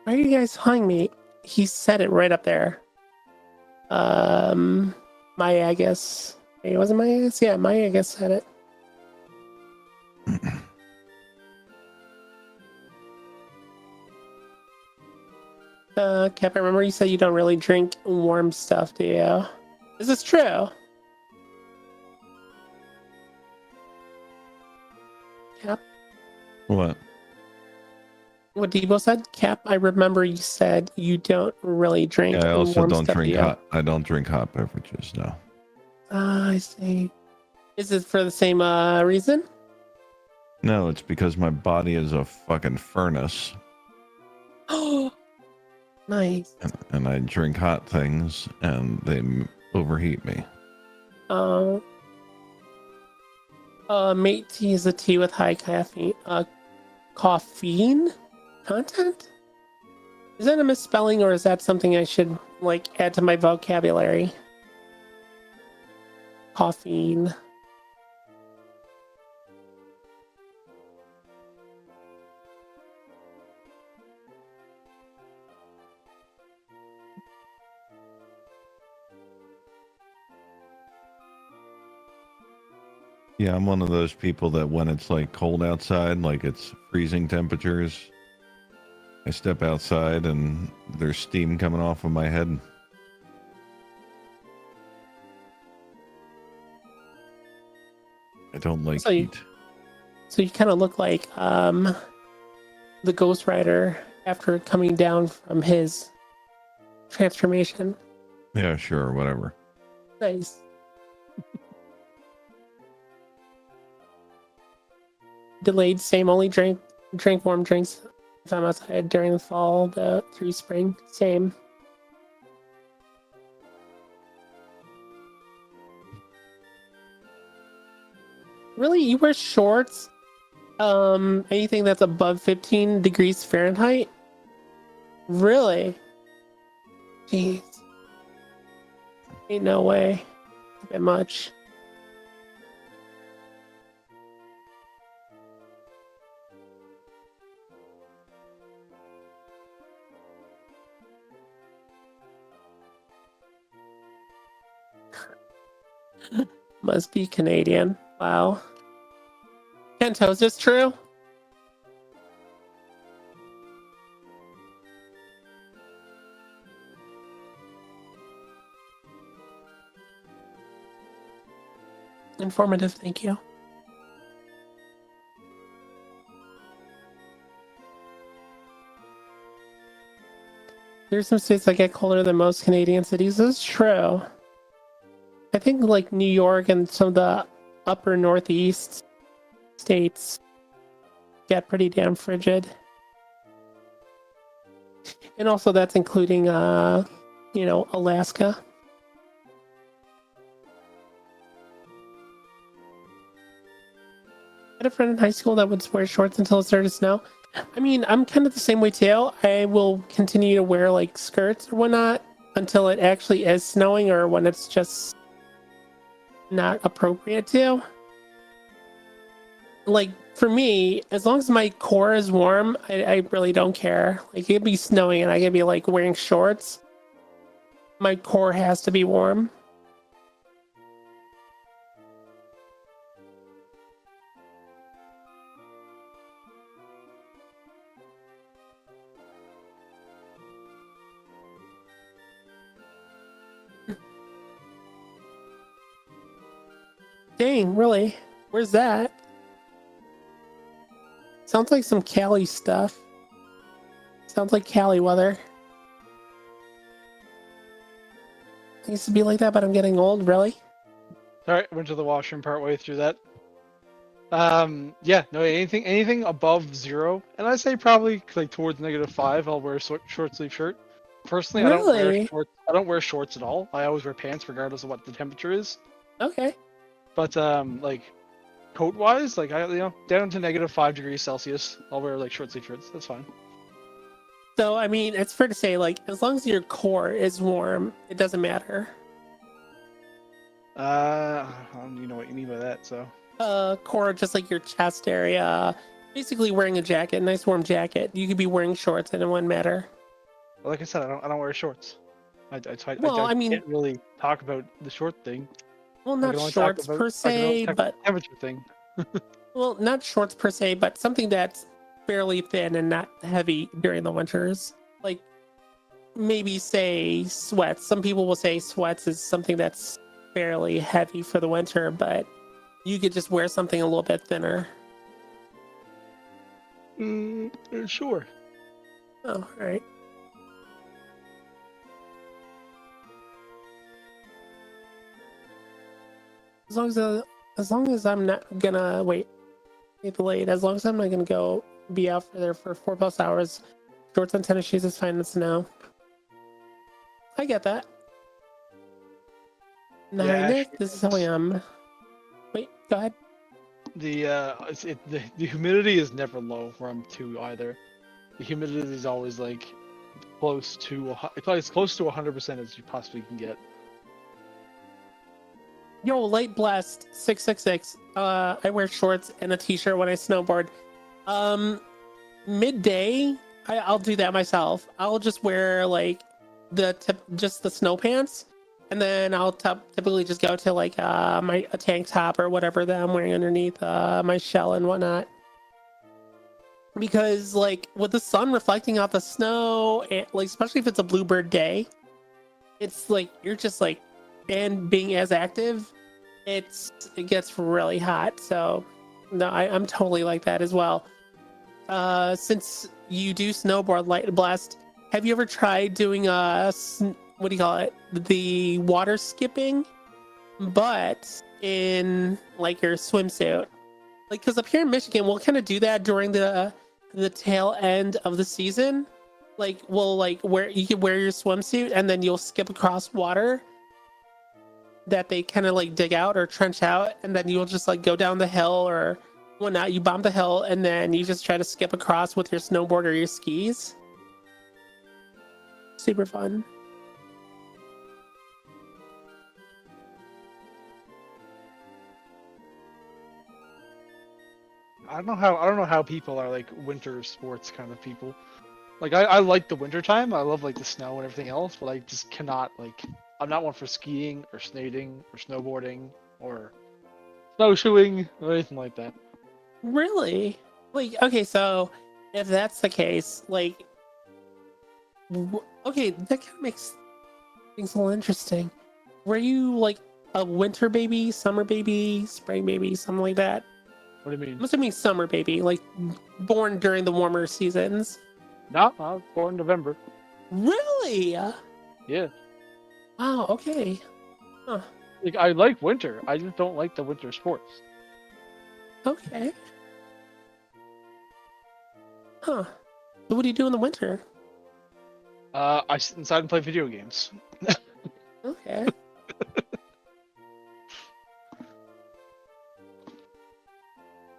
Why are you guys calling me? He said it right up there. Maya, I guess. It wasn't Maya, I guess? Yeah, Maya, I guess, said it. Cap, I remember you said you don't really drink warm stuff, do you? Is this true? Cap? What? What Debo said? Cap, I remember you said you don't really drink Yeah, I also warm don't stuff, drink do you? hot. I don't drink hot beverages. No. I see. Is it for the same reason? No, it's because my body is a fucking furnace. Oh, nice. And I drink hot things and they overheat me. Mate tea is a tea with high caffeine. Caffeine content? Is that a misspelling or is that something I should add to my vocabulary? Caffeine. Yeah, I'm one of those people that when it's cold outside, it's freezing temperatures, I step outside and there's steam coming off of my head. I don't like heat. So you kind of look like the Ghost Rider after coming down from his transformation. Yeah, sure, whatever. Nice. Delayed same, only drink warm drinks if I'm outside during the fall through spring. Same. Really? You wear shorts? Anything that's above 15 degrees Fahrenheit? Really? Jeez. Ain't no way. A bit much. Must be Canadian. Wow. Kento, is this true? informative. Thank you. There's some states that get colder than most Canadian cities. This is true. I think like New York and some of the upper northeast states get pretty damn frigid. And also that's including Alaska. I had a friend in high school that would wear shorts until it started to snow. I mean, I'm kind of the same way too. I will continue to wear like skirts or whatnot until it actually is snowing or when it's just not appropriate to. Like for me, as long as my core is warm, I really don't care. Like it could be snowing and I could be like wearing shorts. My core has to be warm. Dang, really? Where's that? Sounds like some Cali stuff. Sounds like Cali weather. I used to be like that, but I'm getting old, really? Alright, went to the washroom partway through that. Yeah, no, anything above 0, and I say probably like towards -5, I'll wear a short sleeve shirt. Personally, Really? I don't wear shorts at all. I always wear pants regardless of what the temperature is. Okay. But like coat wise, like down to -5 degrees Celsius, I'll wear like short sleeve shirts. That's fine. So, I mean, it's fair to say, like, as long as your core is warm, it doesn't matter. I don't even know what you mean by that, so. Core, just like your chest area. Basically wearing a jacket, a nice warm jacket. You could be wearing shorts and it wouldn't matter. Well, like I said, I don't wear shorts. I mean, can't really talk about the short thing. well, not shorts per se, but temperature thing. well, not shorts per se, but something that's fairly thin and not heavy during the winters. Like maybe say sweats. Some people will say sweats is something that's fairly heavy for the winter, but you could just wear something a little bit thinner. Sure. Oh, all right. As long as I'm not gonna get late. As long as I'm not gonna go be out for there for 4+ hours, shorts and tennis shoes is fine in the snow. I get that. Yeah, Nick, this is how I am. Wait, go ahead. The humidity is never low where I'm too either. The humidity is always like close to as close to 100% as you possibly can get. Yo, Light Blast 666. I wear shorts and a t-shirt when I snowboard. Midday, I'll do that myself. I'll just wear like just the snow pants, and then I'll typically just go to like a tank top or whatever that I'm wearing underneath my shell and whatnot. Because like with the sun reflecting off the snow, and like especially if it's a bluebird day, it's like you're just like, and being as active, it gets really hot. So no, I'm totally like that as well. Since you do snowboard, Light Blast, have you ever tried doing what do you call it, the water skipping, but in like your swimsuit? Like, because up here in Michigan, we'll kind of do that during the tail end of the season. Like we'll like you can wear your swimsuit and then you'll skip across water that they kind of like dig out or trench out, and then you'll just like go down the hill or whatnot. You bomb the hill and then you just try to skip across with your snowboard or your skis. Super fun. I don't know how people are like winter sports kind of people. Like I like the winter time. I love like the snow and everything else, but I just cannot like. I'm not one for skiing or snowboarding or snowboarding or snowshoeing or anything like that. Really? Like, okay, so if that's the case, like, okay, that kind of makes things a little interesting. Were you like a winter baby, summer baby, spring baby, something like that. What do you mean? I'm assuming summer baby, like born during the warmer seasons. No, I was born in November. Really? Yeah. Wow. Okay. Huh. Like, I like winter. I just don't like the winter sports. Okay. Huh. So what do you do in the winter? I sit inside and play video games. Okay.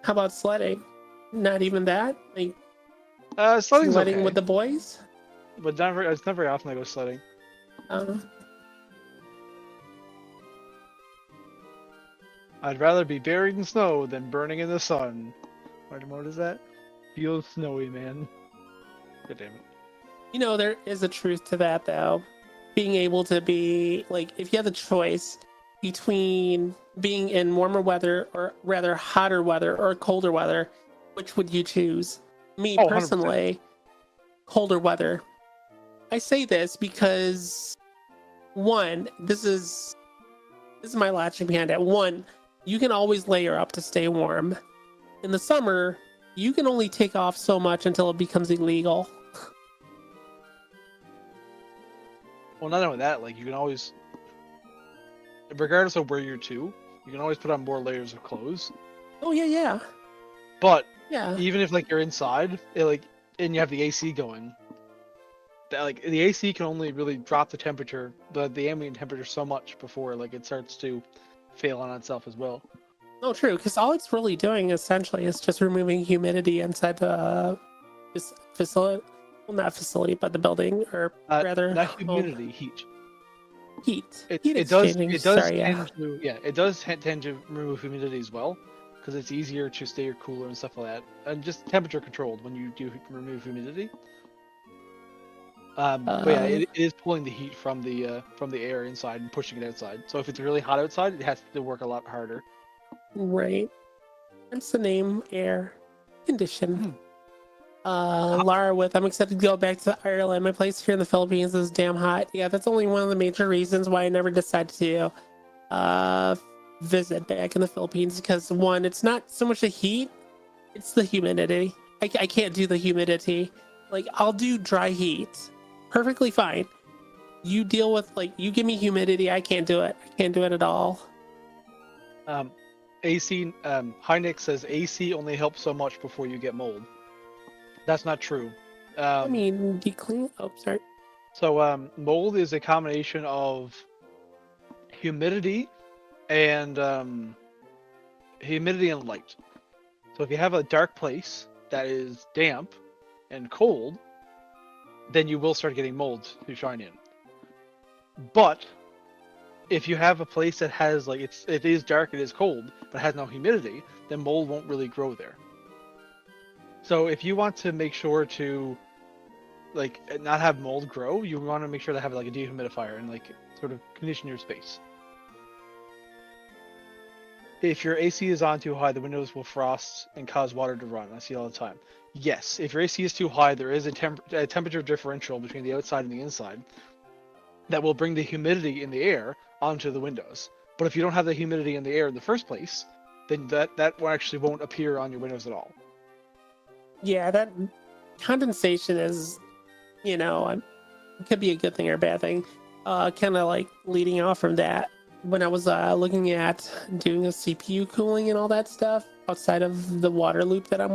How about sledding? Not even that? Like Sledding's sledding okay, with the boys? but it's not very often I go sledding. Um, I'd rather be buried in snow than burning in the sun. What is that? Feels snowy, man. God damn it. you know, there is a truth to that though. Being able to be like, if you have the choice between being in warmer weather or rather hotter weather or colder weather, which would you choose? Me Oh, 100%. personally, colder weather. I say this because one, this is my logic behind it. One, you can always layer up to stay warm. In the summer, you can only take off so much until it becomes illegal. Well, not only that, like you can always, regardless of where you're to, you can always put on more layers of clothes. Oh yeah. But Yeah. even if like you're inside, and you have the AC going, like the AC can only really drop the temperature, the ambient temperature so much before like it starts to fail on itself as well. No, true, because all it's really doing essentially is just removing humidity inside the facility. Well, not facility, but the building, or rather, Not humidity, heat. heat. It Heat does exchanging. Sorry, tend to it does tend to remove humidity as well, because it's easier to stay cooler and stuff like that, and just temperature controlled when you do remove humidity. But yeah, it is pulling the heat from the air inside and pushing it outside. So if it's really hot outside, it has to work a lot harder. Right. That's the name, air condition. Lara with, I'm excited to go back to Ireland. My place here in the Philippines is damn hot. Yeah, that's only one of the major reasons why I never decided to visit back in the Philippines, because one, it's not so much the heat, it's the humidity. I can't do the humidity. Like, I'll do dry heat perfectly fine. You deal with, like, you give me humidity, I can't do it. I can't do it at all. AC, Heineck says AC only helps so much before you get mold. That's not true. I mean, declean. Oh, sorry. So mold is a combination of humidity and light. So if you have a dark place that is damp and cold, then you will start getting mold to shine in. But if you have a place that has it is dark, it is cold, but has no humidity, then mold won't really grow there. So if you want to make sure to not have mold grow, you want to make sure to have like a dehumidifier and sort of condition your space. If your AC is on too high, the windows will frost and cause water to run. I see it all the time. Yes, if your AC is too high, there is a temperature differential between the outside and the inside that will bring the humidity in the air onto the windows. But if you don't have the humidity in the air in the first place, then that actually won't appear on your windows at all. Yeah, that condensation is, it could be a good thing or a bad thing. Kind of like leading off from that, when I was looking at doing a CPU cooling and all that stuff outside of the water loop that I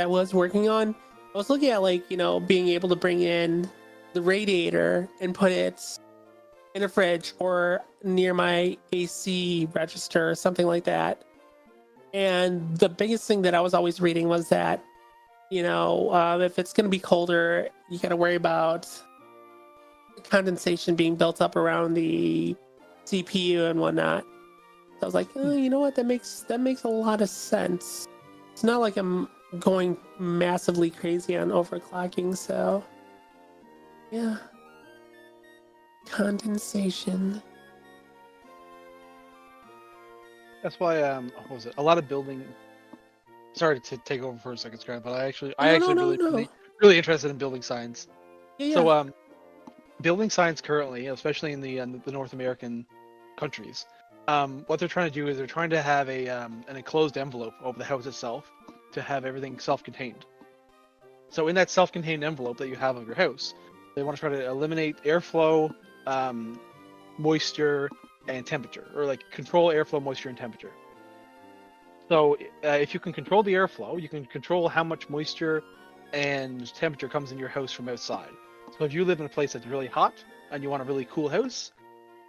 was working on, I was looking at being able to bring in the radiator and put it in a fridge or near my AC register or something like that. And the biggest thing that I was always reading was that, if it's going to be colder, you got to worry about condensation being built up around the CPU and whatnot. So I was like, oh, you know what? That makes a lot of sense. It's not like I'm going massively crazy on overclocking, so yeah. Condensation. That's why what was it? A lot of building. Sorry to take over for a second, Scrap, but I really interested in building science. Yeah. So building science currently, especially in the North American countries. What they're trying to do is they're trying to have an enclosed envelope over the house itself to have everything self-contained. So in that self-contained envelope that you have of your house, they want to try to eliminate airflow, moisture, and temperature, or like control airflow, moisture, and temperature. So if you can control the airflow, you can control how much moisture and temperature comes in your house from outside. So if you live in a place that's really hot and you want a really cool house,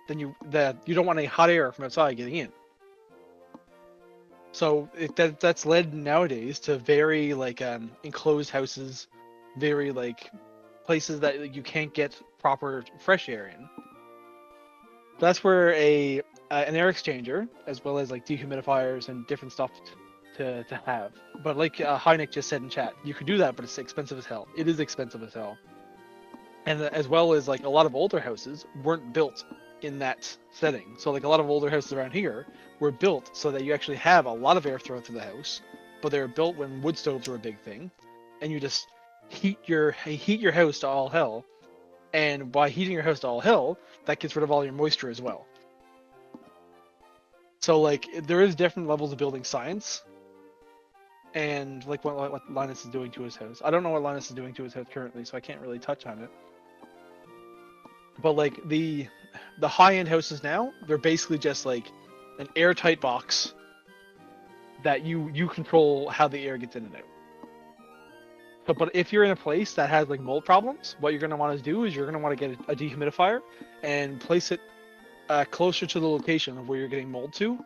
then you don't want any hot air from outside getting in. So that's led nowadays to very like enclosed houses, very like places that you can't get proper fresh air in. That's where an air exchanger, as well as like dehumidifiers and different stuff to have. But like Heineck just said in chat, you could do that, but it's expensive as hell. It is expensive as hell. And as well as like a lot of older houses weren't built in that setting. So like a lot of older houses around here were built so that you actually have a lot of airflow through the house, but they were built when wood stoves were a big thing, and you just heat your house to all hell. And by heating your house to all hell, that gets rid of all your moisture as well. So like there is different levels of building science, and like what Linus is doing to his house. I don't know what Linus is doing to his house currently, so I can't really touch on it. But like the high-end houses now, they're basically just like an airtight box that you control how the air gets in and out. But if you're in a place that has like mold problems, what you're going to want to do is you're going to want to get a dehumidifier and place it closer to the location of where you're getting mold to.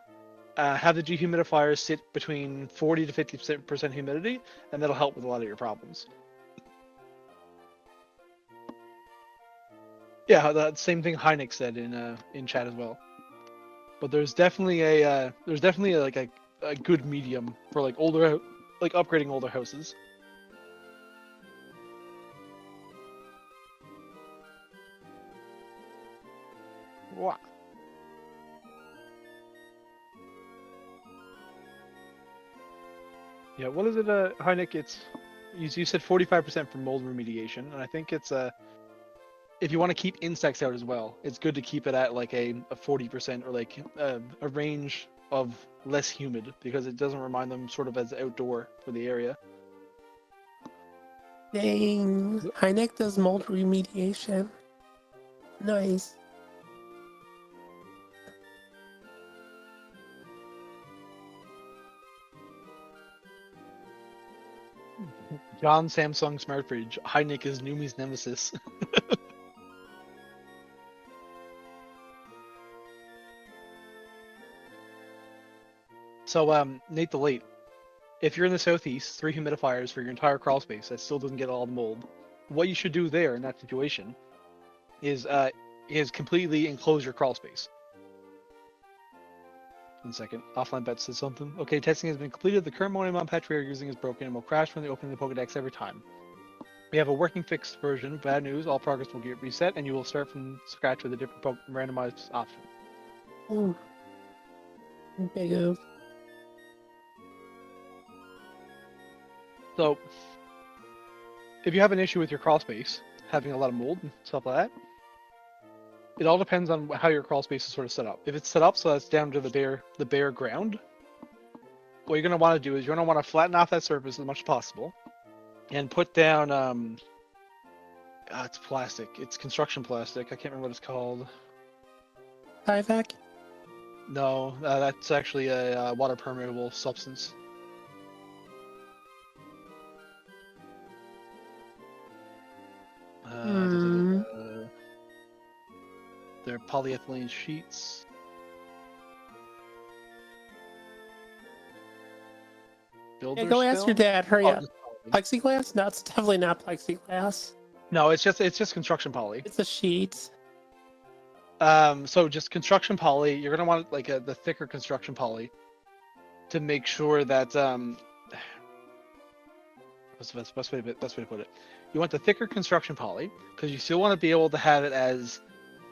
Have the dehumidifier sit between 40 to 50% humidity, and that'll help with a lot of your problems. Yeah, that same thing Heineck said in chat as well. But there's definitely a good medium for like upgrading older houses. Wow. Yeah, what is it, Heineck? It's you said 45% for mold remediation, and I think it's if you want to keep insects out as well, it's good to keep it at like a 40% or like a range of less humid, because it doesn't remind them sort of as outdoor for the area. Dang, Heineck does mold remediation. Nice. John Samsung Smart Fridge. Heineck is Numi's nemesis. So, Nate the Late, if you're in the southeast, 3 humidifiers for your entire crawl space that still doesn't get all the mold, what you should do there in that situation is completely enclose your crawl space. 1 second. Offline Bet says something. Okay, testing has been completed. The current modem on patch we are using is broken and will crash when they open the Pokedex every time. We have a working fixed version. Bad news, all progress will get reset and you will start from scratch with a different randomized option. Ooh. Big oof. So, if you have an issue with your crawl space, having a lot of mold and stuff like that, it all depends on how your crawl space is sort of set up. If it's set up so that's down to the bare ground, what you're going to want to do is you're going to want to flatten off that surface as much as possible, and put down it's plastic. It's construction plastic. I can't remember what it's called. Tyvek? No, that's actually a water permeable substance. They're polyethylene sheets. Yeah, go ask your dad. Hurry up. Plexiglass? No, it's definitely not plexiglass. No, it's just construction poly. It's a sheet. So just construction poly. You're gonna want like the thicker construction poly to make sure that what's the best way to put it? You want the thicker construction poly because you still want to be able to have it as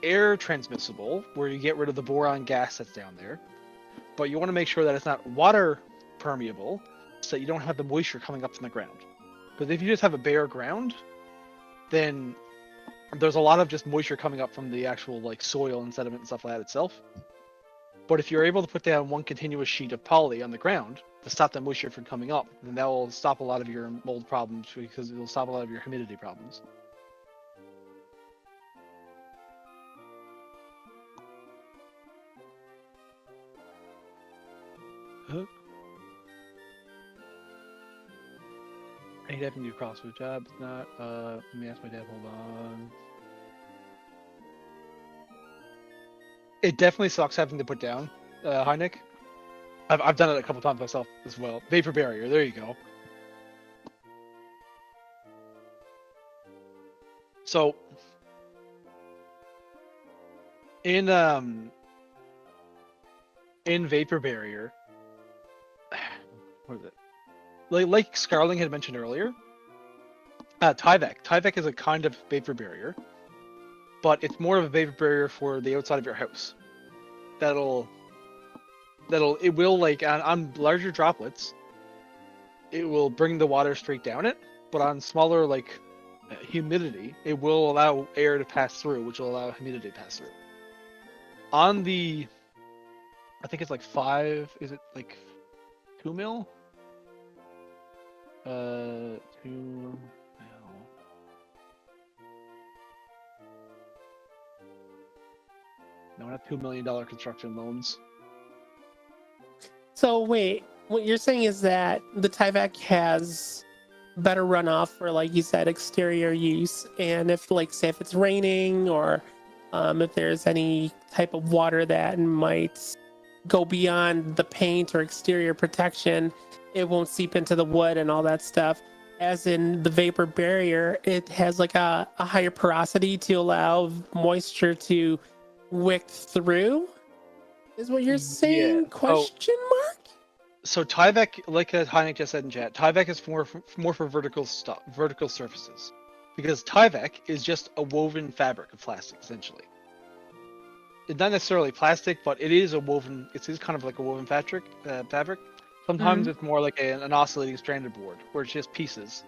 air transmissible, where you get rid of the boron gas that's down there, but you want to make sure that it's not water permeable, so that you don't have the moisture coming up from the ground. Because if you just have a bare ground, then there's a lot of just moisture coming up from the actual like soil and sediment and stuff like that itself, But if you're able to put down one continuous sheet of poly on the ground to stop that moisture from coming up, then that will stop a lot of your mold problems because it will stop a lot of your humidity problems. Huh? I hate having to do CrossFit job. It's not. Let me ask my dad. Hold on. It definitely sucks having to put down. Hi, Nick. I've done it a couple times myself as well. Vapor barrier. There you go. So in vapor barrier, what is it? Like Scarling had mentioned earlier, Tyvek. Tyvek is a kind of vapor barrier, but it's more of a vapor barrier for the outside of your house. It will, like, on larger droplets, it will bring the water straight down it, but on smaller, like, humidity, it will allow air to pass through, which will allow humidity to pass through. On the, I think it's like 2 mil? 2 mil. No, not $2 million construction loans. So wait, what you're saying is that the Tyvek has better runoff for, like you said, exterior use, and if, like, say if it's raining or if there's any type of water that might go beyond the paint or exterior protection, it won't seep into the wood and all that stuff. As in the vapor barrier, it has like a higher porosity to allow moisture to wick through, is what you're saying? Yeah. Question mark? So Tyvek, like Heineck just said in chat, Tyvek is more for vertical surfaces, because Tyvek is just a woven fabric of plastic essentially. It's not necessarily plastic, but it is a woven. It is kind of like a woven fabric. Sometimes it's more like an oscillating stranded board, where it's just pieces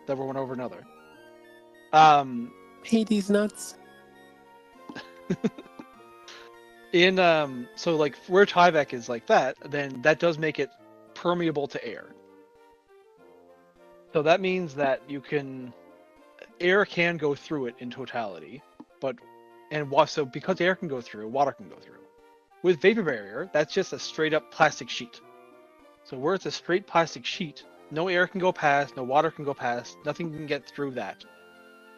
that were one over another. Hey, these nuts. So like where Tyvek is like that, then that does make it permeable to air. So that means that air can go through it in totality, so because air can go through, water can go through. With vapor barrier, that's just a straight up plastic sheet. So where it's a straight plastic sheet, no air can go past, no water can go past, nothing can get through that,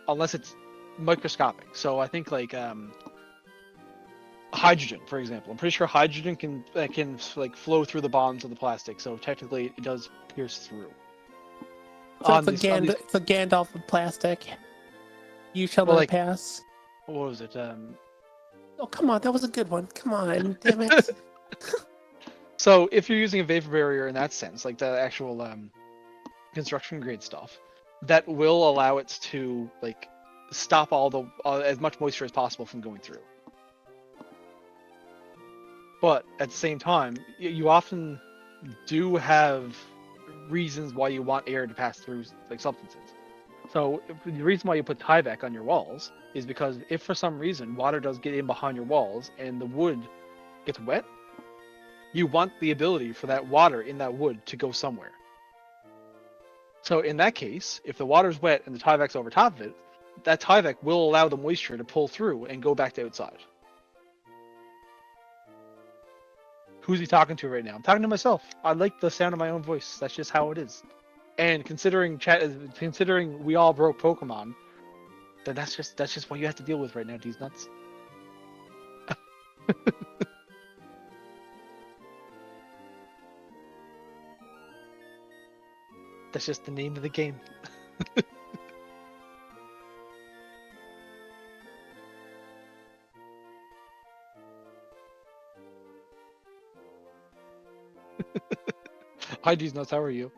unless it's microscopic. So I think like hydrogen, for example. I'm pretty sure hydrogen can like flow through the bonds of the plastic, so technically it does pierce through. So it's a Gandalf of plastic. You shall not pass. What was it? Oh, come on, that was a good one. Come on, damn it. So if you're using a vapor barrier in that sense, like the actual construction grade stuff, that will allow it to like stop as much moisture as possible from going through. But at the same time, you often do have reasons why you want air to pass through like substances. So the reason why you put Tyvek on your walls is because if for some reason water does get in behind your walls and the wood gets wet, you want the ability for that water in that wood to go somewhere. So in that case, if the water's wet and the Tyvek's over top of it, that Tyvek will allow the moisture to pull through and go back to outside. Who's he talking to right now? I'm talking to myself. I like the sound of my own voice. That's just how it is. And considering we all broke Pokemon, then that's just what you have to deal with right now, these nuts. That's just the name of the game. Hi, these nuts. How are you?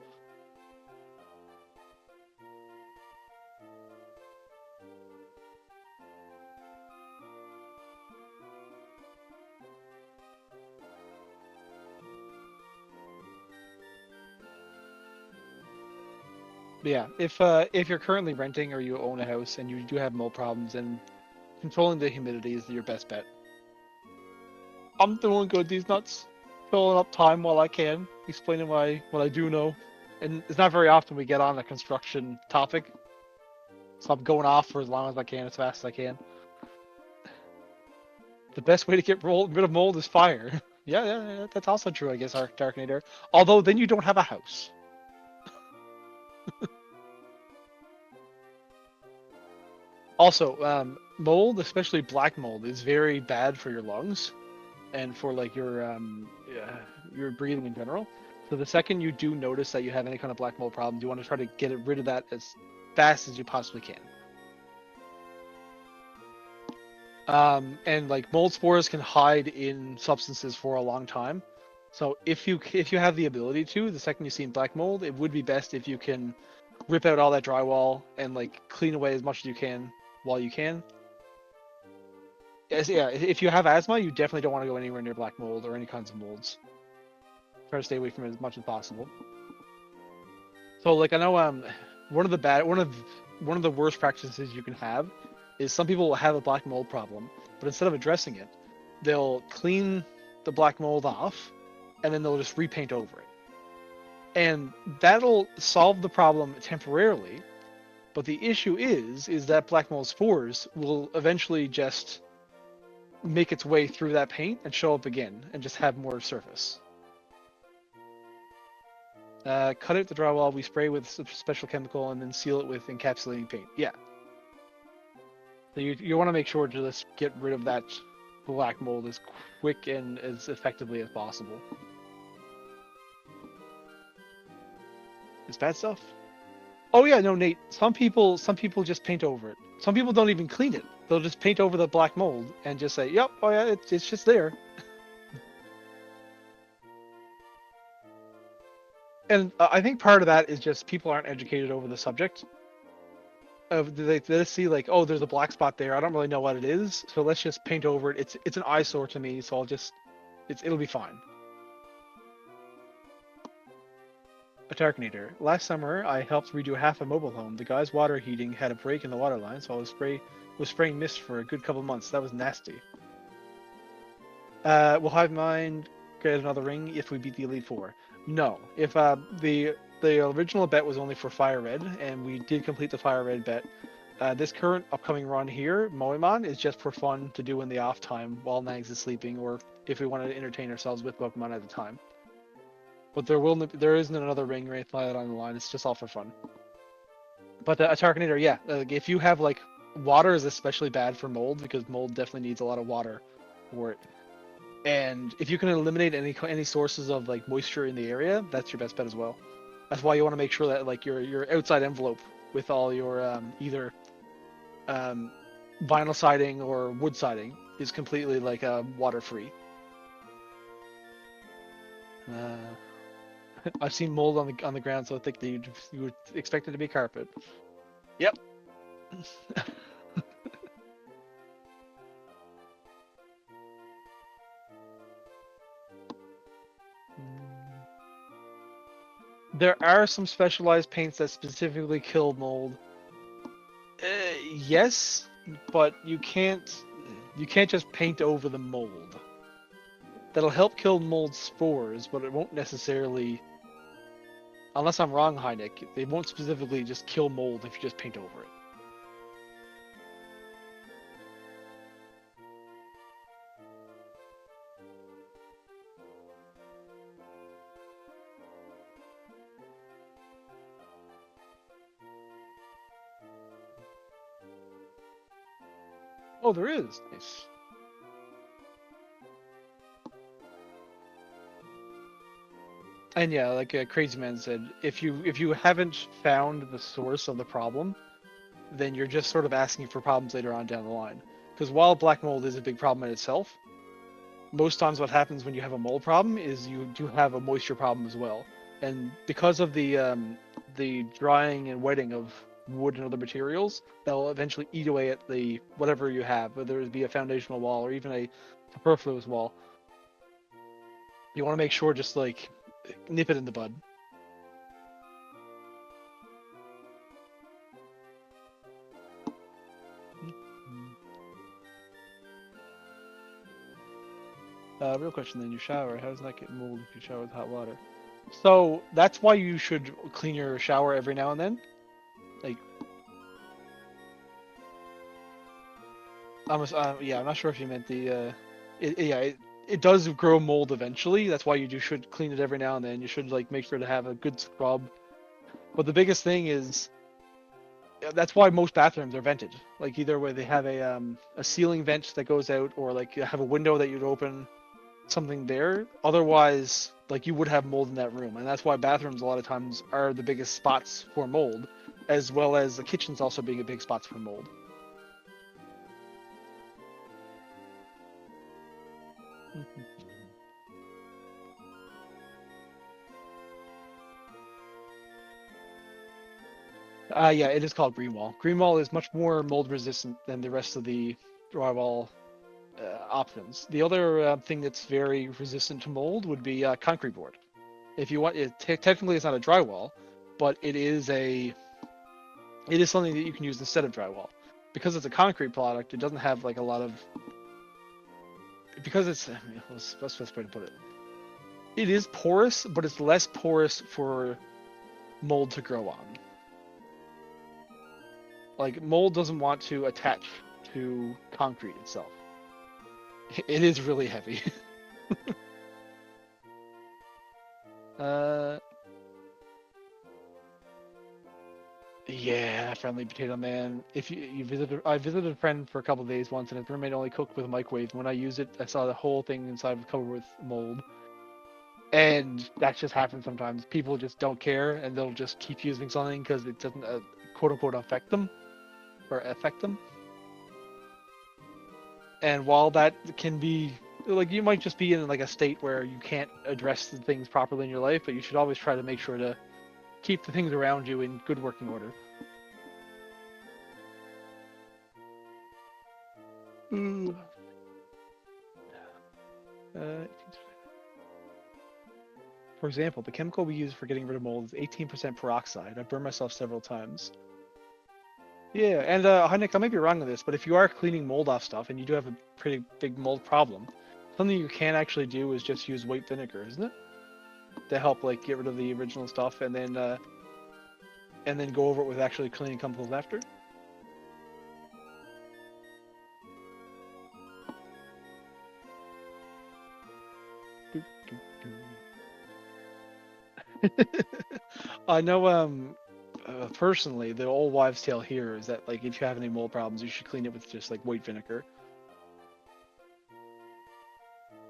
Yeah, if you're currently renting or you own a house and you do have mold problems, then controlling the humidity is your best bet. I'm doing good, these nuts. Filling up time while I can, explaining what I do know. And it's not very often we get on a construction topic. So I'm going off for as long as I can, as fast as I can. The best way to get rid of mold is fire. Yeah, that's also true, I guess, Darkinator. Although then you don't have a house. Also, mold, especially black mold, is very bad for your lungs and for like your breathing in general. So the second you do notice that you have any kind of black mold problem, you want to try to get rid of that as fast as you possibly can. And like mold spores can hide in substances for a long time. So if you have the ability to, the second you see black mold, it would be best if you can rip out all that drywall and like clean away as much as you can while you can. Yeah, if you have asthma, you definitely don't want to go anywhere near black mold or any kinds of molds. Try to stay away from it as much as possible. So like I know one of the worst practices you can have is some people will have a black mold problem, but instead of addressing it, they'll clean the black mold off and then they'll just repaint over it. And that'll solve the problem temporarily, but the issue is that black mold spores will eventually just make its way through that paint and show up again and just have more surface. Cut out the drywall, we spray with some special chemical and then seal it with encapsulating paint. Yeah. So you want to make sure to just get rid of that black mold as quick and as effectively as possible. Is bad stuff? Oh yeah, no, Nate. Some people just paint over it. Some people don't even clean it. They'll just paint over the black mold and just say, "Yep, oh yeah, it's just there." And I think part of that is just people aren't educated over the subject. They see like, oh, there's a black spot there. I don't really know what it is, so let's just paint over it. It's an eyesore to me, so it'll be fine. A Tarkinator. Last summer, I helped redo half a mobile home. The guy's water heating had a break in the water line, so I was spraying mist for a good couple months. That was nasty. Will Hive Mind get another ring if we beat the Elite Four? No. If the original bet was only for Fire Red, and we did complete the Fire Red bet. This current upcoming run here, Moemon, is just for fun to do in the off time while Nagzz is sleeping, or if we want to entertain ourselves with Pokemon at the time. But there isn't another ring or anything like that on the line. It's just all for fun. But a Tarkinator, yeah. If you have like water is especially bad for mold because mold definitely needs a lot of water for it. And if you can eliminate any sources of like moisture in the area, that's your best bet as well. That's why you want to make sure that like your outside envelope with all your either vinyl siding or wood siding is completely like water free. I've seen mold on the ground, so I think that you would expect it to be carpet. Yep. There are some specialized paints that specifically kill mold. Yes, but you can't just paint over the mold. That'll help kill mold spores, but it won't necessarily. Unless I'm wrong, Heineck, they won't specifically just kill mold if you just paint over it. Oh, there is. Nice. And yeah, like Crazy Man said, if you haven't found the source of the problem, then you're just sort of asking for problems later on down the line. Because while black mold is a big problem in itself, most times what happens when you have a mold problem is you do have a moisture problem as well. And because of the drying and wetting of wood and other materials, they'll eventually eat away at the whatever you have, whether it be a foundational wall or even a superfluous wall. You want to make sure just like nip it in the bud. Real question then, you shower. How does that get mold if you shower with hot water? So that's why you should clean your shower every now and then. Like, yeah, I'm not sure if you meant the. It does grow mold eventually. That's why you should clean it every now and then. You should like make sure to have a good scrub. But the biggest thing is, that's why most bathrooms are vented. Like either where they have a ceiling vent that goes out, or like you have a window that you'd open, something there. Otherwise, like you would have mold in that room, and that's why bathrooms a lot of times are the biggest spots for mold, as well as the kitchens also being a big spots for mold. Yeah, it is called green wall. Green wall is much more mold resistant than the rest of the drywall options. The other thing that's very resistant to mold would be concrete board. If you want, technically it's not a drywall, but it is something that you can use instead of drywall. Because it's a concrete product, it doesn't have like a lot of. Because it's, what's the best way to put it? It is porous, but it's less porous for mold to grow on. Like mold doesn't want to attach to concrete itself. It is really heavy. Yeah, friendly potato man. If you visited, I visited a friend for a couple of days once, and his roommate only cooked with a microwave. When I used it, I saw the whole thing inside was covered with mold. And that just happens sometimes. People just don't care, and they'll just keep using something because it doesn't quote unquote affect them. And while that can be like, you might just be in like a state where you can't address the things properly in your life, but you should always try to make sure to keep the things around you in good working order. For example, the chemical we use for getting rid of mold is 18% peroxide. I've burned myself several times. Yeah, and hi Nick, I might be wrong on this, but if you are cleaning mold off stuff and you do have a pretty big mold problem, something you can actually do is just use white vinegar, isn't it? To help like get rid of the original stuff, and then go over it with actually cleaning chemicals after. I know personally, the old wives' tale here is that like if you have any mold problems, you should clean it with just like white vinegar.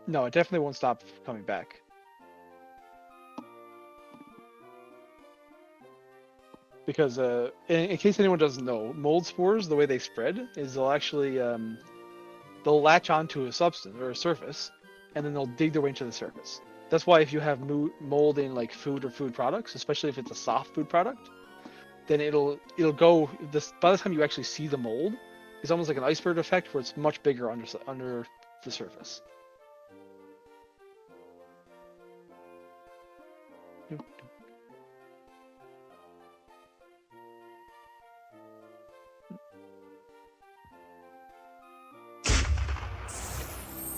No, it definitely won't stop coming back. Because in case anyone doesn't know, mold spores, the way they spread is they'll actually they'll latch onto a substance or a surface, and then they'll dig their way into the surface. That's why if you have mold in like food or food products, especially if it's a soft food product, then it'll go by the time you actually see the mold, it's almost like an iceberg effect where it's much bigger under the surface.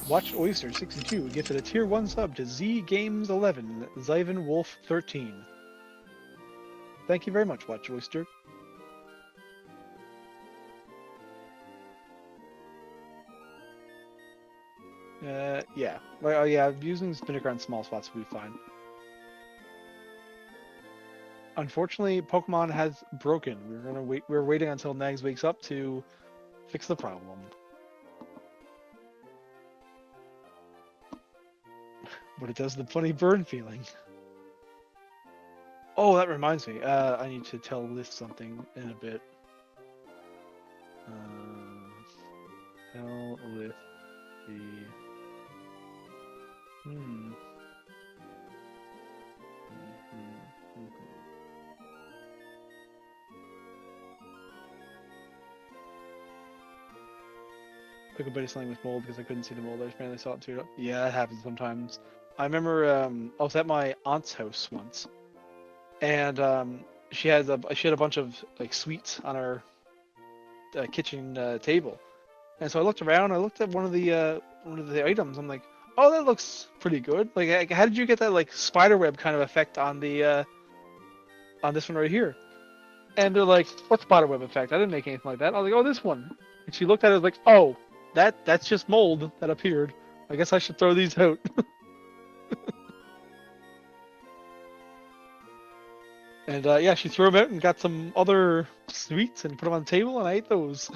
Watch Oyster 62 gifted a tier 1 sub to Z Games 11 Zyvan Wolf 13. Thank you very much, Watch Oyster. Yeah. Well, yeah, using vinegar on small spots will be fine. Unfortunately, Pokemon has broken. We're waiting until Nagzz wakes up to fix the problem. But it does the funny burn feeling. Oh, that reminds me. I need to tell Liz something in a bit. Tell Liz the. Took a bit of something with mold because I couldn't see the mold. I just randomly saw it too. Yeah, that happens sometimes. I remember I was at my aunt's house once, and she had a bunch of like sweets on her kitchen table, and so I looked around. I looked at one of the items. I'm like, "Oh, that looks pretty good. Like, how did you get that like spider web kind of effect on the on this one right here?" And they're like, "What spider web effect? I didn't make anything like that." I was like, "Oh, this one." And she looked at it like, "Oh, that's just mold that appeared. I guess I should throw these out." And yeah, she threw them out and got some other sweets and put them on the table, and I ate those.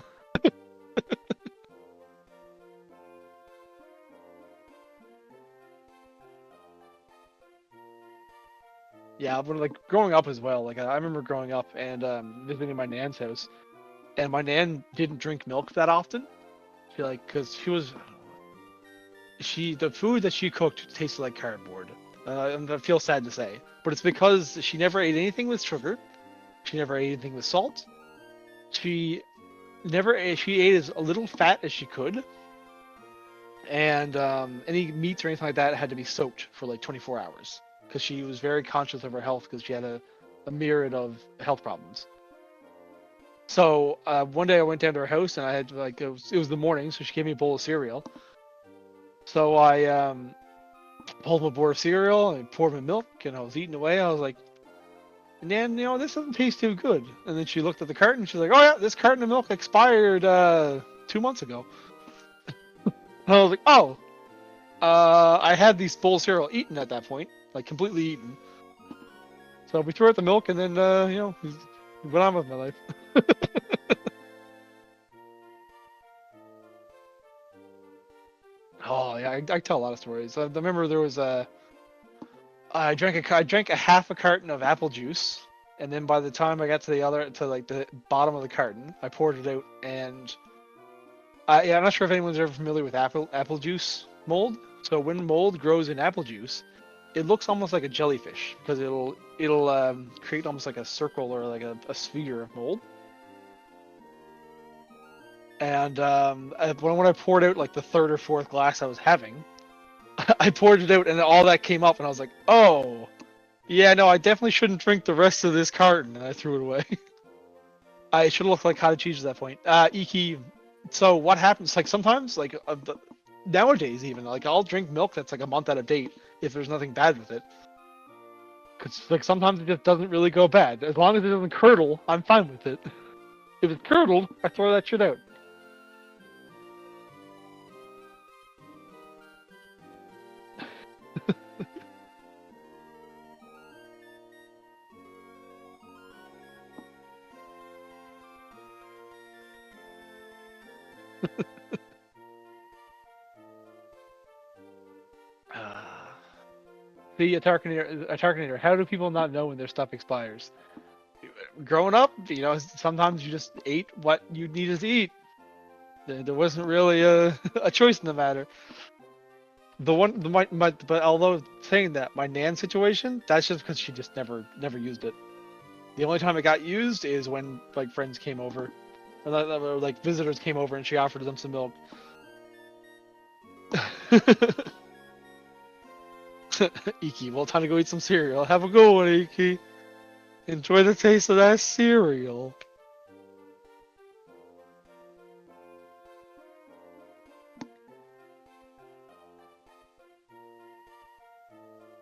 Yeah, but like growing up as well. Like I remember growing up and visiting my nan's house, and my nan didn't drink milk that often. She like because the food that she cooked tasted like cardboard. And I feel sad to say, but it's because she never ate anything with sugar. She never ate anything with salt. She she ate as little fat as she could, and any meats or anything like that had to be soaked for like 24 hours because she was very conscious of her health because she had a myriad of health problems. So one day I went down to her house and I had like it was the morning, so she gave me a bowl of cereal. So I pulled my bowl of cereal and poured my milk and I was eating away. I was like, Nan, this doesn't taste too good. And then she looked at the carton. She's like, "Oh yeah, this carton of milk expired 2 months ago." And I was like, "Oh, I had these bowl of cereal eaten at that point, like completely eaten." So we threw out the milk and then went on with my life. Oh yeah, I tell a lot of stories. I remember there was I drank a half a carton of apple juice, and then by the time I got to the bottom of the carton, I poured it out, and I'm not sure if anyone's ever familiar with apple juice mold. So when mold grows in apple juice, it looks almost like a jellyfish because it'll create almost like a circle or like a sphere of mold. And when I poured out like the third or fourth glass I was having, I poured it out and all that came up, and I was like, "Oh, yeah, no, I definitely shouldn't drink the rest of this carton," and I threw it away. I should have looked like cottage cheese at that point. Iki, so what happens? Like sometimes, like nowadays, even like I'll drink milk that's like a month out of date if there's nothing bad with it. Cause like sometimes it just doesn't really go bad. As long as it doesn't curdle, I'm fine with it. If it's curdled, I throw that shit out. See, a Tarkinator, how do people not know when their stuff expires? Growing up, sometimes you just ate what you needed to eat. There wasn't really a choice in the matter. But although saying that, my Nan situation, that's just because she just never used it. The only time it got used is when like friends came over, or like visitors came over and she offered them some milk. Iki, well, time to go eat some cereal. Have a good one, Iki. Enjoy the taste of that cereal.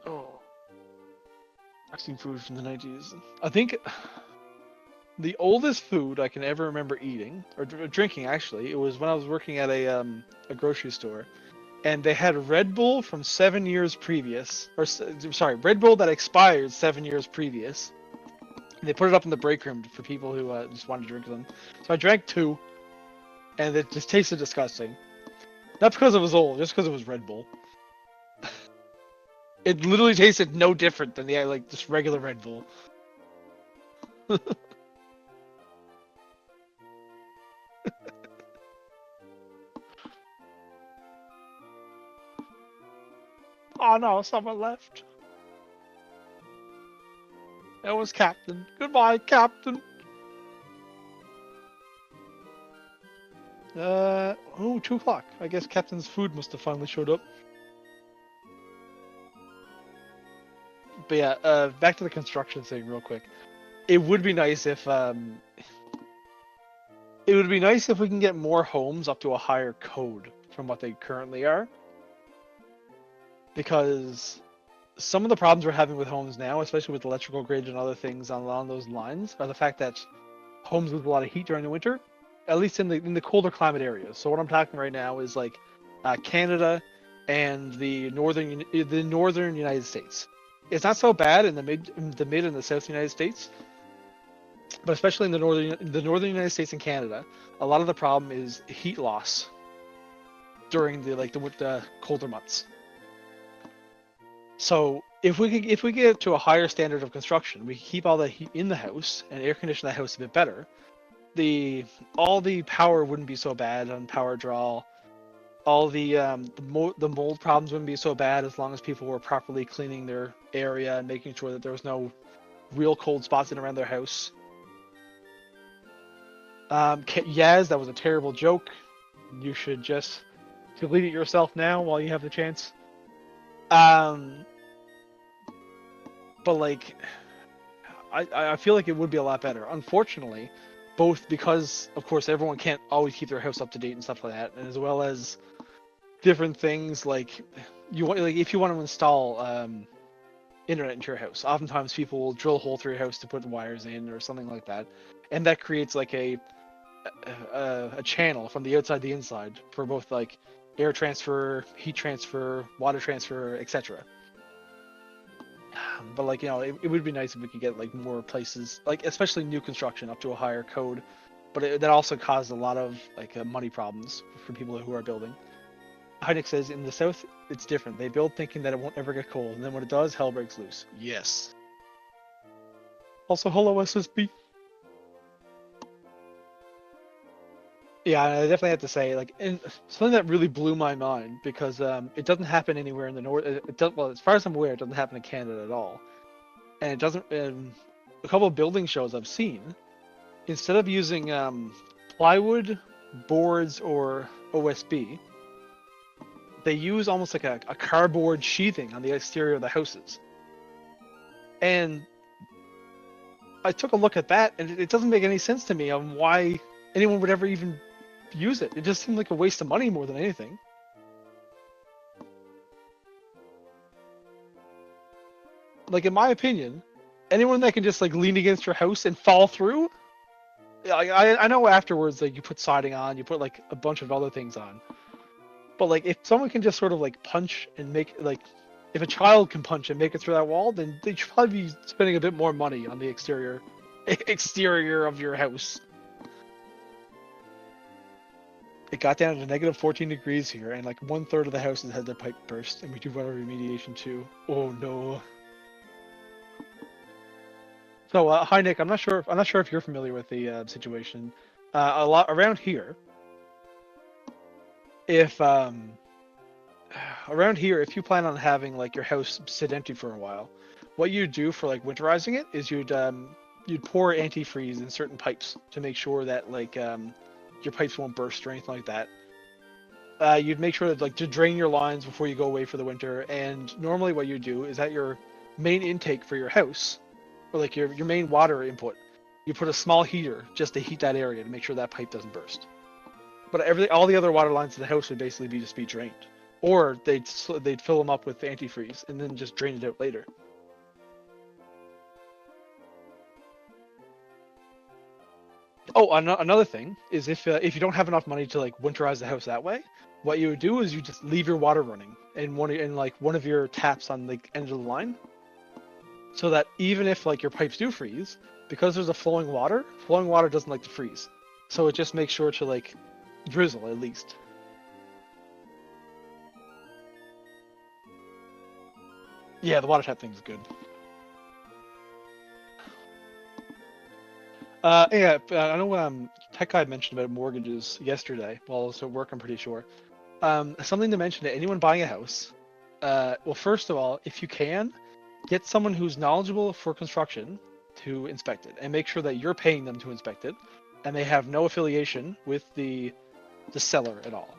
Oh, I've seen food from the 90s. I think the oldest food I can ever remember eating, or drinking actually, it was when I was working at a grocery store. And they had Red Bull from 7 years previous, sorry, Red Bull that expired 7 years previous. And they put it up in the break room for people who just wanted to drink them. So I drank 2, and it just tasted disgusting. Not because it was old, just because it was Red Bull. It literally tasted no different than the just regular Red Bull. Oh no, someone left. It was Captain. Goodbye, Captain. 2 o'clock. I guess Captain's food must have finally showed up. But yeah, back to the construction thing real quick. It would be nice if we can get more homes up to a higher code from what they currently are. because some of the problems we're having with homes now, especially with electrical grids and other things along those lines, are the fact that homes lose a lot of heat during the winter, at least in the colder climate areas. So what I'm talking right now is like Canada and the northern United States. It's not so bad in the mid and the south United States, but especially in the northern United States and Canada, a lot of the problem is heat loss during the colder months. So if we get to a higher standard of construction, we keep all the heat in the house and air condition the house a bit better. All the power wouldn't be so bad on power draw. All the mold problems wouldn't be so bad as long as people were properly cleaning their area and making sure that there was no real cold spots in around their house. Yaz, that was a terrible joke. You should just delete it yourself now while you have the chance. But like, I feel like it would be a lot better. Unfortunately, both because of course everyone can't always keep their house up to date and stuff like that, and as well as different things like if you want to install internet into your house, oftentimes people will drill a hole through your house to put wires in or something like that, and that creates like a channel from the outside to the inside for both like air transfer, heat transfer, water transfer, etc. But like, you know, it would be nice if we could get like more places, like especially new construction, up to a higher code. But that also caused a lot of like money problems for people who are building. Heineck says in the south it's different. They build thinking that it won't ever get cold, and then when it does, hell breaks loose. Yes. Also, hello SSB. Yeah, I definitely have to say, like, something that really blew my mind, because it doesn't happen anywhere in the north. Well, as far as I'm aware, it doesn't happen in Canada at all, and it doesn't. A couple of building shows I've seen, instead of using plywood, boards, or OSB, they use almost like a cardboard sheathing on the exterior of the houses. And I took a look at that, and it doesn't make any sense to me on why anyone would ever even use it. It just seemed like a waste of money more than anything. Like, in my opinion, anyone that can just like lean against your house and fall through, I know afterwards, like, you put siding on, you put like a bunch of other things on, but like if someone can just sort of like punch and make, like, if a child can punch and make it through that wall, then they should probably be spending a bit more money on the exterior of your house. It got down to negative 14 degrees here, and like 1/3 of the houses had their pipe burst, and we do water remediation too. Oh no. So, hi Nick. I'm not sure if you're familiar with the situation. A lot around here. If you plan on having like your house sit empty for a while, what you do for like winterizing it is you'd pour antifreeze in certain pipes to make sure that like your pipes won't burst or anything like that. You'd make sure that, like, to drain your lines before you go away for the winter. And normally what you do is at your main intake for your house, or like your main water input, you put a small heater just to heat that area to make sure that pipe doesn't burst. But all the other water lines in the house would basically be drained, or they'd fill them up with antifreeze and then just drain it out later. Oh, another thing is if you don't have enough money to like winterize the house that way, what you would do is you just leave your water running in one of your taps on the end of the line, so that even if like your pipes do freeze, because there's a flowing water doesn't like to freeze, so it just makes sure to like drizzle at least. Yeah, the water tap thing is good. I know Tech Guy mentioned about mortgages yesterday while I was at work, I'm pretty sure. Something to mention to anyone buying a house. Well, first of all, if you can, get someone who's knowledgeable for construction to inspect it, and make sure that you're paying them to inspect it, and they have no affiliation with the seller at all.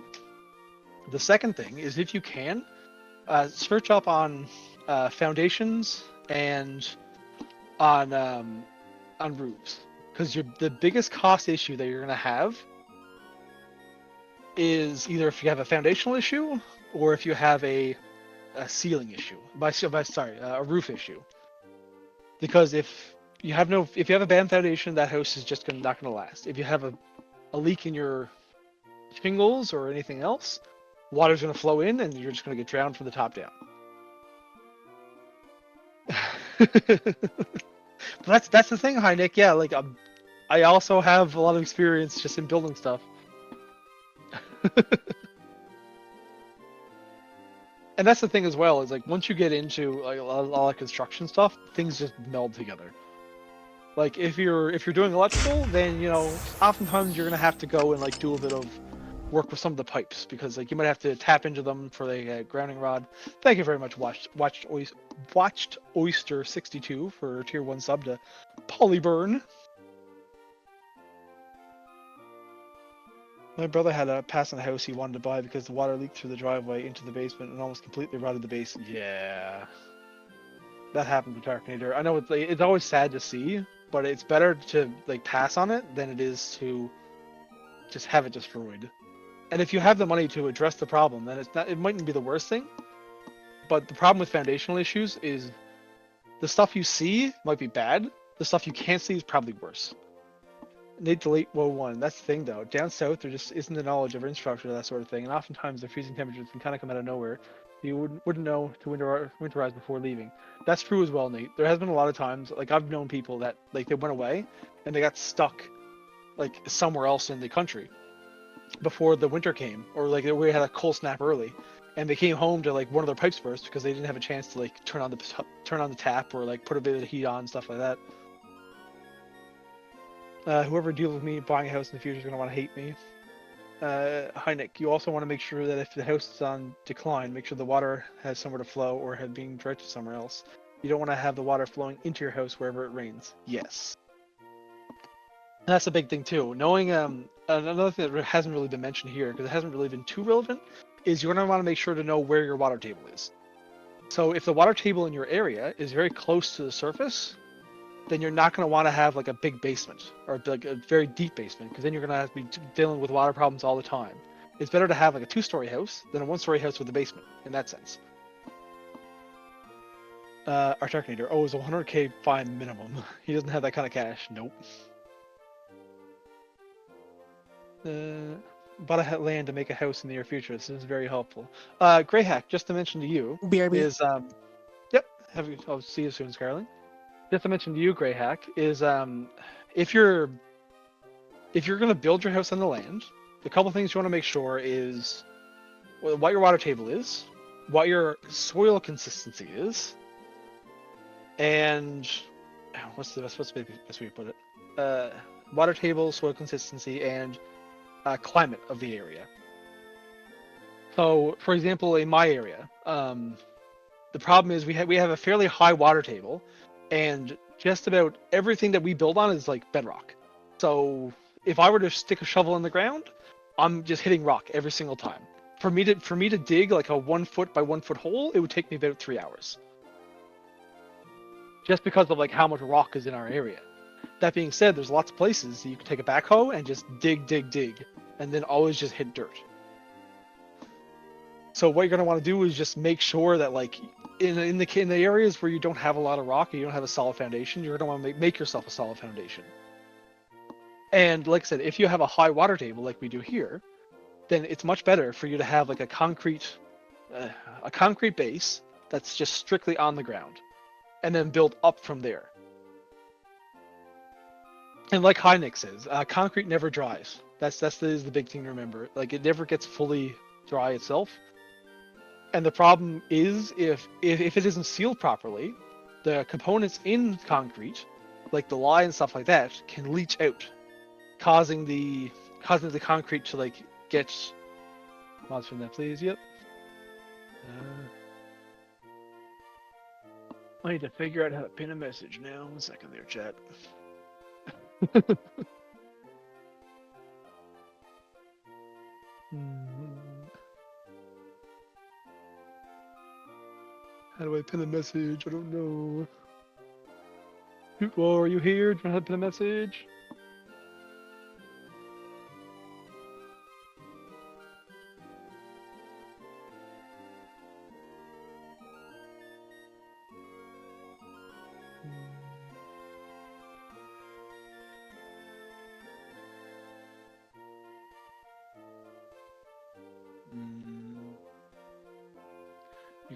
The second thing is, if you can, search up on foundations and on roofs. Because the biggest cost issue that you're going to have is either if you have a foundational issue, or if you have a a ceiling issue. A roof issue. Because if you have a bad foundation, that house is just not gonna last. If you have a leak in your shingles or anything else, water's gonna flow in, and you're just gonna get drowned from the top down. But that's the thing, hi Nick. Yeah, like I also have a lot of experience just in building stuff. And that's the thing as well, is like once you get into like a lot of construction stuff, things just meld together. Like if you're doing electrical, then oftentimes you're gonna have to go and like do a bit of work with some of the pipes, because like you might have to tap into them for the grounding rod. Thank you very much, watched Oyster 62 for tier 1 sub to Polyburn. My brother had a pass on a house he wanted to buy because the water leaked through the driveway into the basement and almost completely rotted the base. Yeah, that happened with Darknator. I know it's always sad to see, but it's better to like pass on it than it is to just have it destroyed. And if you have the money to address the problem, then it mightn't be the worst thing. But the problem with foundational issues is the stuff you see might be bad. The stuff you can't see is probably worse. Nate Delete Woe 1. That's the thing though. Down south there just isn't the knowledge of infrastructure, that sort of thing, and oftentimes the freezing temperatures can kind of come out of nowhere. You wouldn't know to winterize before leaving. That's true as well, Nate. There has been a lot of times, like I've known people that like they went away and they got stuck like somewhere else in the country before the winter came, or like we had a cold snap early, and they came home to like one of their pipes burst because they didn't have a chance to like turn on the tap or like put a bit of the heat on, stuff like that. Whoever deals with me buying a house in the future is going to want to hate me. Hi Nick, you also want to make sure that if the house is on decline, make sure the water has somewhere to flow or have being directed somewhere else. You don't want to have the water flowing into your house wherever it rains. Yes. And that's a big thing too. Knowing another thing that hasn't really been mentioned here, because it hasn't really been too relevant, is you're going to want to make sure to know where your water table is. So if the water table in your area is very close to the surface, then you're not going to want to have like a big basement or like a very deep basement, because then you're going to have to be dealing with water problems all the time. It's better to have like a 2-story house than a 1-story house with a basement in that sense. Our Darknator, it's a 100k fine minimum. He doesn't have that kind of cash. Nope. Bought a land to make a house in the near future. This is very helpful. Greyhack, just to mention to you, BRB. is yep. I'll see you soon, Scarling. Just to mention to you, Greyhack, is if you're gonna build your house on the land, a couple things you want to make sure is what your water table is, what your soil consistency is, and what's the best way to put it? Water table, soil consistency, and climate of the area. So, for example, in my area, the problem is we have a fairly high water table, and just about everything that we build on is like bedrock. So if I were to stick a shovel in the ground, I'm just hitting rock every single time. For me to dig like a 1 foot by 1 foot hole, it would take me about 3 hours. Just because of like how much rock is in our area. That being said, there's lots of places that you can take a backhoe and just dig, and then always just hit dirt. So what you're gonna want to do is just make sure that like in the areas where you don't have a lot of rock, or you don't have a solid foundation, you're gonna want to make yourself a solid foundation. And like I said, if you have a high water table like we do here, then it's much better for you to have like a concrete base that's just strictly on the ground, and then build up from there. And like Hynick says, concrete never dries. That's the big thing to remember. Like it never gets fully dry itself. And the problem is if it isn't sealed properly, the components in concrete, like the lye and stuff like that, can leach out, causing the concrete to like get mods from that, please. Yep. I need to figure out how to pin a message now. 1 second there, chat. How do I pin a message? I don't know. Well, are you here? Do you know how to pin a message?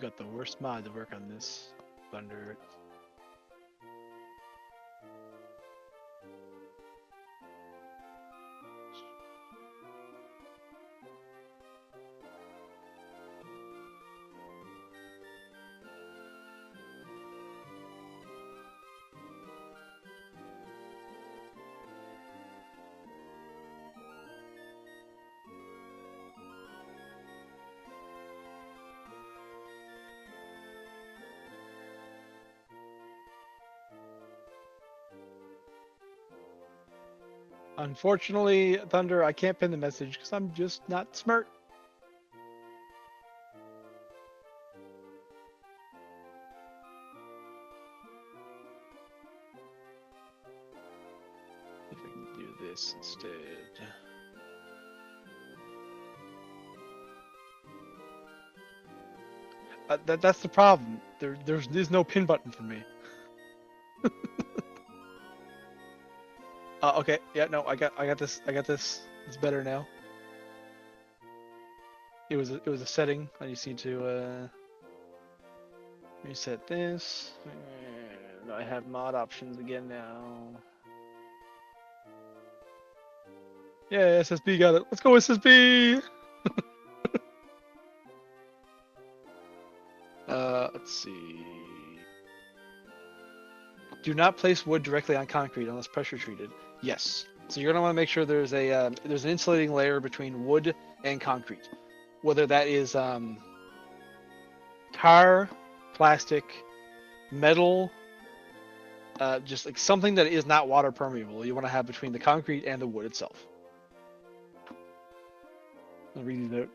got the worst mod to work on this, Thunder. Unfortunately, Thunder, I can't pin the message because I'm just not smart. If I can do this instead. That's the problem. There's no pin button for me. Okay. Yeah. No. I got this. It's better now. It was a setting. I just need to reset this. And I have mod options again now. Yeah, SSB got it. Let's go SSB. Let's see. Do not place wood directly on concrete unless pressure treated. Yes. So you're gonna want to make sure there's an insulating layer between wood and concrete, whether that is tar, plastic, metal, just like something that is not water permeable. You want to have between the concrete and the wood itself. I'll read these out.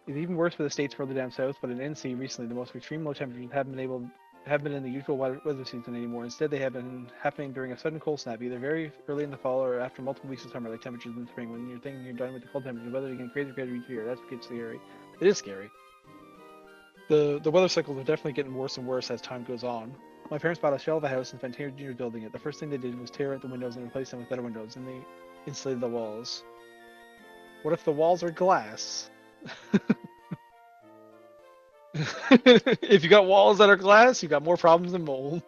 It's even worse for the states further down south, but in NC recently, the most extreme low temperatures haven't been in the usual weather season anymore. Instead, they have been happening during a sudden cold snap, either very early in the fall or after multiple weeks of summer, like temperatures in the spring. When you're thinking you're done with the cold temperatures, weather getting crazy each year. That's what gets scary. It is scary. The weather cycles are definitely getting worse and worse as time goes on. My parents bought a shell of a house and spent 10 years building it. The first thing they did was tear out the windows and replace them with better windows, and they insulated the walls. What if the walls are glass? If you got walls that are glass, you got more problems than mold.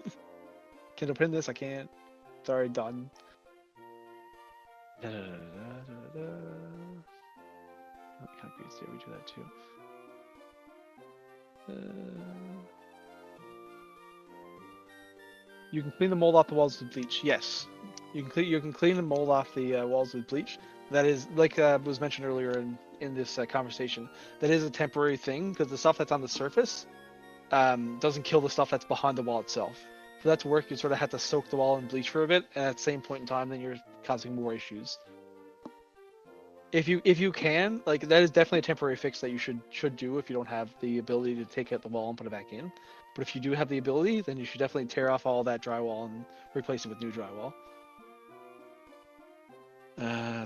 Can I pin this? I can't. Sorry, done. Oh, concrete, yeah, we do that too. You can clean the mold off the walls with bleach. Yes, you can clean the mold off the walls with bleach. That is, like was mentioned earlier in this conversation, that is a temporary thing because the stuff that's on the surface doesn't kill the stuff that's behind the wall itself. For that to work, you sort of have to soak the wall in bleach for a bit, and at the same point in time, then you're causing more issues. If you can, like, that is definitely a temporary fix that you should do if you don't have the ability to take out the wall and put it back in. But if you do have the ability, then you should definitely tear off all that drywall and replace it with new drywall.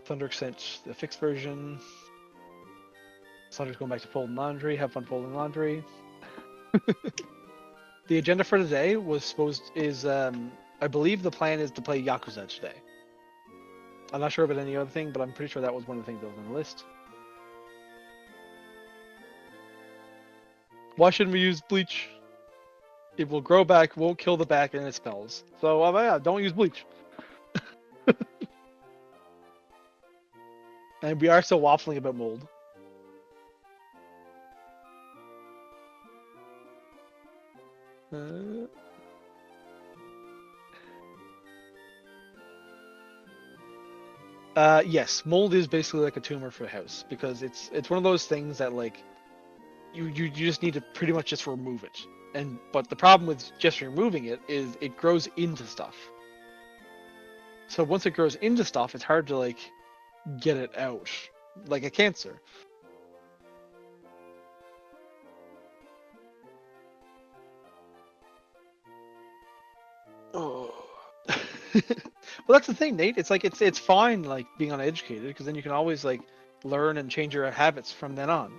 Thunder sent the fixed version. Thunder's going back to folding laundry. Have fun folding laundry. The agenda for today I believe the plan is to play Yakuza today. I'm not sure about any other thing, but I'm pretty sure that was one of the things that was on the list. Why shouldn't we use bleach? It will grow back, won't kill the back, and it smells. So yeah, don't use bleach. And we are still waffling about mold. Yes, mold is basically like a tumor for a house because it's one of those things that like you just need to pretty much just remove it. But the problem with just removing it is it grows into stuff. So once it grows into stuff, it's hard to like get it out, like a cancer. Oh. Well, that's the thing, Nate. It's like it's fine like being uneducated because then you can always like learn and change your habits from then on.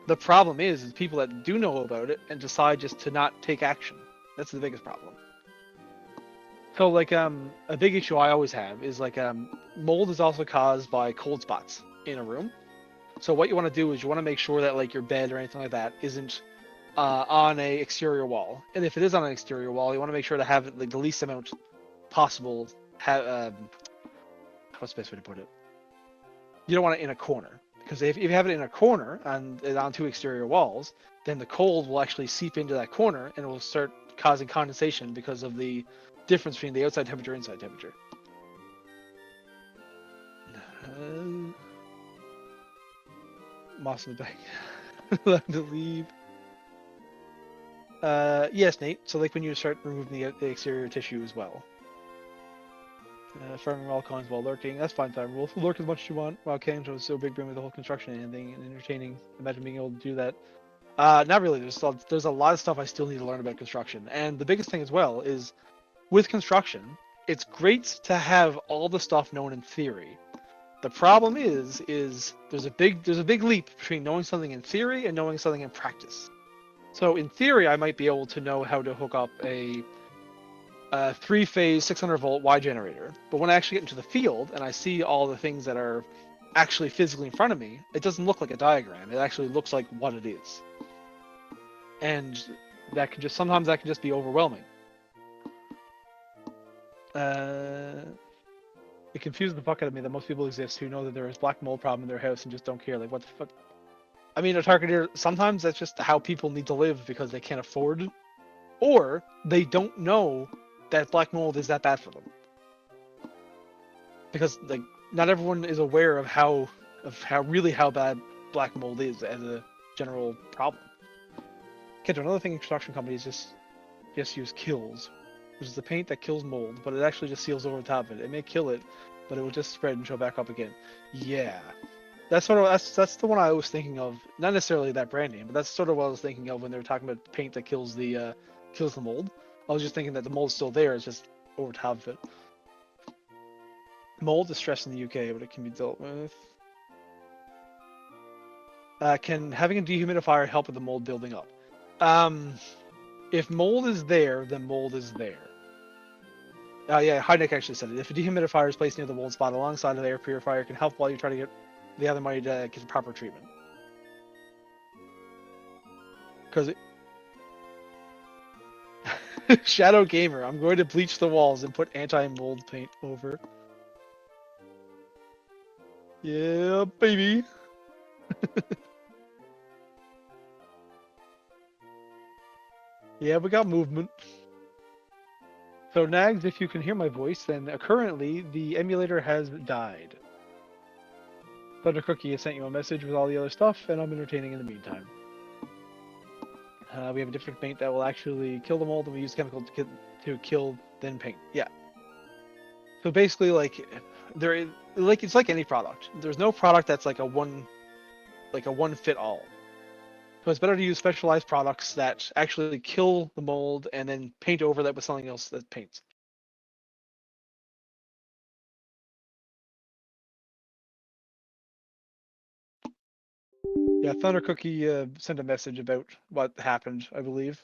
The problem is people that do know about it and decide just to not take action. That's the biggest problem. So like a big issue I always have is like mold is also caused by cold spots in a room. So what you want to do is you want to make sure that like your bed or anything like that isn't on a exterior wall. And if it is on an exterior wall, you want to make sure to have like the least amount possible. What's the best way to put it? You don't want it in a corner, because if you have it in a corner and on two exterior walls, then the cold will actually seep into that corner and it will start causing condensation because of the difference between the outside temperature and inside temperature. Moss in the back. Allowed to leave. Yes, Nate. So like when you start removing the exterior tissue as well. Farming all kinds while lurking. That's fine, time rule. Lurk as much as you want. While Cam was so big, bring with the whole construction and thing and entertaining. Imagine being able to do that. Not really. There's a lot of stuff I still need to learn about construction, and the biggest thing as well is with construction, it's great to have all the stuff known in theory. The problem is there's a big leap between knowing something in theory and knowing something in practice. So in theory, I might be able to know how to hook up a 3-phase 600-volt Y generator, but when I actually get into the field and I see all the things that are actually physically in front of me, it doesn't look like a diagram. It actually looks like what it is, and sometimes that can just be overwhelming. It confuses the fuck out of me that most people exist who know that there is black mold problem in their house and just don't care. Like, what the fuck? I mean, a targeteer, sometimes that's just how people need to live because they can't afford, or they don't know that black mold is that bad for them. Because like not everyone is aware of how bad black mold is as a general problem. Okay, another thing construction companies just use kills, which is the paint that kills mold, but it actually just seals over the top of it. It may kill it, but it will just spread and show back up again. Yeah. That's the one I was thinking of. Not necessarily that brand name, but that's sort of what I was thinking of when they were talking about paint that kills the mold. I was just thinking that the mold's still there, it's just over top of it. Mold is stress in the UK, but it can be dealt with. Can having a dehumidifier help with the mold building up? If mold is there, then mold is there. Yeah, Heineck actually said it. If a dehumidifier is placed near the mold spot alongside of the air purifier, it can help while you try to get the other money to get the proper treatment. Because Shadow Gamer, I'm going to bleach the walls and put anti-mold paint over. Yeah, baby. Yeah, we got movement. So Nagzz, if you can hear my voice, then currently the emulator has died. Thunder Cookie has sent you a message with all the other stuff, and I'm entertaining in the meantime. We have a different paint that will actually kill the mold, and we use chemical to kill then paint. Yeah. So basically, like, it's like any product. There's no product that's like a one fit all. So it's better to use specialized products that actually kill the mold and then paint over that with something else that paints. Yeah, Thunder Cookie sent a message about what happened, I believe.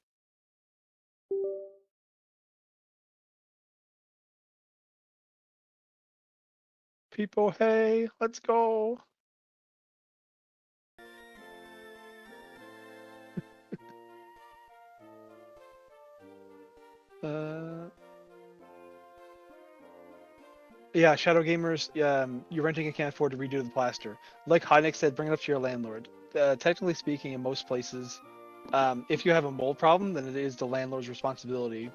People, hey, let's go. Yeah, Shadow Gamers, you're renting and can't afford to redo the plaster. Like Heineck said, bring it up to your landlord. Technically speaking, in most places, if you have a mold problem, then it is the landlord's responsibility.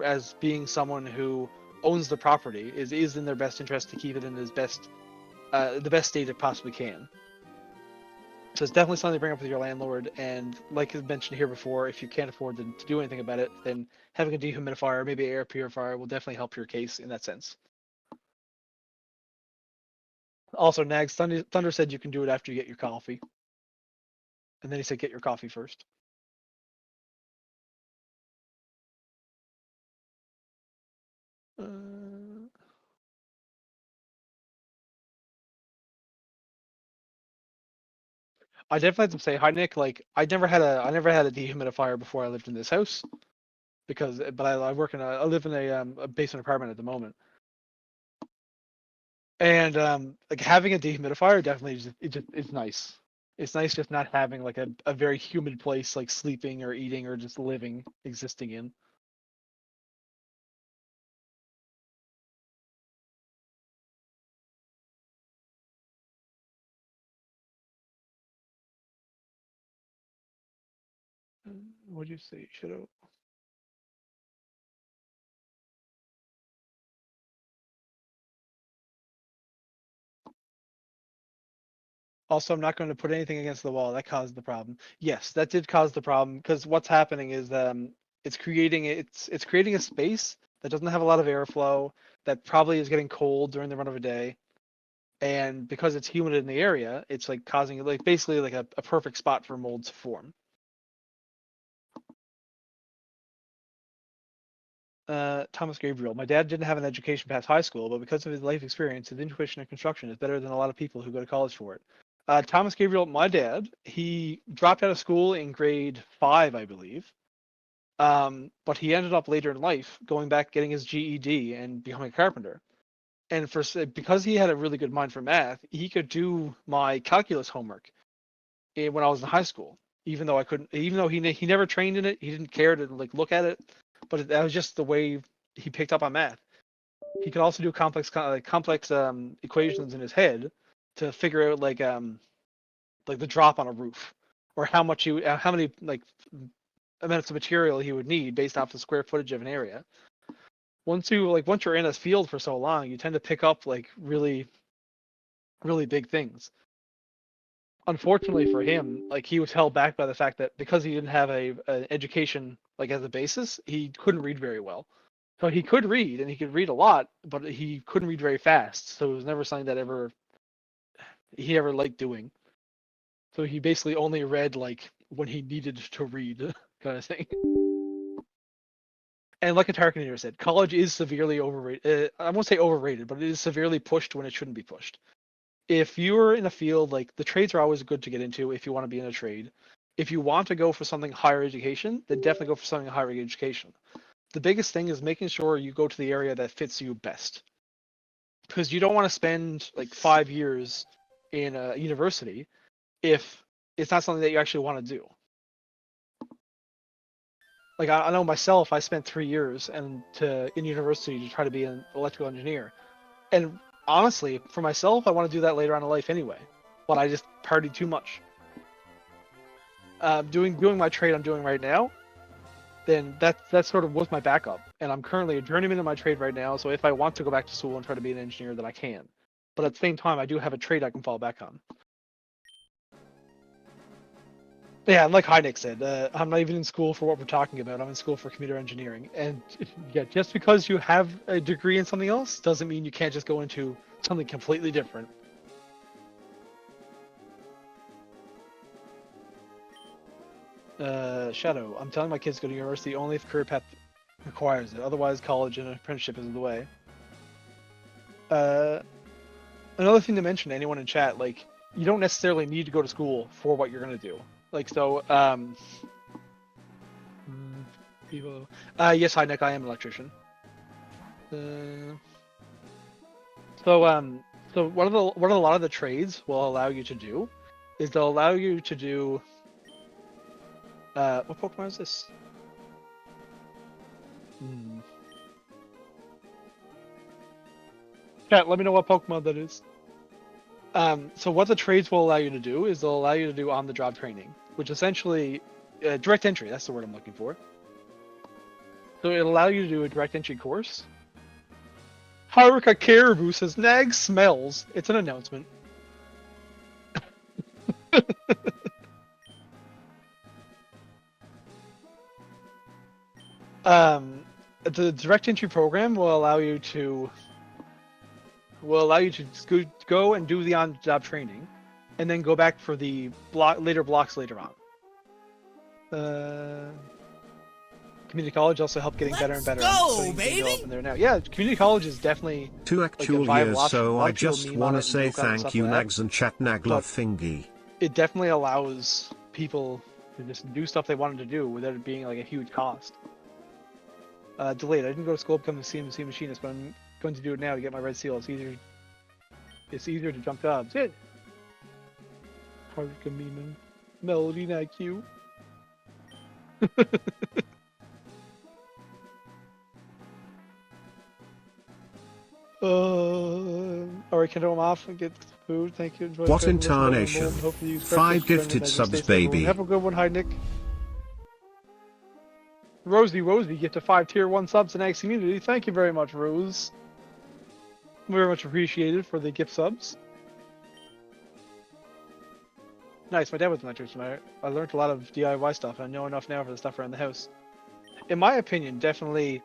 As being someone who owns the property, is in their best interest to keep it in the best state it possibly can. So it's definitely something to bring up with your landlord, and like I mentioned here before, if you can't afford to do anything about it, then having a dehumidifier, maybe an air purifier, will definitely help your case in that sense. Also, Nagzz, Thunder said you can do it after you get your coffee. And then he said get your coffee first. I definitely have to say, hi Nick. Like, I never had a dehumidifier before I lived in this house, but I live in a basement apartment at the moment. And like having a dehumidifier definitely it's nice. It's nice just not having like a very humid place like sleeping or eating or just living existing in. What'd you say? Should have. Also, I'm not going to put anything against the wall. That caused the problem. Yes, that did cause the problem because what's happening is it's creating a space that doesn't have a lot of airflow that probably is getting cold during the run of a day, and because it's humid in the area, it's like causing like basically like a perfect spot for mold to form. Thomas Gabriel. My dad didn't have an education past high school, but because of his life experience, his intuition in construction is better than a lot of people who go to college for it. Thomas Gabriel, my dad, he dropped out of school in grade 5, I believe. But he ended up later in life going back, getting his GED, and becoming a carpenter. And because he had a really good mind for math, he could do my calculus homework when I was in high school. Even though I couldn't, even though he never trained in it, he didn't care to like look at it. But that was just the way he picked up on math. He could also do complex equations in his head to figure out like the drop on a roof or how many like amounts of material he would need based off the square footage of an area. Once you're in a field for so long, you tend to pick up like really big things. Unfortunately for him, like he was held back by the fact that because he didn't have an education like as a basis, he couldn't read very well. So he could read and he could read a lot, but he couldn't read very fast. So it was never something that he ever liked doing. So he basically only read like when he needed to read, kind of thing. And like a Tarkanator said, college is severely overrated. I won't say overrated, but it is severely pushed when it shouldn't be pushed. If you're in a field, like the trades are always good to get into if you want to be in a trade. If you want to go for something higher education, then definitely go for something higher education. The biggest thing is making sure you go to the area that fits you best. Because you don't want to spend like 5 years in a university if it's not something that you actually want to do. Like I know myself, I spent 3 years in university to try to be an electrical engineer. And honestly, for myself, I want to do that later on in life anyway. But I just partied too much. Doing my trade I'm doing right now, then that sort of was my backup. And I'm currently a journeyman in my trade right now, so if I want to go back to school and try to be an engineer, then I can. But at the same time, I do have a trade I can fall back on. Yeah, and like Heineck said, I'm not even in school for what we're talking about. I'm in school for computer engineering. And yeah, just because you have a degree in something else doesn't mean you can't just go into something completely different. Shadow, I'm telling my kids to go to university only if career path requires it. Otherwise, college and apprenticeship is the way. Another thing to mention to anyone in chat, like, you don't necessarily need to go to school for what you're going to do. Like, so, yes, hi, Nick, I am an electrician. So what a lot of the trades will allow you to do is they'll allow you to do, what Pokemon is this? Chat, let me know what Pokemon that is. So what the trades will allow you to do is they'll allow you to do on-the-job training, which essentially, direct entry, that's the word I'm looking for. So it'll allow you to do a direct entry course. Haruka Caribou says, Nagzz smells. It's an announcement. The direct entry program will allow you to go and do the on-job training, and then go back for the blocks later on. Community college also helped getting better and better. Go, baby! Up in there now. Yeah, community college is definitely Two actual like a viable years, option. so A lot I of people just meme want on to it and say joke on it and thank stuff you, like that. Nagzz and Chat Nagla Thingy. It definitely allows people to just do stuff they wanted to do without it being like a huge cost. Delayed. I didn't go to school to become a CNC machinist, but I'm going to do it now to get my red seal. It's easier It's easier to jump jobs. Good. Haruka Mima. Melody, not cute. Alright, can I go off and get food? Thank you. Enjoy the What show. Listen to everyone incarnation? more, and hopefully you 5 gifted subs, baby. Have a good one. Hi, Nick. Rosie, get to 5 tier 1 subs in X community. Thank you very much, Rose. Very much appreciated for the gift subs. Nice, my dad was in my church tonight. I learned a lot of DIY stuff, and I know enough now for the stuff around the house. In my opinion, definitely,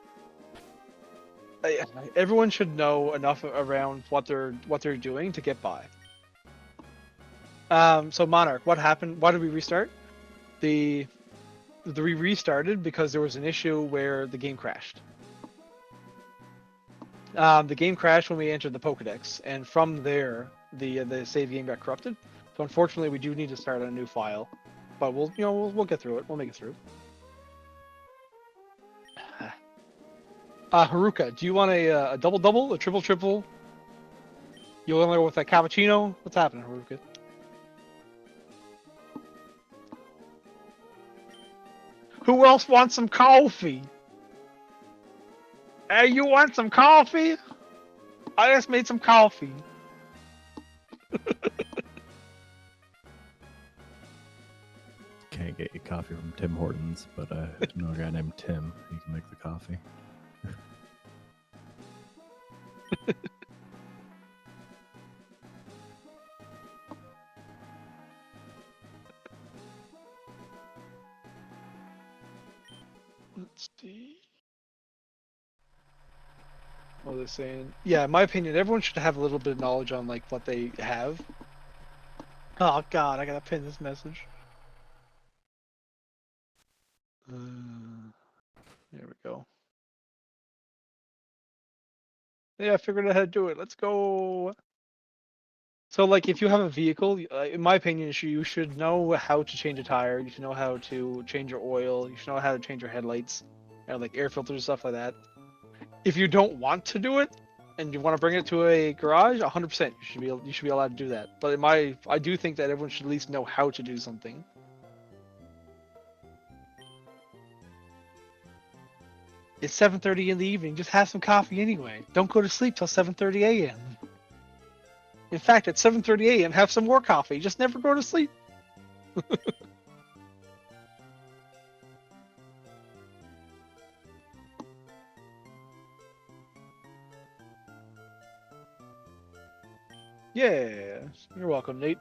everyone should know enough around what they're doing to get by. So Monarch, what happened? Why did we restart? We restarted because there was an issue where the game crashed. The game crashed when we entered the Pokedex, and from there, the save game got corrupted. So unfortunately, we do need to start on a new file, but we'll get through it. We'll make it through. Haruka, do you want a double, a triple? You want to go with that cappuccino? What's happening, Haruka? Who else wants some coffee? Hey, you want some coffee? I just made some coffee. Can't get you coffee from Tim Hortons, but I know a guy named Tim. He can make the coffee. Let's see. What are they saying? Yeah, in my opinion, everyone should have a little bit of knowledge on like what they have. Oh God, I gotta pin this message. There we go. Yeah, I figured out how to do it. Let's go. So, like, if you have a vehicle, in my opinion, you should know how to change a tire. You should know how to change your oil. You should know how to change your headlights, and like air filters and stuff like that. If you don't want to do it and you want to bring it to a garage, 100%, you should be allowed to do that. But I do think that everyone should at least know how to do something. It's 7:30 in the evening. Just have some coffee anyway. Don't go to sleep till 7:30 a.m. In fact, at 7:30 a.m., have some more coffee. Just never go to sleep. Yeah, you're welcome, Nate.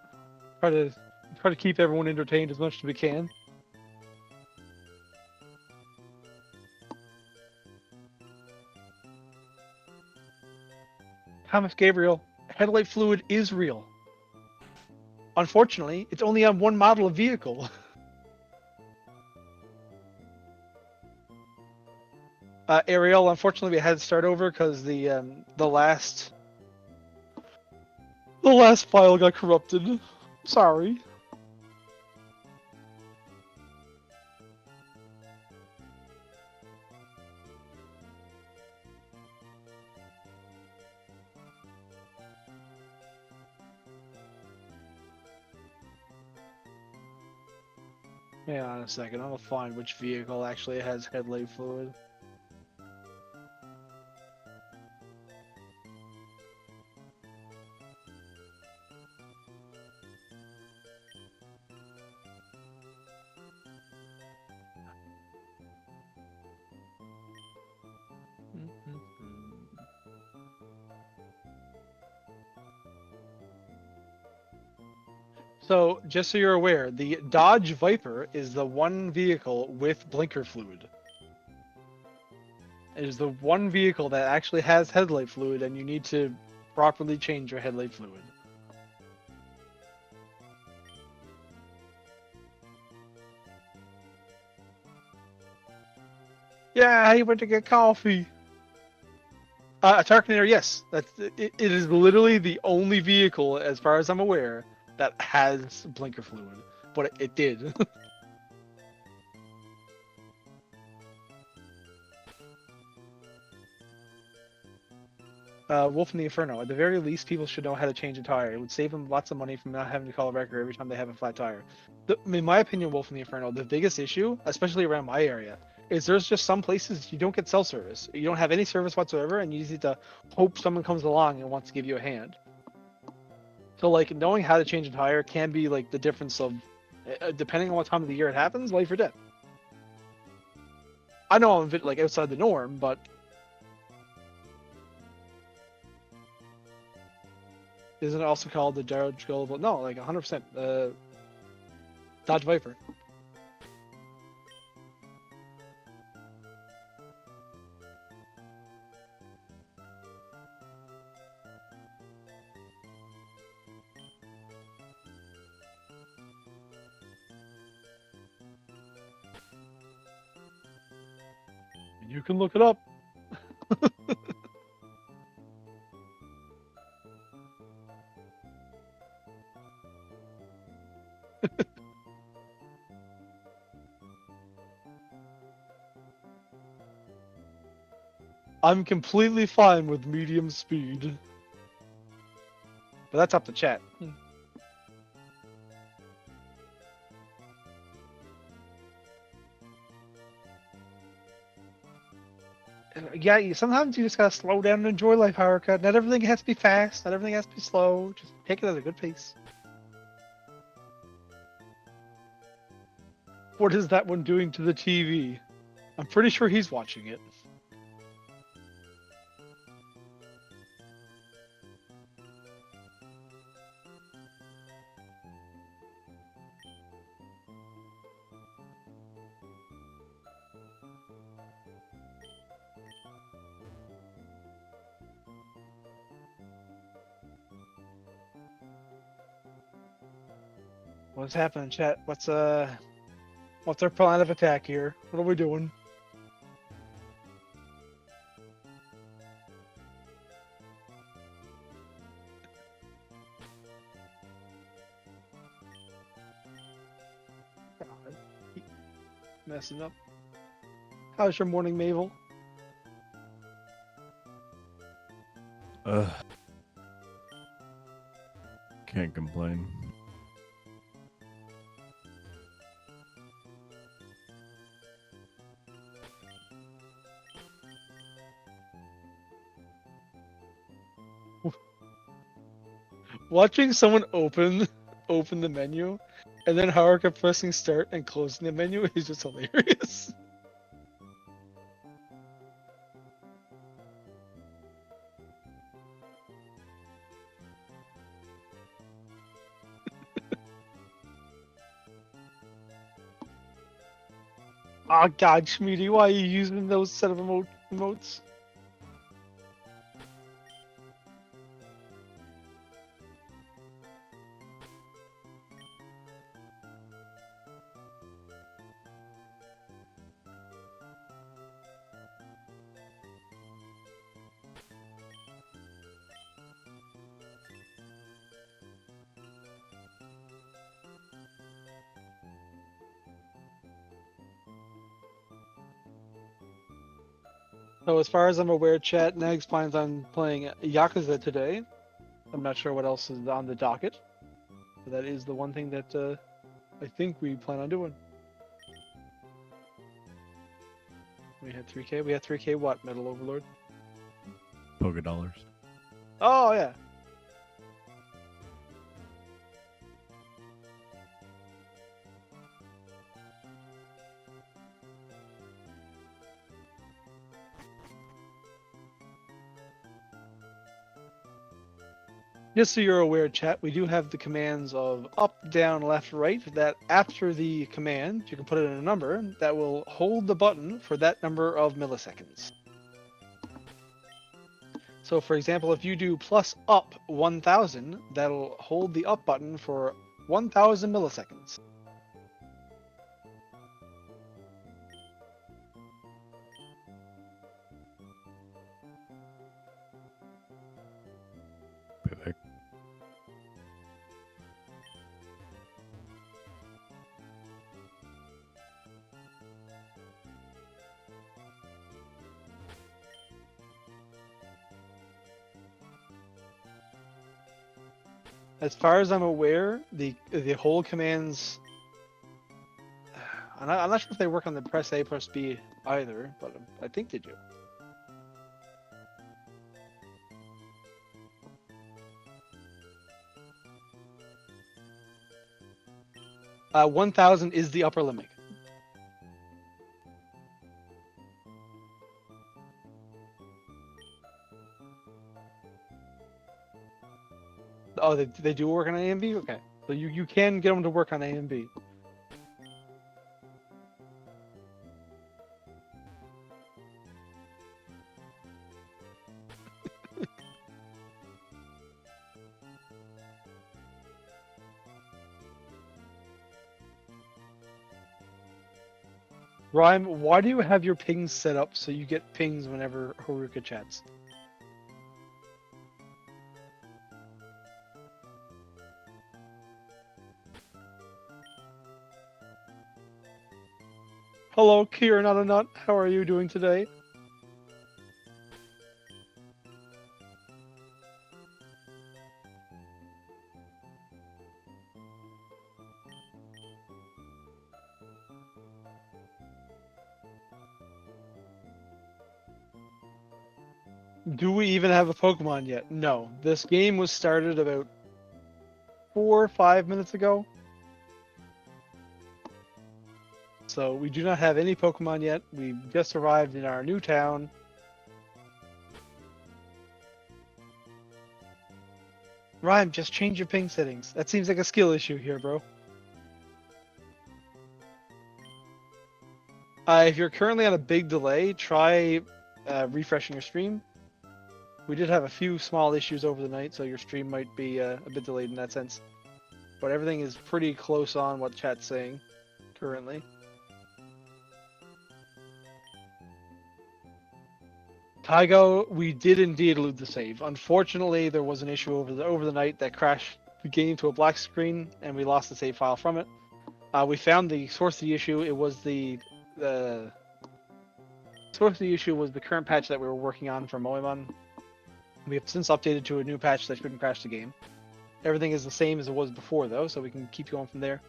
Try to keep everyone entertained as much as we can. Thomas Gabriel, headlight fluid is real. Unfortunately, it's only on one model of vehicle. Ariel, unfortunately, we had to start over because the last file got corrupted. Sorry. Hang on a second, I'm gonna find which vehicle actually has headlight fluid. So, just so you're aware, the Dodge Viper is the one vehicle with blinker fluid. It is the one vehicle that actually has headlight fluid, and you need to properly change your headlight fluid. Yeah, he went to get coffee. A Tarkanator, yes. It is literally the only vehicle, as far as I'm aware, that has blinker fluid, but it did. Wolf in the Inferno. At the very least, people should know how to change a tire. It would save them lots of money from not having to call a wrecker every time they have a flat tire. In my opinion, Wolf in the Inferno, the biggest issue, especially around my area, is there's just some places you don't get cell service. You don't have any service whatsoever, and you just need to hope someone comes along and wants to give you a hand. So, like, knowing how to change a tire can be, like, the difference of, depending on what time of the year it happens, life or death. I know I'm a bit, like, outside the norm, but... Isn't it also called the Dodge Gold? No, like, 100%. Dodge Viper. You can look it up. I'm completely fine with medium speed. But that's up to chat. Yeah, sometimes you just gotta slow down and enjoy life, Haruka. Not everything has to be fast, not everything has to be slow. Just take it at a good pace. What is that one doing to the TV? I'm pretty sure he's watching it. What's happening, chat? What's our plan of attack here? What are we doing? God, keep messing up. How's your morning, Mabel? Can't complain. Watching someone open the menu and then Haruka pressing start and closing the menu is just hilarious. Oh god, Schmeedy, why are you using those set of emotes? So as far as I'm aware, chat, Nagzz plans on playing Yakuza today. I'm not sure what else is on the docket. But that is the one thing that I think we plan on doing. We had 3K? We had 3K what, Metal Overlord? Polka dollars. Oh, yeah. Just so you're aware, chat, we do have the commands of up, down, left, right, that after the command, you can put it in a number that will hold the button for that number of milliseconds. So for example, if you do plus up 1000, that'll hold the up button for 1000 milliseconds. Perfect. As far as I'm aware, the whole commands. I'm not sure if they work on the press A, press B either, but I think they do. 1,000 is the upper limit. Oh, they do work on A and B? Okay. So you can get them to work on A and B. Rhyme, why do you have your pings set up so you get pings whenever Haruka chats? Hello, Kieran on a nut. How are you doing today? Do we even have a Pokemon yet? No. This game was started about 4 or 5 minutes ago. So we do not have any Pokemon yet. We just arrived in our new town. Rhyme, just change your ping settings. That seems like a skill issue here, bro. If you're currently on a big delay, try refreshing your stream. We did have a few small issues over the night, so your stream might be a bit delayed in that sense. But everything is pretty close on what chat's saying currently. Tygo, we did indeed lose the save. Unfortunately, there was an issue over the night that crashed the game to a black screen, and we lost the save file from it. We found the source of the issue. It was the source of the issue was the current patch that we were working on for Moemon. We have since updated to a new patch that shouldn't crash the game. Everything is the same as it was before, though, so we can keep going from there.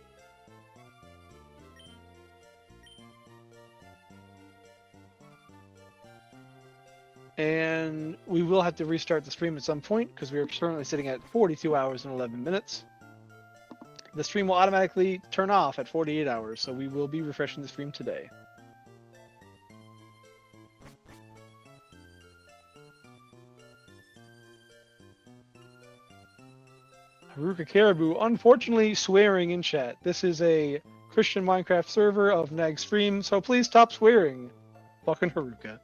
And we will have to restart the stream at some point because we are currently sitting at 42 hours and 11 minutes. The stream will automatically turn off at 48 hours, so we will be refreshing the stream today. Haruka Caribou, unfortunately swearing in chat. This is a Christian Minecraft server of Nagzz stream, so please stop swearing. Fucking Haruka.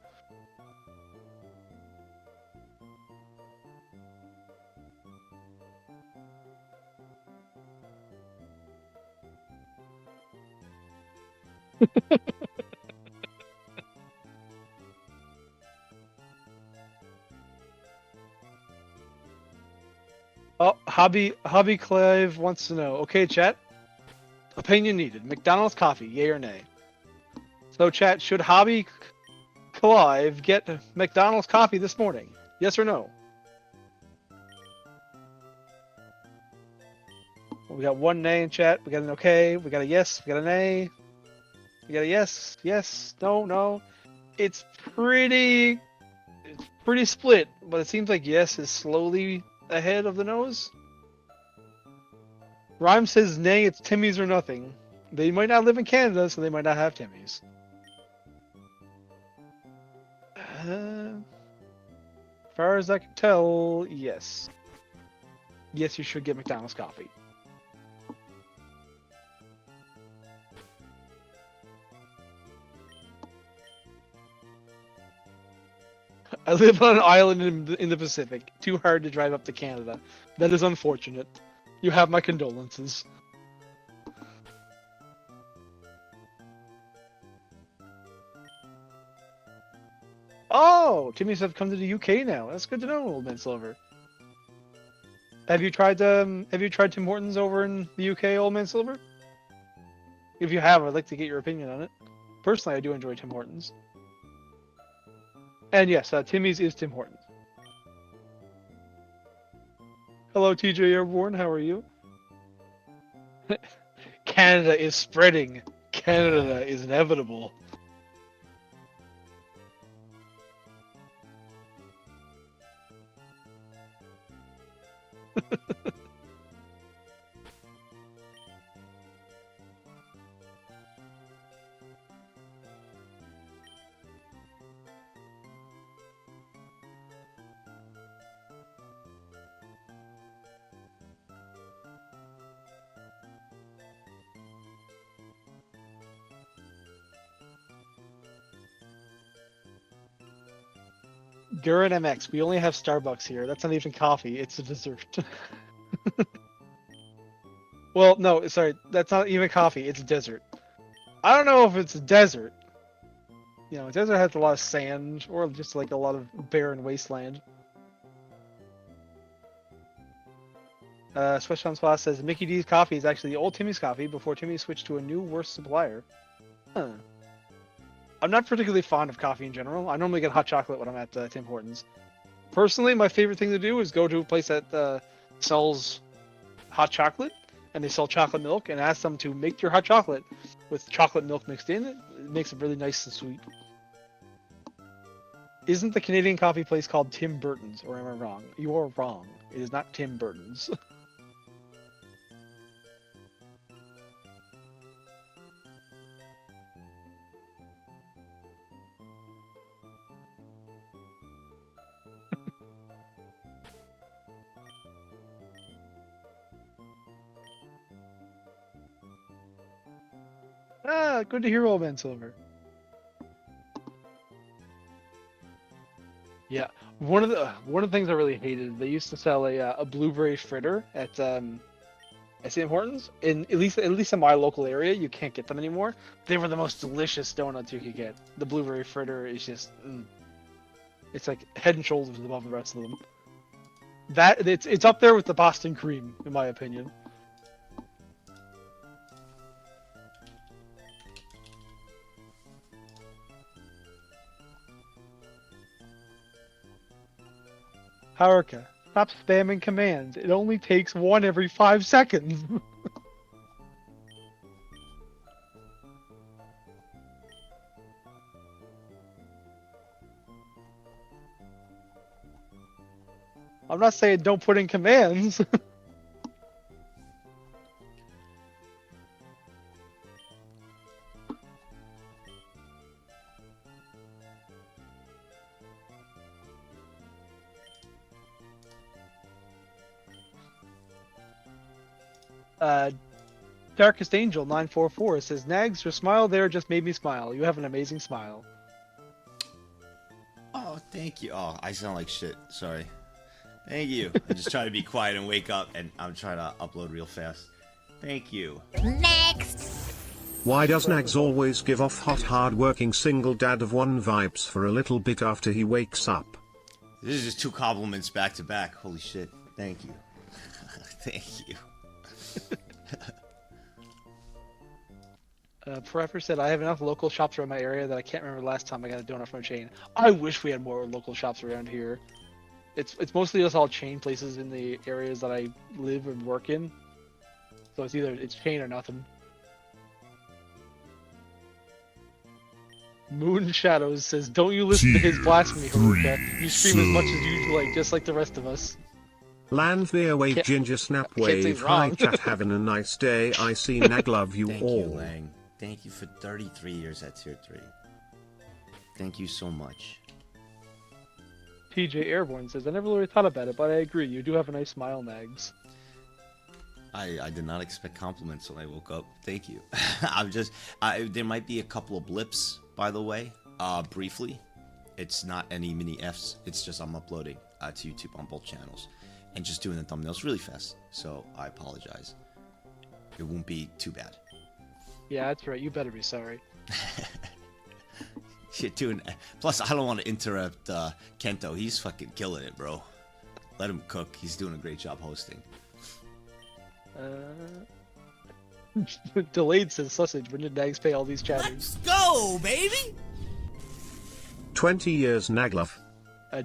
Oh, Hobby Clive wants to know. Okay, chat. Opinion needed. McDonald's coffee, yay or nay? So, chat, should Hobby Clive get McDonald's coffee this morning? Yes or no? We got one nay in chat. We got an okay. We got a yes. We got a nay. We got a yes. Yes. No. No. It's pretty split, but it seems like yes is slowly ahead of the nose. Rhyme says nay, it's Timmy's or nothing. They might not live in Canada, so they might not have Timmy's. As far as I can tell, yes. Yes, you should get McDonald's coffee. I live on an island in the Pacific. Too hard to drive up to Canada. That is unfortunate. You have my condolences. Oh, Timmy's have come to the UK now. That's good to know, Old Man Silver. Have you tried Tim Hortons over in the UK, Old Man Silver? If you have, I'd like to get your opinion on it. Personally, I do enjoy Tim Hortons. And yes, Timmy's is Tim Hortons. Hello, TJ Airborne. How are you? Canada is spreading. Canada is inevitable. Gurren MX, we only have Starbucks here. That's not even coffee, it's a dessert. Well, no, sorry, that's not even coffee, it's a desert. I don't know if it's a desert. You know, a desert has a lot of sand, or just like a lot of barren wasteland. Swish on Splash says Mickey D's coffee is actually the old Timmy's coffee before Timmy switched to a new, worse supplier. Huh. I'm not particularly fond of coffee in general. I normally get hot chocolate when I'm at Tim Hortons. Personally, my favorite thing to do is go to a place that sells hot chocolate, and they sell chocolate milk, and ask them to make your hot chocolate with chocolate milk mixed in. It makes it really nice and sweet. Isn't the Canadian coffee place called Tim Burton's, or am I wrong? You are wrong. It is not Tim Burton's. Ah, good to hear, Old Man Silver. Yeah, one of the things I really hated, they used to sell a blueberry fritter at St. Hortons. At least in my local area, you can't get them anymore. They were the most delicious donuts you could get. The blueberry fritter is just, it's like head and shoulders above the rest of them. It's up there with the Boston cream, in my opinion. Haruka, stop spamming commands. It only takes one every 5 seconds. I'm not saying don't put in commands. Darkest Angel 944 says, Nagzz, your smile there just made me smile. You have an amazing smile. Oh, thank you. Oh, I sound like shit. Sorry. Thank you. I'm just trying to be quiet and wake up, and I'm trying to upload real fast. Thank you. Next. Why does Nagzz always give off hot, hard-working single dad of one vibes for a little bit after he wakes up? This is just 2 compliments back to back. Holy shit. Thank you. Thank you. Prepper said, I have enough local shops around my area that I can't remember the last time I got a donut from a chain. I wish we had more local shops around here. It's mostly just all chain places in the areas that I live and work in. So it's chain or nothing. Moon Shadows says, don't you listen to his blasphemy, Haruka. You stream as much as you like, just like the rest of us. Landveer wave ginger snap wave. Hi chat, having a nice day. I see Nag love you Thank all. you, Lang. Thank you for 33 years at tier 3. Thank you so much. TJ Airborne says, I never really thought about it, but I agree. You do have a nice smile, Nagzz. I did not expect compliments when I woke up. Thank you. There might be a couple of blips, by the way, briefly. It's not any mini Fs. It's just I'm uploading to YouTube on both channels and just doing the thumbnails really fast. So I apologize. It won't be too bad. Yeah, that's right. You better be sorry. Shit, dude. Plus, I don't want to interrupt Kento. He's fucking killing it, bro. Let him cook. He's doing a great job hosting. Delayed says sausage. When did Nagzz pay all these chatters? Let's go, baby! 20 years Naglove.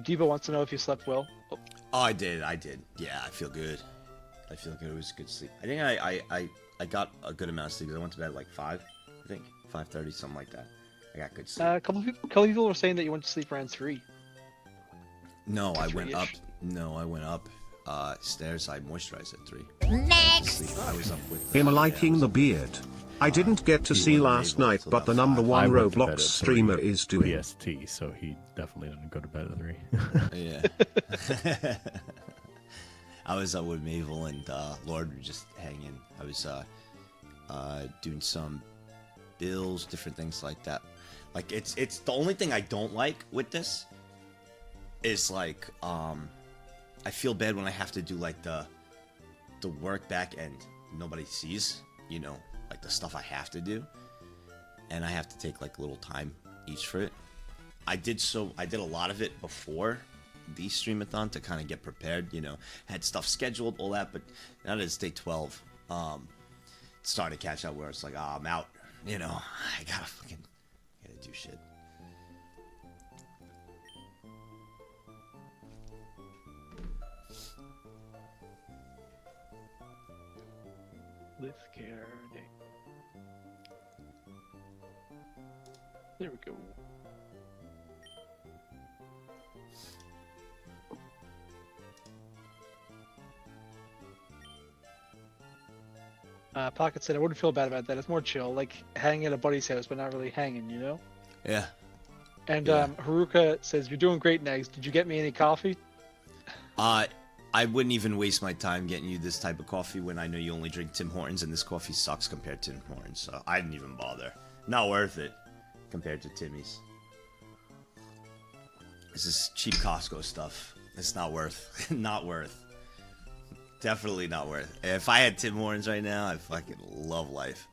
Diva wants to know if you slept well. Oh, I did. Yeah, I feel good. I feel good. It was good sleep. I think I got a good amount of sleep. I went to bed at like 5, I think 5:30, something like that. I got good sleep. A couple people were saying that you went to sleep around 3. No, I went up. Three-ish. No, I went up stairs. I moisturized at 3. Next. Sleep. I was up with. Him liking the beard. I didn't get to He see wasn't last able night, till but the about number 5. one I went to bed Roblox at streamer 3 is doing. PST, so he definitely didn't go to bed at 3. Yeah. I was up with Mabel and Lord were just hanging. I was doing some bills, different things like that. Like it's the only thing I don't like with this is like I feel bad when I have to do like the work back end nobody sees, you know, like the stuff I have to do, and I have to take like a little time each for it. I did a lot of it before the Streamathon to kind of get prepared, you know, had stuff scheduled, all that, but now that it's day 12, it's starting to catch up where it's like, oh, I'm out, you know, I gotta do shit. Let's care. There we go. Pocket said I wouldn't feel bad about that. It's more chill, like hanging at a buddy's house, but not really hanging, you know? Yeah. And Yeah. Haruka says, "You're doing great, Nagzz. Did you get me any coffee?" I wouldn't even waste my time getting you this type of coffee when I know you only drink Tim Hortons, and this coffee sucks compared to Tim Hortons, so I didn't even bother. Not worth it compared to Timmy's. This is cheap Costco stuff. It's not worth. Not worth. Definitely not worth. If I had Tim Hortons right now, I'd fucking love life.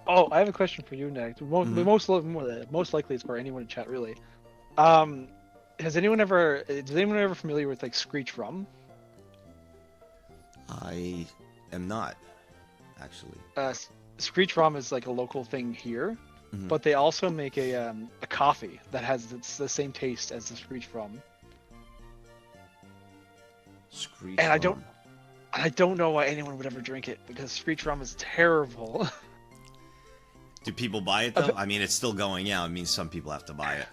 Oh, I have a question for you, Nagzz. Most likely it's for anyone in chat, really. Is anyone ever familiar with like Screech rum? I am not, actually. Screech rum is like a local thing here, Mhm. but they also make a coffee that has the same taste as the Screech rum. Screech And rum. I don't know why anyone would ever drink it because Screech rum is terrible. Do people buy it though? I mean, it's still going out. It means some people have to buy it.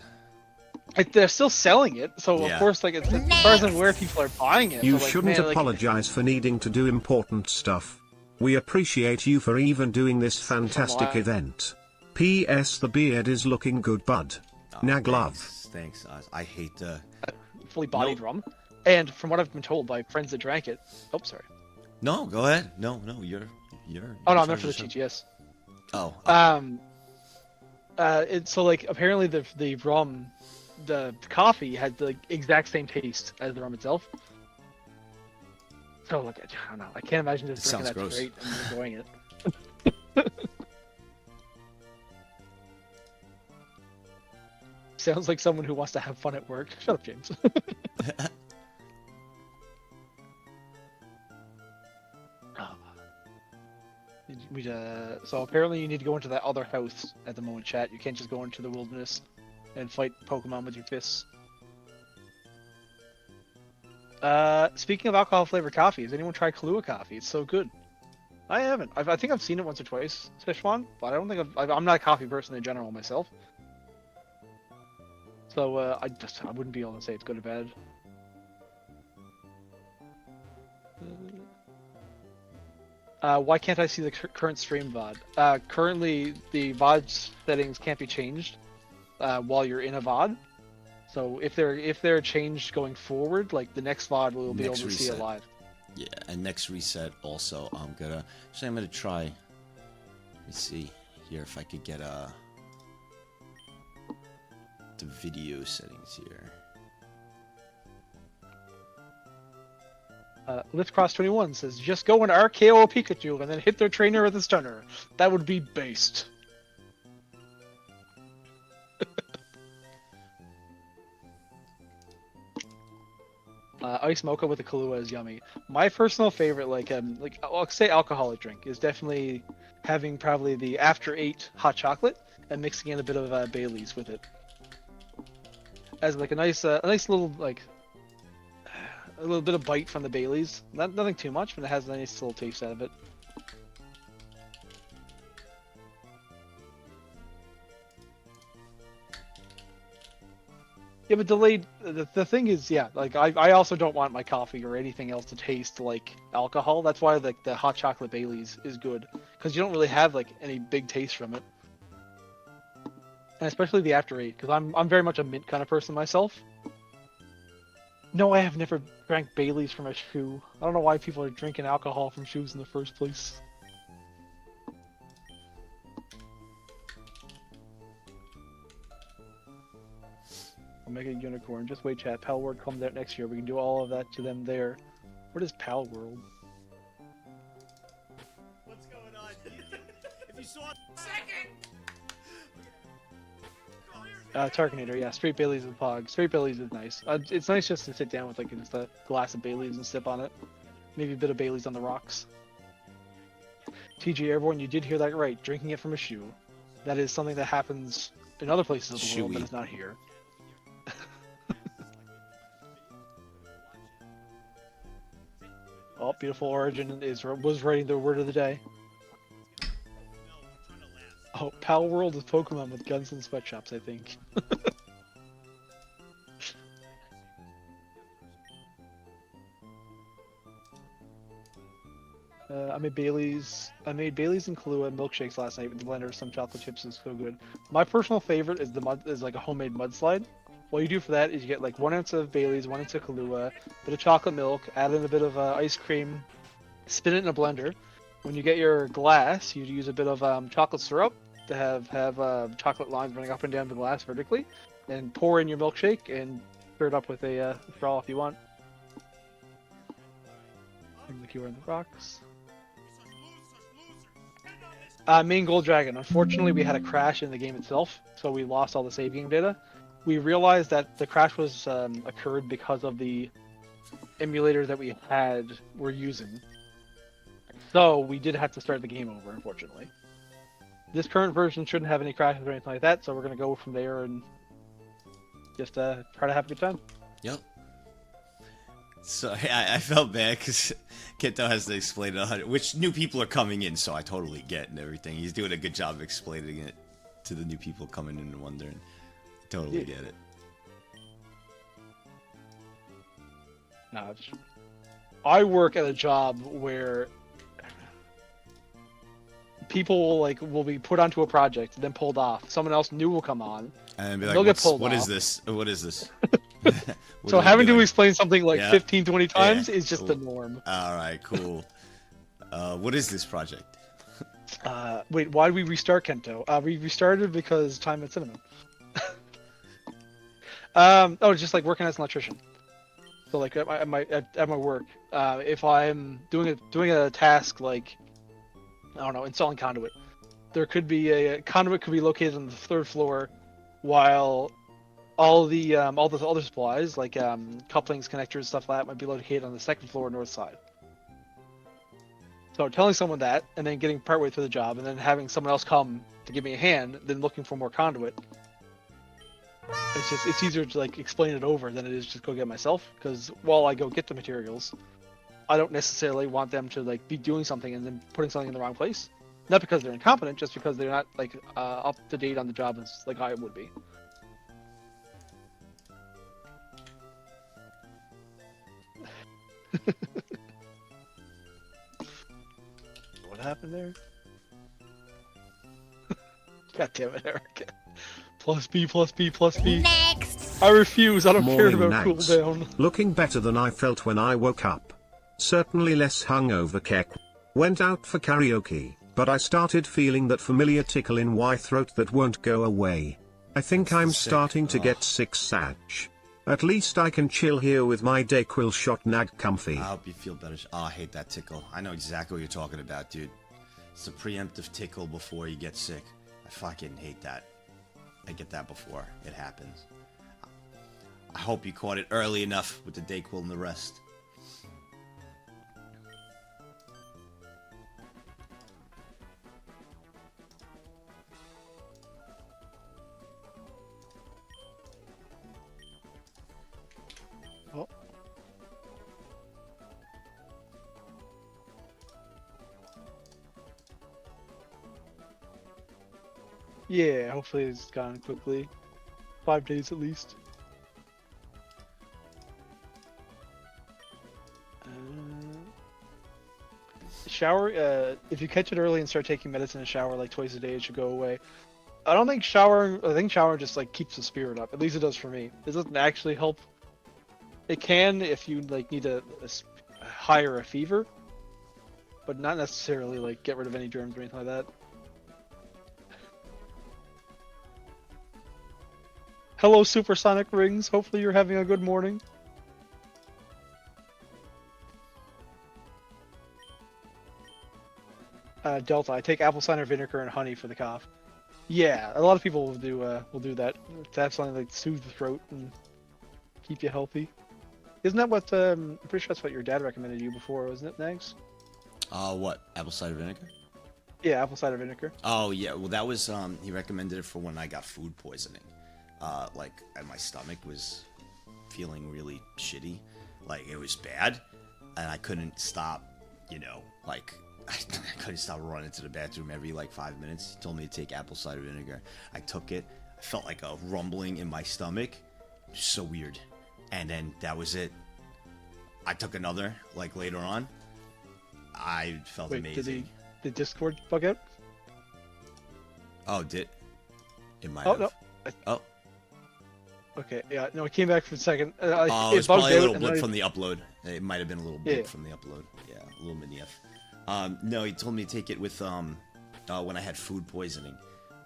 They're still selling it, so Yeah. of course, like as far as I'm aware, people are buying it. You so, like, shouldn't man, like, apologize for needing to do important stuff. We appreciate you for even doing this fantastic on. event. P.S. The beard is looking good, bud. Oh, Nag love. Thanks. I hate the. fully bodied rum. And from what I've been told by friends that drank it, oh sorry. No, go ahead. No, you're. Oh no, in I'm there charge for the of TGS. Oh. It's so like apparently the rum, the coffee had the exact same taste as the rum itself. So like I don't know, I can't imagine just It drinking sounds that gross. straight and enjoying it. Sounds like someone who wants to have fun at work. Shut up, James. So apparently you need to go into that other house at the moment, chat. You can't just go into the wilderness and fight Pokemon with your fists. Speaking of alcohol flavored coffee, has anyone tried Kahlua coffee? It's so good. I haven't. I think I've seen it once or twice, Fishwan, but I don't think I'm not a coffee person in general myself. So I wouldn't be able to say it's good or bad. Why can't I see the current stream VOD? Currently, the VOD settings can't be changed while you're in a VOD. So if they're changed going forward, like the next VOD, we'll be able to see it live. Yeah, and next reset also, I'm gonna try. Let me see here if I could get the video settings here. Lift Cross 21 says, just go and RKO a Pikachu and then hit their trainer with a stunner. That would be based. Ice mocha with a Kahlua is yummy. My personal favorite, like I'll say alcoholic drink, is definitely having probably the after 8 hot chocolate and mixing in a bit of Bailey's with it. Has like a nice little like a little bit of bite from the Baileys. Nothing too much, but it has a nice little taste out of it. Yeah, but delayed. The thing is, yeah, like I also don't want my coffee or anything else to taste like alcohol. That's why like the hot chocolate Baileys is good, because you don't really have like any big taste from it, and especially the after eight, because I'm very much a mint kind of person myself. No, I have never drank Baileys from a shoe. I don't know why people are drinking alcohol from shoes in the first place. Omega Unicorn. Just wait, chat. Pal World comes out next year. We can do all of that to them there. What is Pal World? What's going on? If you saw second. Tarkinator, yeah. Straight Baileys with Pog. Straight Baileys is nice. It's nice just to sit down with like just a glass of Baileys and sip on it. Maybe a bit of Baileys on the rocks. TG Airborne, you did hear that right. Drinking it from a shoe. That is something that happens in other places of the world, but it's not here. Oh, Beautiful Origin was writing the word of the day. Oh, Pal World is Pokemon with guns and sweatshops, I think. I made Bailey's and Kahlua milkshakes last night with the blender. Some chocolate chips is so good. My personal favorite is like a homemade mudslide. What you do for that is you get like 1 ounce of Bailey's, 1 ounce of Kahlua, a bit of chocolate milk, add in a bit of ice cream, spin it in a blender. When you get your glass, you use a bit of chocolate syrup to have chocolate lines running up and down the glass vertically, and pour in your milkshake and stir it up with a straw if you want. And like you were in the rocks. Main Gold Dragon. Unfortunately, we had a crash in the game itself, so we lost all the save game data. We realized that the crash was occurred because of the emulators that we were using. So we did have to start the game over, unfortunately. This current version shouldn't have any crashes or anything like that, so we're going to go from there and just try to have a good time. Yep. So I felt bad because Kento has to explain it, which new people are coming in, so I totally get and everything. He's doing a good job of explaining it to the new people coming in and wondering. Totally get it. No, I work at a job where people will be put onto a project and then pulled off. Someone else new will come on and be like, they'll get pulled what off. is this? What is this? So having to explain something like Yeah. 15, 20 times is just cool. the norm. All right, cool. What is this project? Wait, why did we restart, Kento? We restarted because time at cinema. Just like working as an electrician. So like at my work, if I'm doing a task like, I don't know, installing conduit, there could be a conduit could be located on the 3rd floor, while all the other supplies like couplings, connectors, stuff like that might be located on the 2nd floor north side. So telling someone that, and then getting partway through the job, and then having someone else come to give me a hand, then looking for more conduit. It's easier to like explain it over than it is just go get it myself, because while I go get the materials, I don't necessarily want them to like be doing something and then putting something in the wrong place. Not because they're incompetent, just because they're not like up to date on the job as like I would be. What happened there? God damn it, Eric. Plus B, plus B, plus B. Next. I refuse. I don't care Morning, about Nagzz. cooldown. Looking better than I felt when I woke up. Certainly less hungover. Keck. Went out for karaoke, but I started feeling that familiar tickle in my throat that won't go away. I think I'm starting to get sick, Satch. At least I can chill here with my Dayquil shot nag comfy. I hope you feel better. Oh, I hate that tickle. I know exactly what you're talking about, dude. It's a preemptive tickle before you get sick. I fucking hate that. I get that before it happens. I hope you caught it early enough with the Dayquil and the rest. Yeah, hopefully it's gone quickly. 5 days at least. Shower, if you catch it early and start taking medicine and shower like twice a day, it should go away. I don't think showering, I think showering just like keeps the spirit up. At least it does for me. It doesn't actually help. It can if you like need a higher a fever, but not necessarily like get rid of any germs or anything like that. Hello, supersonic rings. Hopefully you're having a good morning. Delta, I take apple cider vinegar and honey for the cough. Yeah, a lot of people will do that to have something like soothe the throat and keep you healthy. Isn't that what I'm pretty sure that's what your dad recommended you before, wasn't it, Nagzz? What? Apple cider vinegar? Yeah, apple cider vinegar. Oh yeah, well that was he recommended it for when I got food poisoning. Like and my stomach was feeling really shitty, like it was bad, and I couldn't stop, like I couldn't stop running to the bathroom every like 5 minutes. He told me to take apple cider vinegar. I took it. I felt like a rumbling in my stomach. It was so weird. And then that was it. I took another like later on. I felt amazing. Did Discord bug out? Oh, did it might Oh have. no. Oh. Okay, yeah, no, it came back for a second. Oh, it was probably a little blip from the upload. It might have been a little blip from the upload. Yeah, a little mini F. No, he told me to take it with when I had food poisoning.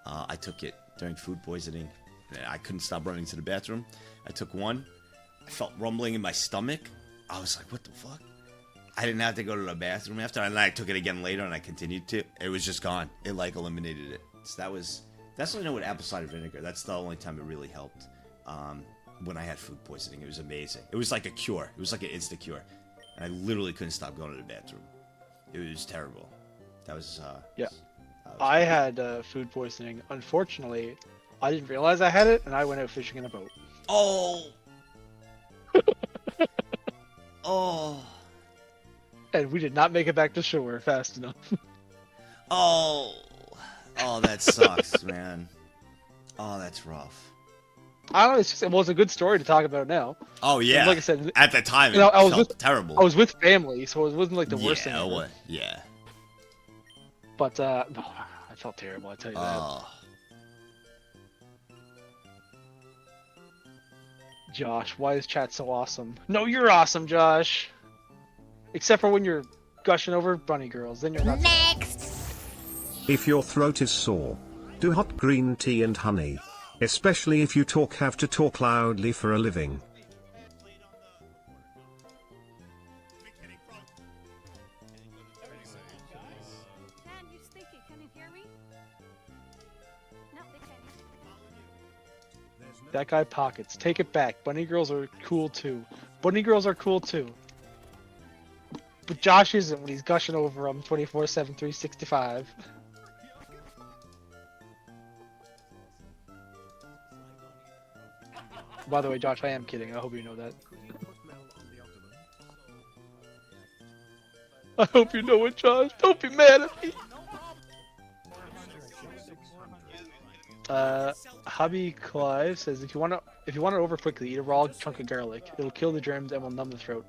I took it during food poisoning. I couldn't stop running to the bathroom. I took one. I felt rumbling in my stomach. I was like, what the fuck? I didn't have to go to the bathroom after. And then I took it again later and I continued to. It was just gone. It like eliminated it. So that's what I know with apple cider vinegar. That's the only time it really helped. When I had food poisoning, it was amazing. It was like a cure. It was like an insta cure. And I literally couldn't stop going to the bathroom. It was terrible. That was yeah. I had food poisoning. Unfortunately, I didn't realize I had it, and I went out fishing in a boat. Oh. Oh. And we did not make it back to shore fast enough. Oh. Oh, that sucks, man. Oh, that's rough. I don't know. It was a good story to talk about now. Oh yeah. Like I said, at the time, I was felt terrible. I was with family, so it wasn't like the worst thing ever. Yeah. But I felt terrible. I tell you that. Josh, why is chat so awesome? No, you're awesome, Josh. Except for when you're gushing over bunny girls, then you're not. Next. If your throat is sore, do hot green tea and honey. Especially if you have to talk loudly for a living. That guy pockets. Take it back. Bunny girls are cool too. Bunny girls are cool too. But Josh isn't when he's gushing over them 24/7, 365. By the way, Josh, I am kidding. I hope you know that. I hope you know it, Josh. Don't be mad at me. Hobby Clive says if you want it over quickly, eat a raw chunk of garlic. It'll kill the germs and will numb the throat.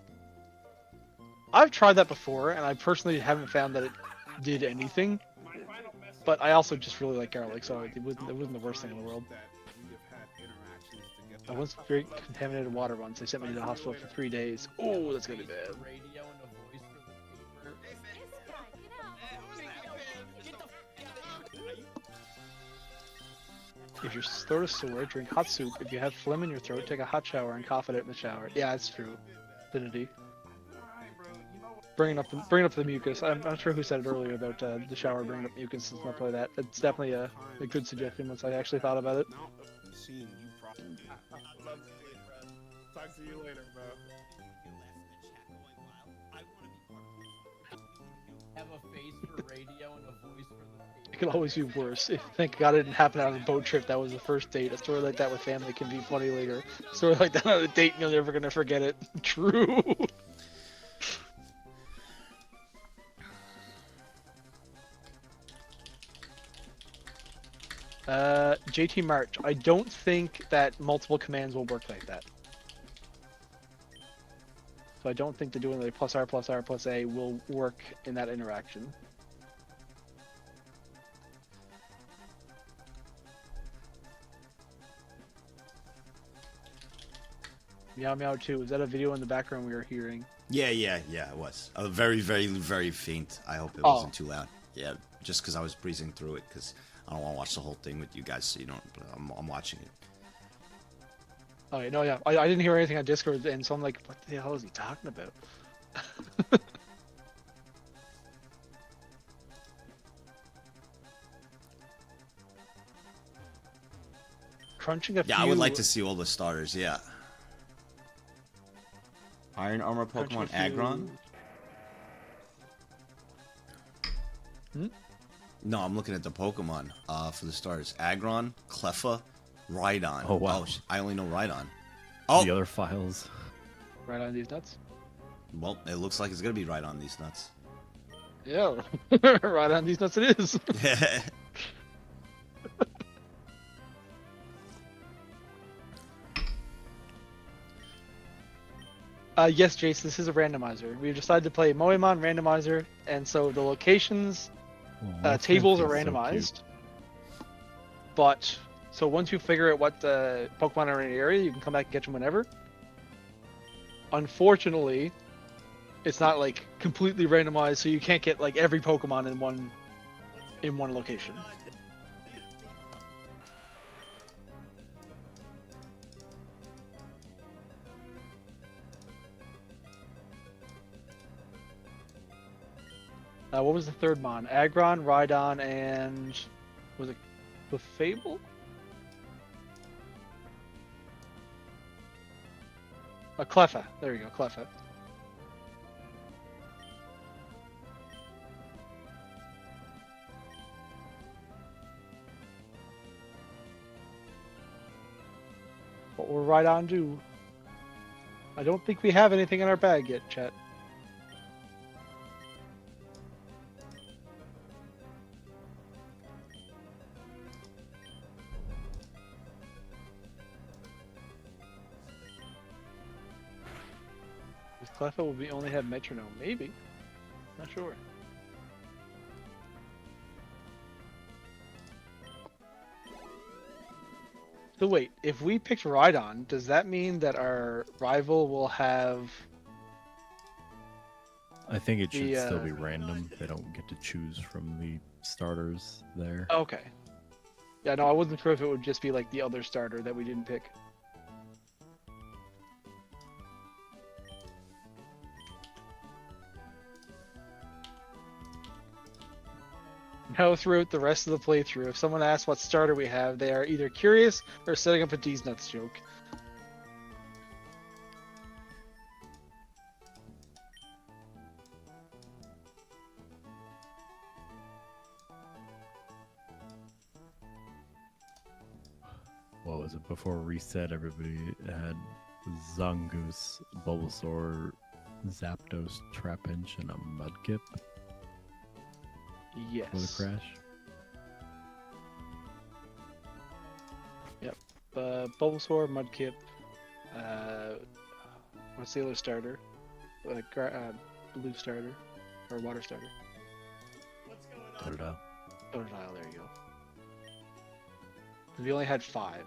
I've tried that before, and I personally haven't found that it did anything. But I also just really like garlic, so it wasn't the worst thing in the world. I once drank contaminated water once. They sent me to the hospital for 3 days. Oh, that's gonna be bad. If your throat is sore, drink hot soup. If you have phlegm in your throat, take a hot shower and cough it out in the shower. Yeah, that's true. Divinity. Bringing up the mucus. I'm not sure who said it earlier about the shower bringing up mucus and stuff like that. It's definitely a good suggestion once I actually thought about it. Talk to you later, bro. Have a face for radio and a voice for the It could always be worse. Thank God it didn't happen on a boat trip. That was the first date. A story like that with family can be funny later. A story like that on a date, you're never gonna forget it. True. JT March, I don't think that multiple commands will work like that. So I don't think the doing like +R +R +A will work in that interaction. Meow Meow 2, is that a video in the background we were hearing? Yeah, it was. Very, very, very faint. I hope it Oh. wasn't too loud. Yeah, just because I was breezing through it, because I don't want to watch the whole thing with you guys, so you don't. But I'm watching it. Oh, yeah, no, yeah. I didn't hear anything on Discord, and so I'm like, what the hell is he talking about? Crunching a few... Yeah, I would like to see all the starters, yeah. Iron Armor Crunching Pokemon a few- Aggron? Hmm? No, I'm looking at the Pokemon for the starters. Aggron, Cleffa, Rhydon. Oh, wow. I only know Rhydon. Oh! The other files. Right on these nuts? Well, it looks like it's going to be right on these nuts. Yeah, right on these nuts it is. Yes, Jace, this is a randomizer. We decided to play Moemon randomizer, and so the locations, tables are randomized. But, so once you figure out what the Pokemon are in the area, you can come back and catch them whenever. Unfortunately, it's not like completely randomized, so you can't get like every Pokemon in one location. What was the third mon? Aggron, Rhydon, and was it Clefable? Cleffa. There you go, Cleffa. What will Rhydon do? I don't think we have anything in our bag yet, chat. Cleffa will be only have metronome, maybe. Not sure. So wait, if we picked Rhydon, does that mean that our rival will have? I think it should The, still be random. They don't get to choose from the starters there. Okay. Yeah, no, I wasn't sure if it would just be like the other starter that we didn't pick. Now, throughout the rest of the playthrough, if someone asks what starter we have, they are either curious or setting up a D's Nuts joke. What was it? Before reset, everybody had Zangoose, Bulbasaur, Zapdos, Trapinch, and a Mudkip Yes. for the crash. Yep. Bulbasaur, Mudkip. What's the other starter? Blue starter or water starter? Totodile. Totodile. There you go. We only had 5.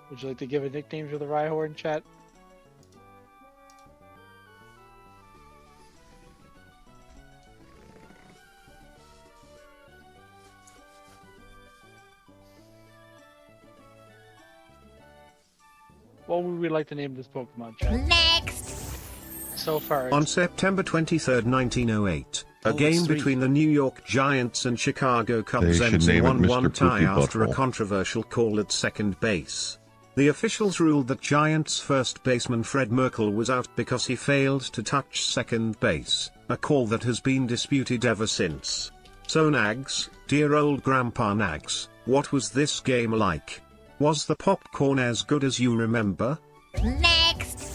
Would you like to give a nickname to the Rhyhorn, chat? What would we like to name this Pokemon, chat? Next! So far, On September 23, 1908, a game sweet. between the New York Giants and Chicago They Cubs should ends in name it 1-1 Mr. tie Poopy after a Butthole. controversial call at second base. The officials ruled that Giants first baseman Fred Merkel was out because he failed to touch second base, a call that has been disputed ever since. So Nagzz, dear old Grandpa Nagzz, what was this game like? Was the popcorn as good as you remember? Next.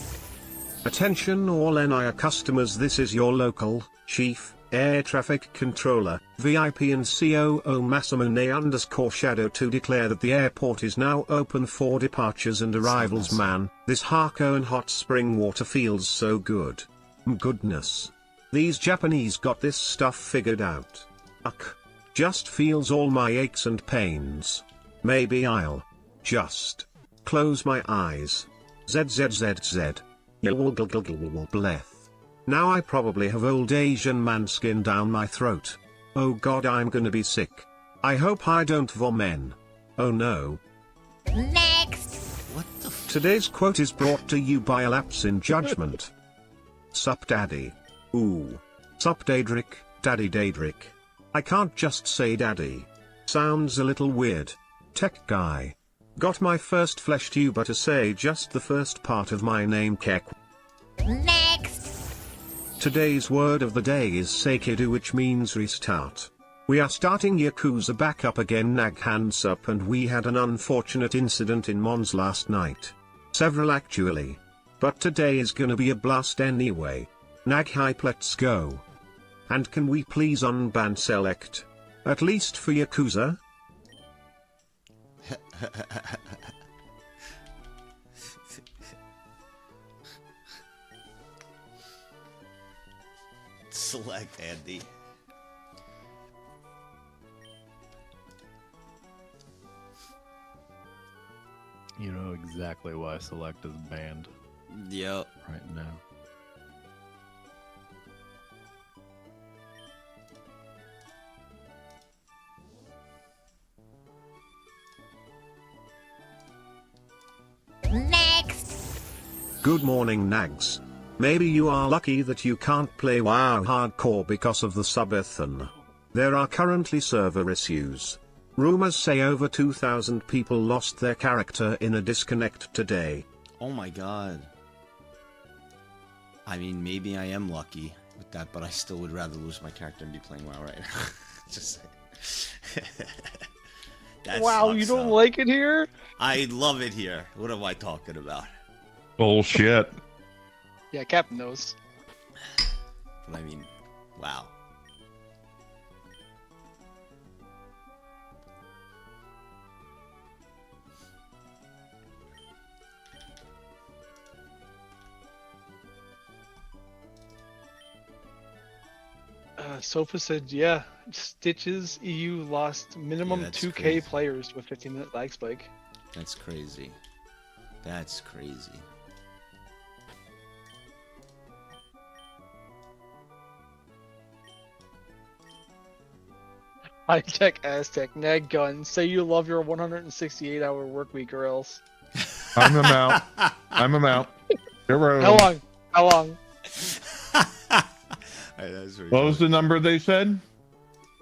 Attention all NIA customers, this is your local, chief, air traffic controller, VIP and COO Masamune_Shadow to declare that the airport is now open for departures and arrivals. Man, this Harco and hot spring water feels so good. Goodness. These Japanese got this stuff figured out. Just feels all my aches and pains. Maybe I'll just close my eyes. ZZZZ. Bleth. Now I probably have old Asian man skin down my throat. Oh god, I'm gonna be sick. I hope I don't vomit. Oh no. Next. What the Today's quote is brought to you by a lapse in judgment. Sup daddy. Ooh. Sup Daedric, daddy Daedric. I can't just say daddy. Sounds a little weird. Tech guy. Got my first flesh tuber to say just the first part of my name Kek. Next. Today's word of the day is Seikido, which means restart. We are starting Yakuza back up again. Nag hands up, and we had an unfortunate incident in Mons last night. Several actually. But today is gonna be a blast anyway. Nag hype, let's go. And can we please unban select? At least for Yakuza? Select Andy. You know exactly why Select is banned Yep. right now. Next. Good morning, Nagzz. Maybe you are lucky that you can't play WoW Hardcore because of the subathon. There are currently server issues. Rumors say over 2,000 people lost their character in a disconnect today. Oh my god. I mean, maybe I am lucky with that, but I still would rather lose my character and be playing WoW right now. Just that Wow, sucks, you don't though. like it here? I love it here. What am I talking about? Bullshit. Yeah, Captain knows. But I mean, wow. Sofa said, yeah, Stitches EU lost minimum that's 2K crazy. players with 15-minute lag spike. That's crazy. That's crazy. High tech Aztec, Nag gun, say you love your 168-hour work week or else. I'm him out. I'm him out. Get rid of How him. long? How long? What was the number they said?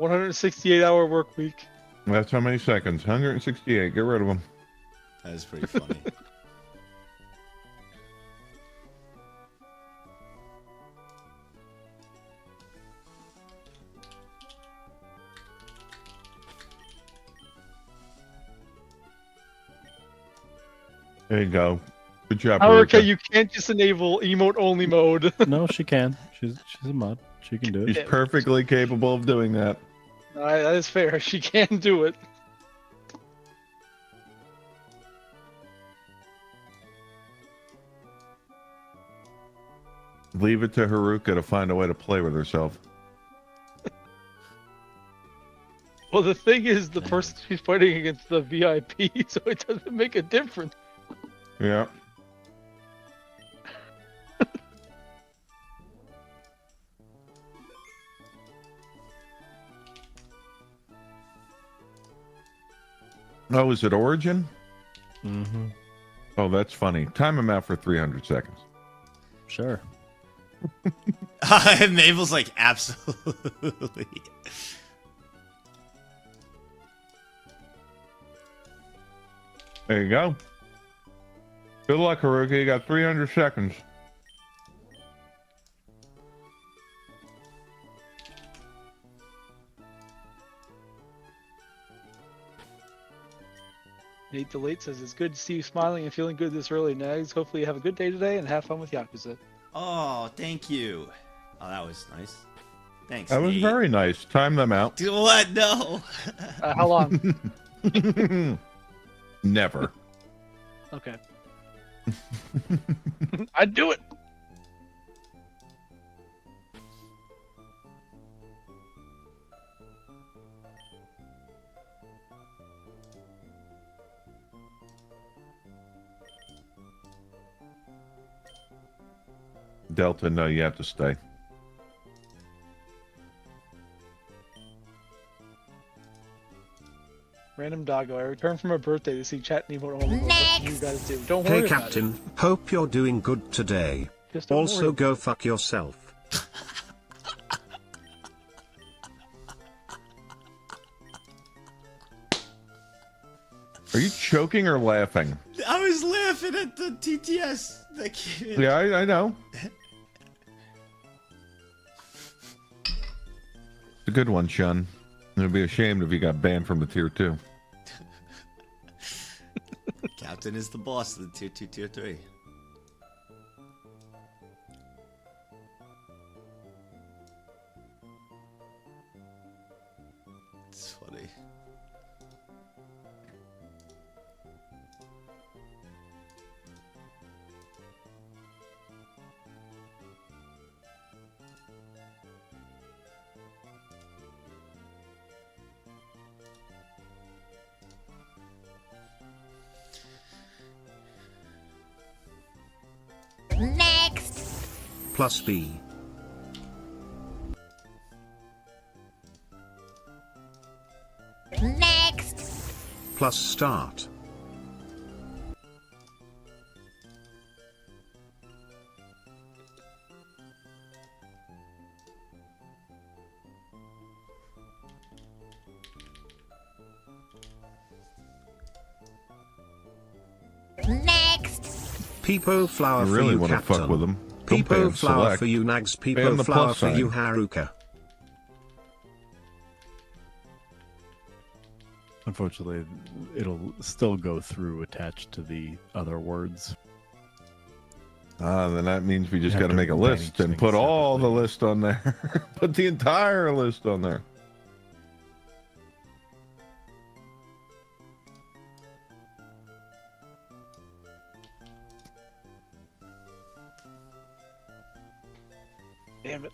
168-hour work week. That's how many seconds? 168. Get rid of him. That is pretty funny. There you go. Good job, Haruka, Haruka. you can't just enable emote only mode. No, she can. She's a mod. She can do it. He's perfectly capable of doing that. That is fair. She can do it. Leave it to Haruka to find a way to play with herself. Well, the thing is, the person she's fighting against the VIP, so it doesn't make a difference. Yeah. Oh, is it Origin? Mm-hmm. Oh, that's funny. Time him out for 300 seconds. Sure. Mabel's like, absolutely. There you go. Good luck, Haruka. You got 300 seconds. Nate the Late says, it's good to see you smiling and feeling good this early, Nagzz. Hopefully you have a good day today and have fun with Yakuza. Oh, thank you. Oh, that was nice. Thanks. That was Nate. very nice. Time them out. What? No. How long? Never. Okay. I'd do it. Delta, no, you have to stay. Random doggo. I returned from a birthday to see chat and emote home. What do you guys do? Don't worry Hey about Captain, it. hope you're doing good today. Just don't Also worry. go fuck yourself. Are you choking or laughing? I was laughing at the TTS. That kid. Yeah, I know. It's a good one, Shun. It'd be ashamed if you got banned from the tier 2. Captain is the boss of the tier 2, tier 3. It's funny. Next. Plus B. Next. Plus start. Next. Peepo flower I for really you, want to Captain. fuck with them. Peepo flower for you, Nagzz. Ban Peepo the flower plus for you, sign. Haruka. Unfortunately, it'll still go through attached to the other words. Then that means we just You got have to to make a manage list and things put all the list on there. Put the entire list on there. Damn it.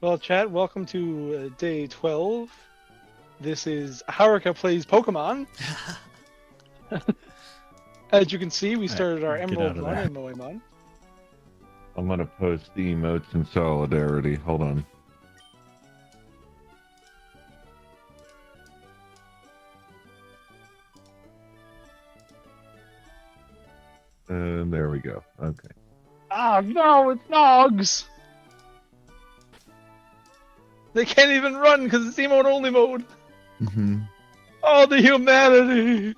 Well, chat, welcome to day 12. This is Haruka Plays Pokemon. As you can see, we started our get Emerald out of Run there. in Moemon. I'm going to post the emotes in solidarity. Hold on. And there we go. Okay. Ah, no, it's Nagzz! They can't even run because it's emote only mode. Mm-hmm. Oh, the humanity!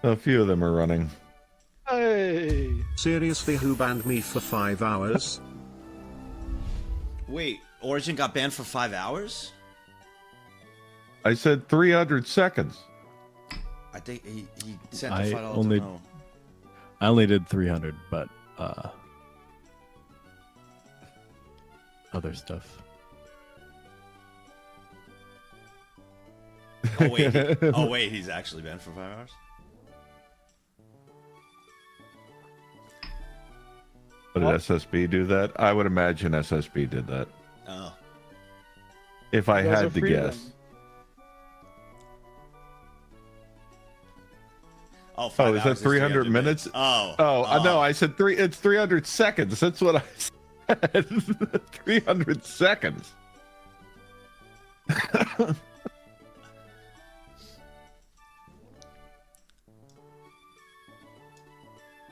A few of them are running. Hey! Seriously, who banned me for 5 hours? Wait, Origin got banned for 5 hours? I said 300 seconds. I think he sent the I $5 only, no. I only did 300, but other stuff. Oh wait, oh wait, he's actually banned for 5 hours? Did SSB do that? I would imagine SSB did that. Oh. If I You guys are had to free guess. then. Oh, Oh, 5 is that hours 300 minutes? Oh. No, I said it's 300 seconds. That's what I said. 300 seconds.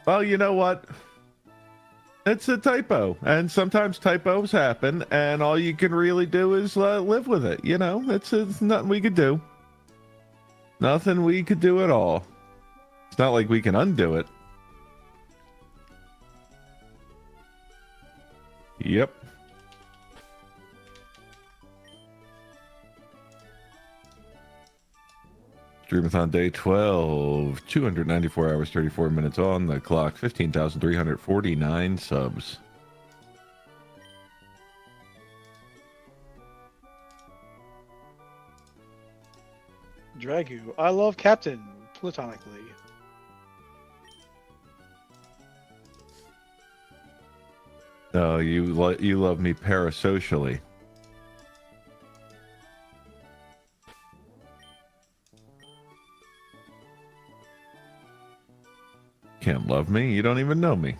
Well, you know what? It's a typo, and sometimes typos happen, and all you can really do is live with it. You know, it's nothing we could do. Nothing we could do at all. It's not like we can undo it. Yep. Streamathon day 12, 294 hours, 34 minutes on the clock, 15,349 subs. Dragu, I love Captain, platonically. No, you love me parasocially. Can't love me? You don't even know me.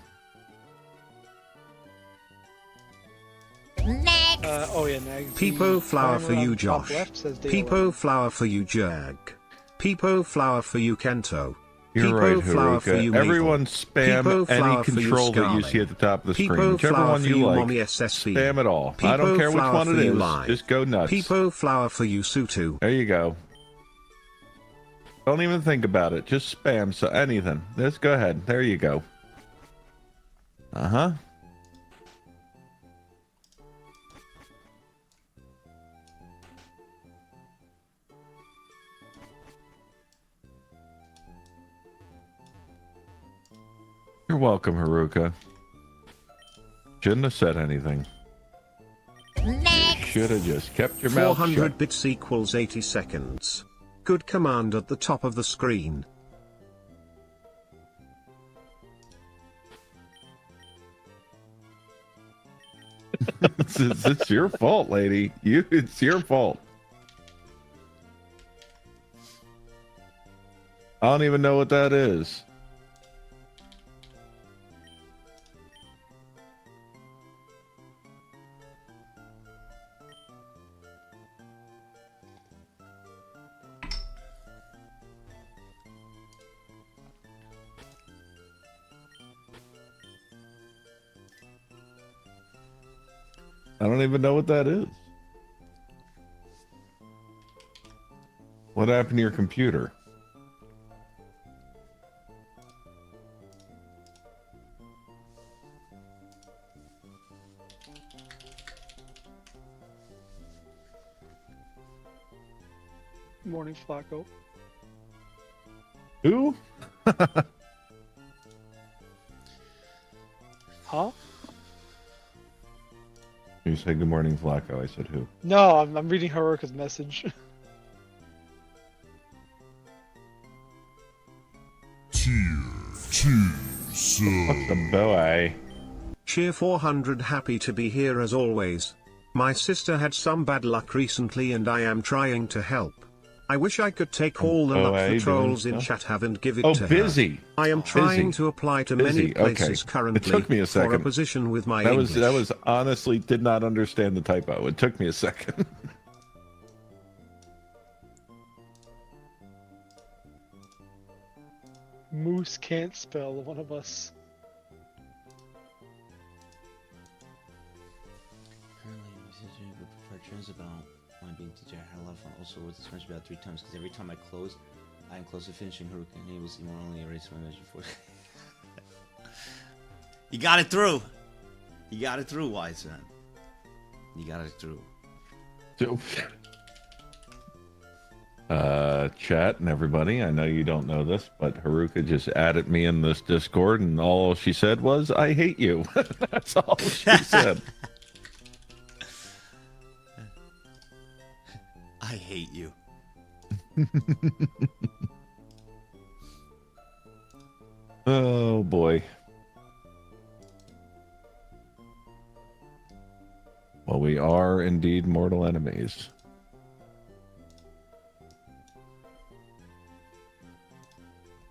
Next. Oh yeah, Nagzz. Peepo flower for you, Josh. Peepo Peepo. flower for you, Jag. Peepo flower for you, Kento. You're Peepo right, flower for Haruka. you, Everyone Mabel. spam Peepo any flower for you, control that you Scarlet. see at the top of the screen. Peepo Whichever flower one for you you, like, Mommy SSB. spam it all. I Peepo don't care which flower one for it you, is. Live. Just go nuts. Peepo flower for you, Sutu. There you go. Don't even think about it. Just spam so anything. Just go ahead. There you go. Uh-huh. You're welcome, Haruka. Shouldn't have said anything. Next. Should have just kept your mouth 400 shut. bits equals 80 seconds. Good command at the top of the screen. It's your fault, lady. It's your fault. I don't even know what that is. I don't even know what that is. What happened to your computer? Morning, Flacco. Who? Huh? You said good morning, Flacco. I said who? No, I'm reading Haruka's message. What's the boy? Cheer 400 happy to be here as always. My sister had some bad luck recently and I am trying to help. I wish I could take all the luck the trolls in chat have and give it to her. Busy. I am trying to apply to many places currently It took me a for a second. position with my that English. was honestly did not understand the typo. It took me a second. Moose can't spell, one of us. Apparently, messaging with prepared trends about my being DJ. I had a lot of fun. Also, with this match about 3 times because every time I close, I am close to finishing Haruka, and he was even only erase my message before. You got it through. You got it through, wise man. You got it through. Chat and everybody, I know you don't know this, but Haruka just added me in this Discord, and all she said was, "I hate you." That's all she said. I hate you. Oh boy. Well, We are indeed mortal enemies.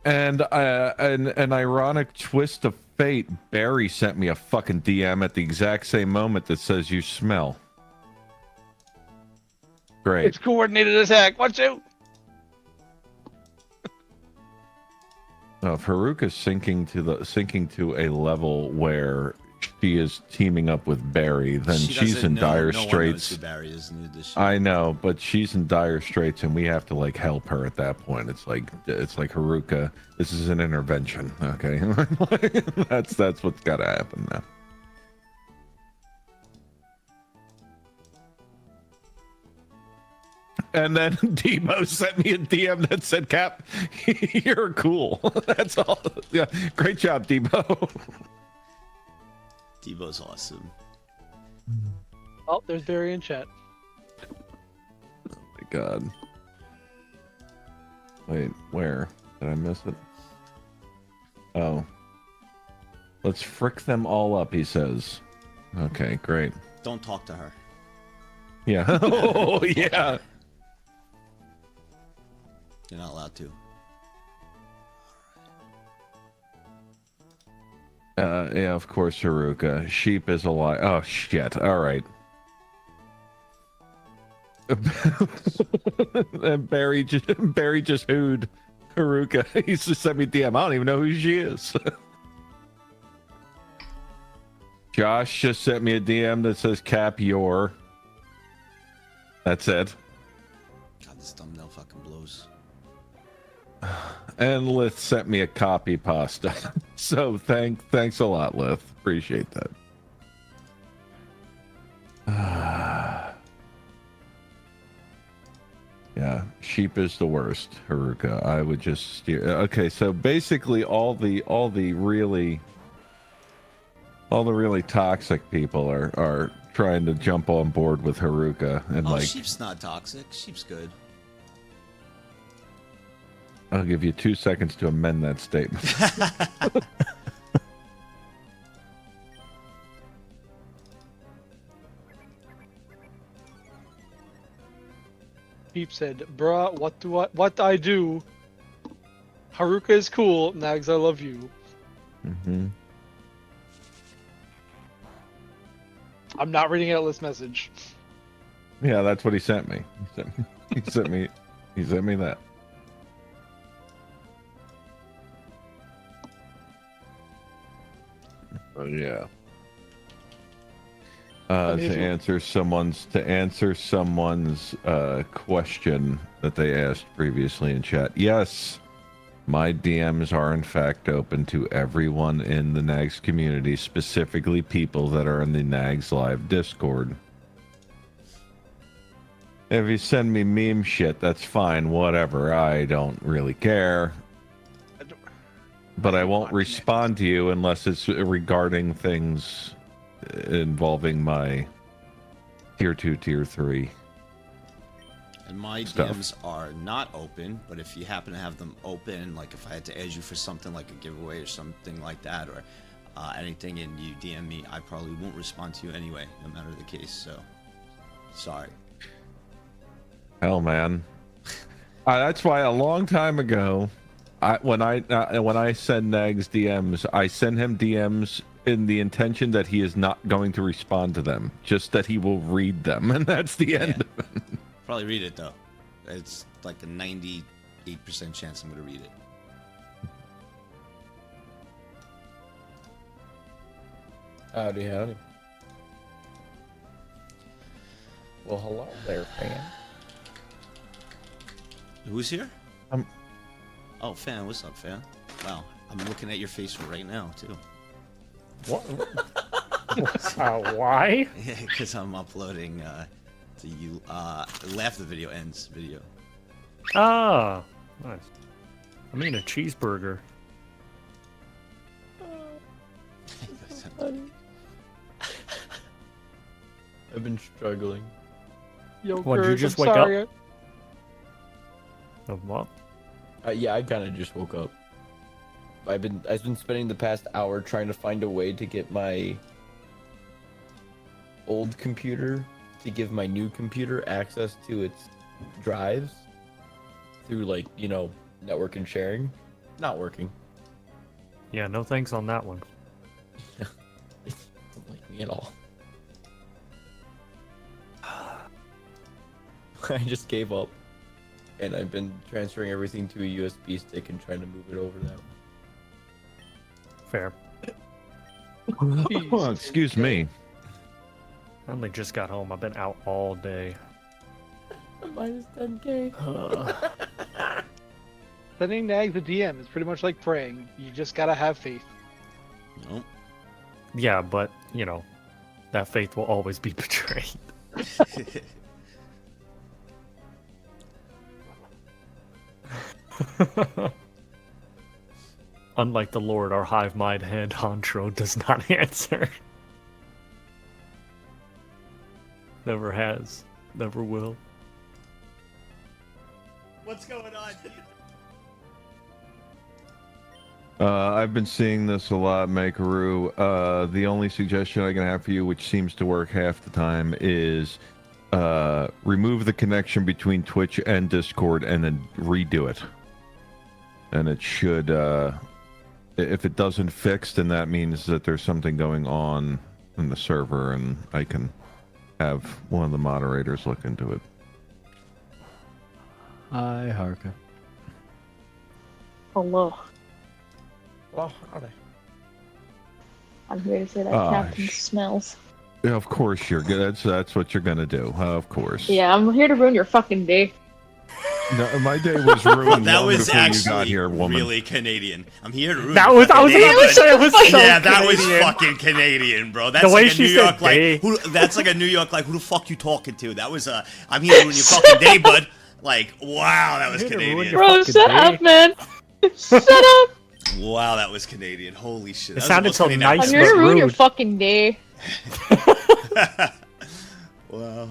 And an ironic twist of fate, Barry sent me a fucking DM at the exact same moment that says you smell. Great. It's coordinated attack. Watch out. If Haruka's sinking to a level where she is teaming up with Barry, then she's in dire straits. Barry is, I know, but she's in dire straits, and we have to like help her at that point. It's like Haruka, this is an intervention, okay? that's what's got to happen now. And then Debo sent me a DM that said, "Cap, you're cool." That's all. Yeah, great job, Debo. Debo's awesome. Oh, there's Barry in chat. Oh my god. Wait, where? Did I miss it? Oh. Let's frick them all up, he says. Okay, great. Don't talk to her. Yeah. Oh, yeah. You're not allowed to. Yeah, of course, Haruka. Sheep is a lie. Oh, shit. All right. And Barry just hooed Haruka. He's just sent me DM. I don't even know who she is. Josh just sent me a DM that says, "Cap, your." That's it. God, this thumbnail fucking blows. And Lith sent me a copy pasta. So thanks a lot, Lith. Appreciate that. Yeah, sheep is the worst, Haruka. I would just steer. Okay, so basically all the really toxic people are trying to jump on board with Haruka and Sheep's not toxic. Sheep's good. I'll give you 2 seconds to amend that statement. Peep said, "Bruh, what I do? Haruka is cool. Nagzz, I love you." Mm-hmm. I'm not reading out this message. Yeah, that's what he sent me. He sent me that. Oh yeah. To answer someone's question that they asked previously in chat. Yes, my DMs are in fact open to everyone in the Nagzz community, specifically people that are in the Nagzz Live Discord. If you send me meme shit, that's fine, whatever. I don't really care. But I won't respond to you unless it's regarding things involving my tier 2, tier 3. And my DMs are not open, but if you happen to have them open, like if I had to add you for something like a giveaway or something like that, or anything, and you DM me, I probably won't respond to you anyway, no matter the case. So, sorry. Hell, man. That's why a long time ago, when I send Nagzz DMs, I send him DMs in the intention that he is not going to respond to them, just that he will read them, and that's the end of it. Probably read it though. It's like a 98% chance I'm gonna read it. Howdy. Well, hello there, fan. Who's here? Oh, fan. What's up, fan? Wow, I'm looking at your face right now too. What? Why? Yeah, because I'm uploading to you. Laugh the video ends video. Ah, nice. I mean a cheeseburger. I've been struggling. Yo, What, did you Kurt, just I'm wake sorry. up? Of what? Yeah, I kind of just woke up. I've been spending the past hour trying to find a way to get my old computer to give my new computer access to its drives through, like, you know, network and sharing. Not working. Yeah, no thanks on that one. Don't like me at all. I just gave up, and I've been transferring everything to a USB stick and trying to move it over that way. Fair. Oh, excuse me. I only just got home. I've been out all day. Minus 10K. Sending Nagzz a DM is pretty much like praying. You just gotta have faith. Nope. Yeah, but, you know, that faith will always be betrayed. Unlike the Lord, our hive mind head Hantro does not answer. Never has. Never will. What's going on, dude? I've been seeing this a lot, Makeru. The only suggestion I can have for you, which seems to work half the time, is remove the connection between Twitch and Discord and then redo it. And it should, if it doesn't fix, then that means that there's something going on in the server, and I can have one of the moderators look into it. Hi, Haruka. Hello. Well, howdy. I'm here to say that Ah, Captain smells. Yeah, of course you're good. That's what you're gonna do. Of course. Yeah, I'm here to ruin your fucking day. No, my day was ruined That long was before you got actually here, woman. really Canadian. I'm here to ruin That your was- I was fucking about day, to say it was bud. so Yeah, that was Canadian. fucking Canadian, bro. That's The way like a she New said York, like day. that's like a New York, like, who the fuck you talking to? That was I'm here to ruin your fucking day, bud. Like, wow, that was I'm here to ruin Canadian. your Bro, fucking shut day. up, man. Shut up. Wow, that was Canadian. Holy shit. It That was sounded the most so Canadian I've nice, I'm ever here to but ruin your rude. fucking day. heard. Wow.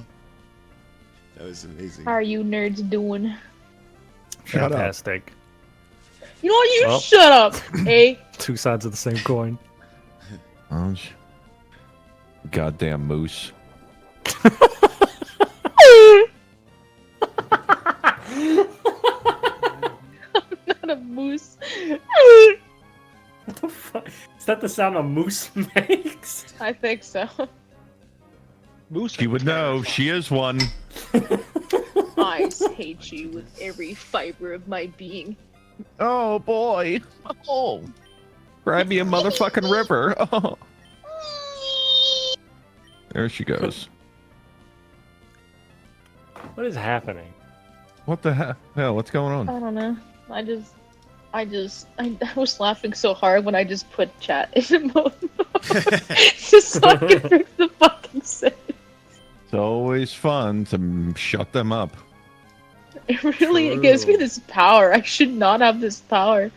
That was amazing. How are you nerds doing? Shut up. Fantastic. You know what? You Well. shut up, eh? Two sides of the same coin. Goddamn moose. Not a moose. What the fuck? Is that the sound a moose makes? I think so. Moose. She would know. She is one. I hate you with every fiber of my being. Oh boy. Oh. Grab me a motherfucking river. Oh. There she goes. What is happening? What the hell? What's going on? I don't know. I was laughing so hard when I just put chat in mode. Just so I could fix the fucking sentence. It's always fun to shut them up. It really it gives me True. this power. I should not have this power.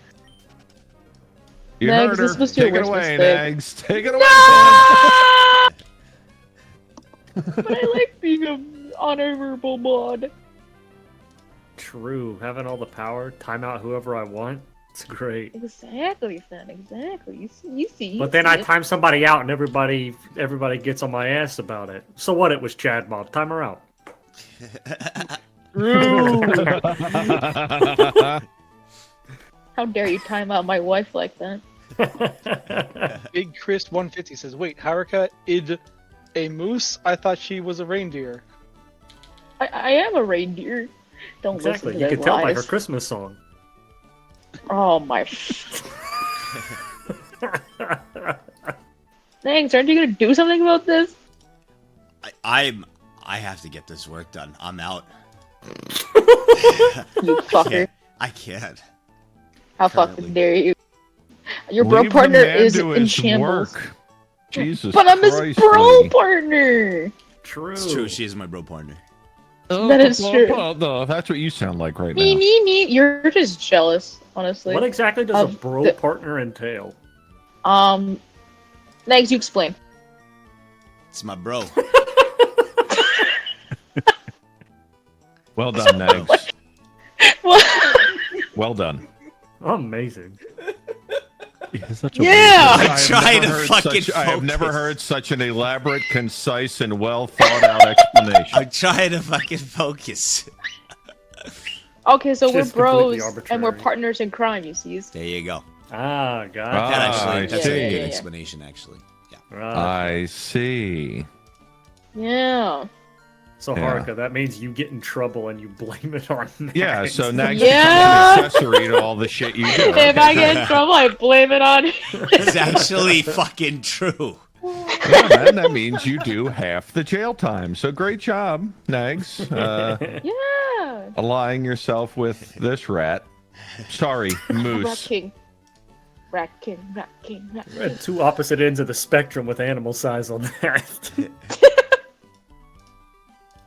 You Nagzz, heard her. this was your Take it worst away, mistake. Nagzz. Take it away. No! But I like being an honorable mod. True. Having all the power, time out whoever I want. It's great. Exactly, Finn. Exactly. You see. But then I time somebody out and everybody gets on my ass about it. So what? It was Chad Mob. Time her out. How dare you time out my wife like that? Big Chris 150 says, "Wait, Haruka id a moose? I thought she was a reindeer." I am a reindeer. Don't Exactly. listen You to can their tell by her lies. Christmas song. Oh my. Thanks. Aren't you gonna do something about this? I have to get this work done. I'm out. You fucker. I can't. How Currently. fucking dare you? Your bro Leave the partner man is to in his shambles. work. Jesus But I'm his Christ, bro lady. partner. True. It's true. She is my bro partner. That is true. No, that's what you sound like right Me, now. me, me. You're just jealous, honestly. What exactly does a Of bro the- partner entail? Nagzz, you explain. It's my bro. Well done, Nagzz. What? Well done. Amazing. You're such a Yeah! weirdo. I have never heard such an elaborate, concise, and well thought out explanation. I'm trying to fucking focus. Okay, so we're Just completely bros and we're arbitrary. partners in crime, you see. There you go. Ah, got That's Yeah, a yeah, good yeah. explanation, actually. Yeah. I see. Yeah. So Yeah. Haruka, that means you get in trouble and you blame it on Nagzz. Yeah, so Nagzz Yeah. becomes an accessory to all the shit you do. If I get in trouble, I blame it on. It's actually fucking true. Yeah, man, that means you do half the jail time. So great job, Nagzz. Yeah. Allying yourself with this rat. Sorry, Rat moose. King. Rat King, Rat King, Rat We're King. at two opposite ends of the spectrum with animal size on that.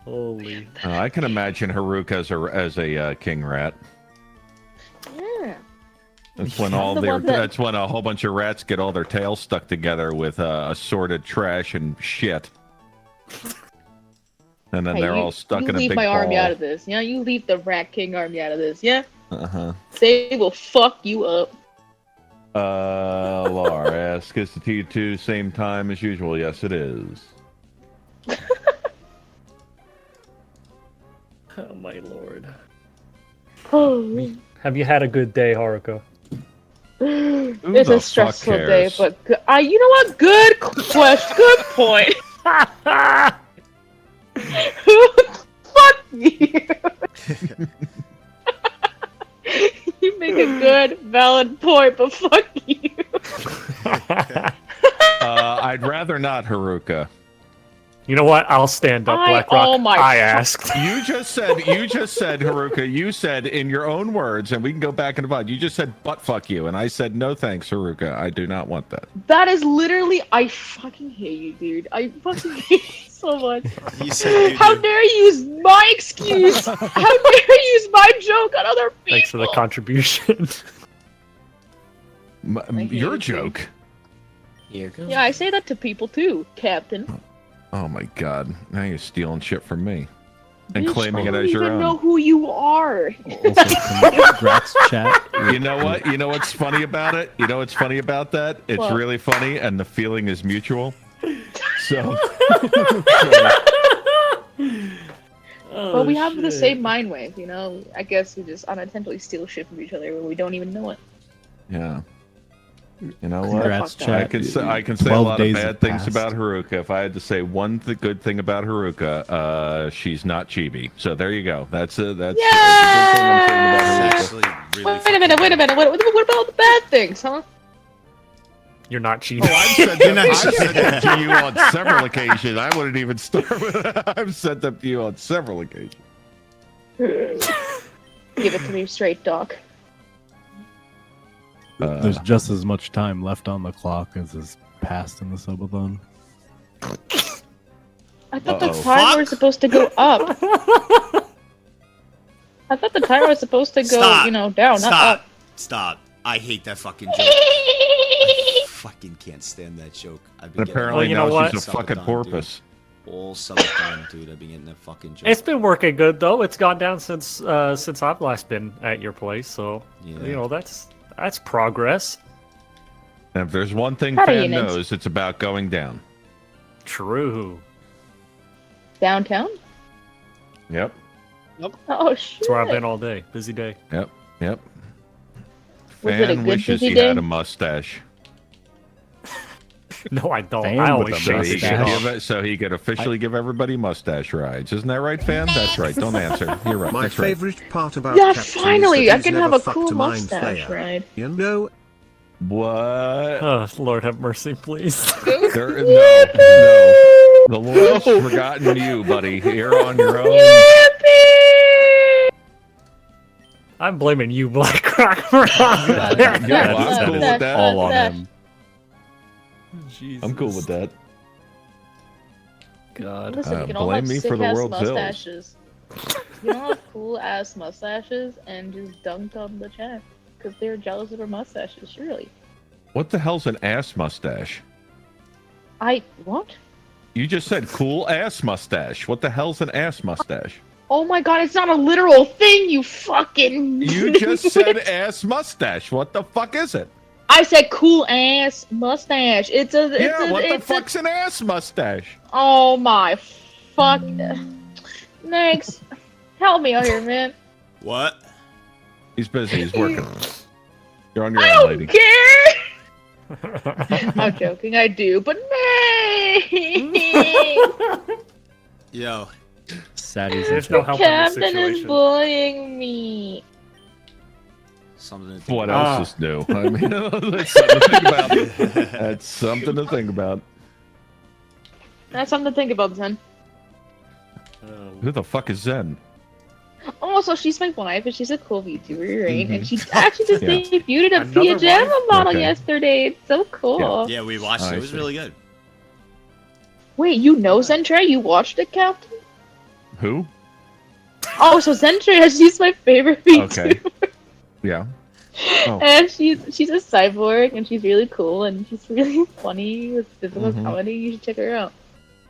Holy. I can imagine Haruka as a king rat. Yeah. That's when I'm all the their one that- that's when a whole bunch of rats get all their tails stuck together with assorted trash and shit. And then Hey, they're you- all stuck you in a leave big my army ball. out of this. Yeah, you leave the Rat King army out of this. Yeah. Uh-huh. They will fuck you up. Laura asks, is the T2 same time as usual? Yes, it is. Oh my lord. Oh. Have you had a good day, Haruka? It's the a fuck stressful day, cares? but you know what? Good question. Good point. Fuck you. You make a good, valid point, but fuck you. I'd rather not, Haruka. You know what? I'll stand up, BlackRock. oh my I God. asked. You just said, Haruka, you said in your own words, and we can go back and divide. You just said, butt fuck you. And I said, no thanks, Haruka. I do not want that. That is literally, I fucking hate you, dude. I fucking hate you so much. You said How dare you use my excuse? How dare you use my joke on other people? Thanks for the contribution. hate Your you. joke? Yeah, I say that to people too, Captain. Oh my god. Now you're stealing shit from me. And Bitch, claiming I it don't as your even own. know who you are. Also, congrats, chat. You know what? You know what's funny about it? You know what's funny about that? It's What? really funny, and the feeling is mutual. So, But we have the same mind wave, you know? I guess we just unintentionally steal shit from each other when we don't even know it. yeah. You know what? Congrats, I chat. I can say a 12 lot of days bad have things passed. about Haruka. If I had to say one good thing about Haruka, she's not chibi. So there you go. That's a good thing I'm saying about Haruka. Actually, really Wait a minute, wait a minute. What about all the bad things, huh? You're not cheating. Oh, I've said that, I've said that to you on several occasions. I wouldn't even start with that. I've said that to you on several occasions. Give it to me straight, Doc. There's just as much time left on the clock as is passed in the subathon. I thought the Uh-oh. timer was supposed to go up. I thought the timer was supposed to go, Stop. you know, down, not Stop. up. Stop. I hate that fucking joke. I fucking can't stand that joke. I've been And apparently Well, you know now what? she's a fucking Subathon, porpoise. Dude. All summertime, dude. I've been getting that fucking joke. It's been working good though. It's gone down since I've last been at your place. So Yeah. you know that's progress. And if there's one thing Proud of you, Fan Nagzz. knows, it's about going down. True. Downtown? Yep. Oh, shit. That's where I've been all day. Busy day. Yep. Yep. Was it a Fan good wishes busy he day? had a mustache. No, I don't. Fan I with always a So shave he, the could shit mustache. give off. it, so he could officially give everybody mustache rides. Isn't that right, Fan? That's right. Don't answer. You're right. My That's right. favorite part about Yeah, Captain finally, is that I he's can never have a fucked cool mind mustache flayer. ride. You know, What? Oh, Lord have mercy, please. There, no. The Lord's forgotten you, buddy. You're on your own. I'm blaming you, BlackRock. Yeah, well, I'm cool with that. All on him. Jesus. I'm cool with that. God. Listen, we can all blame have me for the sick-ass world's ills. mustaches. You all have cool-ass mustaches and just dunked on the chat. Because they're jealous of our mustaches, surely. What the hell's an ass mustache? What? You just said cool ass mustache. What the hell's an ass mustache? Oh my god, it's not a literal thing, you fucking... You just said ass mustache. What the fuck is it? I said cool ass mustache. It's a. What the it's fuck's an ass mustache? Oh my fuck. Nagzz, help me out here, man. What? He's busy. He's working. You're on your I own, don't lady. care. I'm joking. I do, but Yo. Sadie's There's no help in this Captain is situation. bullying me. Something to think What about. else is new? I mean, that's something to think about. That's something to think about. That's something to think about, Zen. Who the fuck is Zen? Oh, so she's my wife, and she's a cool VTuber, right? Mhm. And she actually just Yeah. debuted a Another Pajama wife? model Okay. yesterday. It's so cool. Yeah, we watched it. I It was see. really good. Wait, you know Zentre? You watched it, Captain? Who? Oh, so Zentre, she's my favorite VTuber. Okay. Yeah. Oh. And she's a cyborg, and she's really cool, and she's really funny with physical Mhm. comedy. You should check her out.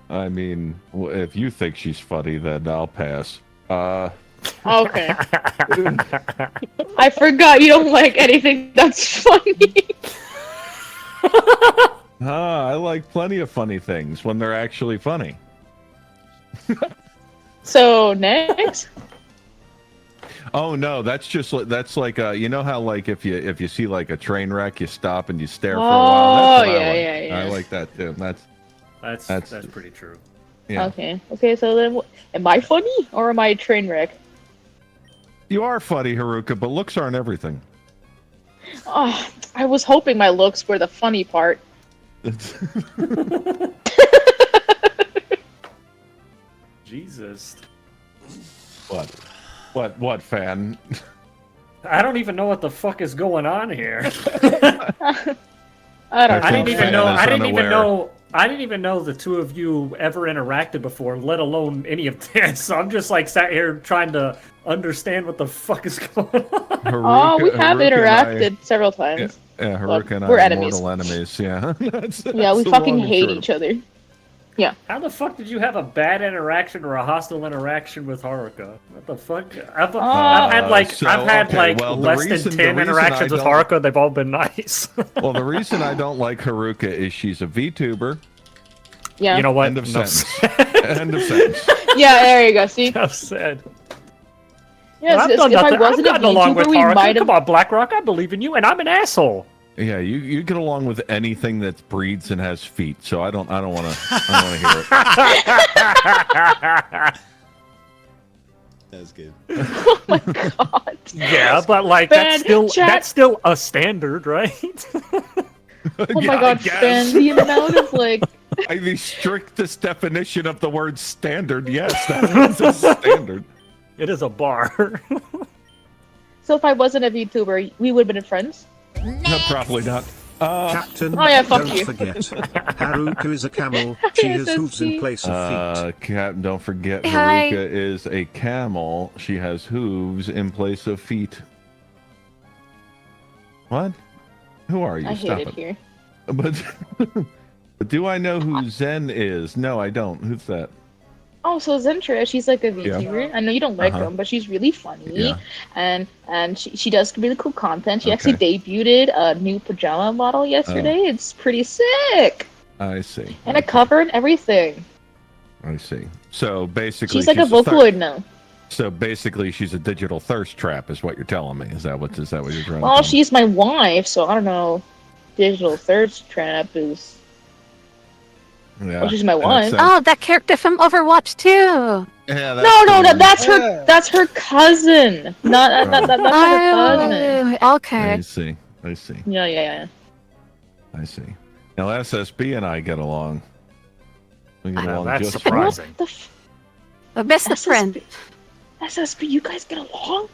I mean, if you think she's funny, then I'll pass. Okay. I forgot you don't like anything that's funny. I like plenty of funny things when they're actually funny. So next, Oh no, that's like you know how like if you see like a train wreck, you stop and you stare for a while. That's what I yeah, like. yeah. I like that too. That's pretty true. Yeah. Okay. So then, am I funny or am I a train wreck? You are funny, Haruka, but looks aren't everything. Oh, I was hoping my looks were the funny part. Jesus. What fan? I don't even know what the fuck is going on here. I don't. I didn't even fan know. is I didn't even unaware. know. I didn't even know the two of you ever interacted before, let alone any of this. So I'm just like sat here trying to understand what the fuck is going on. Oh, we have Haruka and interacted several times. Yeah, But Haruka and I we're are enemies. mortal enemies. Yeah. Yeah, we the fucking long and hate short of each other. Yeah. How the fuck did you have a bad interaction or a hostile interaction with Haruka? What the fuck? I've had like so, I've had okay, like well, the less reason- than the 10 reason interactions I with don't- Haruka. They've all been nice. Well, the reason I don't like Haruka is she's a VTuber. Yeah. You know what? End of No. sentence. End of sentence. Yeah, there you go. See? Enough said. Yes, I've if done I nothing. wasn't a I've gotten along with VTuber, we Haruka. might have. Come on, BlackRock. I believe in you, and I'm an asshole. Yeah, you get along with anything that breathes and has feet. So I don't want to hear it. That's good. Oh my god. Yeah, but like Ben, that's chat- still a standard, right? Oh my god, Ben, the amount of like. By the strictest definition of the word standard, yes, that is a standard. It is a bar. So if I wasn't a VTuber, we would have been friends. No, probably not. Captain, Oh, yeah, fuck don't you. forget, Haruka is a camel. She has hooves in place of feet. Captain, don't forget, Hi. Haruka is a camel. She has hooves in place of feet. What? Who are you? I Stop hate it here. But do I know who Zen is? No, I don't. Who's that? Oh, so Zentra, she's like a Yeah. VTuber. I know you don't like Uh-huh. her, but she's really funny. Yeah. And she does really cool content. She actually debuted a new pajama model yesterday. Oh. It's pretty sick. I see. And a cover and everything. I see. So basically, She's like a star- Vocaloid now. So basically, she's a digital thirst trap, is what you're telling me. Is that what you're trying to Well, tell me? she's my wife, so I don't know. Digital thirst trap is. Yeah. Well, she's my in a wife. sense. Oh, that character from Overwatch too. Yeah, No, that's her. That's her cousin. Not that's her cousin. Oh, okay. I see. Yeah. I see. Now SSB and I get along. We get Now, along that's just surprising. The best of friends. SSB, you guys get along?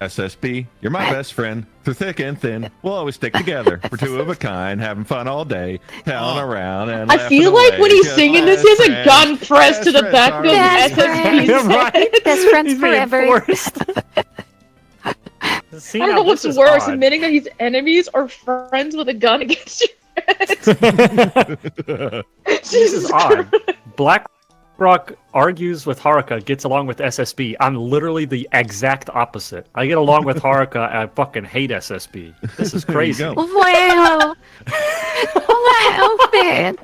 SSB, you're my best friend. Through thick and thin, we'll always stick together. We're two of a kind, having fun all day, palling around and I laughing feel like away. when he's Just singing this, best he has a friends. gun pressed to the Best back of his friends are SSB's head. Best friends He's being forever. forced. See, I don't now know what's this is worse, odd. admitting that he's enemies or friends with a gun against you. This is odd. BlackRock argues with Haruka, gets along with SSB. I'm literally the exact opposite. I get along with Haruka, I fucking hate SSB. This is crazy. Wow. Wow, man.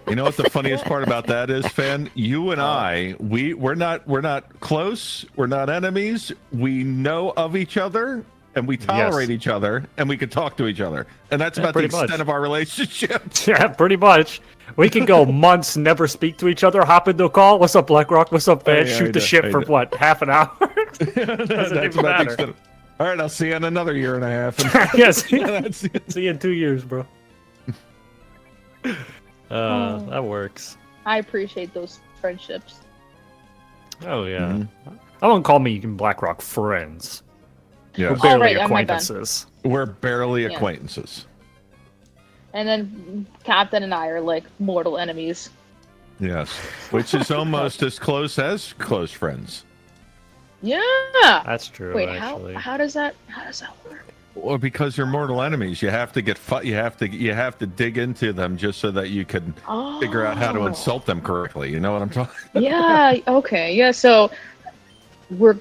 You know what the funniest part about that is, Fan? You and I, we're not close. We're not enemies. We know of each other, and we tolerate each other, and we can talk to each other. And that's about the extent of our relationship. Yeah, pretty much. We can go months, never speak to each other, hop into a call. What's up, BlackRock? What's up, man? Shoot the shit for what, half an hour? That's even about the matter. extent. All right, I'll see you in another year and a half. Yes. See you in 2 years, bro. That works. I appreciate those friendships. Oh yeah. I won't call me and BlackRock friends. Yeah. We're barely right, my bad. acquaintances. We're barely Yeah. acquaintances. And then Captain and I are like mortal enemies. Yes, which is almost as close as close friends. Yeah. That's true. Wait, actually. how does that work? Or because you're mortal enemies, you have to you have to dig into them just so that you can figure out how to Oh. insult them correctly. You know what I'm talking? Yeah. Okay. Yeah. So we're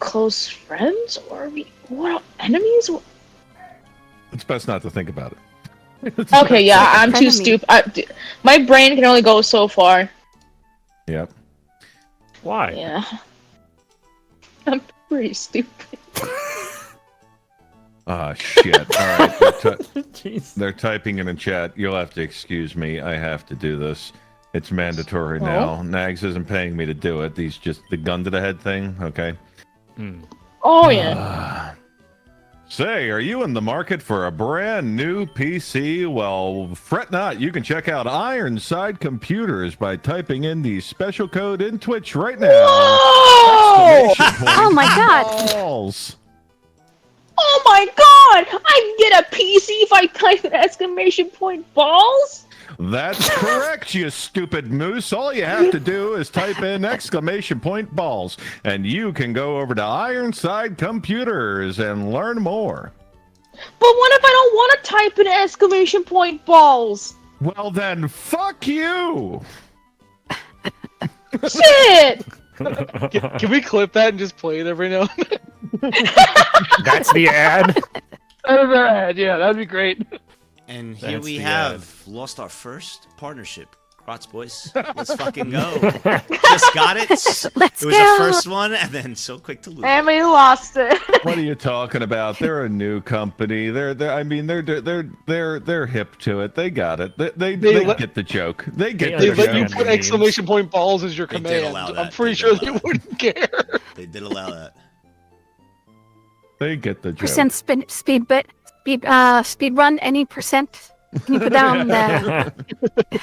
close friends, or are we enemies? It's best not to think about it. Okay. Yeah. I'm too stupid. My brain can only go so far. Yep. Why? Yeah. I'm pretty stupid. Ah, shit. All right. They're typing in the chat. You'll have to excuse me. I have to do this. It's mandatory now. Nagzz isn't paying me to do it. He's just the gun to the head thing. Okay. Oh, yeah. Say, are you in the market for a brand new PC? Well, fret not. You can check out Ironside Computers by typing in the special code in Twitch right now. Oh my god. Balls. Oh my god! I get a PC if I type an exclamation point balls? That's correct, you stupid moose. All you have to do is type in exclamation point balls, and you can go over to Ironside Computers and learn more. But what if I don't want to type an exclamation point balls? Well, then, fuck you! Shit! Can we clip that and just play it every now and then? That's the ad. Yeah, that'd be great. And here That's we the have lost our first partnership. Grotz boys, let's fucking go. Just got it. Let's It was go. the first one, and then so quick to lose. And we lost it. What are you talking about? They're a new company. They're hip to it. They got it. They get the joke. They get They the let you joke. put exclamation point balls as your They did command. allow I'm that. pretty They sure did they allow that. wouldn't care. They did allow that. They get the joke. Percent speed run any percent. Can you put down the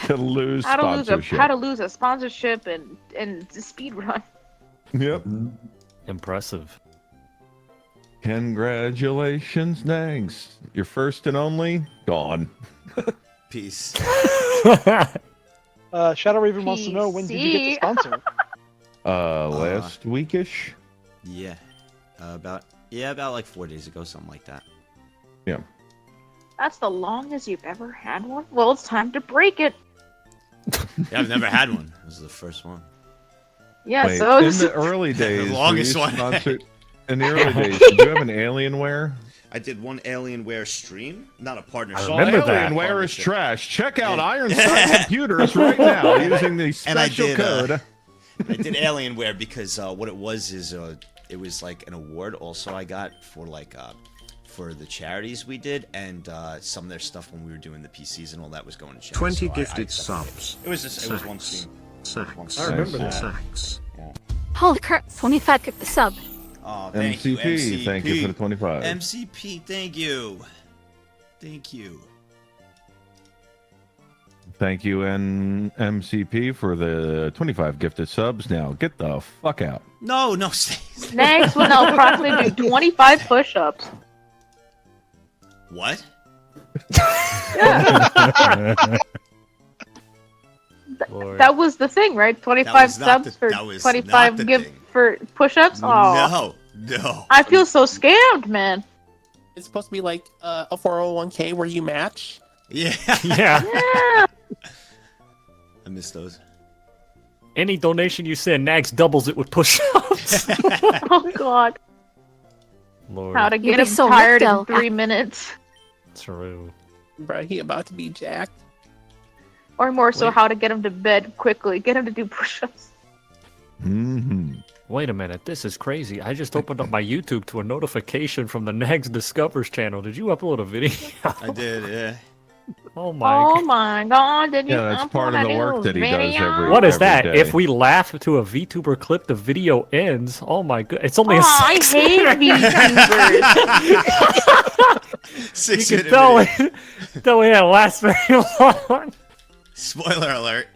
To lose How sponsorship. to lose a sponsorship and speed run. Yep. Impressive. Congratulations, Nagzz. Your first and only gone. Peace. Shadow Raven wants to know, when did you get the sponsor? Last weekish. Yeah. About like 4 days ago, something like that. Yeah. That's the longest you've ever had one? Well, it's time to break it. Yeah, I've never had one. This is the first one. Yeah, Wait, so in the early days, The were longest you one. sponsored- In the early days, did you have an Alienware? I did one Alienware stream, not a partnership. Well, Alienware is trash. Check out Ironside Computers right now using the And I special did, code. I did Alienware because what it was is it was like an award also I got for like for the charities we did, and some of their stuff when we were doing the PCs and all that was going to charity. 20 so gifted I subs. It was just it was one stream. Sacks. I remember that. Sacks. holy crap? 25 get the sub. Oh, thank you, MCP, thank you for the 25. MCP, thank you. Thank you. Thank you, MCP, for the 25 gifted subs. Now, get the fuck out. No, stay. Next will now properly do 25 push-ups. What? That was the thing, right? 25 subs for 25 gift for push-ups? Oh. No. I feel so scammed, man. It's supposed to be like a 401k where you match. Yeah. Yeah. Yeah. I miss those. Any donation you send, Nagzz doubles it with push-ups. Oh god. Lord. How to You'd get be him so tired in ripped, though. 3 minutes. True. Bro, he about to be jacked. Or more so, Wait. how to get him to bed quickly. Get him to do push-ups. Mm-hmm. Wait a minute, this is crazy. I just opened up my YouTube to a notification from the Nagzz Discovers channel. Did you upload a video? I did, yeah. Oh my Oh god. my god, did you Yeah, that's upload part of a the new work that he does video? every- What is every that? day. If we laugh to a VTuber clip, the video ends. Oh my god. It's only a I 6 hate VTubers. 6 You can minute tell video. it, tell it last very long. Spoiler alert.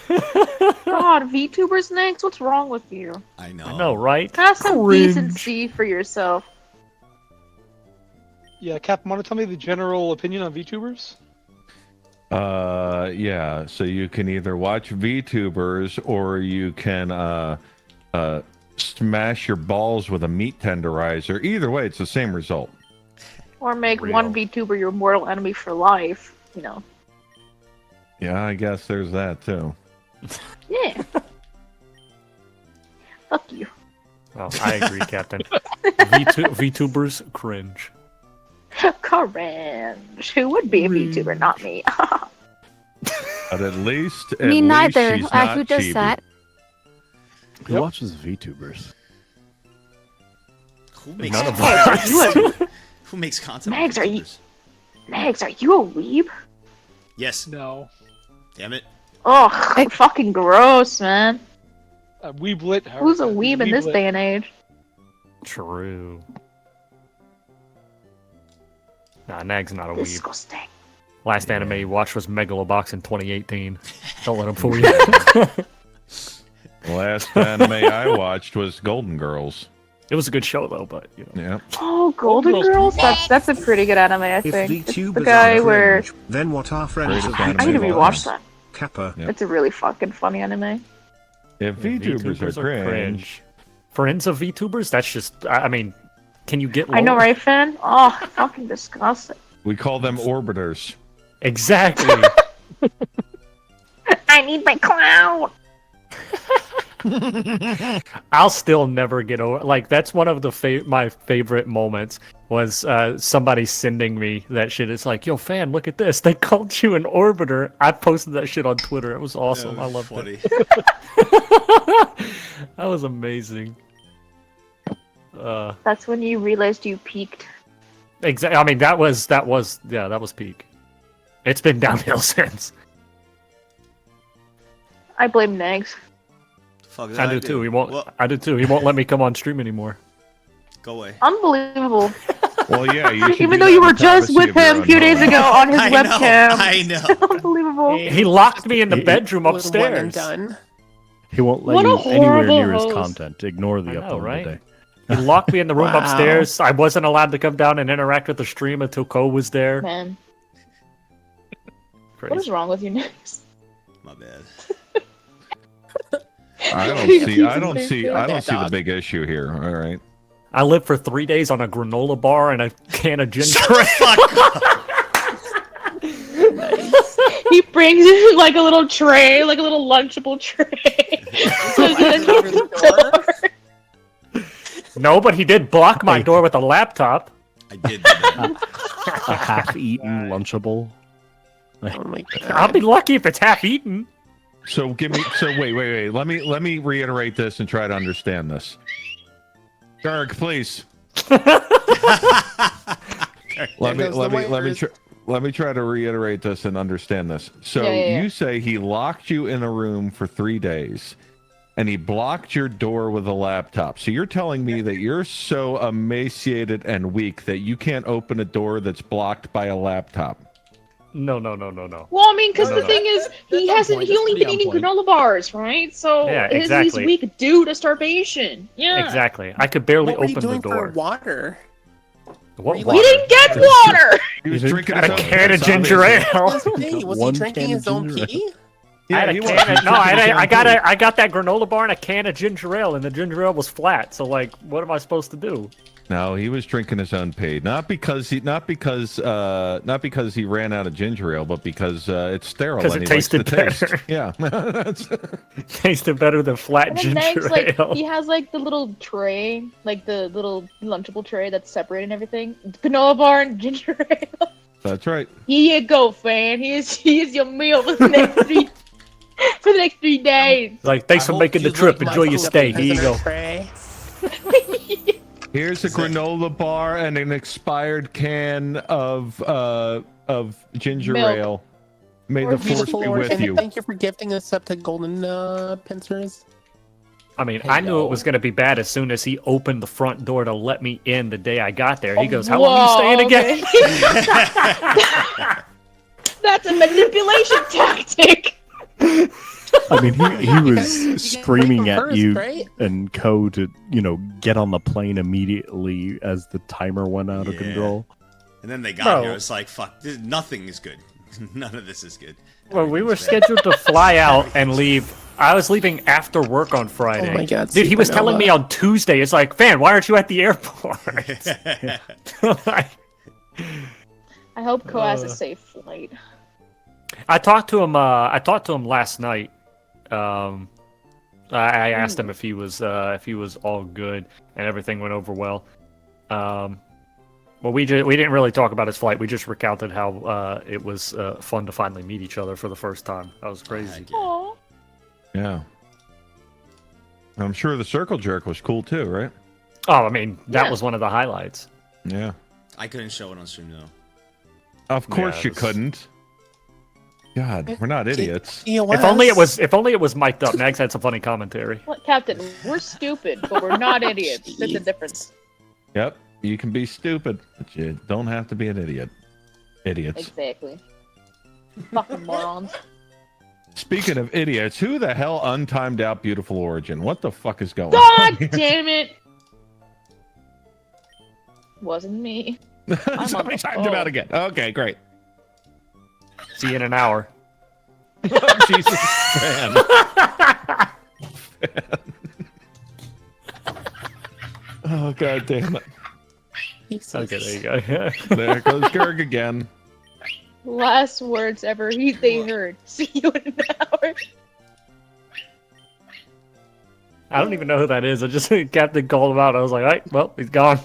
God, VTubers next? What's wrong with you? I know. I know, right? Have some Cringe. decency for yourself. Yeah, Cap, want to tell me the general opinion on VTubers? Yeah. So you can either watch VTubers or you can smash your balls with a meat tenderizer. Either way, it's the same result. Or make Real. one VTuber your mortal enemy for life. You know. Yeah, I guess there's that too. Yeah. Fuck you. Oh, I agree, Captain. VTubers cringe. Cringe. Who would be a VTuber? Not me. But at least, Me neither. she's Who not does chibi. that? Who watches VTubers? Who makes None of content? us. Who makes content? Mags, on are you- YouTubers? Mags, are you a weeb? Yes. No. Damn it. Ugh, fucking gross, man. Weeblit. Who's a weeb in this day and age? True. Nah, Nag's not a weeb. Disgusting. Last anime he watched was Megalobox in 2018. Don't let him fool you. Last anime I watched was Golden Girls. It was a good show though, but you know. Yeah. Oh, Golden Girls? That's a pretty good anime, I If think. It's VTubers the guy are where... cringe, then what are friends of Greatest anime I need to of all rewatch time. that. Kappa. Yep. It's a really fucking funny anime. If VTubers are cringe, Friends of VTubers? That's just, I mean, can you get I know, lower? right, Finn? Oh, fucking disgusting. we call them orbiters. Exactly. I need my clown! I'll still never get over. Like that's one of the my favorite moments was somebody sending me that shit. It's like, yo, fan, look at this. They called you an orbiter. I posted that shit on Twitter. It was awesome. I love funny. that. That was amazing. That's when you realized you peaked. Exactly. I mean, that was peak. It's been downhill since. I blame Nags. Fuck did I do too. He won't. Well, I do too. He won't let me come on stream anymore. go away. Unbelievable. Well, yeah. You should Even do though that you in were the just privacy with of your him a own few days home. ago on his I know, webcam. I know. Unbelievable. He locked me in the bedroom One and upstairs. done. He won't let What a you anywhere near horrible his host. content. Ignore the I know, upload right? today. He locked me in the room Wow. upstairs. I wasn't allowed to come down and interact with the stream until Ko was there. Man, what is Crazy. wrong with you, Nags? My bad. I don't You see. keep I don't saying see. that, I don't see the dog. big issue here. All right. I lived for 3 days on a granola bar and a can of ginger Shut the ale. fuck up. He brings in like a little tray, like a little lunchable tray. So he can Over the door. No, but he did block my door with a laptop. I did do that. A half-eaten Lunchable. Oh my god. I'll be lucky if it's half eaten. So give me. So wait. Let me reiterate this and try to understand this. Garg, please. Let me try to reiterate this and understand this. So Yeah. you say he locked you in a room for 3 days, and he blocked your door with a laptop. So you're telling me that you're so emaciated and weak that you can't open a door that's blocked by a laptop. No. Well, I mean, because No, the no. thing is, he That's on hasn't. point. He only That's been pretty eating on granola bars, right? So Yeah, he's exactly. weak due to starvation. Yeah. Exactly. I could barely What were you open the doing for door. water? What We water? We didn't get water. He was You drinking Got his a own can of piss, ginger obviously. ale. Hey, was he One drinking can his of own ginger pee? I had a he was. can of, no, I got shampoo. I got that granola bar and a can of ginger ale, and the ginger ale was flat. So like, what am I supposed to do? No, he was drinking his unpaid. Not because he ran out of ginger ale, but because it's sterile. Because and it he likes the tasted better. taste. Yeah. Tasted better than flat And then ginger Nagzz, like, ale. he has like the little tray, like the little lunchable tray that's separated and everything. Granola bar and ginger ale. That's right. Here you go, fan. Here's your meal for the next for the next 3 days. Like, thanks I for hope making the you trip. like Enjoy my your stay. Here you go. Tray. Here's a granola bar and an expired can of ginger Milk. ale. May Or the force Beautiful be with Origin, you. thank you for gifting us up to golden pincers. I mean, I knew it was going to be bad as soon as he opened the front door to let me in the day I got there. He goes, how long are you staying again? That's a manipulation tactic. I mean, he was screaming at first, you right? and Co to, get on the plane immediately as the timer went out of Yeah. control. And then they got Bro. here. It's like, fuck, nothing is good. None of this is good. Well, we were Everything's bad. scheduled to fly out and leave. I was leaving after work on Friday. Oh my God, Dude, he was telling Supernova. me on Tuesday, it's like, Fan, why aren't you at the airport? Like, I hope Co has a safe flight. I talked to him last night. I asked him if he was all good and everything went over well. Well, we didn't really talk about his flight. We just recounted how it was fun to finally meet each other for the first time. That was crazy. Aww. Yeah. I'm sure the circle jerk was cool too, right? Oh, I mean, that Yeah. was one of the highlights. Yeah. I couldn't show it on stream though. Of course Yeah, you it was- couldn't. God, we're not idiots. If only it was mic'd up. Nagzz had some funny commentary. Look, Captain, we're stupid, but we're not idiots. There's a difference. Yep. You can be stupid, but you don't have to be an idiot. Idiots. Exactly. Fucking morons. Speaking of idiots, who the hell untimed out Beautiful Origin? What the fuck is going God on? damn it! Wasn't me. on Somebody the timed him phone. out again. Okay, great. See you in an hour. Jesus, man. Oh, god damn it. Okay, there you go. There goes Gerg again. Last words ever they heard. See you in an hour. I don't even know who that is. I just Captain called him out. I was like, all right, well, he's gone.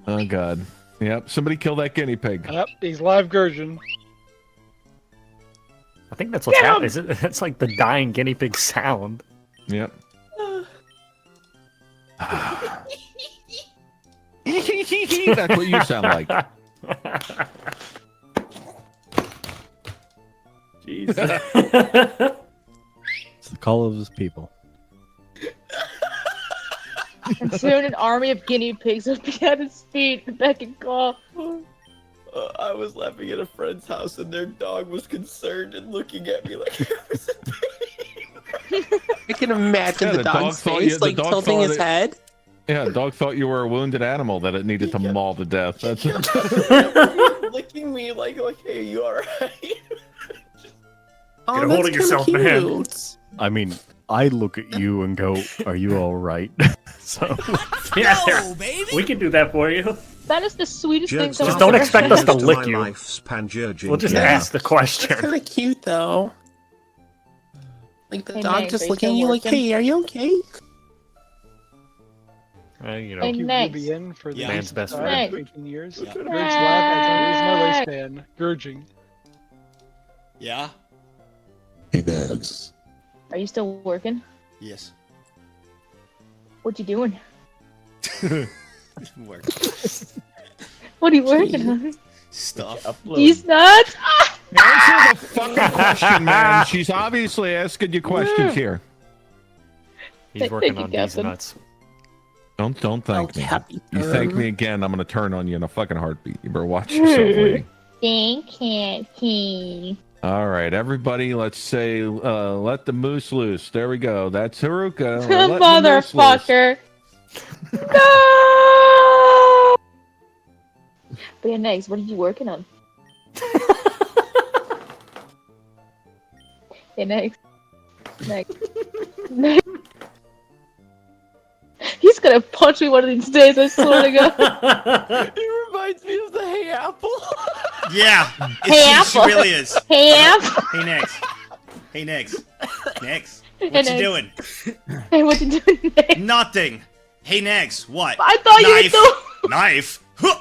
Oh god. Yep, somebody kill that guinea pig. Yep, he's live Gurgin. I think that's what's happening. It's like the dying guinea pig sound. Yep. That's what you sound like. Jesus. It's the call of his people. And soon an army of guinea pigs will be at his feet, beck and call. I was laughing at a friend's house and their dog was concerned and looking at me like I was in pain. I can imagine Yeah, the the dog dog's thought face, you- the like dog tilting thought his it- head. Yeah, dog thought you were a wounded animal that it needed to maul to death. That's licking me like, hey, you alright? Oh, Get a hold that's of yourself, kinda man. cute. I mean, I look at you and go, "Are you all right?" So Yeah, we can do that for you. That is the sweetest thing Jerks someone's Just don't ever expect us said. to to lick my you. lifespan, Jurgin. We'll just Yeah. ask the That's question. kind of cute, though. Like the Hey, dog Nagzz, just are you looking at still you like, working? "Hey, are you okay?" You know, Hey, You will Nagzz. be in for the Yeah. Man's best friend. 18 years. Yeah. Bridge Lab as always my lifespan. Gurging. Yeah? Hey, Nagzz. Are you still working? Yes. What you doing? Work. What are you working on? Stuff. These nuts? Ah! Answer the fucking question, man. She's obviously asking you questions here. He's Thank working you, on these Captain. nuts. Don't thank me. happy You thank me again, I'm gonna turn on you in a fucking heartbeat. You better watch yourself, lady. Thank you. All right, everybody, let's say, let the moose loose. There we go. That's Haruka. Letting the moose loose. Motherfucker. No! But yeah, Nagzz, what are you working on? Hey, Nagzz. Nagzz. He's gonna punch me one of these days, I swear to God. He reminds me of the Hey Apple. Yeah. Hey, She Apple. really is. Hey, Apple. Hey, Nagzz. Hey, Nagzz. Nagzz. Hey, What you Nagzz. doing? Hey, what you doing, Nagzz? Nothing. Hey, Nagzz. What? I thought you were so... Knife. Huh.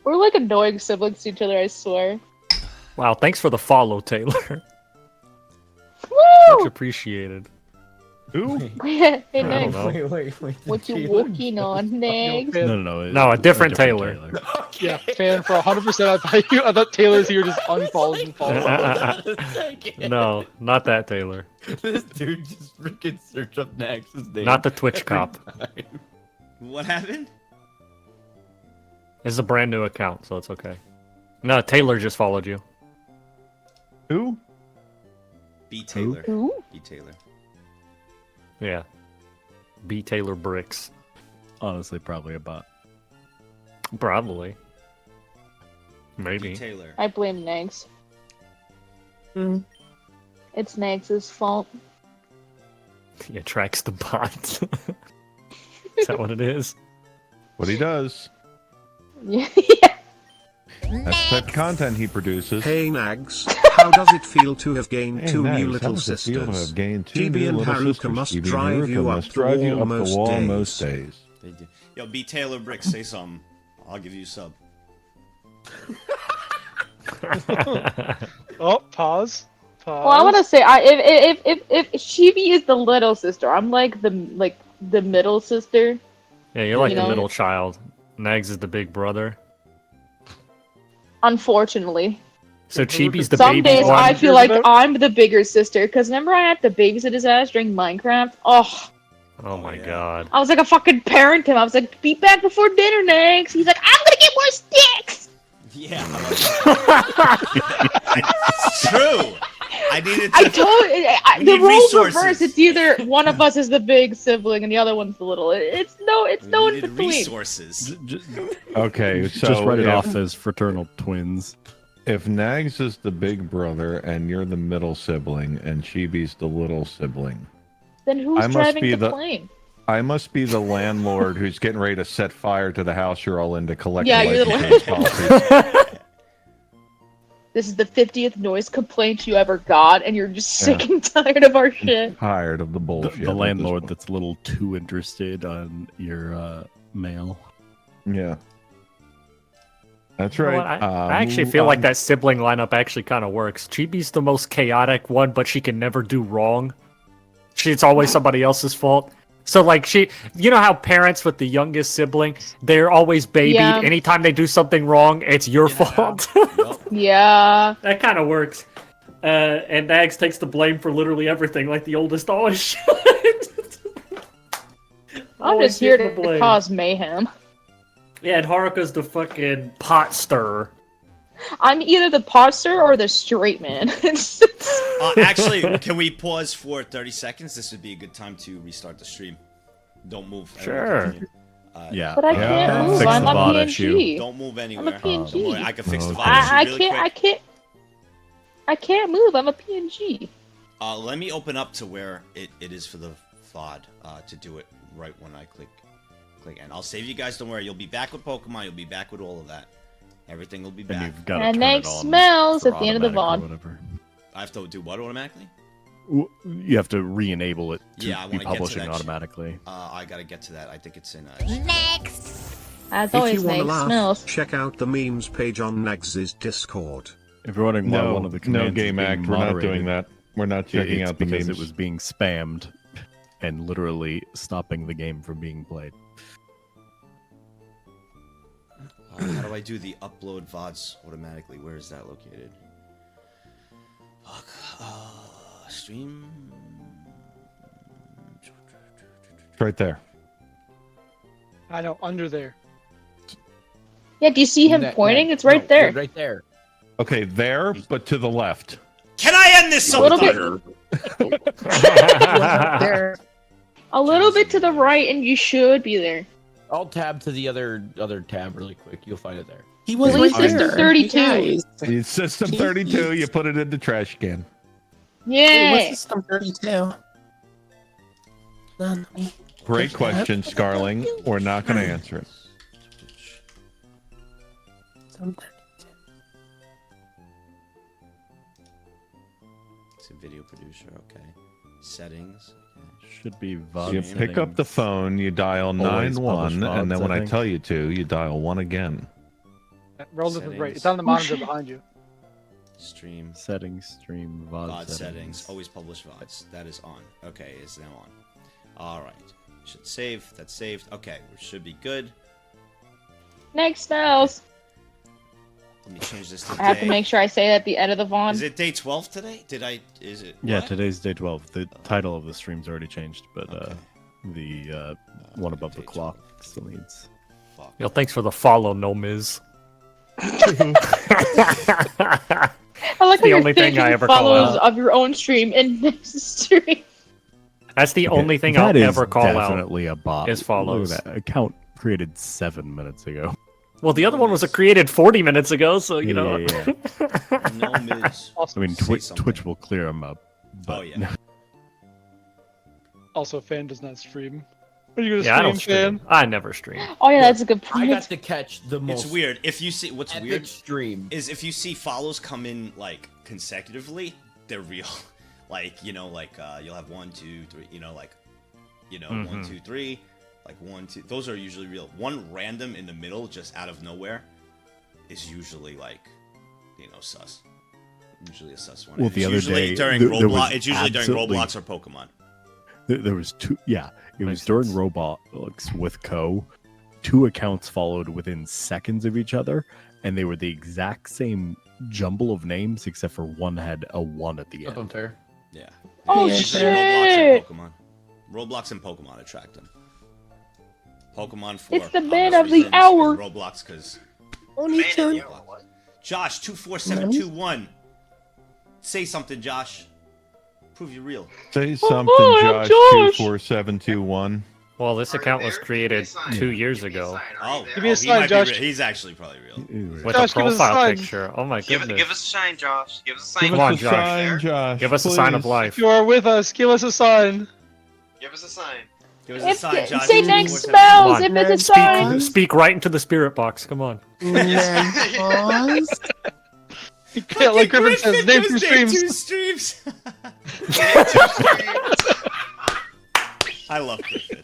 We're like annoying siblings to each other, I swear. Wow, thanks for the follow, Taylor. Woo! Much appreciated. Who? Hey, I don't Nagzz. know. Wait. What you working on, Nagzz? No, a different Taylor. Yeah, fan for 100%. I thought Taylor's here just unfollows and follows. No, not that Taylor. This dude just freaking search up Nagz's name. Not the Twitch cop. What happened? It's a brand new account, so it's okay. No, Taylor just followed you. Who? B. Taylor. Who? B. Taylor. Yeah. B. Taylor Bricks. Honestly, probably a bot. Probably. B. Maybe. Taylor. I blame Nagzz. Mm. It's Nagz's fault. He attracts the bots. Is that what it is? What he does. Yeah. That's the type of content he produces. Hey Nagzz, how does it feel to have gained Hey, two Nagzz, new how little does it feel to sisters? have gained two GB new and little Haruka sisters? must GB and drive Haruka you up must the drive you wall up the most wall days. most days. They do. Yo, B. Taylor Brick, say something. I'll give you a sub. Oh, pause. Pause. Well, I want to say, if Chibi is the little sister, I'm like the middle sister. Yeah, you're like You the know? middle child. Nagzz is the big brother. Unfortunately. So Chibi's the Some baby days one. I feel like I'm the bigger sister, because remember I had to babysit his ass during Minecraft? Oh, Oh my god. I was like a fucking parent to him. I was like, be back before dinner, Nagzz. He's like, I'm gonna get more sticks! Yeah. It's true. I needed to. I told We the need roles resources. reversed. It's either one of us is the big sibling and the other one's the little. It's no in needed between. resources. Okay, so Just write it if- off as fraternal twins. If Nagzz is the big brother and you're the middle sibling and Chibi's the little sibling, Then who's I must driving be the the- plane? I must be the landlord who's getting ready to set fire to the house you're all in to collect Yeah, the you're life the insurance policy. This is the 50th noise complaint you ever got, and you're just Yeah. sick and tired of our shit. Tired of the The, bullshit. the at landlord this that's a little too interested on your mail. point. Yeah. That's You know right. what, I actually feel like that sibling lineup actually kind of works. Chibi's the most chaotic one, but she can never do wrong. It's always somebody else's fault. So like you know how parents with the youngest sibling, they're always babied. Yeah. Anytime they do something wrong, it's your fault. Yeah. That kind of works. And Nagzz takes the blame for literally everything, like the oldest always should. I'm Always just here getting the to blame. cause mayhem. Yeah, and Haruka's the fucking pot stirrer. I'm either the poster or the straight man. Actually, can we pause for 30 seconds? This would be a good time to restart the stream. Don't move. Everyone Sure. continue. Yeah. But I can't move. Fix I'm the a bot PNG. issue. Don't move I'm anywhere. a PNG. Don't worry, I can fix the Okay. bot issue I really quick. can't. I can't move. I'm a PNG. Let me open up to where it is for the VOD to do it right when I click end. I'll save you guys. Don't worry. You'll be back with Pokemon. You'll be back with all of that. Everything will be And back. you've got to And turn they it on smells for at the end of the automatic or VOD. whatever. I have to do what automatically? You have to re-enable it to Yeah, I be want to get to publishing that. automatically. I gotta get to that. I think it's in. As If always, you want to Nagzz laugh, smells. check out the memes page on Nagz's Discord. If you're wondering why No, one of the no commands game is being act. We're not doing moderated, that. We're not checking it's out the because memes. it was being spammed and literally stopping the game from being played. How do I do the upload VODs automatically? Where is that located? Fuck. Stream. It's right there. I know, under there. Yeah, do you see him pointing? It's right there. Right there. Okay, there, but to the left. Can I end this A little sometime? There. A little bit to the right, and you should be there. I'll tab to the other tab really quick. You'll find it there. He was Delete right System there. 32. You guys. It's System 32. You put it in the trash can. Wait, what's Yeah. System 32? on me. Great question, Scarling. We're not going to answer it. It's a video producer. Okay. Settings. Should be So VOD. you pick up the phone, you dial Always publish 9-1, and then VODs, when I I think. tell you to, you dial 1 again. Roll to the right. It's on the monitor behind you. Stream. Settings, stream, VOD, VOD settings. settings. Always publish VODs. That is on. Okay, it's now on. All right. Should save. That's saved. Okay, we should be good. Next spells. Let me change this to I have to day- make sure I say that at the end of the VOD. Is it day 12 today? Did I? Is it? Yeah, what? today's day 12. The title of the stream's already changed, but the one above the clock still needs. Yo, thanks for the follow, no Miz. I like how the you're only thing I taking ever call follows out. of your own stream in next stream. That's the Okay, only thing that I'll is ever call out. Definitely a bot. Is follows. Look at that account created 7 minutes ago. Well, the other one was created 40 minutes ago, so you know. Yeah. No Miz. I mean, Say something. Twitch will clear them up. But Oh yeah. Also, Fan does not stream. Are you gonna Yeah, I don't stream, stream. I never stream. Oh yeah, that's a good I point. got to catch the most. It's weird. If you see what's epic weird stream. is if you see follows come in like consecutively, they're real. Like you know, like you'll have 1, 2, 3. You know, like 1, 2, 3. Like 1, 2. Those are usually real. One random in the middle, just out of nowhere, is usually like, sus. Usually a sus one. Well, And the it's other usually day, during there was Roblox. It's usually during absolutely- Roblox or Pokemon. There was two. Yeah, it was Makes during sense. Roblox with Co. 2 accounts followed within seconds of each other, and they were the exact same jumble of names, except for one had a 1 at the That's end. unfair. Yeah. Oh, It's usually shit! Roblox and Pokemon. Roblox and Pokemon attract them. Pokemon for It's the man obvious of the reasons, hour. and Roblox because Only turn. Josh 24721. Say something, Josh. Prove you're real. Say something, Oh, Josh. Josh. 24721. Well, this account was created 2 years ago Oh, Give me a he sign, might be Josh. He's actually probably real. with Josh, a give us a profile sign. picture. Oh my Give goodness. us a sign, Josh. Give us a sign. Give Come on, us a Josh. sign, Josh. Give us a sign of please. life. If you are with us, give us a sign. Give us a sign. Give us a sign, Josh. Say next 247. spells Come if on. it's a sign. Speak right into the spirit box. Come on. You can't, like Griffin says, name 2 streams. 2 streams. I love Griffin.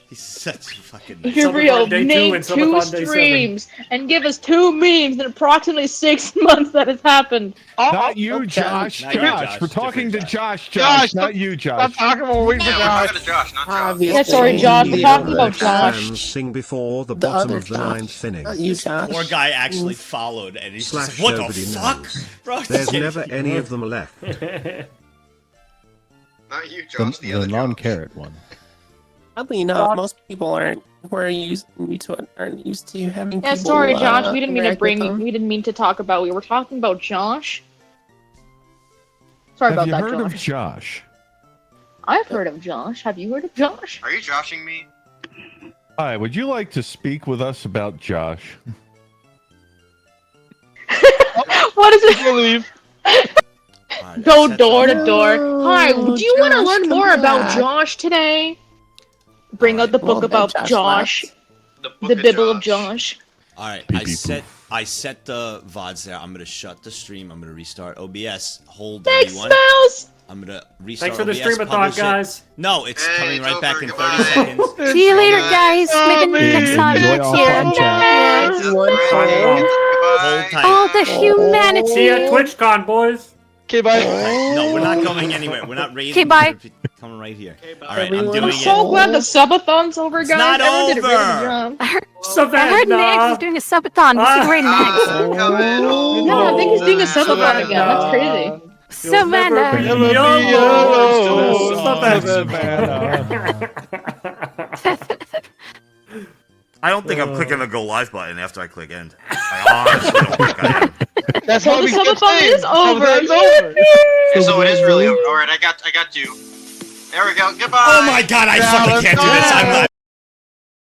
He's such a fucking. If you're Subathon real, day 2 name and 2 Subathon day 7. streams and give us 2 memes in approximately 6 months that has happened. Not you, Josh. Not you, Josh. Josh. We're talking to Different Josh. Josh, Josh, not you, Josh. Stop talking while we're waiting for Yeah, we're Josh. talking to Josh, not Josh. Yeah, sorry, Josh. We're talking about Josh. Fans sing before the The bottom other of the Josh. 9th inning. Not you, Josh. Poor guy actually followed, and he's just Slash like, "What the nobody fuck, knows. bro?" There's never any of them left. Not you, The, Josh. The other Josh. non-carrot one. Oddly enough, most people aren't used to having. Yeah, people, sorry, Josh. We didn't mean to interact with them. we didn't mean to talk about. We were talking about Josh. Sorry Have about you that, heard Josh. of Josh? I've heard of Josh. Have you heard of Josh? Are you joshing me? Hi, would you like to speak with us about Josh? What is it? Believe. Alright, Go that's door it. to door. Hi, Oh, do you want to Josh, learn come more about back. Josh today? Bring out the Well, book then about Josh Josh. The book The of Bible of Josh. Josh. All right, Beep, I beep, set the VODs there. I'm gonna shut the stream. I'm gonna restart OBS. Hold Next everyone. spells. I'm gonna restart. Thanks for the OBS, Streamathon, publish it. guys. No, it's Hey, coming it's right back over. in Goodbye. 30 seconds. See you later, guys. Maybe man. next time Enjoy next our year. fun chat. Just One Brandon, call. Hold Goodbye. tight. Oh, the humanity. See you at TwitchCon, boys. Okay, bye. No, we're not going anywhere. We're not raiding. Okay, bye. We're coming right here. bye. All right, I'm Everyone doing I'm it. so glad the subathon's over, guys. not Everyone did a really over. good job. I heard Savannah. Nagzz is doing a subathon. This is great, Nagzz. I'm coming. Oh, No, I think he's doing a Savannah. subathon again. That's crazy. Savannah. YOLO. I don't think I'm clicking the go live button after I click end. I honestly don't think I am. That's So how the we get subathon paid. is over. Subathon's over. So it is really over. All right, I got you. There we go. Goodbye. Oh my god, I fucking can't do this. I'm not.